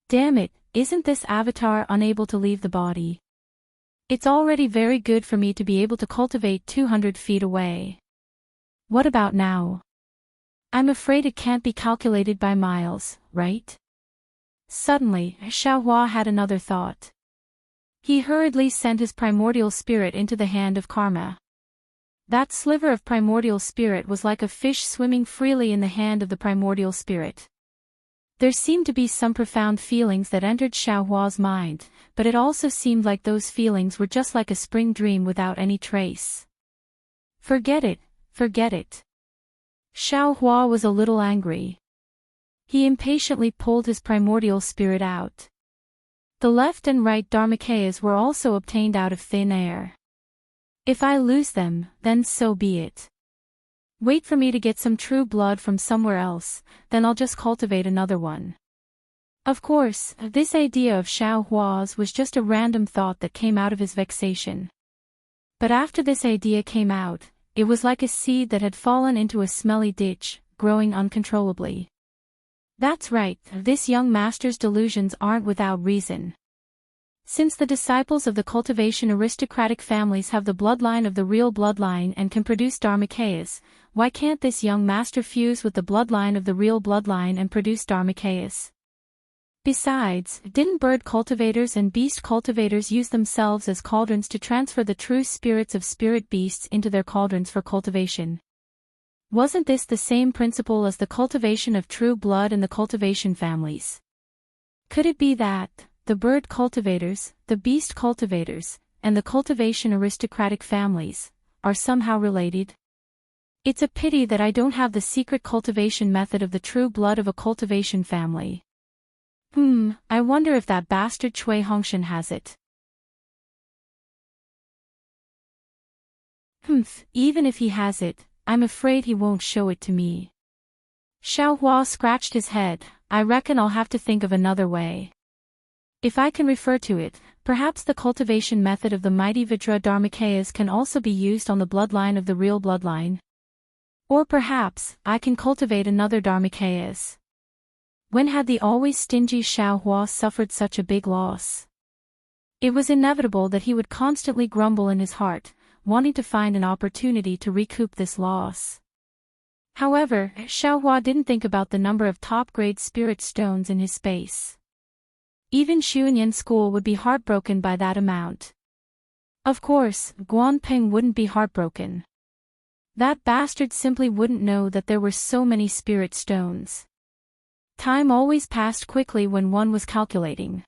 Damn it, isn't this avatar unable to leave the body? It's already very good for me to be able to cultivate 200 feet away. What about now? I'm afraid it can't be calculated by miles, right? Suddenly, Xiaohua had another thought. He hurriedly sent his primordial spirit into the hand of Karma. That sliver of primordial spirit was like a fish swimming freely in the hand of the primordial spirit. There seemed to be some profound feelings that entered Xiaohua's mind, but it also seemed like those feelings were just like a spring dream without any trace. Forget it, forget it. Xiaohua was a little angry. He impatiently pulled his primordial spirit out. The left and right Dharmakayas were also obtained out of thin air. If I lose them, then so be it. Wait for me to get some true blood from somewhere else, then I'll just cultivate another one. Of course, this idea of Xiaohua's was just a random thought that came out of his vexation. But after this idea came out, it was like a seed that had fallen into a smelly ditch, growing uncontrollably. That's right, this young master's delusions aren't without reason. Since the disciples of the cultivation aristocratic families have the bloodline of the real bloodline and can produce Dharmakayas, why can't this young master fuse with the bloodline of the real bloodline and produce Dharmakayas? Besides, didn't bird cultivators and beast cultivators use themselves as cauldrons to transfer the true spirits of spirit beasts into their cauldrons for cultivation? Wasn't this the same principle as the cultivation of true blood in the cultivation families? Could it be that the bird cultivators, the beast cultivators, and the cultivation aristocratic families are somehow related? It's a pity that I don't have the secret cultivation method of the true blood of a cultivation family. I wonder if that bastard Chui Hongshan has it. Even if he has it, I'm afraid he won't show it to me. Xiao Hua scratched his head. I reckon I'll have to think of another way. If I can refer to it, perhaps the cultivation method of the mighty Vajra Dharmakayas can also be used on the bloodline of the real bloodline. Or perhaps, I can cultivate another Dharmakayas. When had the always stingy Xiao Hua suffered such a big loss? It was inevitable that he would constantly grumble in his heart, wanting to find an opportunity to recoup this loss. However, Xiao Hua didn't think about the number of top-grade spirit stones in his space. Even Xuanyan School would be heartbroken by that amount. Of course, Guanping wouldn't be heartbroken. That bastard simply wouldn't know that there were so many spirit stones. Time always passed quickly when one was calculating.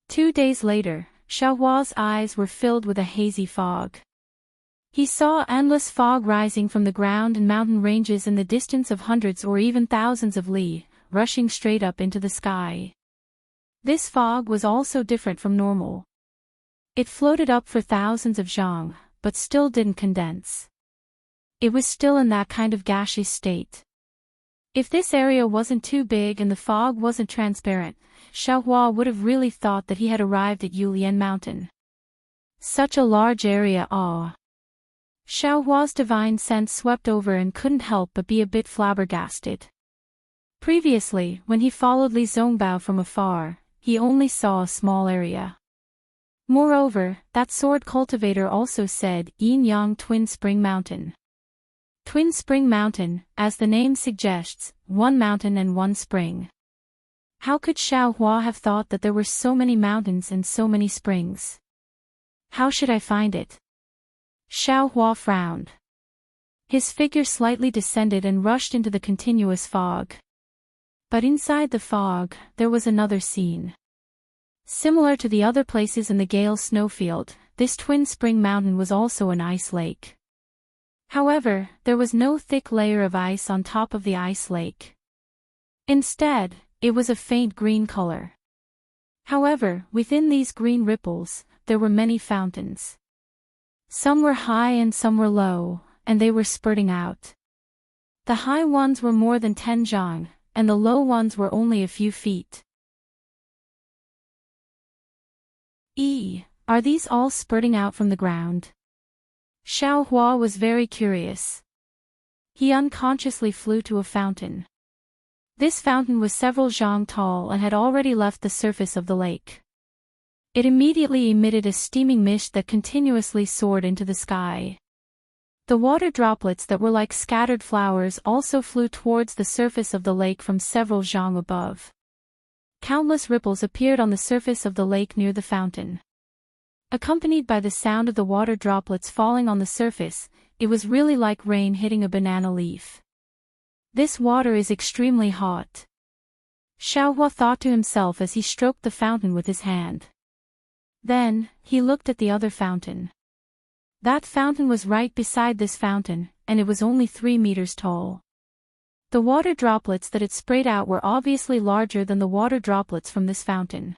2 days later, Xiao Hua's eyes were filled with a hazy fog. He saw endless fog rising from the ground and mountain ranges in the distance of hundreds or even thousands of li, rushing straight up into the sky. This fog was also different from normal. It floated up for thousands of zhang, but still didn't condense. It was still in that kind of gaseous state. If this area wasn't too big and the fog wasn't transparent, Xiao Hua would have really thought that he had arrived at Yulian Mountain. Such a large area, Xiao Hua's divine sense swept over and couldn't help but be a bit flabbergasted. Previously, when he followed Li Zongbao from afar, he only saw a small area. Moreover, that sword cultivator also said Yin Yang Twin Spring Mountain. Twin Spring Mountain, as the name suggests, one mountain and one spring. How could Xiao Hua have thought that there were so many mountains and so many springs? How should I find it? Xiao Hua frowned. His figure slightly descended and rushed into the continuous fog. But inside the fog, there was another scene. Similar to the other places in the Gale snowfield, this Twin Spring Mountain was also an ice lake. However, there was no thick layer of ice on top of the ice lake. Instead, it was a faint green color. However, within these green ripples, there were many fountains. Some were high and some were low, and they were spurting out. The high ones were more than 10 zhang, and the low ones were only a few feet. Are these all spurting out from the ground? Xiao Hua was very curious. He unconsciously flew to a fountain. This fountain was several zhang tall and had already left the surface of the lake. It immediately emitted a steaming mist that continuously soared into the sky. The water droplets that were like scattered flowers also flew towards the surface of the lake from several zhang above. Countless ripples appeared on the surface of the lake near the fountain. Accompanied by the sound of the water droplets falling on the surface, it was really like rain hitting a banana leaf. This water is extremely hot. Xiao Hua thought to himself as he stroked the fountain with his hand. Then, he looked at the other fountain. That fountain was right beside this fountain, and it was only 3 meters tall. The water droplets that it sprayed out were obviously larger than the water droplets from this fountain.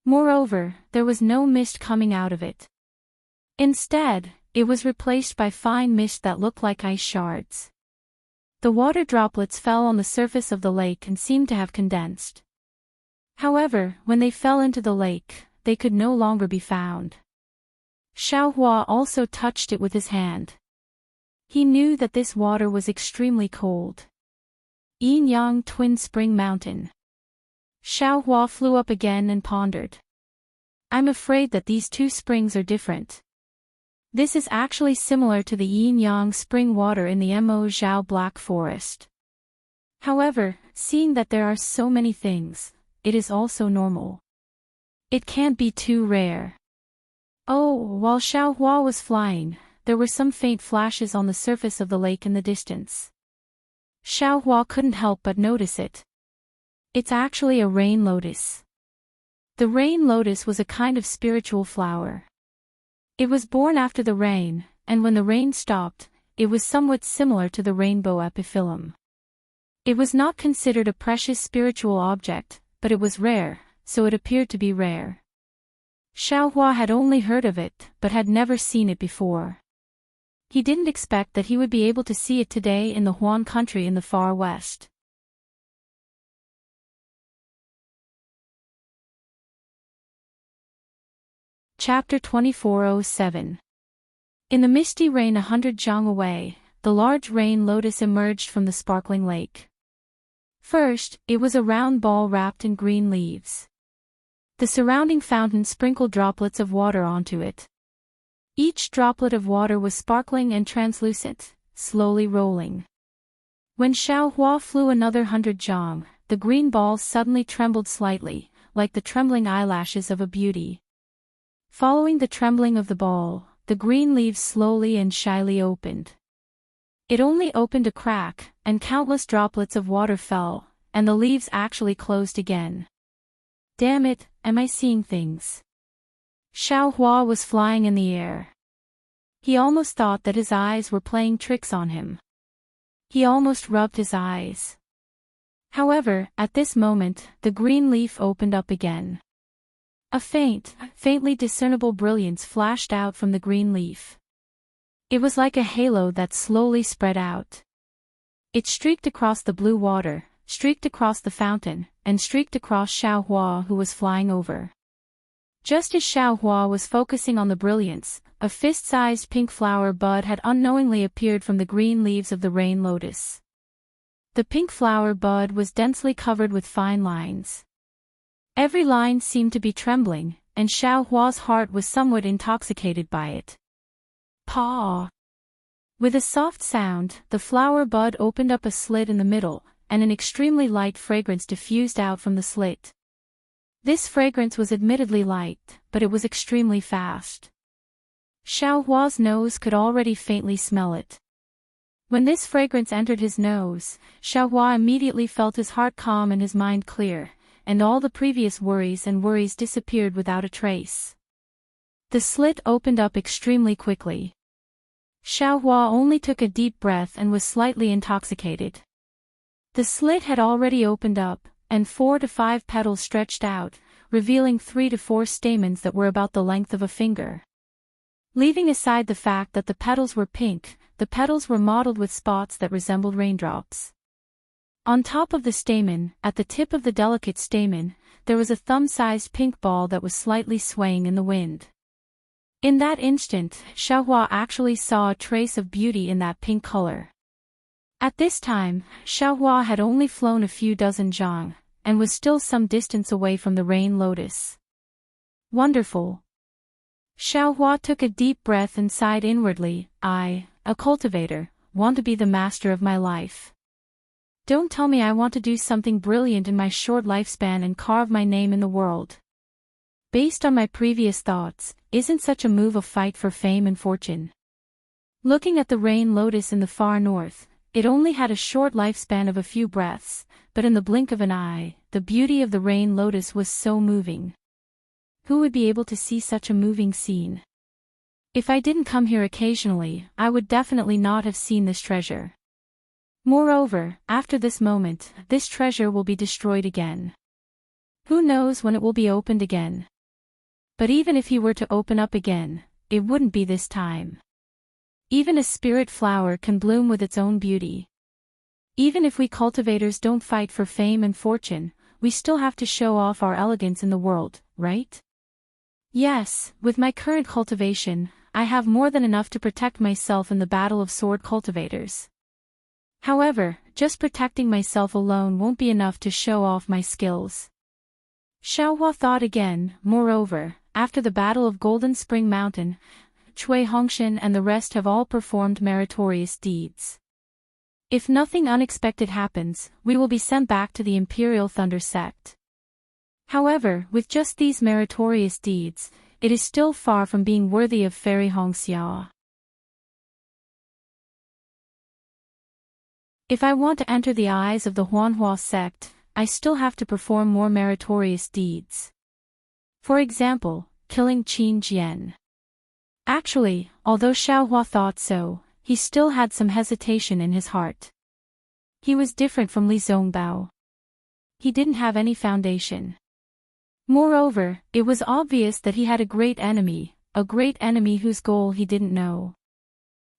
Moreover, there was no mist coming out of it. Instead, it was replaced by fine mist that looked like ice shards. The water droplets fell on the surface of the lake and seemed to have condensed. However, when they fell into the lake, they could no longer be found. Xiao Hua also touched it with his hand. He knew that this water was extremely cold. Yin-Yang Twin Spring Mountain. Xiaohua flew up again and pondered. I'm afraid that these two springs are different. This is actually similar to the Yin-Yang spring water in the Mo Zhao Black Forest. However, seeing that there are so many things, it is also normal. It can't be too rare. Oh, while Xiaohua was flying, there were some faint flashes on the surface of the lake in the distance. Xiaohua couldn't help but notice it. It's actually a rain lotus. The rain lotus was a kind of spiritual flower. It was born after the rain, and when the rain stopped, it was somewhat similar to the rainbow epiphyllum. It was not considered a precious spiritual object, but it was rare, so it appeared to be rare. Xiaohua had only heard of it, but had never seen it before. He didn't expect that he would be able to see it today in the Huan country in the far west. Chapter 2407. In the misty rain 100 zhang away, the large rain lotus emerged from the sparkling lake. First, it was a round ball wrapped in green leaves. The surrounding fountain sprinkled droplets of water onto it. Each droplet of water was sparkling and translucent, slowly rolling. When Xiaohua flew another 100 zhang, the green ball suddenly trembled slightly, like the trembling eyelashes of a beauty. Following the trembling of the ball, the green leaves slowly and shyly opened. It only opened a crack, and countless droplets of water fell, and the leaves actually closed again. Damn it, am I seeing things? Xiaohua was flying in the air. He almost thought that his eyes were playing tricks on him. He almost rubbed his eyes. However, at this moment, the green leaf opened up again. A faintly discernible brilliance flashed out from the green leaf. It was like a halo that slowly spread out. It streaked across the blue water, streaked across the fountain, and streaked across Xiaohua who was flying over. Just as Xiaohua was focusing on the brilliance, a fist-sized pink flower bud had unknowingly appeared from the green leaves of the rain lotus. The pink flower bud was densely covered with fine lines. Every line seemed to be trembling, and Xiaohua's heart was somewhat intoxicated by it. Paw! With a soft sound, the flower bud opened up a slit in the middle, and an extremely light fragrance diffused out from the slit. This fragrance was admittedly light, but it was extremely fast. Xiaohua's nose could already faintly smell it. When this fragrance entered his nose, Xiaohua immediately felt his heart calm and his mind clear, and all the previous worries disappeared without a trace. The slit opened up extremely quickly. Xiaohua only took a deep breath and was slightly intoxicated. The slit had already opened up, and 4 to 5 petals stretched out, revealing 3 to 4 stamens that were about the length of a finger. Leaving aside the fact that the petals were pink, the petals were mottled with spots that resembled raindrops. On top of the stamen, at the tip of the delicate stamen, there was a thumb-sized pink ball that was slightly swaying in the wind. In that instant, Xiaohua actually saw a trace of beauty in that pink color. At this time, Xiaohua had only flown a few dozen zhang, and was still some distance away from the rain lotus. Wonderful! Xiaohua took a deep breath and sighed inwardly. I, a cultivator, want to be the master of my life. Don't tell me I want to do something brilliant in my short lifespan and carve my name in the world. Based on my previous thoughts, isn't such a move a fight for fame and fortune? Looking at the rain lotus in the far north, it only had a short lifespan of a few breaths, but in the blink of an eye, the beauty of the rain lotus was so moving. Who would be able to see such a moving scene? If I didn't come here occasionally, I would definitely not have seen this treasure. Moreover, after this moment, this treasure will be destroyed again. Who knows when it will be opened again? But even if he were to open up again, it wouldn't be this time. Even a spirit flower can bloom with its own beauty. Even if we cultivators don't fight for fame and fortune, we still have to show off our elegance in the world, right? Yes, with my current cultivation, I have more than enough to protect myself in the battle of sword cultivators. However, just protecting myself alone won't be enough to show off my skills. Xiaohua thought again. Moreover, after the Battle of Golden Spring Mountain, Cui Hongshan and the rest have all performed meritorious deeds. If nothing unexpected happens, we will be sent back to the Imperial Thunder Sect. However, with just these meritorious deeds, it is still far from being worthy of Fairy Hongxia. If I want to enter the eyes of the Huanhua sect, I still have to perform more meritorious deeds. For example, killing Qin Jian. Actually, although Xiaohua thought so, he still had some hesitation in his heart. He was different from Li Zongbao. He didn't have any foundation. Moreover, it was obvious that he had a great enemy whose goal he didn't know.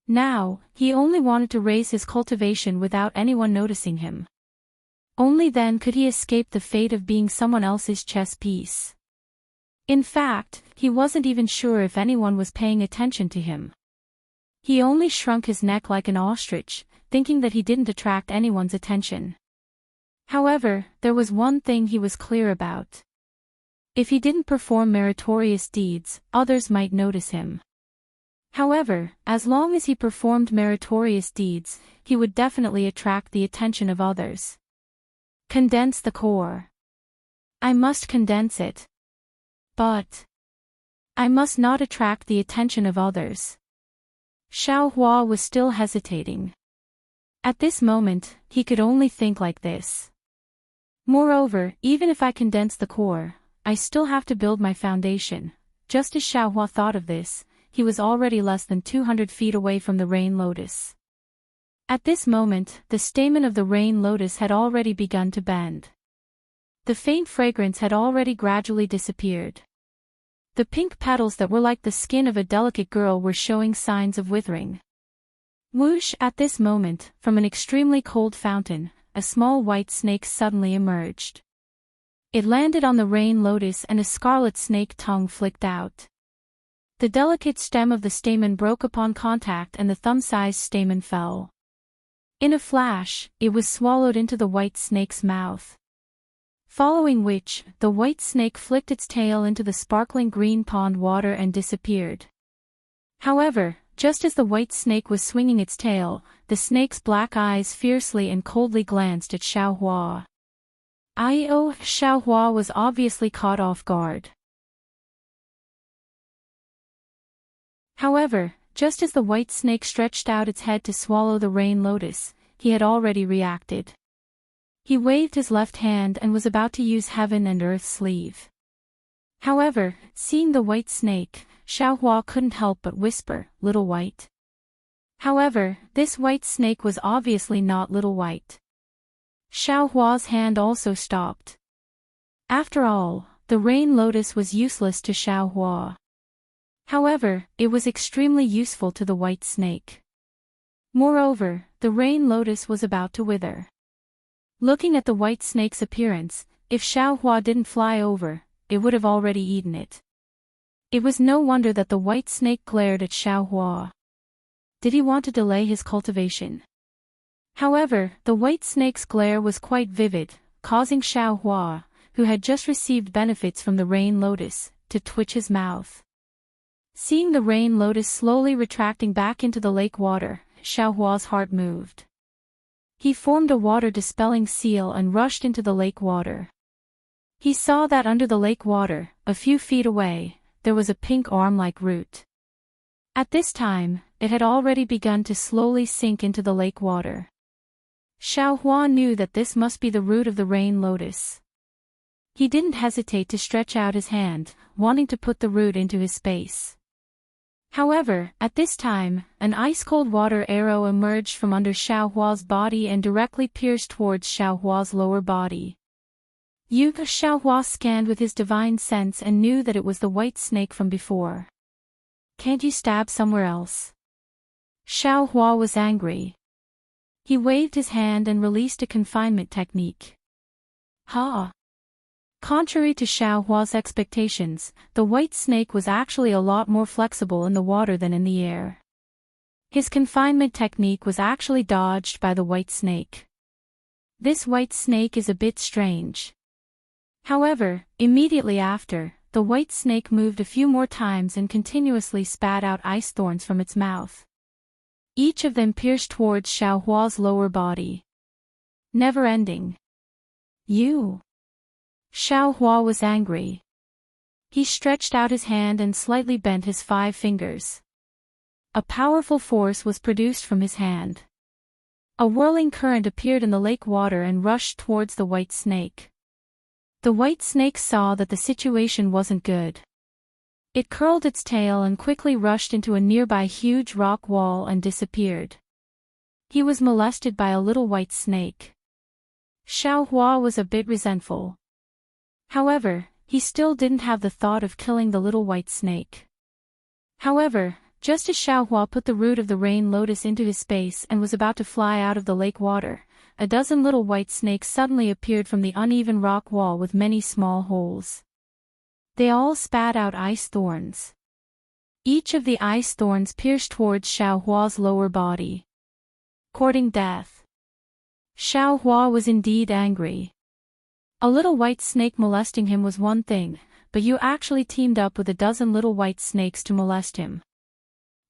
Now, he only wanted to raise his cultivation without anyone noticing him. Only then could he escape the fate of being someone else's chess piece. In fact, he wasn't even sure if anyone was paying attention to him. He only shrunk his neck like an ostrich, thinking that he didn't attract anyone's attention. However, there was one thing he was clear about. If he didn't perform meritorious deeds, others might notice him. However, as long as he performed meritorious deeds, he would definitely attract the attention of others. Condense the core. I must condense it. But I must not attract the attention of others. Xiaohua was still hesitating. At this moment, he could only think like this. Moreover, even if I condense the core, I still have to build my foundation. Just as Xiaohua thought of this, he was already less than 200 feet away from the rain lotus. At this moment, the stamen of the rain lotus had already begun to bend. The faint fragrance had already gradually disappeared. The pink petals that were like the skin of a delicate girl were showing signs of withering. Whoosh! At this moment, from an extremely cold fountain, a small white snake suddenly emerged. It landed on the rain lotus and a scarlet snake tongue flicked out. The delicate stem of the stamen broke upon contact and the thumb-sized stamen fell. In a flash, it was swallowed into the white snake's mouth. Following which, the white snake flicked its tail into the sparkling green pond water and disappeared. However, just as the white snake was swinging its tail, the snake's black eyes fiercely and coldly glanced at Xiaohua. Xiaohua was obviously caught off guard. However, just as the white snake stretched out its head to swallow the rain lotus, he had already reacted. He waved his left hand and was about to use heaven and earth sleeve. However, seeing the white snake, Xiaohua couldn't help but whisper, "Little White." However, this white snake was obviously not Little White. Xiaohua's hand also stopped. After all, the rain lotus was useless to Xiaohua. However, it was extremely useful to the white snake. Moreover, the rain lotus was about to wither. Looking at the white snake's appearance, if Xiaohua didn't fly over, it would have already eaten it. It was no wonder that the white snake glared at Xiaohua. Did he want to delay his cultivation? However, the white snake's glare was quite vivid, causing Xiaohua, who had just received benefits from the rain lotus, to twitch his mouth. Seeing the rain lotus slowly retracting back into the lake water, Xiaohua's heart moved. He formed a water-dispelling seal and rushed into the lake water. He saw that under the lake water, a few feet away, there was a pink arm-like root. At this time, it had already begun to slowly sink into the lake water. Xiaohua knew that this must be the root of the rain lotus. He didn't hesitate to stretch out his hand, wanting to put the root into his space. However, at this time, an ice-cold water arrow emerged from under Xiaohua's body and directly pierced towards Xiaohua's lower body. Xiaohua scanned with his divine sense and knew that it was the white snake from before. "Can't you stab somewhere else?" Xiaohua was angry. He waved his hand and released a confinement technique. Ha! Contrary to Xiaohua's expectations, the white snake was actually a lot more flexible in the water than in the air. His confinement technique was actually dodged by the white snake. This white snake is a bit strange. However, immediately after, the white snake moved a few more times and continuously spat out ice thorns from its mouth. Each of them pierced towards Xiao Hua's lower body. Never ending. You. Xiao Hua was angry. He stretched out his hand and slightly bent his 5 fingers. A powerful force was produced from his hand. A whirling current appeared in the lake water and rushed towards the white snake. The white snake saw that the situation wasn't good. It curled its tail and quickly rushed into a nearby huge rock wall and disappeared. He was molested by a little white snake. Xiao Hua was a bit resentful. However, he still didn't have the thought of killing the little white snake. However, just as Xiao Hua put the root of the rain lotus into his space and was about to fly out of the lake water, a dozen little white snakes suddenly appeared from the uneven rock wall with many small holes. They all spat out ice thorns. Each of the ice thorns pierced towards Xiao Hua's lower body. Courting death. Xiao Hua was indeed angry. A little white snake molesting him was one thing, but you actually teamed up with a dozen little white snakes to molest him.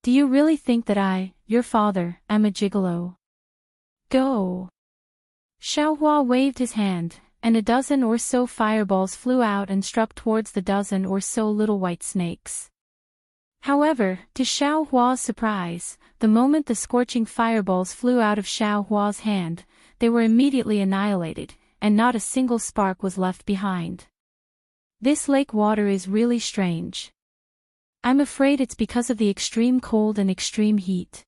Do you really think that I, your father, am a gigolo? Go! Xiao Hua waved his hand, and a dozen or so fireballs flew out and struck towards the dozen or so little white snakes. However, to Xiao Hua's surprise, the moment the scorching fireballs flew out of Xiao Hua's hand, they were immediately annihilated, and not a single spark was left behind. This lake water is really strange. I'm afraid it's because of the extreme cold and extreme heat.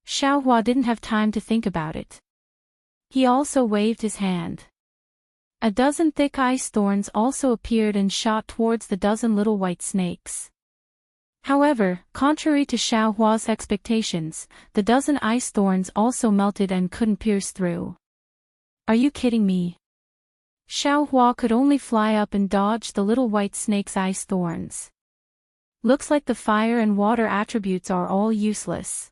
Xiao Hua didn't have time to think about it. He also waved his hand. A dozen thick ice thorns also appeared and shot towards the dozen little white snakes. However, contrary to Xiao Hua's expectations, the dozen ice thorns also melted and couldn't pierce through. Are you kidding me? Xiao Hua could only fly up and dodge the little white snake's ice thorns. Looks like the fire and water attributes are all useless.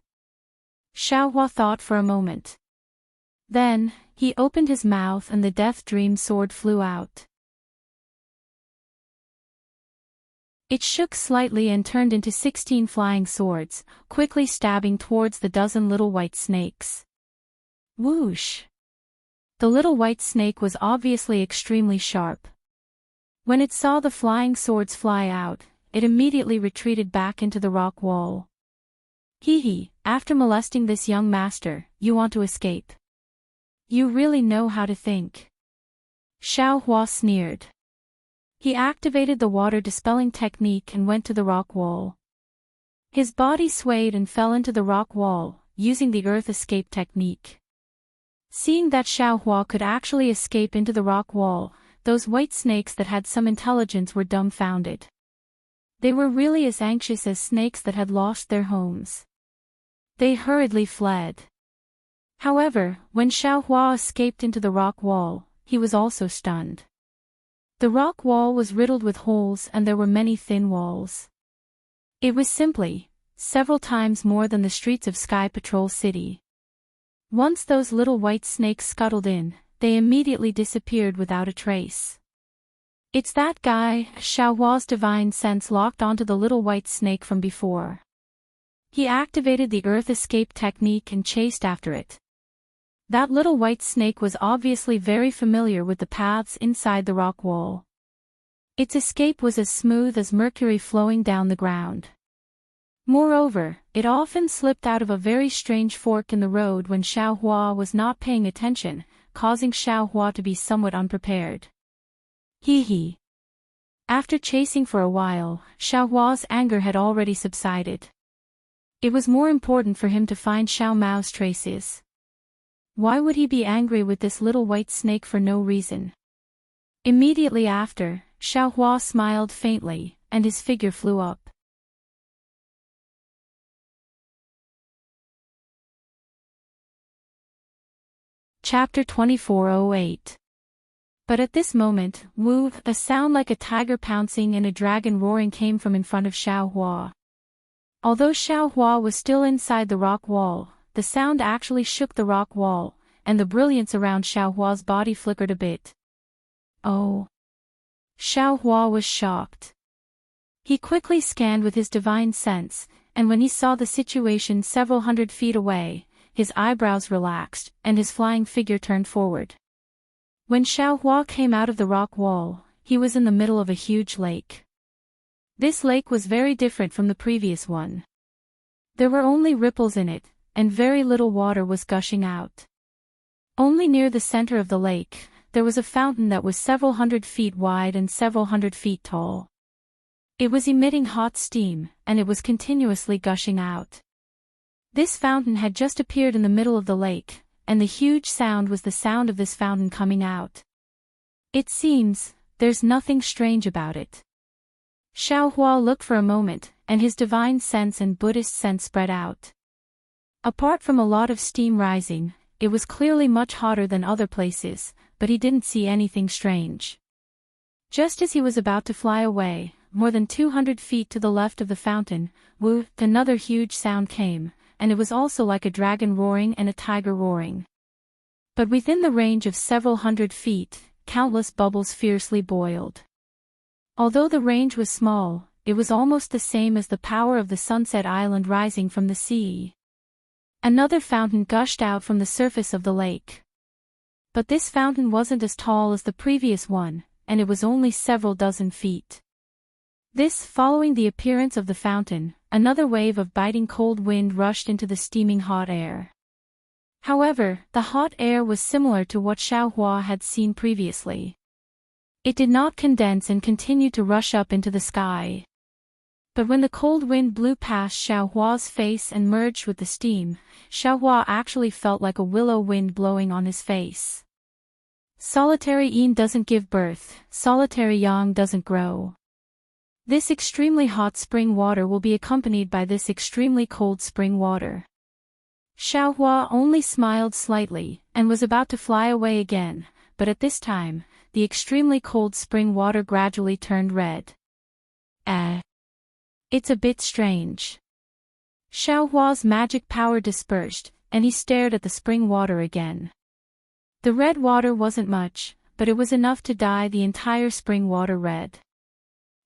Xiao Hua thought for a moment. Then, he opened his mouth and the Death Dream sword flew out. It shook slightly and turned into 16 flying swords, quickly stabbing towards the dozen little white snakes. Whoosh! The little white snake was obviously extremely sharp. When it saw the flying swords fly out, it immediately retreated back into the rock wall. Hee, after molesting this young master, you want to escape. You really know how to think. Xiao Hua sneered. He activated the water dispelling technique and went to the rock wall. His body swayed and fell into the rock wall, using the earth escape technique. Seeing that Xiao Hua could actually escape into the rock wall, those white snakes that had some intelligence were dumbfounded. They were really as anxious as snakes that had lost their homes. They hurriedly fled. However, when Xiao Hua escaped into the rock wall, he was also stunned. The rock wall was riddled with holes and there were many thin walls. It was simply several times more than the streets of Sky Patrol City. Once those little white snakes scuttled in, they immediately disappeared without a trace. It's that guy, Xiao Hua's divine sense locked onto the little white snake from before. He activated the earth escape technique and chased after it. That little white snake was obviously very familiar with the paths inside the rock wall. Its escape was as smooth as mercury flowing down the ground. Moreover, it often slipped out of a very strange fork in the road when Xiao Hua was not paying attention, causing Xiao Hua to be somewhat unprepared. Hee. After chasing for a while, Xiao Hua's anger had already subsided. It was more important for him to find Xiao Mao's traces. Why would he be angry with this little white snake for no reason? Immediately after, Xiao Hua smiled faintly, and his figure flew up. Chapter 2408. But at this moment, woo, a sound like a tiger pouncing and a dragon roaring came from in front of Xiao Hua. Although Xiao Hua was still inside the rock wall, the sound actually shook the rock wall, and the brilliance around Xiao Hua's body flickered a bit. Oh! Xiao Hua was shocked. He quickly scanned with his divine sense, and when he saw the situation several hundred feet away, his eyebrows relaxed, and his flying figure turned forward. When Xiao Hua came out of the rock wall, he was in the middle of a huge lake. This lake was very different from the previous one. There were only ripples in it, and very little water was gushing out. Only near the center of the lake, there was a fountain that was several hundred feet wide and several hundred feet tall. It was emitting hot steam, and it was continuously gushing out. This fountain had just appeared in the middle of the lake, and the huge sound was the sound of this fountain coming out. It seems, there's nothing strange about it. Xiao Hua looked for a moment, and his divine sense and Buddhist sense spread out. Apart from a lot of steam rising, it was clearly much hotter than other places, but he didn't see anything strange. Just as he was about to fly away, more than 200 feet to the left of the fountain, woo, another huge sound came, and it was also like a dragon roaring and a tiger roaring. But within the range of several hundred feet, countless bubbles fiercely boiled. Although the range was small, it was almost the same as the power of the sunset island rising from the sea. Another fountain gushed out from the surface of the lake. But this fountain wasn't as tall as the previous one, and it was only several dozen feet. This, following the appearance of the fountain, another wave of biting cold wind rushed into the steaming hot air. However, the hot air was similar to what Xiao Hua had seen previously. It did not condense and continued to rush up into the sky. But when the cold wind blew past Xiao Hua's face and merged with the steam, Xiao Hua actually felt like a willow wind blowing on his face. Solitary yin doesn't give birth, solitary yang doesn't grow. This extremely hot spring water will be accompanied by this extremely cold spring water. Xiao Hua only smiled slightly, and was about to fly away again, but at this time, the extremely cold spring water gradually turned red. It's a bit strange. Xiao Hua's magic power dispersed, and he stared at the spring water again. The red water wasn't much, but it was enough to dye the entire spring water red.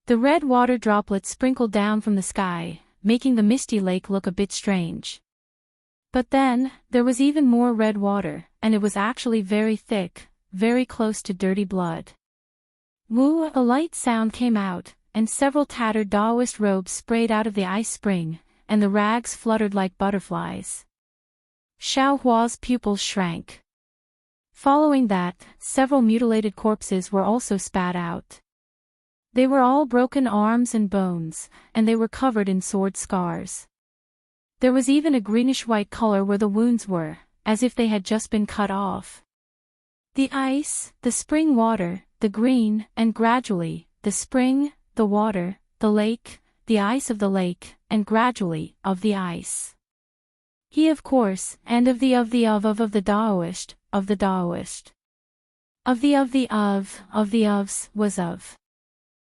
The red water droplets sprinkled down from the sky, making the misty lake look a bit strange. But then, there was even more red water, and it was actually very thick, very close to dirty blood. Woo! A light sound came out, and several tattered Taoist robes sprayed out of the ice spring, and the rags fluttered like butterflies. Xiao Hua's pupils shrank. Following that, several mutilated corpses were also spat out. They were all broken arms and bones, and they were covered in sword scars. There was even a greenish-white color where the wounds were, as if they had just been cut off. The ice, the spring water, the green, and gradually, the spring, the water, the lake, the ice of the lake, and gradually, of the ice. He of course, and of the Taoist, of the Taoist. Of the ofs, was of.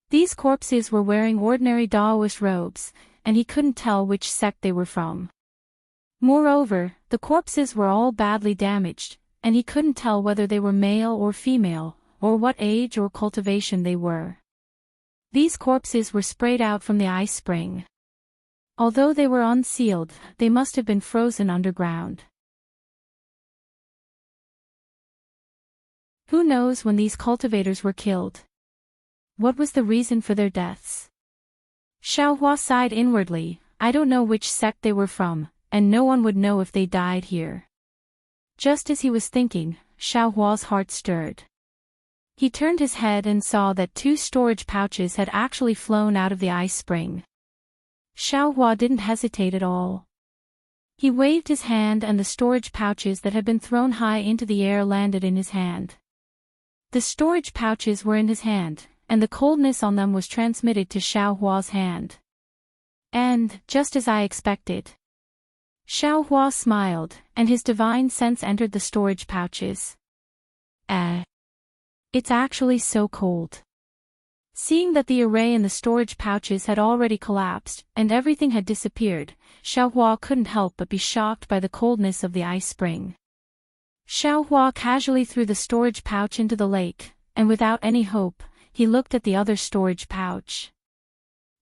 These corpses were wearing ordinary Taoist robes, and he couldn't tell which sect they were from. Moreover, the corpses were all badly damaged, and he couldn't tell whether they were male or female, or what age or cultivation they were. These corpses were sprayed out from the ice spring. Although they were unsealed, they must have been frozen underground. Who knows when these cultivators were killed? What was the reason for their deaths? Xiao Hua sighed inwardly. I don't know which sect they were from, and no one would know if they died here. Just as he was thinking, Xiao Hua's heart stirred. He turned his head and saw that 2 storage pouches had actually flown out of the ice spring. Xiao Hua didn't hesitate at all. He waved his hand and the storage pouches that had been thrown high into the air landed in his hand. The storage pouches were in his hand, and the coldness on them was transmitted to Xiao Hua's hand. And, just as I expected. Xiao Hua smiled, and his divine sense entered the storage pouches. It's actually so cold. Seeing that the array in the storage pouches had already collapsed, and everything had disappeared, Xiaohua couldn't help but be shocked by the coldness of the ice spring. Xiaohua casually threw the storage pouch into the lake, and without any hope, he looked at the other storage pouch.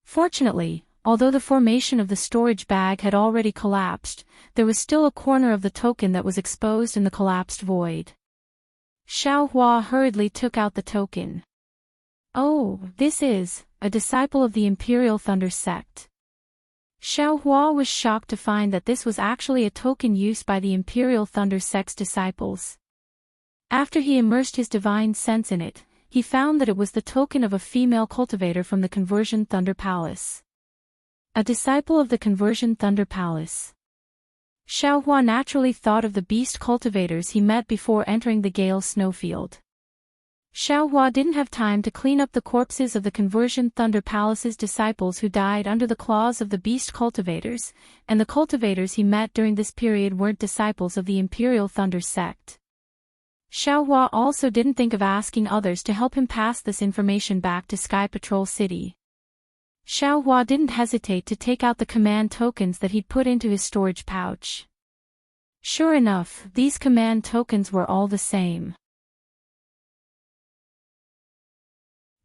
Fortunately, although the formation of the storage bag had already collapsed, there was still a corner of the token that was exposed in the collapsed void. Xiaohua hurriedly took out the token. Oh, this is a disciple of the Imperial Thunder sect. Xiaohua was shocked to find that this was actually a token used by the Imperial Thunder sect's disciples. After he immersed his divine sense in it, he found that it was the token of a female cultivator from the Conversion Thunder Palace. A disciple of the Conversion Thunder Palace. Xiaohua naturally thought of the beast cultivators he met before entering the Gale snowfield. Xiaohua didn't have time to clean up the corpses of the Conversion Thunder Palace's disciples who died under the claws of the beast cultivators, and the cultivators he met during this period weren't disciples of the Imperial Thunder sect. Xiaohua also didn't think of asking others to help him pass this information back to Sky Patrol City. Xiaohua didn't hesitate to take out the command tokens that he'd put into his storage pouch. Sure enough, these command tokens were all the same.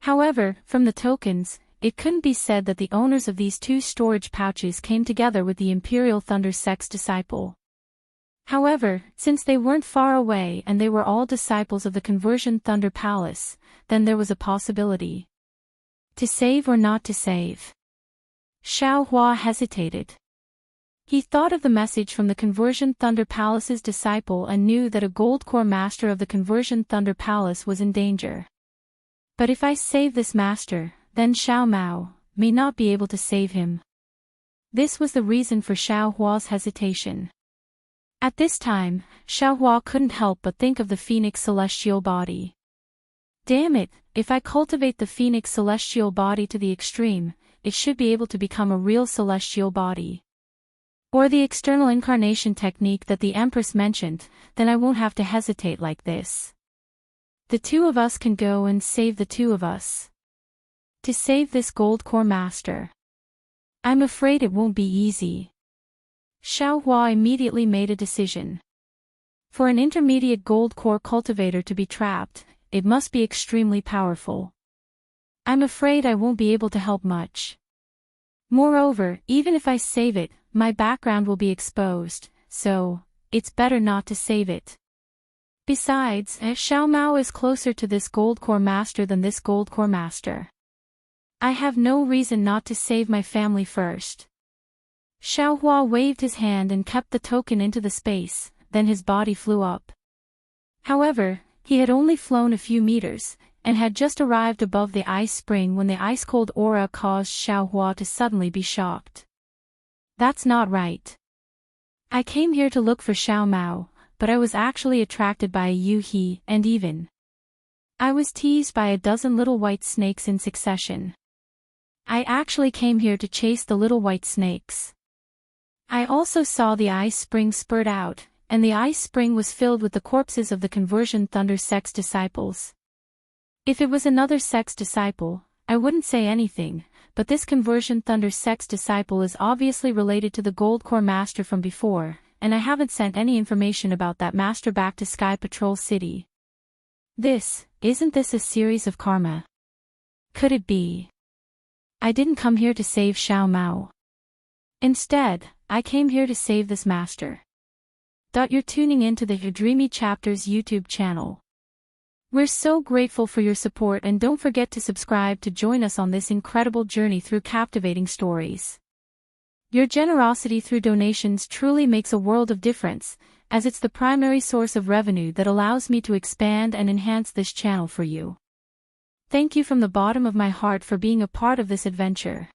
However, from the tokens, it couldn't be said that the owners of these two storage pouches came together with the Imperial Thunder sect's disciple. However, since they weren't far away and they were all disciples of the Conversion Thunder Palace, then there was a possibility. To save or not to save? Xiaohua hesitated. He thought of the message from the Conversion Thunder Palace's disciple and knew that a gold core master of the Conversion Thunder Palace was in danger. But if I save this master, then Xiao Mao may not be able to save him. This was the reason for Xiaohua's hesitation. At this time, Xiaohua couldn't help but think of the Phoenix celestial body. Damn it, if I cultivate the Phoenix celestial body to the extreme, it should be able to become a real celestial body. Or the external incarnation technique that the Empress mentioned, then I won't have to hesitate like this. The two of us can go and save the two of us. To save this gold core master. I'm afraid it won't be easy. Xiaohua immediately made a decision. For an intermediate gold core cultivator to be trapped, it must be extremely powerful. I'm afraid I won't be able to help much. Moreover, even if I save it, my background will be exposed, so it's better not to save it. Besides, Xiao Mao is closer to this gold core master than this gold core master. I have no reason not to save my family first. Xiaohua waved his hand and kept the token into the space, then his body flew up. However, he had only flown a few meters, and had just arrived above the ice spring when the ice-cold aura caused Xiaohua to suddenly be shocked. That's not right. I came here to look for Xiao Mao, but I was actually attracted by a Yu-He, and even I was teased by a dozen little white snakes in succession. I actually came here to chase the little white snakes. I also saw the ice spring spurt out, and the ice spring was filled with the corpses of the Conversion Thunder sect's disciples. If it was another sect's disciple, I wouldn't say anything, but this Conversion Thunder sect's disciple is obviously related to the Gold Core Master from before, and I haven't sent any information about that master back to Sky Patrol City. Isn't this a series of karma? Could it be? I didn't come here to save Xiao Mao. Instead, I came here to save this master. You're tuning in to the Dreamy Chapters YouTube channel. We're so grateful for your support, and don't forget to subscribe to join us on this incredible journey through captivating stories. Your generosity through donations truly makes a world of difference, as it's the primary source of revenue that allows me to expand and enhance this channel for you. Thank you from the bottom of my heart for being a part of this adventure.